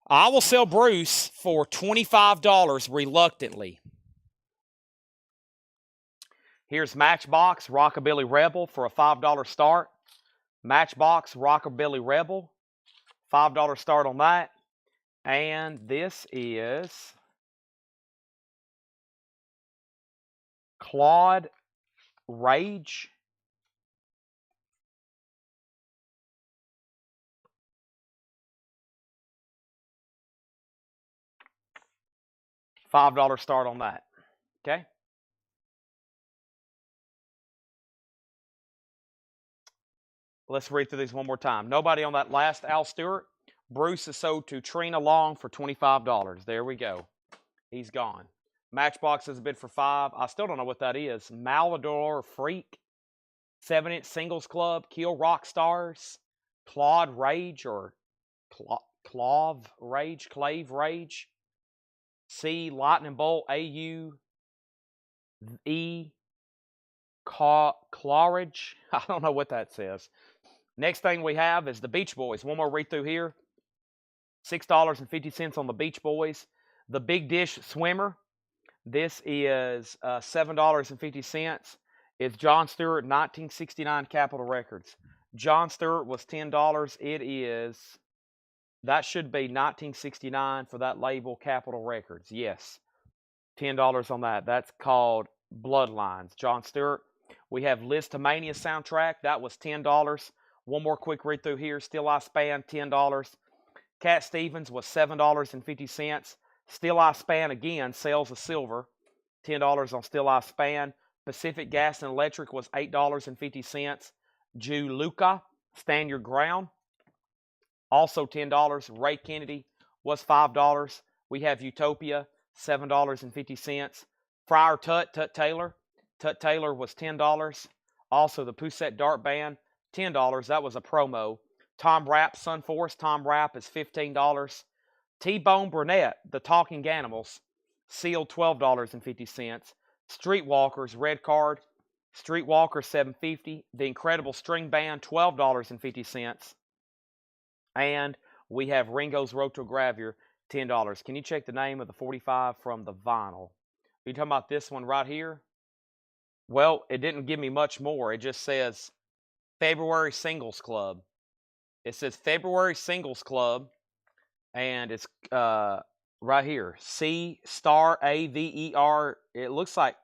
I will sell Bruce for $25 reluctantly. Here's Matchbox Rockabilly Rebel for a $5 start. Matchbox Rockabilly Rebel, $5 start on that. And this is Claude Rage. $5 start on that. Okay. Let's read through these one more time. Nobody on that last Al Stewart. Bruce is sold to Trina Long for $25. There we go. He's gone. Matchbox is a bid for $5. I still don't know what that is. Malador Freak. 7-inch Singles Club. Kill Rock Stars. Claude Rage or Clave Rage. C. Lightning Bolt. AU. E. Claridge. I don't know what that says. Next thing we have is the Beach Boys. One more read through here. $6.50 on the Beach Boys. The Big Dish Swimmer. This is $7.50. It's John Stewart, 1969 Capitol Records. John Stewart was $10. It is, that should be 1969 for that label, Capitol Records. Yes, $10 on that. That's called Bloodlines. John Stewart. We have Listomania soundtrack. That was $10. One more quick read through here. Still I Span, $10. Cat Stevens was $7.50. Still I Span again, Sales of Silver, $10 on Still I Span. Pacific Gas and Electric was $8.50. Jew Luca, Stand Your Ground, also $10. Ray Kennedy was $5. We have Utopia, $7.50. Friar Tut Taylor. Tut Taylor was $10. Also the Poussette Dart Band, $10. That was a promo. Tom Rapp, Sunforce. Tom Rapp is $15. T-Bone Burnett, The Talking Animals, sealed $12.50. Streetwalkers, Red Card. Streetwalker, $7.50. The Incredible String Band, $12.50. And we have Ringo's Rotogravure, $10. Can you check the name of the 45 from the vinyl? Are you talking about this one right here? Well, it didn't give me much more. It just says February Singles Club. It says February Singles Club, and it's right here. C star AVER. It looks like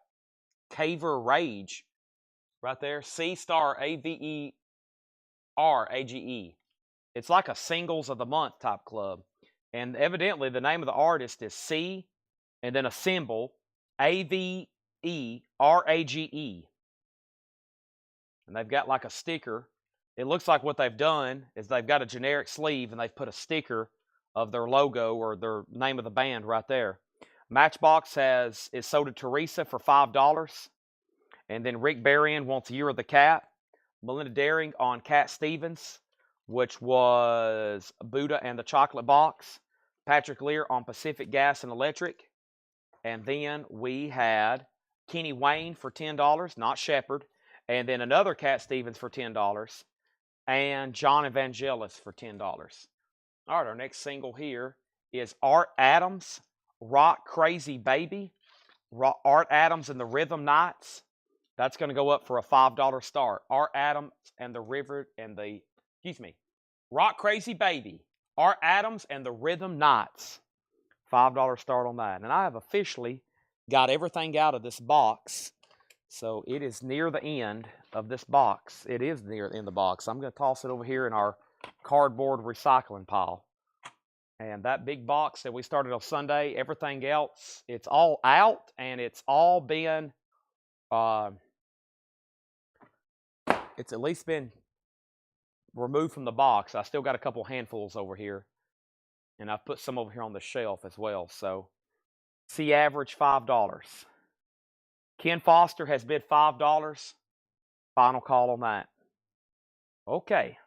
Caver Rage right there. C star AVER AGE. It's like a Singles of the Month type club. And evidently the name of the artist is C and then a symbol AVERAGE. And they've got like a sticker. It looks like what they've done is they've got a generic sleeve and they've put a sticker of their logo or their name of the band right there. Matchbox is sold to Teresa for $5. And then Rick Berrien wants Year of the Cat. Melinda Daring on Cat Stevens, which was Buddha and the Chocolate Box. Patrick Lear on Pacific Gas and Electric. And then we had Kenny Wayne for $10, not Shepherd. And then another Cat Stevens for $10. and John Evangelist for $10. All right, our next single here is Art Adams, Rock Crazy Baby. Art Adams and the Rhythm Knights. That's going to go up for a $5 start. Art Adams and the Rock Crazy Baby. Art Adams and the Rhythm Knights. $5 start on that. And I have officially got everything out of this box. So it is near the end of this box. It is near the end of the box. I'm going to toss it over here in our cardboard recycling pile. And that big box that we started on Sunday, everything else, it's all out and it's all been, it's at least been removed from the box. I still got a couple handfuls over here. And I've put some over here on the shelf as well. So, C average $5. Ken Foster has bid $5. Final call on that. Okay.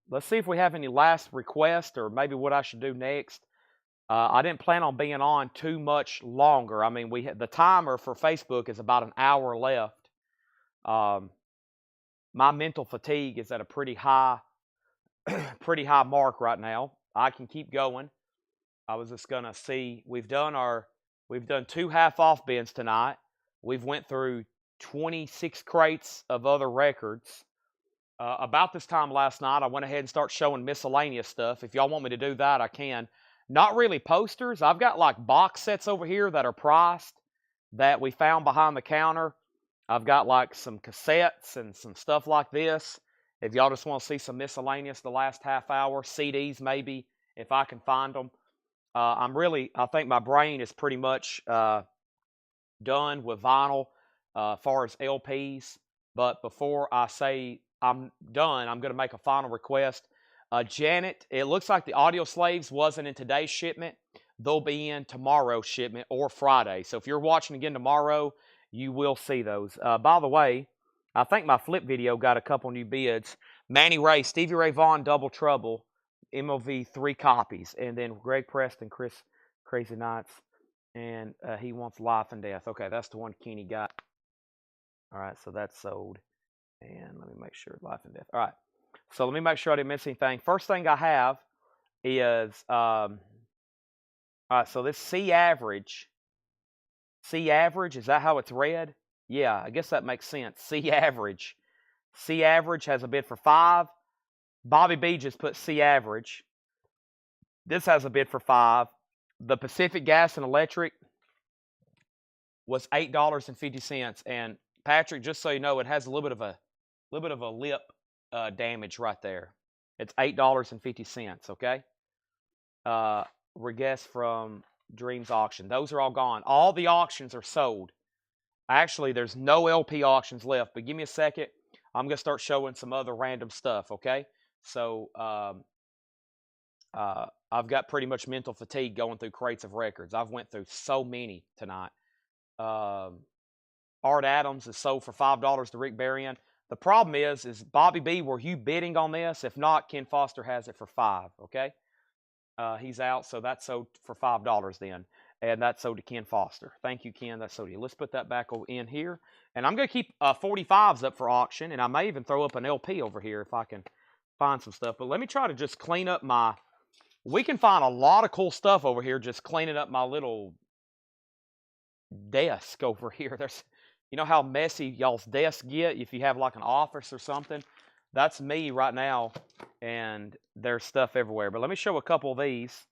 Let's see if we have any last requests or maybe what I should do next. I didn't plan on being on too much longer. I mean, the timer for Facebook is about an hour left. My mental fatigue is at a pretty high mark right now. I can keep going. I was just gonna see. We've done 2 half-off bins tonight. We've went through 26 crates of other records. About this time last night, I went ahead and started showing miscellaneous stuff. If y'all want me to do that, I can. Not really posters. I've got like box sets over here that are priced that we found behind the counter. I've got like some cassettes and some stuff like this. If y'all just want to see some miscellaneous the last half hour, CDs maybe, if I can find them. I think my brain is pretty much done with vinyl as far as LPs. But before I say I'm done, I'm going to make a final request. Janet, it looks like the Audio Slaves wasn't in today's shipment. They'll be in tomorrow's shipment or Friday. So if you're watching again tomorrow, you will see those. By the way, I think my flip video got a couple new bids. Manny Ray, Stevie Ray Vaughan, Double Trouble, MOV 3 copies. And then Greg Preston, Chris Crazy Nights. And he wants Life and Death. Okay, that's the one Kenny got. All right, so that's sold. And let me make sure, Life and Death. All right, so let me make sure I didn't miss anything. First thing I have is, all right, so this C average, is that how it's read? Yeah, I guess that makes sense. C average has a bid for 5. Bobby B just put C average. This has a bid for 5. The Pacific Gas and Electric was $8.50. And Patrick, just so you know, it has a little bit of a lip damage right there. It's $8.50. Okay. Reguess from Dreams Auction. Those are all gone. All the auctions are sold. Actually, there's no LP auctions left. But give me a second. I'm gonna start showing some other random stuff. Okay. So I've got pretty much mental fatigue going through crates of records. I've went through so many tonight. Art Adams is sold for $5 to Rick Berrien. The problem is Bobby B, were you bidding on this? If not, Ken Foster has it for $5, okay? He's out, so that's sold for $5 then. And that's sold to Ken Foster. Thank you, Ken. That's sold to you. Let's put that back in here. And I'm going to keep 45s up for auction, and I may even throw up an LP over here if I can find some stuff. But let me try to just clean up my... We can find a lot of cool stuff over here just cleaning up my little desk over here. There's... You know how messy y'all's desks get if you have like an office or something? That's me right now, and there's stuff everywhere. But let me show a couple of these.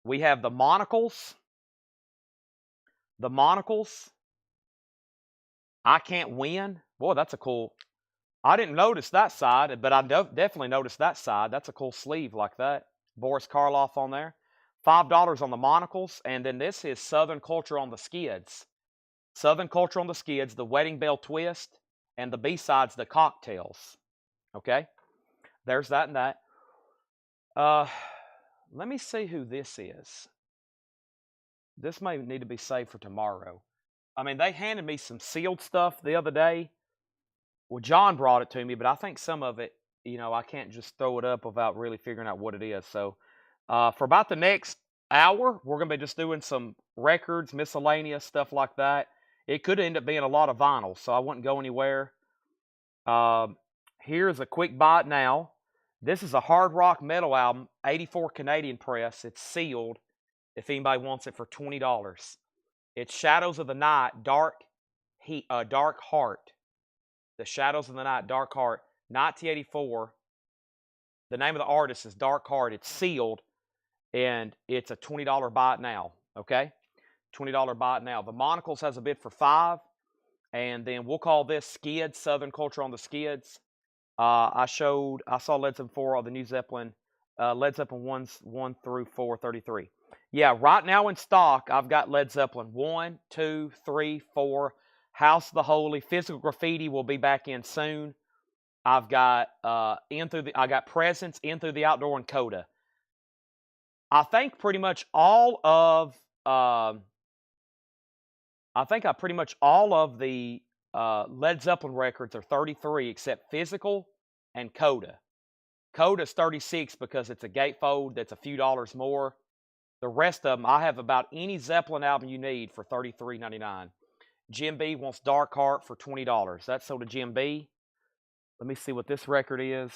We have the monocles. The monocles. I Can't Win. Boy, that's a cool... I didn't notice that side, but I definitely noticed that side. That's a cool sleeve like that. Boris Karloff on there. $5 on the monocles. And then this is Southern Culture on the Skids. Southern Culture on the Skids, the Wedding Bell Twist, and the B-sides, the Cocktails. Okay? There's that and that. Let me see who this is. This may need to be saved for tomorrow. I mean, they handed me some sealed stuff the other day. Well, John brought it to me, but I think some of it, you know, I can't just throw it up without really figuring out what it is. So, for about the next hour, we're going to be just doing some records, miscellaneous, stuff like that. It could end up being a lot of vinyl, so I wouldn't go anywhere. Here's a quick bite now. This is a hard rock metal album, 84 Canadian press. It's sealed if anybody wants it for $20. It's Shadows of the Night, Dark Heart. The Shadows of the Night, Dark Heart, 1984. The name of the artist is Dark Heart. It's sealed, and it's a $20 buy it now, okay? $20 buy it now. The Monocles has a bid for $5, and then we'll call this Skids, Southern Culture on the Skids. I saw Led Zeppelin 4 on the New Zeppelin, Led Zeppelin 1 through 433. Yeah, right now in stock, I've got Led Zeppelin 1, 2, 3, 4, House of the Holy, Physical Graffiti will be back in soon. I've got I got Presence, In Through the Outdoor, and Coda. I think pretty much all of the Led Zeppelin records are 33 except Physical and Coda. Coda's 36 because it's a gatefold that's a few dollars more. The rest of them, I have about any Zeppelin album you need for $33.99. Jim B wants Dark Heart for $20. That's sold to Jim B. Let me see what this record is.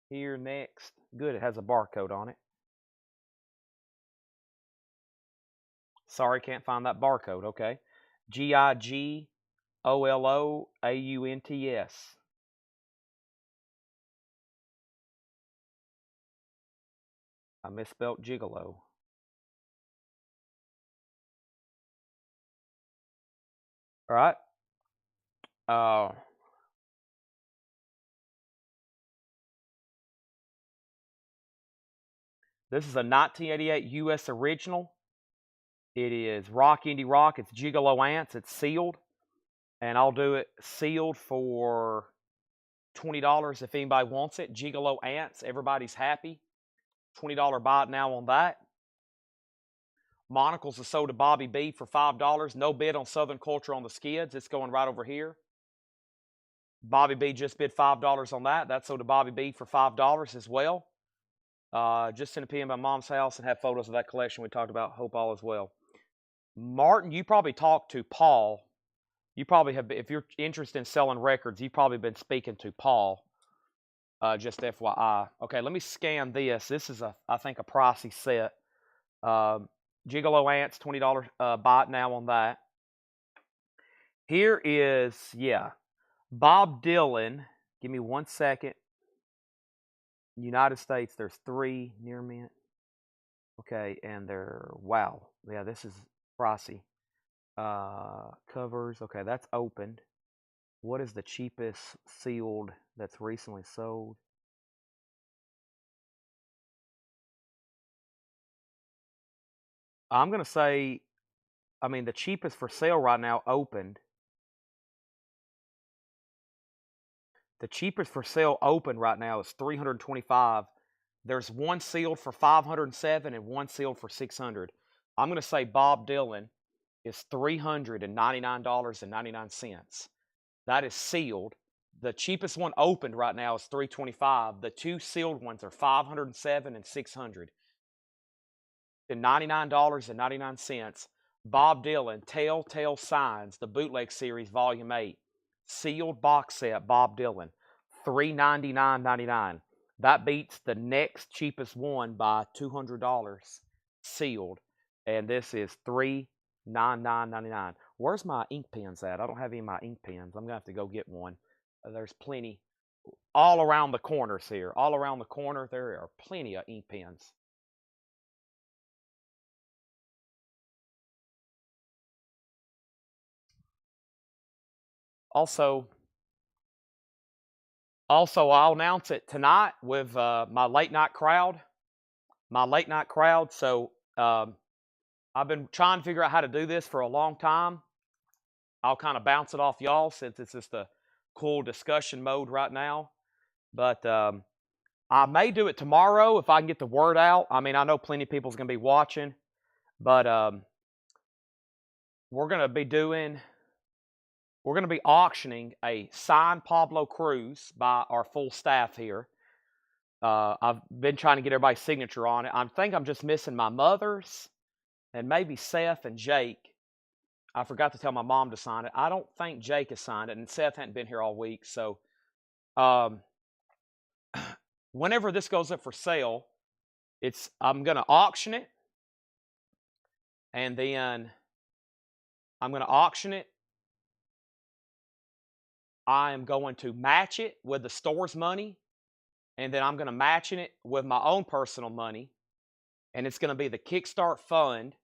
Here next. Good, it has a barcode on it. Sorry, can't find that barcode. Okay. GIGOLOAUNTS. I misspelled gigolo. All right. This is a 1988 U.S. original. It is rock, indie rock. It's Gigolo Ants. It's sealed. And I'll do it sealed for $20 if anybody wants it. Gigolo Ants. Everybody's happy. $20 buy it now on that. Monocles is sold to Bobby B for $5. No bid on Southern Culture on the Skids. It's going right over here. Bobby B just bid $5 on that. That's sold to Bobby B for $5 as well. Just send a PM by Mom's house and have photos of that collection we talked about. Hope all is well. Martin, you probably talked to Paul. You probably have, if you're interested in selling records, you've probably been speaking to Paul. Just FYI. Okay, let me scan this. This is I think a pricey set. Gigolo Ants, $20 buy it now on that. Here is, Bob Dylan. Give me 1 second. United States, there's 3 near mint. Okay, and they're, wow. Yeah, this is pricey. Covers, okay, that's opened. What is the cheapest sealed that's recently sold? I'm going to say, the cheapest for sale right now opened. The cheapest for sale open right now is $325. There's one sealed for $507 and one sealed for $600. I'm going to say Bob Dylan is $399.99. That is sealed. The cheapest one opened right now is $325. The 2 sealed ones are $507 and $600. And $99.99. Bob Dylan, Telltale Signs, the Bootleg Series, Volume 8. Sealed box set, Bob Dylan, $399.99. That beats the next cheapest one by $200, sealed. And this is $399.99. Where's my ink pens at? I don't have any of my ink pens. I'm going to have to go get one. There's plenty all around the corners here. All around the corner, there are plenty of ink pens. Also, I'll announce it tonight with my late night crowd. So I've been trying to figure out how to do this for a long time. I'll kind of bounce it off y'all since it's just a cool discussion mode right now. But I may do it tomorrow if I can get the word out. I know plenty of people's going to be watching. But we're going to be auctioning a signed Pablo Cruz by our full staff here. I've been trying to get everybody's signature on it. I think I'm just missing my mother's and maybe Seth and Jake. I forgot to tell my mom to sign it. I don't think Jake has signed it, and Seth hadn't been here all week. So whenever this goes up for sale, I'm going to auction it, and then I'm going to auction it. I am going to match it with the store's money, and then I'm going to match it with my own personal money, and it's going to be the Kickstart fund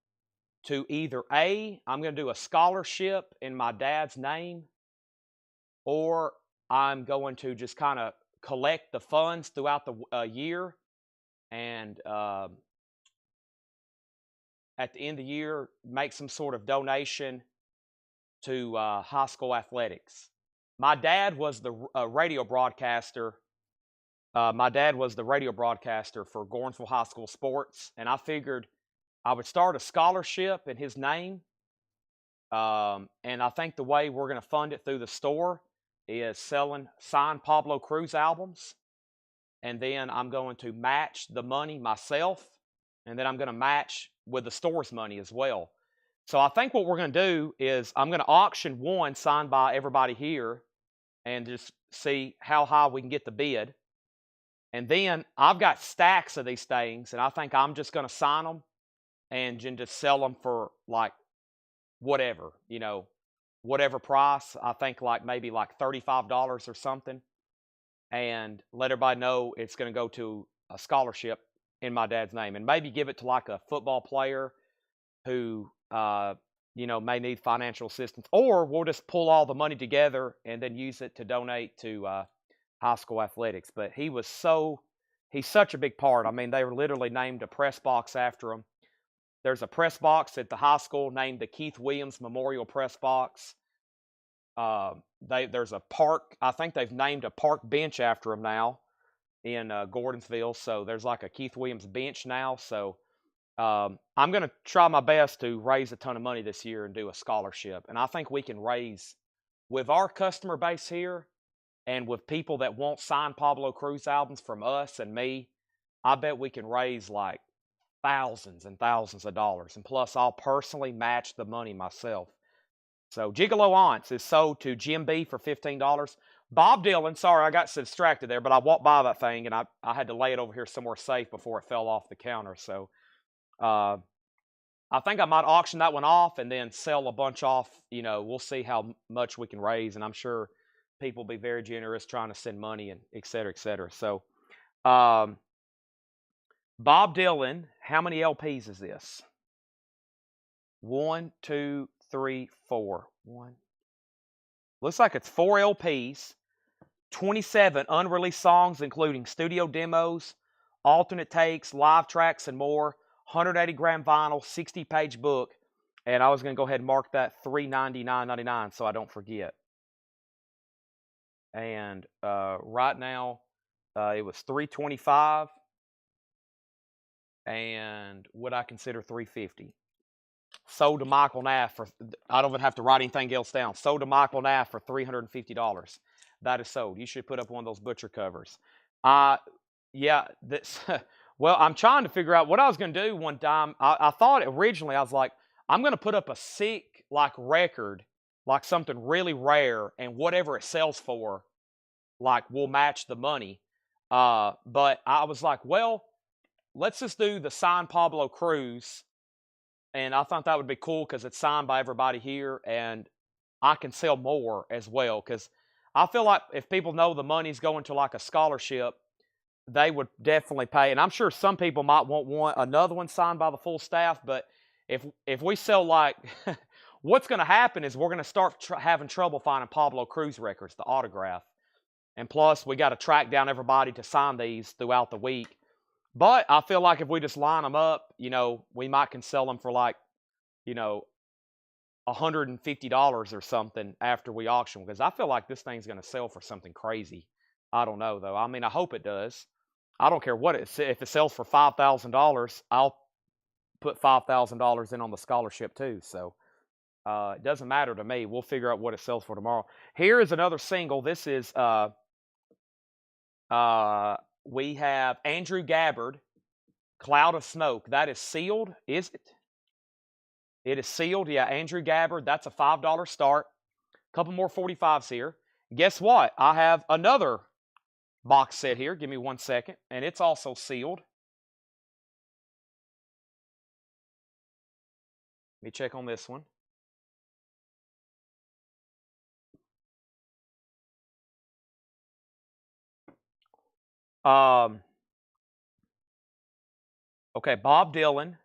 to either I'm going to do a scholarship in my dad's name, or I'm going to just kind of collect the funds throughout the year, and at the end of the year, make some sort of donation to high school athletics. My dad was the radio broadcaster. My dad was the radio broadcaster for Gordonsville High School sports, and I figured I would start a scholarship in his name. And I think the way we're going to fund it through the store is selling signed Pablo Cruz albums. And then I'm going to match the money myself. And then I'm going to match with the store's money as well. So I think what we're going to do is I'm going to auction one signed by everybody here and just see how high we can get the bid. And then I've got stacks of these things, and I think I'm just going to sign them and just sell them for like whatever, whatever price. I think maybe $35 or something, and let everybody know it's going to go to a scholarship in my dad's name, and maybe give it to like a football player who may need financial assistance, or we'll just pull all the money together and then use it to donate to high school athletics. But he's such a big part. I mean, they were literally named a press box after him. There's a press box at the high school named the Keith Williams Memorial Press Box. There's a park. I think they've named a park bench after him now in Gordonsville. So there's like a Keith Williams bench now. So I'm going to try my best to raise a ton of money this year and do a scholarship. And I think we can raise, with our customer base here and with people that want signed Pablo Cruz albums from us and me, I bet we can raise like thousands and thousands of dollars. And plus, I'll personally match the money myself. So Gigolo Aunts is sold to Jim B for $15. Bob Dylan, sorry, I got distracted there, but I walked by that thing and I had to lay it over here somewhere safe before it fell off the counter. So I think I might auction that one off and then sell a bunch off. We'll see how much we can raise, and I'm sure people will be very generous trying to send money and et cetera, et cetera. So Bob Dylan, how many LPs is this? 1, 2, 3, 4. Looks like it's 4 LPs, 27 unreleased songs, including studio demos, alternate takes, live tracks, and more. 180-gram vinyl, 60-page book. And I was going to go ahead and mark that $399.99 so I don't forget. And right now, it was $325. And what I consider $350. Sold to Michael Naff for, I don't even have to write anything else down. Sold to Michael Naff for $350. That is sold. You should put up one of those butcher covers. Yeah, that's, well, I'm trying to figure out what I was going to do one time. I thought originally, I was like, I'm going to put up a sick, record, something really rare, and whatever it sells for, we'll match the money. But I was like, well, let's just do the signed Pablo Cruz. And I thought that would be cool because it's signed by everybody here, and I can sell more as well. Because I feel like if people know the money's going to a scholarship, they would definitely pay. And I'm sure some people might want another one signed by the full staff. But if we sell what's going to happen is we're going to start having trouble finding Pablo Cruz records, the autograph. And plus, we got to track down everybody to sign these throughout the week. But I feel like if we just line them up, we might can sell them for $150 or something after we auction. Because I feel like this thing's going to sell for something crazy. I don't know, though. I mean, I hope it does. I don't care what if it sells for $5,000, I'll put $5,000 in on the scholarship too. So it doesn't matter to me. We'll figure out what it sells for tomorrow. Here is another single. This is we have Andrew Gabbard, Cloud of Smoke. That is sealed, is it? It is sealed. Yeah, Andrew Gabbard. That's a $5 start. A couple more 45s here. Guess what? I have another box set here. Give me 1 second. And it's also sealed. Let me check on this one. Okay, Bob Dylan.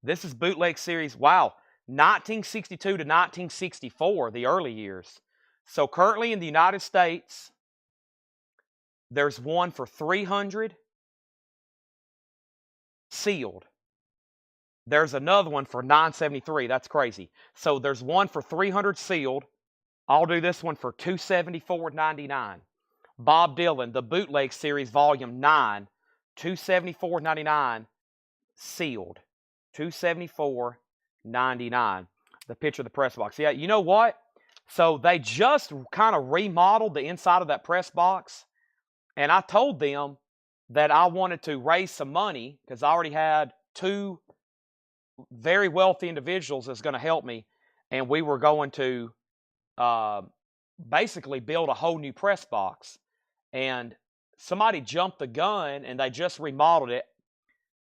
This is Bootleg Series. Wow, 1962 to 1964, the early years. So currently in the United States, there's one for $300 sealed. There's another one for $973. That's crazy. So there's one for $300 sealed. I'll do this one for $274.99. Bob Dylan, the Bootleg Series, Volume 9, $274.99 sealed. $274.99. The picture of the press box. Yeah, you know what? So they just kind of remodeled the inside of that press box. And I told them that I wanted to raise some money because I already had 2 very wealthy individuals that's going to help me. And we were going to basically build a whole new press box. And somebody jumped the gun and they just remodeled it.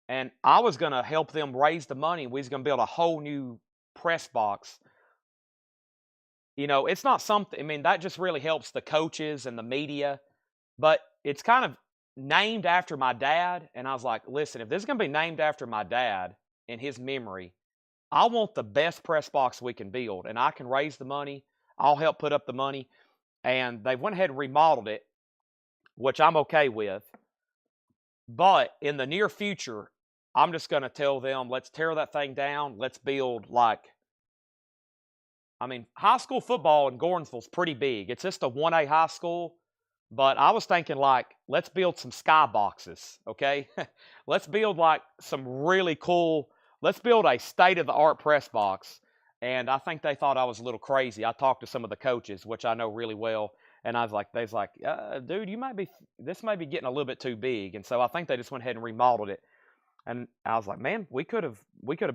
And I was going to help them raise the money. We was going to build a whole new press box. You know, it's not something, I mean, that just really helps the coaches and the media. But it's kind of named after my dad. And I was like, listen, if this is going to be named after my dad in his memory, I want the best press box we can build. And I can raise the money. I'll help put up the money. And they went ahead and remodeled it, which I'm okay with. But in the near future, I'm just going to tell them, let's tear that thing down. Let's build high school football in Gordonsville is pretty big. It's just a 1A high school. But I was thinking let's build some sky boxes, okay? Let's build some really cool, let's build a state-of-the-art press box. And I think they thought I was a little crazy. I talked to some of the coaches, which I know really well. And I was like, dude, this might be getting a little bit too big. And so I think they just went ahead and remodeled it. And I was like, man, we could have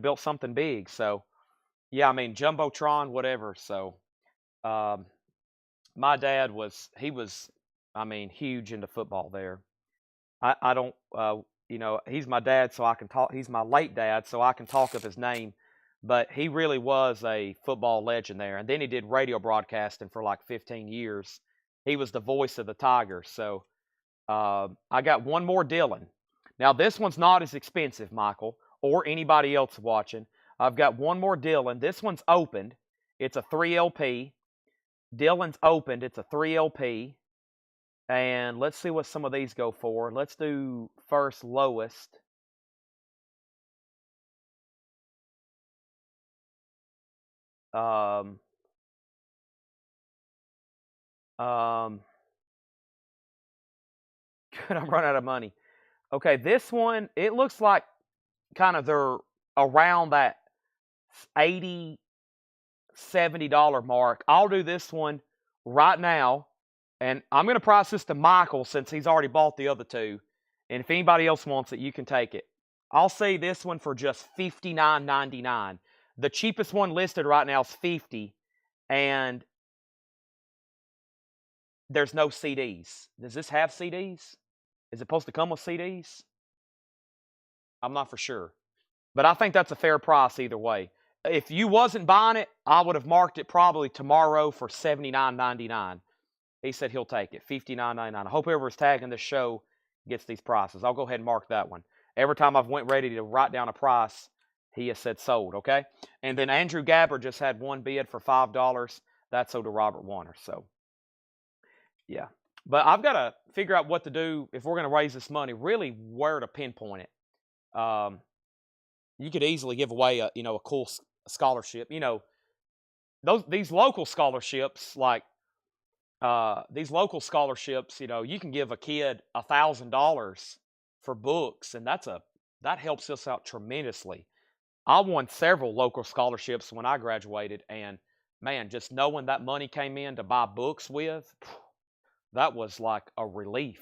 built something big. So, yeah, I mean, Jumbotron, whatever. So, my dad was huge into football there. I don't, he's my dad, so I can talk. He's my late dad, so I can talk of his name. But he really was a football legend there. And then he did radio broadcasting for 15 years. He was the voice of the Tigers. So, I got one more Dylan. Now, this one's not as expensive, Michael, or anybody else watching. I've got one more Dylan. This one's opened. It's a 3LP. Dylan's opened. It's a 3LP. And let's see what some of these go for. Let's do first lowest. Good, I'm running out of money. Okay, this one, it looks like kind of they're around that $80, $70 mark. I'll do this one right now, and I'm going to price this to Michael since he's already bought the other 2. And if anybody else wants it, you can take it. I'll say this one for just $59.99. The cheapest one listed right now is $50, and there's no CDs. Does this have CDs? Is it supposed to come with CDs? I'm not for sure. But I think that's a fair price either way. If you wasn't buying it, I would have marked it probably tomorrow for $79.99. He said he'll take it, $59.99. I hope whoever's tagging this show gets these prices. I'll go ahead and mark that one. Every time I've went ready to write down a price, he has said sold, okay? And then Andrew Gabbard just had one bid for $5. That's sold to Robert Warner. So, yeah. But I've got to figure out what to do if we're going to raise this money, really where to pinpoint it. You could easily give away a cool scholarship. These local scholarships, you can give a kid $1,000 for books, and that helps us out tremendously. I won several local scholarships when I graduated, and man, just knowing that money came in to buy books with, that was like a relief,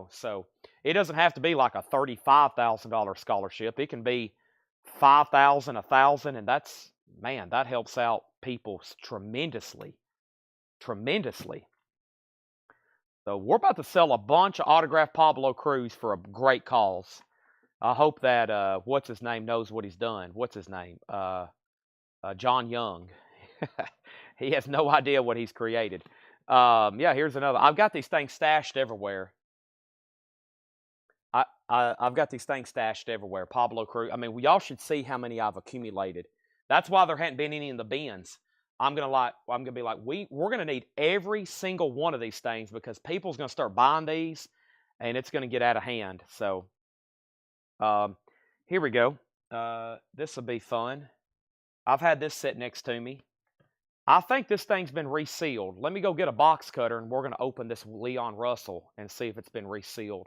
So it doesn't have to be like a $35,000 scholarship. It can be $5,000, $1,000, and that helps out people tremendously. Tremendously. So we're about to sell a bunch of autographed Pablo Cruz for a great cause. I hope that what's his name knows what he's done. What's his name? John Young. He has no idea what he's created. Yeah, here's another. I've got these things stashed everywhere. I've got these things stashed everywhere. Pablo Cruz. I mean, y'all should see how many I've accumulated. That's why there hadn't been any in the bins. I'm gonna be like, we're gonna need every single one of these things because people's gonna start buying these, and it's gonna get out of hand. So, here we go. This will be fun. I've had this sit next to me. I think this thing's been resealed. Let me go get a box cutter, and we're gonna open this Leon Russell and see if it's been resealed.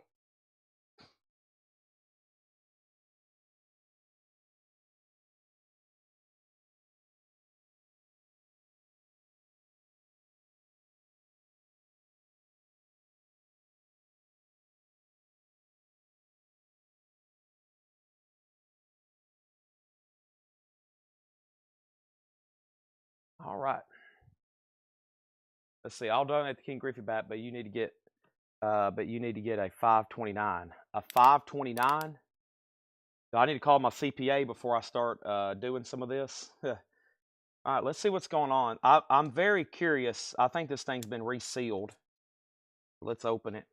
All right. Let's see. I'll donate the King Griffey bat, but you need to get a 529. A 529. Do I need to call my CPA before I start doing some of this? All right, let's see what's going on. I'm very curious. I think this thing's been resealed. Let's open it.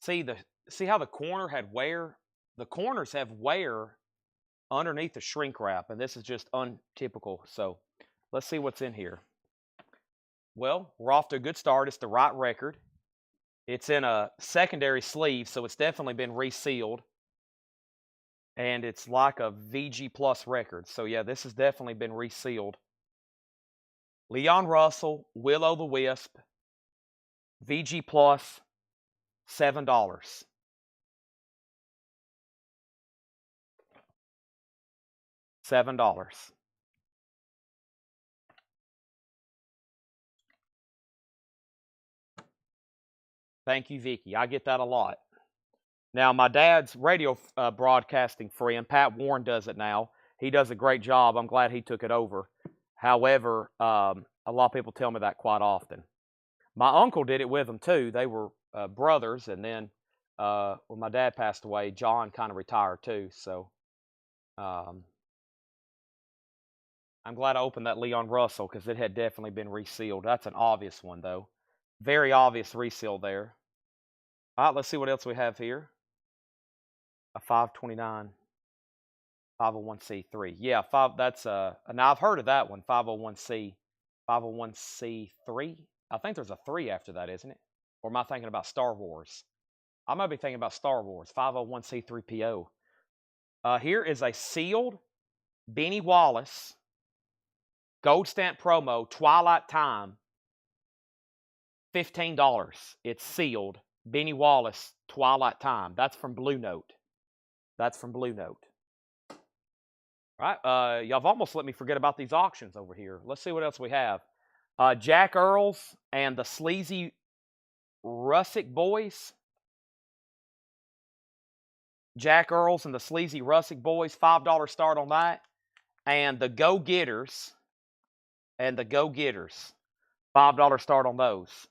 See how the corner had wear? The corners have wear underneath the shrink wrap, and this is just untypical. So let's see what's in here. Well, we're off to a good start. It's the right record. It's in a secondary sleeve, so it's definitely been resealed. And it's like a VG Plus record. So yeah, this has definitely been resealed. Leon Russell, Will-O-The-Wisp, VG Plus, $7. $7. Thank you, Vicky. I get that a lot. Now, my dad's radio broadcasting friend, Pat Warren, does it now. He does a great job. I'm glad he took it over. However, a lot of people tell me that quite often. My uncle did it with him, too. They were brothers, and then when my dad passed away, John kind of retired, too. So I'm glad I opened that Leon Russell because it had definitely been resealed. That's an obvious one, though. Very obvious reseal there. All right, let's see what else we have here. A 529, 501c3. Yeah, that's now I've heard of that one, 501c3. I think there's a 3 after that, isn't it? Or am I thinking about Star Wars? I might be thinking about Star Wars, 501c3PO. Here is a sealed Benny Wallace Gold Stamp promo, Twilight Time, $15. It's sealed. Benny Wallace, Twilight Time. That's from Blue Note. That's from Blue Note. All right, y'all have almost let me forget about these auctions over here. Let's see what else we have. Jack Earls and the Sleazy Russick Boys. Jack Earls and the Sleazy Russick Boys, $5 start on that. And the Go-Getters. $5 start on those.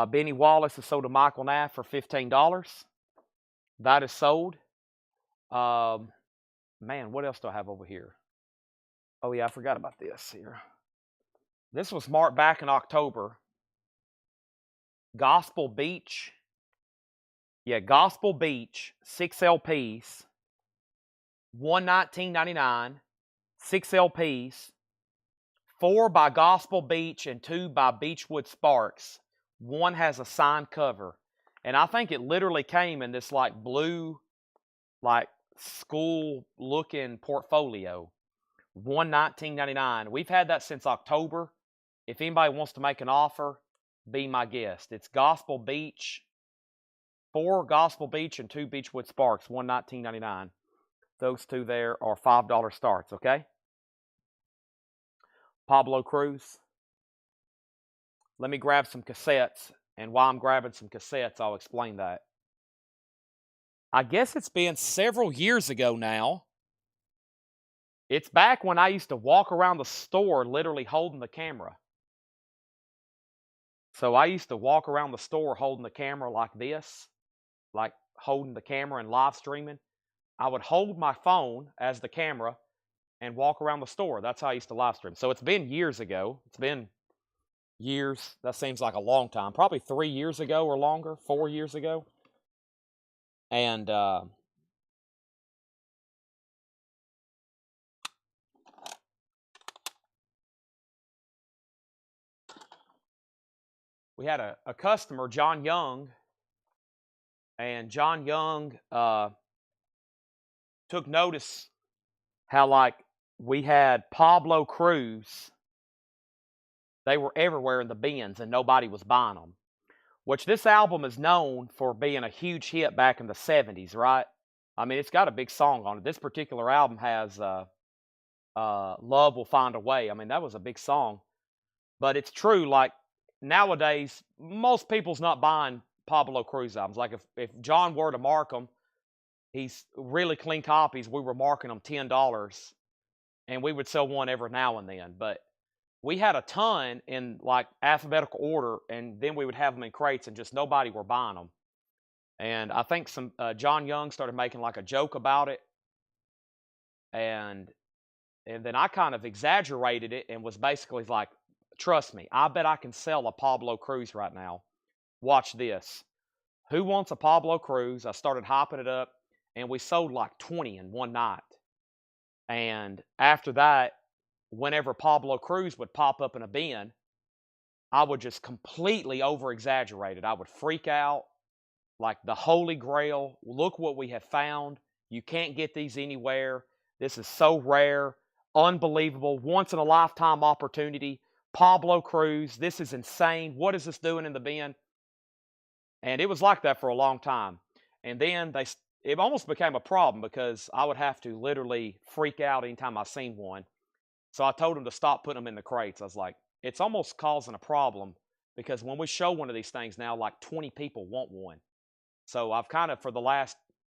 Benny Wallace is sold to Michael Naff for $15. That is sold. Man, what else do I have over here? Oh, yeah, I forgot about this here. This was marked back in October. Gospel Beach. Yeah, Gospel Beach, 6 LPs, $119.99, 6 LPs, 4 by Gospel Beach and 2 by Beechwood Sparks. One has a signed cover. And I think it literally came in this like blue, like school-looking portfolio. $119.99. We've had that since October. If anybody wants to make an offer, be my guest. It's Gospel Beach, 4 Gospel Beach and 2 Beechwood Sparks, $119.99. Those 2 there are $5 starts, okay? Pablo Cruz. Let me grab some cassettes, and while I'm grabbing some cassettes, I'll explain that. I guess it's been several years ago now. It's back when I used to walk around the store literally holding the camera. So I used to walk around the store holding the camera like this, like holding the camera and live streaming. I would hold my phone as the camera and walk around the store. That's how I used to live stream. So it's been years ago. It's been years. That seems like a long time. Probably 3 years ago or longer, 4 years ago. And we had a customer, John Young, and John Young took notice how, like, we had Pablo Cruz. They were everywhere in the bins, and nobody was buying them. Which this album is known for being a huge hit back in the 70s, right? I mean, it's got a big song on it. This particular album has Love Will Find a Way. I mean, that was a big song. But it's true, like, nowadays, most people's not buying Pablo Cruz albums. Like, if John were to mark them, he's really clean copies. We were marking them $10, and we would sell one every now and then. But we had a ton in, like, alphabetical order, and then we would have them in crates, and just nobody were buying them. And I think John Young started making, like, a joke about it. And then I kind of exaggerated it and was basically like, trust me, I bet I can sell a Pablo Cruz right now. Watch this. Who wants a Pablo Cruz? I started hyping it up, and we sold like 20 in one night. And after that, whenever Pablo Cruz would pop up in a bin, I would just completely over-exaggerate it. I would freak out, like the Holy Grail. Look what we have found. You can't get these anywhere. This is so rare, unbelievable, once-in-a-lifetime opportunity. Pablo Cruz, this is insane. What is this doing in the bin? And it was like that for a long time. And then it almost became a problem because I would have to literally freak out anytime I seen one. So I told them to stop putting them in the crates. I was like, it's almost causing a problem because when we show one of these things now, like 20 people want one. So I've kind of, for the last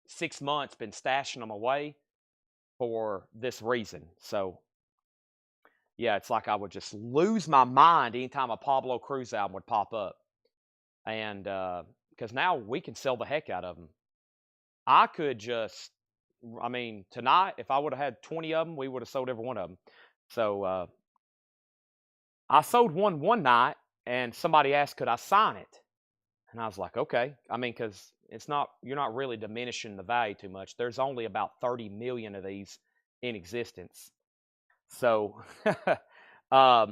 6 months, been stashing them away for this reason. So, yeah, it's like I would just lose my mind anytime a Pablo Cruz album would pop up. And because now we can sell the heck out of them. I could just, I mean, tonight, if I would have had 20 of them, we would have sold every one of them. So I sold one night, and somebody asked, could I sign it? And I was like, okay. I mean, because you're not really diminishing the value too much. There's only about 30 million of these in existence. So I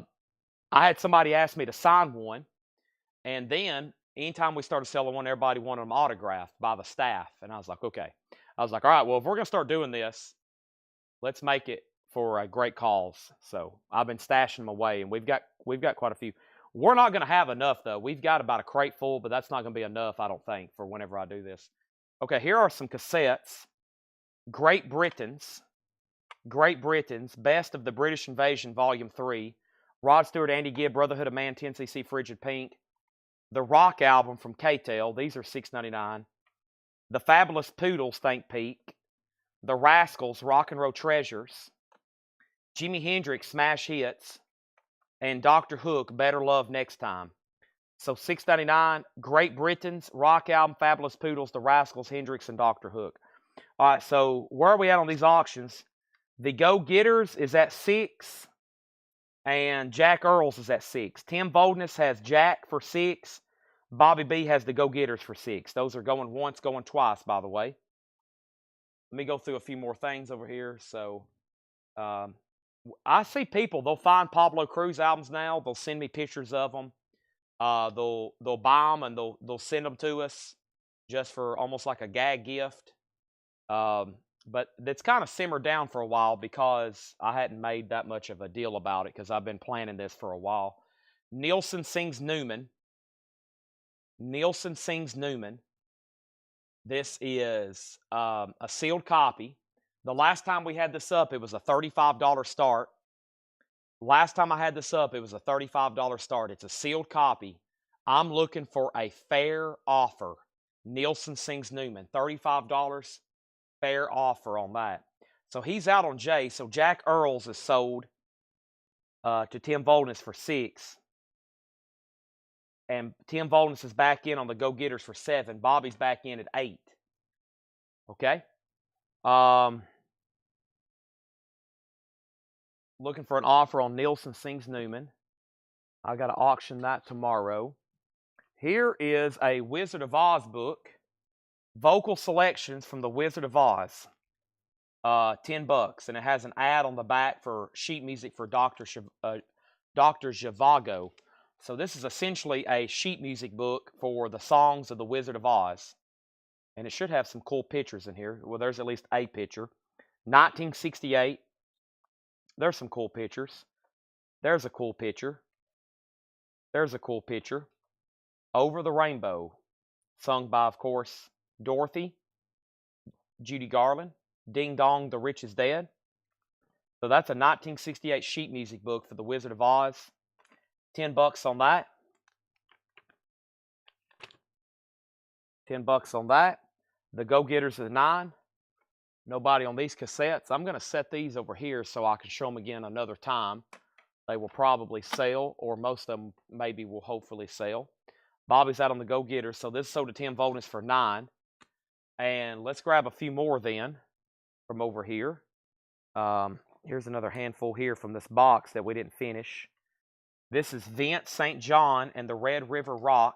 had somebody ask me to sign one, and then anytime we started selling one, everybody wanted them autographed by the staff. And I was like, okay. I was like, all right, well, if we're going to start doing this, let's make it for a great cause. So I've been stashing them away, and we've got quite a few. We're not going to have enough, though. We've got about a crate full, but that's not going to be enough, I don't think, for whenever I do this. Okay, here are some cassettes. Great Britons, Best of the British Invasion, Volume 3. Rod Stewart, Andy Gibb, Brotherhood of Man, 10cc, Frigid Pink. The Rock album from K-Tel. These are $6.99. The Fabulous Poodles, Think Peak. The Rascals, Rock and Roll Treasures. Jimi Hendrix, Smash Hits. And Dr. Hook, Better Love Next Time. So $6.99, Great Britons, Rock album, Fabulous Poodles, The Rascals, Hendrix, and Dr. Hook. All right, so where are we at on these auctions? The Go-Getters is at $6, and Jack Earls is at $6. Tim Boldness has Jack for $6. Bobby B has the Go-Getters for $6. Those are going once, going twice, by the way. Let me go through a few more things over here. So, I see people, they'll find Pablo Cruz albums now. They'll send me pictures of them. They'll buy them and they'll send them to us just for almost like a gag gift. But it's kind of simmered down for a while because I hadn't made that much of a deal about it because I've been planning this for a while. Nielsen Sings Newman. This is a sealed copy. The last time we had this up, it was a $35 start. Last time I had this up, it was a $35 start. It's a sealed copy. I'm looking for a fair offer. Nielsen Sings Newman, $35, fair offer on that. So he's out on J. So Jack Earls is sold to Tim Voldness for 6. And Tim Voldness is back in on the go-getters for 7. Bobby's back in at 8. Okay? Looking for an offer on Nielsen Sings Newman. I got to auction that tomorrow. Here is a Wizard of Oz book. Vocal selections from the Wizard of Oz. $10. And it has an ad on the back for sheet music for Dr. Zhivago. So this is essentially a sheet music book for the songs of the Wizard of Oz. And it should have some cool pictures in here. Well, there's at least a picture. 1968. There's some cool pictures. There's a cool picture. There's a cool picture. Over the Rainbow. Sung by, of course, Dorothy, Judy Garland. Ding Dong, the Rich is Dead. So that's a 1968 sheet music book for the Wizard of Oz. $10 on that. $10 on that. The Go-Getters is 9. Nobody on these cassettes. I'm going to set these over here so I can show them again another time. They will probably sell, or most of them maybe will hopefully sell. Bobby's out on the Go-Getters, so this sold to Tim Voldness for 9. And let's grab a few more then from over here. Here's another handful here from this box that we didn't finish. This is Vince St. John and the Red River Rock.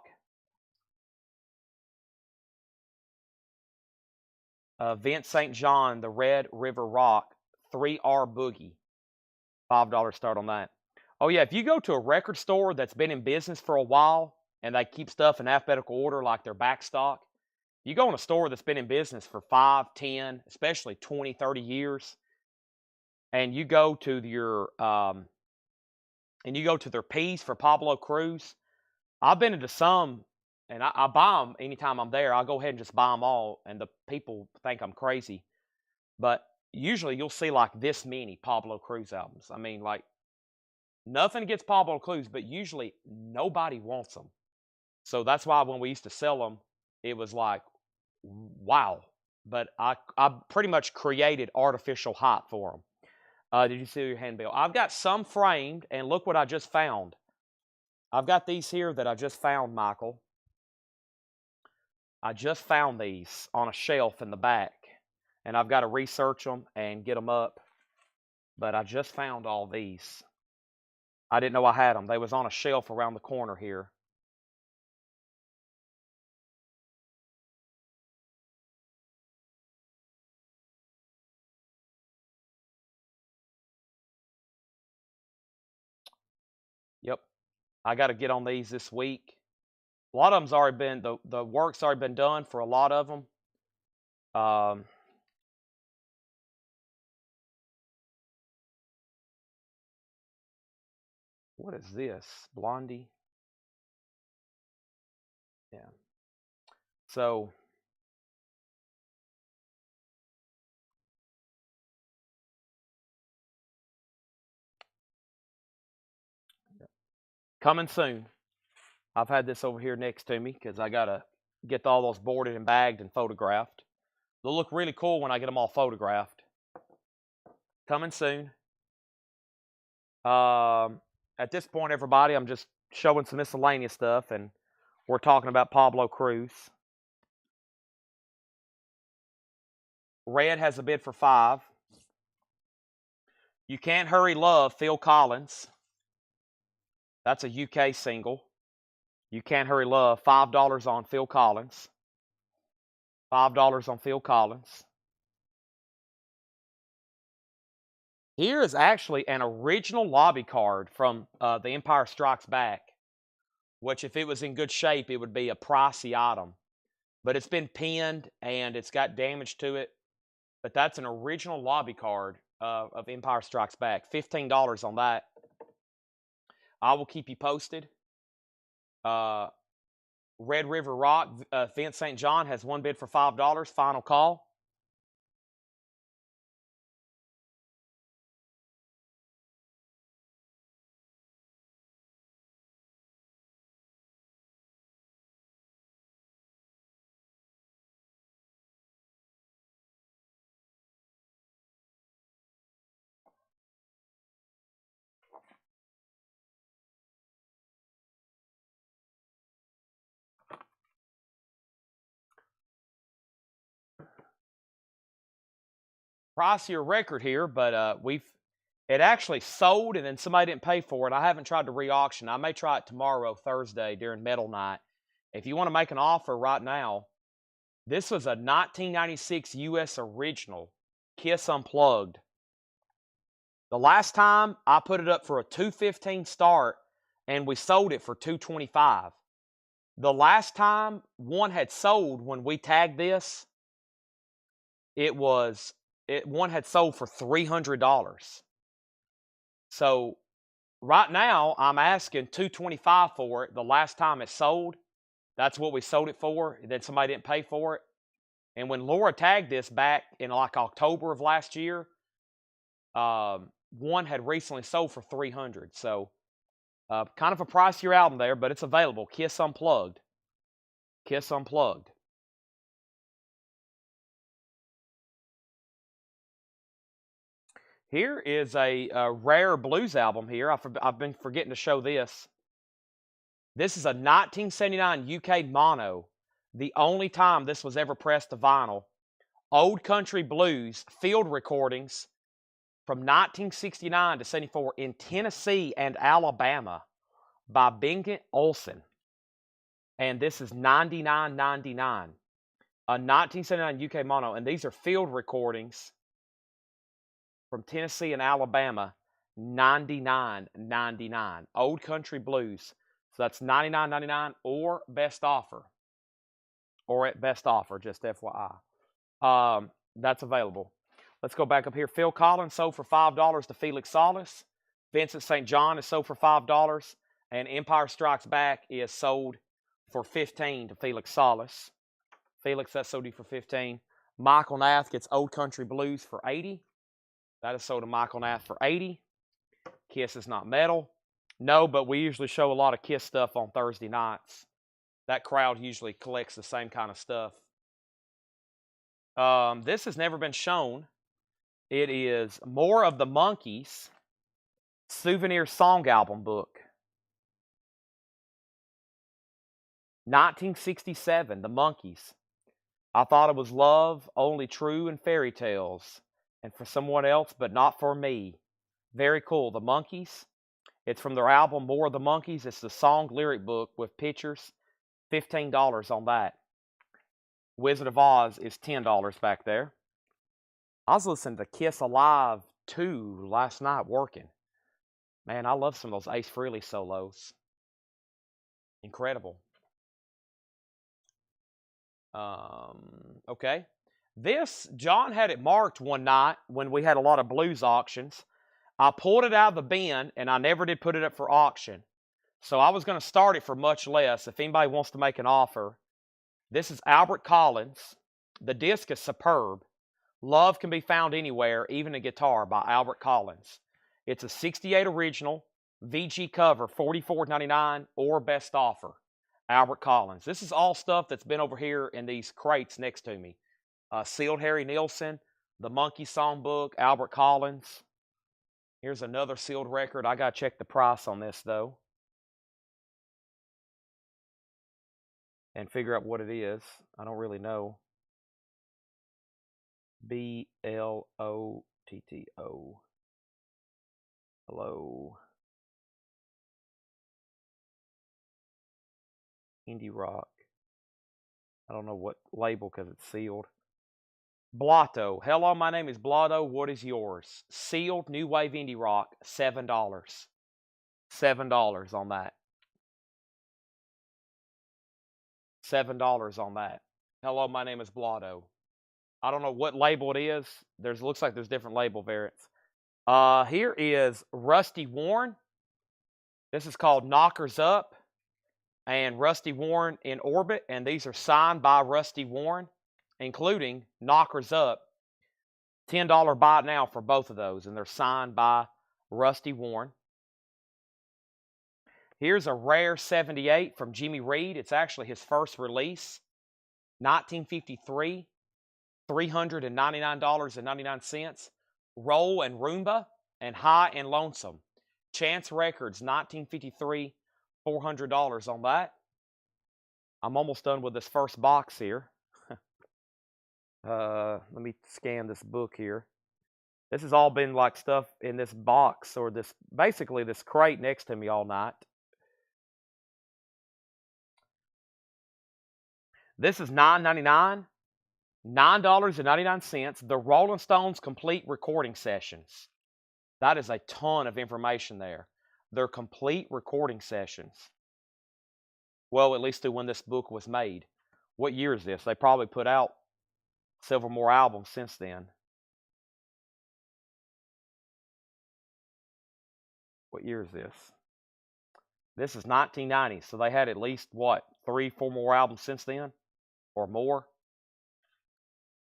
Vince St. John, the Red River Rock, 3R Boogie. $5 start on that. Oh yeah, if you go to a record store that's been in business for a while and they keep stuff in alphabetical order like their back stock, you go in a store that's been in business for 5, 10, especially 20, 30 years, and you go to their piece for Pablo Cruz. I've been into some, and I buy them anytime I'm there. I'll go ahead and just buy them all, and the people think I'm crazy. But usually you'll see like this many Pablo Cruz albums. I mean, like, nothing against Pablo Cruz, but usually nobody wants them. So that's why when we used to sell them, it was like, wow. But I pretty much created artificial hype for them. Did you see your handbill? I've got some framed, and look what I just found. I've got these here that I just found, Michael. I just found these on a shelf in the back, and I've got to research them and get them up. But I just found all these. I didn't know I had them. They was on a shelf around the corner here. Yep. I got to get on these this week. A lot of them's already been, the work's already been done for a lot of them. What is this? Blondie? Yeah. So, coming soon. I've had this over here next to me because I got to get all those boarded and bagged and photographed. They'll look really cool when I get them all photographed. Coming soon. At this point, everybody, I'm just showing some miscellaneous stuff, and we're talking about Pablo Cruz. Red has a bid for 5. You Can't Hurry Love, Phil Collins. That's a UK single. You Can't Hurry Love, $5 on Phil Collins. $5 on Phil Collins. Here is actually an original lobby card from The Empire Strikes Back, which if it was in good shape, it would be a pricey item. But it's been pinned and it's got damage to it. But that's an original lobby card of Empire Strikes Back. $15 on that. I will keep you posted. Red River Rock, Vince St. John has one bid for $5. Final call. pricier record here, but it actually sold and then somebody didn't pay for it. I haven't tried to re-auction. I may try it tomorrow, Thursday, during Metal Night. If you want to make an offer right now, this was a 1996 US original, Kiss Unplugged. The last time I put it up for a $215 start and we sold it for $225. The last time one had sold when we tagged this, one had sold for $300. So right now I'm asking $225 for it. The last time it sold, that's what we sold it for. Then somebody didn't pay for it. And when Laura tagged this back in like October of last year, one had recently sold for $300. So kind of a pricier album there, but it's available. Kiss Unplugged. Kiss Unplugged. Here is a rare blues album here. I've been forgetting to show this. This is a 1979 UK mono. The only time this was ever pressed to vinyl. Old Country Blues field recordings from 1969 to 74 in Tennessee and Alabama by Bingit Olsen. And this is $99.99. A 1979 UK mono. And these are field recordings from Tennessee and Alabama, $99.99. Old Country Blues. So that's $99.99 or best offer. Or at best offer, just FYI. That's available. Let's go back up here. Phil Collins sold for $5 to Felix Salas. Vincent St. John is sold for $5. And Empire Strikes Back is sold for $15 to Felix Salas. Felix, that's sold you for $15. Michael Nath gets Old Country Blues for $80. That is sold to Michael Nath for $80. Kiss is not metal. No, but we usually show a lot of Kiss stuff on Thursday nights. That crowd usually collects the same kind of stuff. This has never been shown. It is More of the Monkees Souvenir Song Album Book. 1967, The Monkees. I thought it was love, only true in fairy tales, and for someone else, but not for me. Very cool. The Monkees. It's from their album More of the Monkees. It's the song lyric book with pictures. $15 on that. Wizard of Oz is $10 back there. I was listening to Kiss Alive 2 last night working. Man, I love some of those Ace Frehley solos. Incredible. Okay. This, John had it marked one night when we had a lot of blues auctions. I pulled it out of the bin, and I never did put it up for auction. So I was going to start it for much less. If anybody wants to make an offer, this is Albert Collins. The disc is superb. Love Can Be Found Anywhere, Even a Guitar by Albert Collins. It's a 68 original, VG cover, $44.99 or best offer. Albert Collins. This is all stuff that's been over here in these crates next to me. Sealed Harry Nilsson, the Monkey Songbook, Albert Collins. Here's another sealed record. I got to check the price on this, though, and figure out what it is. I don't really know. BLOTTO. Hello. Indie rock. I don't know what label because it's sealed. Blotto. Hello, my name is Blotto. What is yours? Sealed New Wave Indie Rock, $7. $7 on that. $7 on that. Hello, my name is Blotto. I don't know what label it is. Looks like there's different label variants. Here is Rusty Warren. This is called Knockers Up and Rusty Warren in Orbit, and these are signed by Rusty Warren, including Knockers Up. $10 buy it now for both of those, and they're signed by Rusty Warren. Here's a rare 78 from Jimmy Reed. It's actually his first release, 1953, $399.99. Roll and Roomba and High and Lonesome. Chance Records, 1953, $400 on that. I'm almost done with this first box here. Let me scan this book here. This has all been like stuff in this box or this basically this crate next to me all night. This is $9.99. $9.99. The Rolling Stones complete recording sessions. That is a ton of information there. They're complete recording sessions. Well, at least to when this book was made. What year is this? They probably put out several more albums since then. What year is this? This is 1990, so they had at least, what, 3, 4 more albums since then? Or more?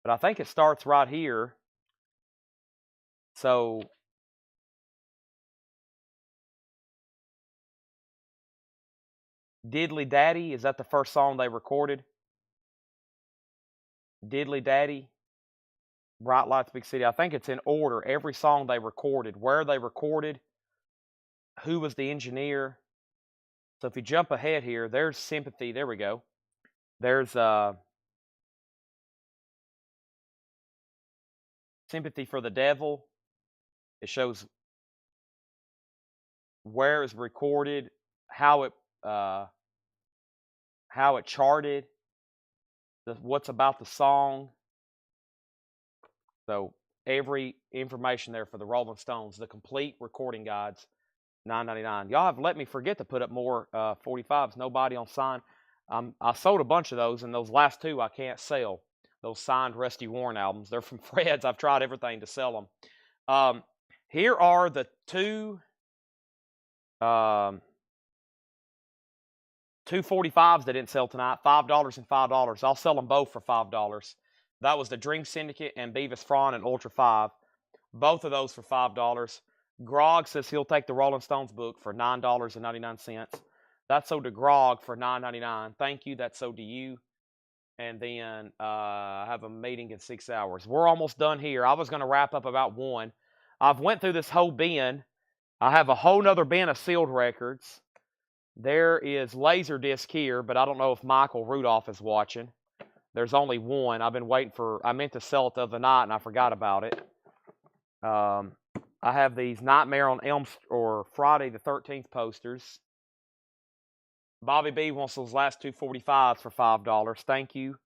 But I think it starts right here. So, Diddley Daddy, is that the first song they recorded? Diddley Daddy, Bright Lights, Big City. I think it's in order. Every song they recorded, where they recorded, who was the engineer. So if you jump ahead here, there's Sympathy. There we go. There's Sympathy for the Devil. It shows where it was recorded, how it charted, what's about the song. So every information there for the Rolling Stones, the complete recording guides, $9.99. Y'all have let me forget to put up more 45s. Nobody on sign. I sold a bunch of those, and those last two I can't sell. Those signed Rusty Warren albums. They're from Fred's. I've tried everything to sell them. Here are the two 45s that didn't sell tonight. $5 and $5. I'll sell them both for $5. That was the Dream Syndicate and Beavis Franz and Ultra 5. Both of those for $5. Grog says he'll take the Rolling Stones book for $9.99. That's sold to Grog for $9.99. Thank you. That's sold to you. And then I have a meeting in 6 hours. We're almost done here. I was going to wrap up about 1. I've went through this whole bin. I have a whole nother bin of sealed records. There is Laserdisc here, but I don't know if Michael Rudolph is watching. There's only one. I've been waiting for, I meant to sell it the other night and I forgot about it. I have these Nightmare on Elm or Friday the 13th posters. Bobby B wants those last two 45s for $5. Thank you.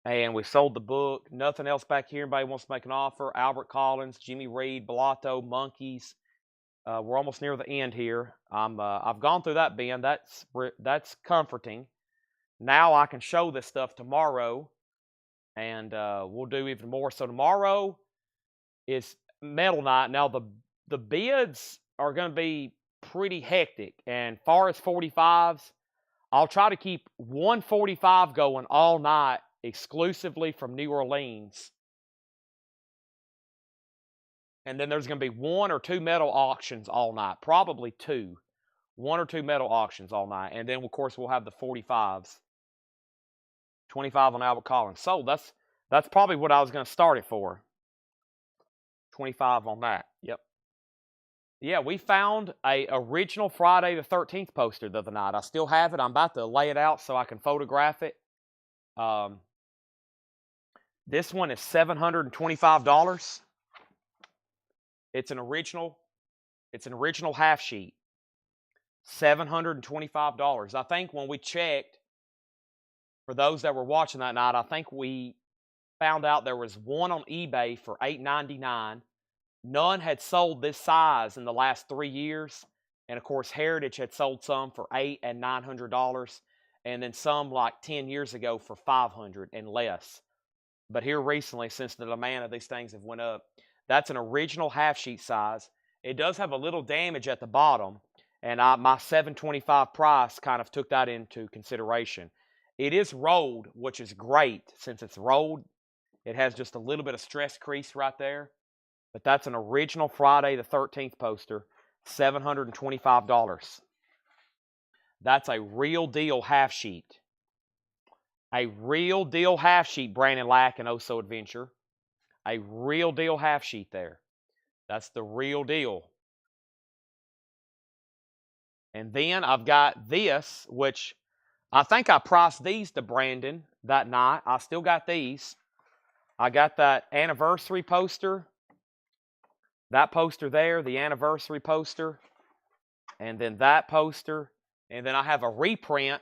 And we sold the book. Nothing else back here. Anybody wants to make an offer? Albert Collins, Jimmy Reed, Bellato, Monkeys. We're almost near the end here. I've gone through that bin. That's comforting. Now I can show this stuff tomorrow, and we'll do even more. So tomorrow is Metal Night. Now the bids are going to be pretty hectic. And far as 45s, I'll try to keep 145 going all night exclusively from New Orleans. And then there's going to be 1 or 2 metal auctions all night. Probably 2. 1 or 2 metal auctions all night. And then, of course, we'll have the 45s. 25 on Albert Collins. So that's probably what I was going to start it for. 25 on that. Yep. Yeah, we found a original Friday the 13th poster the other night. I still have it. I'm about to lay it out so I can photograph it. This one is $725. It's an original half sheet. $725. I think when we checked, for those that were watching that night, I think we found out there was one on eBay for $8.99. None had sold this size in the last 3 years. And of course, Heritage had sold some for $800 and $900. And then some like 10 years ago for $500 and less. But here recently, since the demand of these things have went up, that's an original half sheet size. It does have a little damage at the bottom. And my $725 price kind of took that into consideration. It is rolled, which is great. Since it's rolled, it has just a little bit of stress crease right there. But that's an original Friday the 13th poster, $725. That's a real deal half sheet. A real deal half sheet, Brandon Lack and Oh So Adventure. A real deal half sheet there. That's the real deal. And then I've got this, which I think I priced these to Brandon that night. I still got these. I got that anniversary poster. That poster there, the anniversary poster, and then that poster, and then I have a reprint.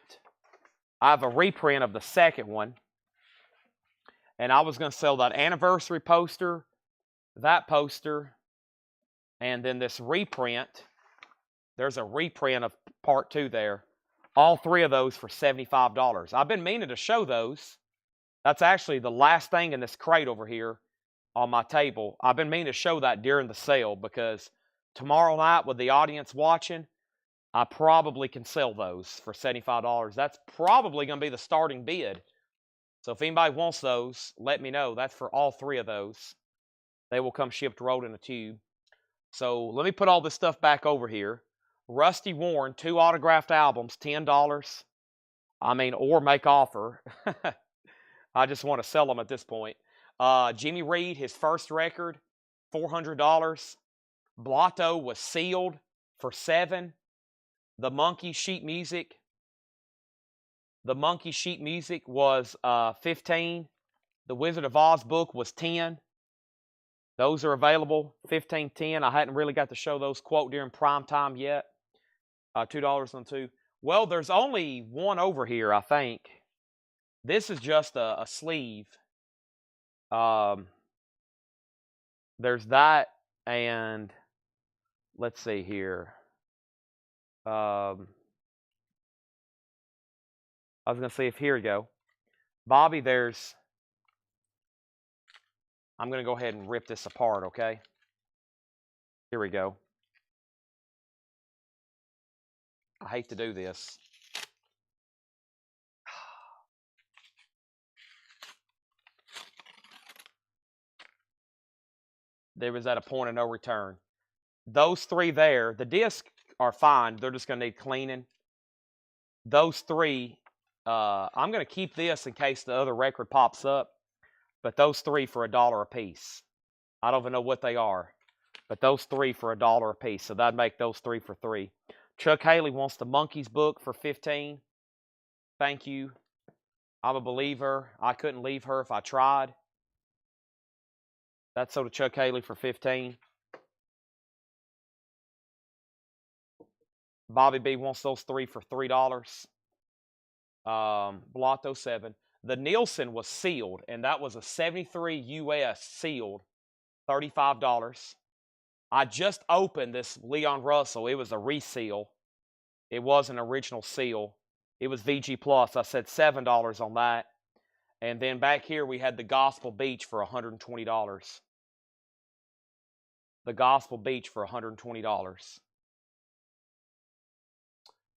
I have a reprint of the second one, and I was going to sell that anniversary poster, that poster, and then this reprint. There's a reprint of part 2 there. All 3 of those for $75. I've been meaning to show those. That's actually the last thing in this crate over here on my table. I've been meaning to show that during the sale because tomorrow night with the audience watching, I probably can sell those for $75. That's probably going to be the starting bid. So if anybody wants those, let me know. That's for all 3 of those. They will come shipped rolled in a tube. So let me put all this stuff back over here. Rusty Warren, 2 autographed albums, $10. I mean, or make offer. I just want to sell them at this point. Jimmy Reed, his first record, $400. Blotto was sealed for $7. The Monkey Sheet Music. The Monkey Sheet Music was $15. The Wizard of Oz book was $10. Those are available, $15, $10. I hadn't really got to show those quote during prime time yet. $2 on 2. Well, there's only one over here, I think. This is just a sleeve. There's that, and let's see here. I was going to see if here we go. Bobby, I'm going to go ahead and rip this apart, okay? Here we go. I hate to do this. There was at a point of no return. Those 3 there, the discs are fine. They're just going to need cleaning. Those 3, I'm going to keep this in case the other record pops up. But those 3 for $1 a piece. I don't even know what they are. But those 3 for $1 a piece. So that'd make those 3 for $3. Chuck Haley wants the Monkeys book for $15. Thank you. I'm a believer. I couldn't leave her if I tried. That's sold to Chuck Haley for $15. Bobby B wants those 3 for $3. Blotto 7. The Nielsen was sealed, and that was a 73 US sealed, $35. I just opened this Leon Russell. It was a reseal. It was an original seal. It was VG Plus. I said $7 on that. And then back here we had the Gospel Beach for $120. The Gospel Beach for $120.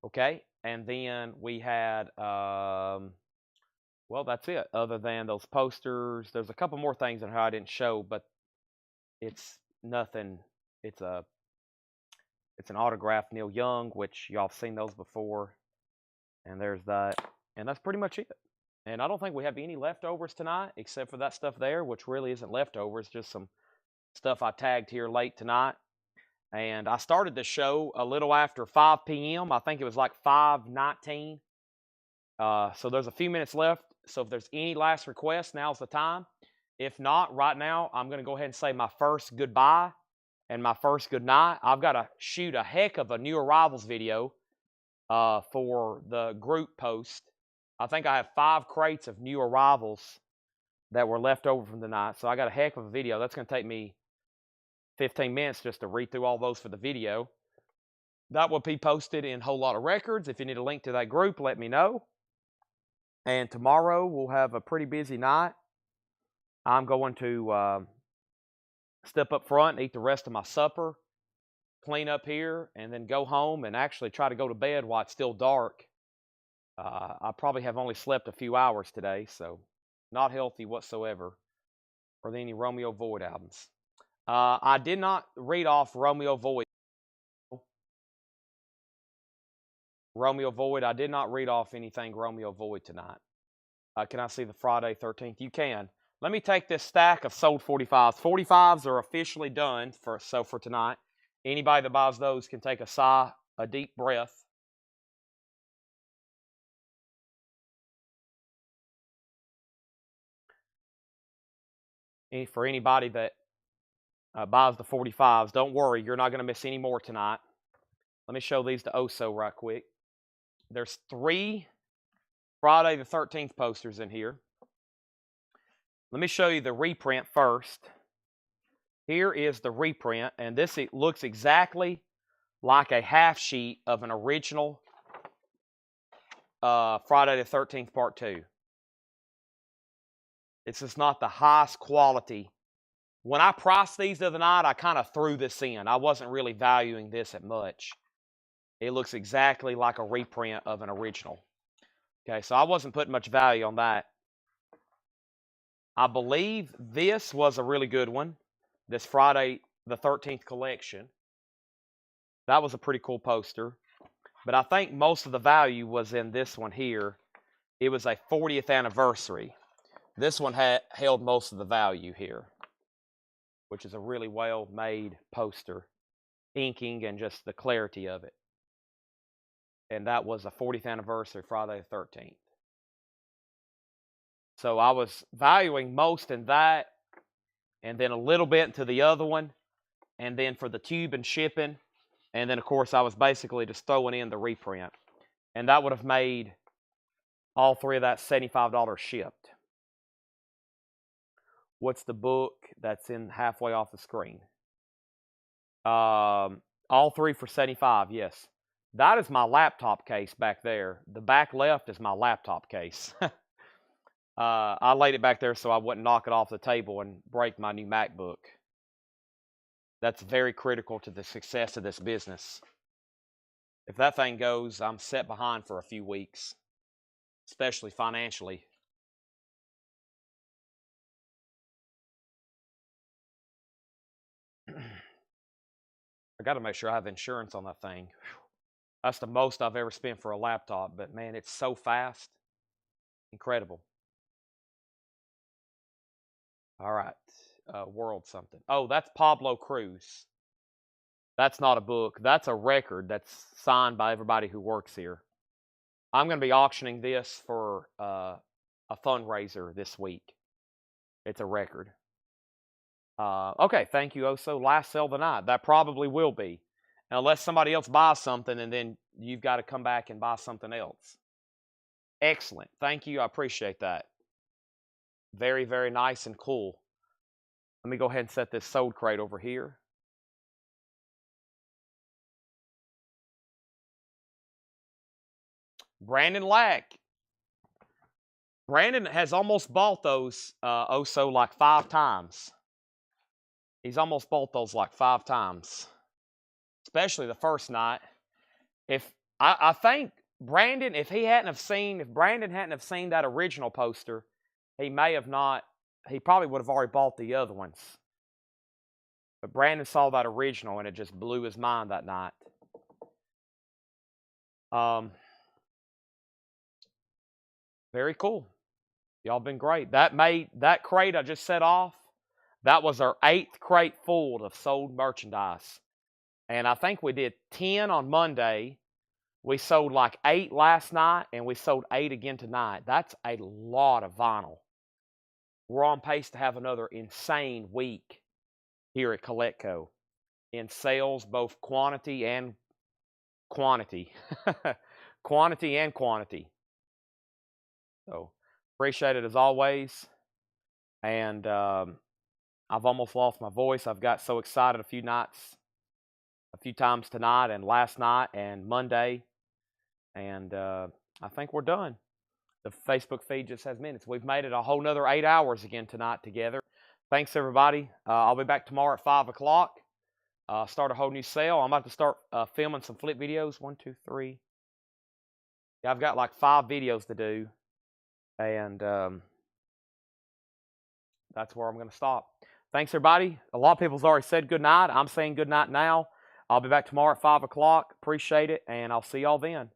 Okay, and then we had, well, that's it. Other than those posters, there's a couple more things in here I didn't show, but it's nothing. It's an autographed Neil Young, which y'all have seen those before. And there's that. And that's pretty much it. And I don't think we have any leftovers tonight, except for that stuff there, which really isn't leftovers, just some stuff I tagged here late tonight. And I started the show a little after 5 p.m. I think it was like 5:19. So there's a few minutes left. So if there's any last requests, now's the time. If not, right now, I'm going to go ahead and say my first goodbye and my first good night. I've got to shoot a heck of a new arrivals video for the group post. I think I have 5 crates of new arrivals that were left over from tonight. So I got a heck of a video. That's going to take me 15 minutes just to read through all those for the video. That will be posted in Whole Lot of Records. If you need a link to that group, let me know. And tomorrow we'll have a pretty busy night. I'm going to step up front and eat the rest of my supper, clean up here, and then go home and actually try to go to bed while it's still dark. I probably have only slept a few hours today, so not healthy whatsoever for any Romeo Void albums. I did not read off Romeo Void. I did not read off anything Romeo Void tonight. Can I see the Friday 13th? You can. Let me take this stack of sold 45s. 45s are officially done for tonight. Anybody that buys those can take a deep breath. For anybody that buys the 45s. Don't worry, you're not going to miss any more tonight. Let me show these to Oso right quick. There's 3 Friday the 13th posters in here. Let me show you the reprint first. Here is the reprint, and this it looks exactly like a half sheet of an original Friday the 13th Part 2. It's just not the highest quality. When I priced these the other night, I kind of threw this in. I wasn't really valuing this at much. It looks exactly like a reprint of an original. Okay, so I wasn't putting much value on that. I believe this was a really good one. This Friday the 13th collection. That was a pretty cool poster. But I think most of the value was in this one here. It was a 40th anniversary. This one held most of the value here, which is a really well-made poster. Inking and just the clarity of it. And that was a 40th anniversary, Friday the 13th. So I was valuing most in that, and then a little bit into the other one, and then for the tube and shipping, and then of course I was basically just throwing in the reprint. And that would have made all 3 of that $75 shipped. What's the book that's in halfway off the screen? All 3 for $75, yes. That is my laptop case back there. The back left is my laptop case. I laid it back there so I wouldn't knock it off the table and break my new MacBook. That's very critical to the success of this business. If that thing goes, I'm set behind for a few weeks, especially financially. I got to make sure I have insurance on that thing. That's the most I've ever spent for a laptop, but man, it's so fast. Incredible. All right. World something. Oh, that's Pablo Cruz. That's not a book. That's a record that's signed by everybody who works here. I'm going to be auctioning this for a fundraiser this week. It's a record. Okay, thank you, Oso. Last sale of the night. That probably will be. Unless somebody else buys something and then you've got to come back and buy something else. Excellent. Thank you. I appreciate that. Very, very nice and cool. Let me go ahead and set this sold crate over here. Brandon Lack. Brandon has almost bought those Oso like 5 times. He's almost bought those like 5 times. Especially the first night. I think Brandon, if Brandon hadn't have seen that original poster, he probably would have already bought the other ones. But Brandon saw that original and it just blew his mind that night. Very cool. Y'all been great. That crate I just set off, that was our 8th crate full of sold merchandise. And I think we did 10 on Monday. We sold like 8 last night, and we sold 8 again tonight. That's a lot of vinyl. We're on pace to have another insane week here at Collectco in sales, both quantity and quantity. Quantity and quantity. So, appreciate it as always. And I've almost lost my voice. I've got so excited a few times tonight and last night and Monday. And I think we're done. The Facebook feed just has minutes. We've made it a whole nother 8 hours again tonight together. Thanks, everybody. I'll be back tomorrow at 5 o'clock. Start a whole new sale. I'm about to start filming some flip videos. 1, 2, 3. Yeah, I've got like 5 videos to do. And that's where I'm going to stop. Thanks, everybody. A lot of people's already said good night. I'm saying good night now. I'll be back tomorrow at 5 o'clock. Appreciate it, and I'll see y'all then.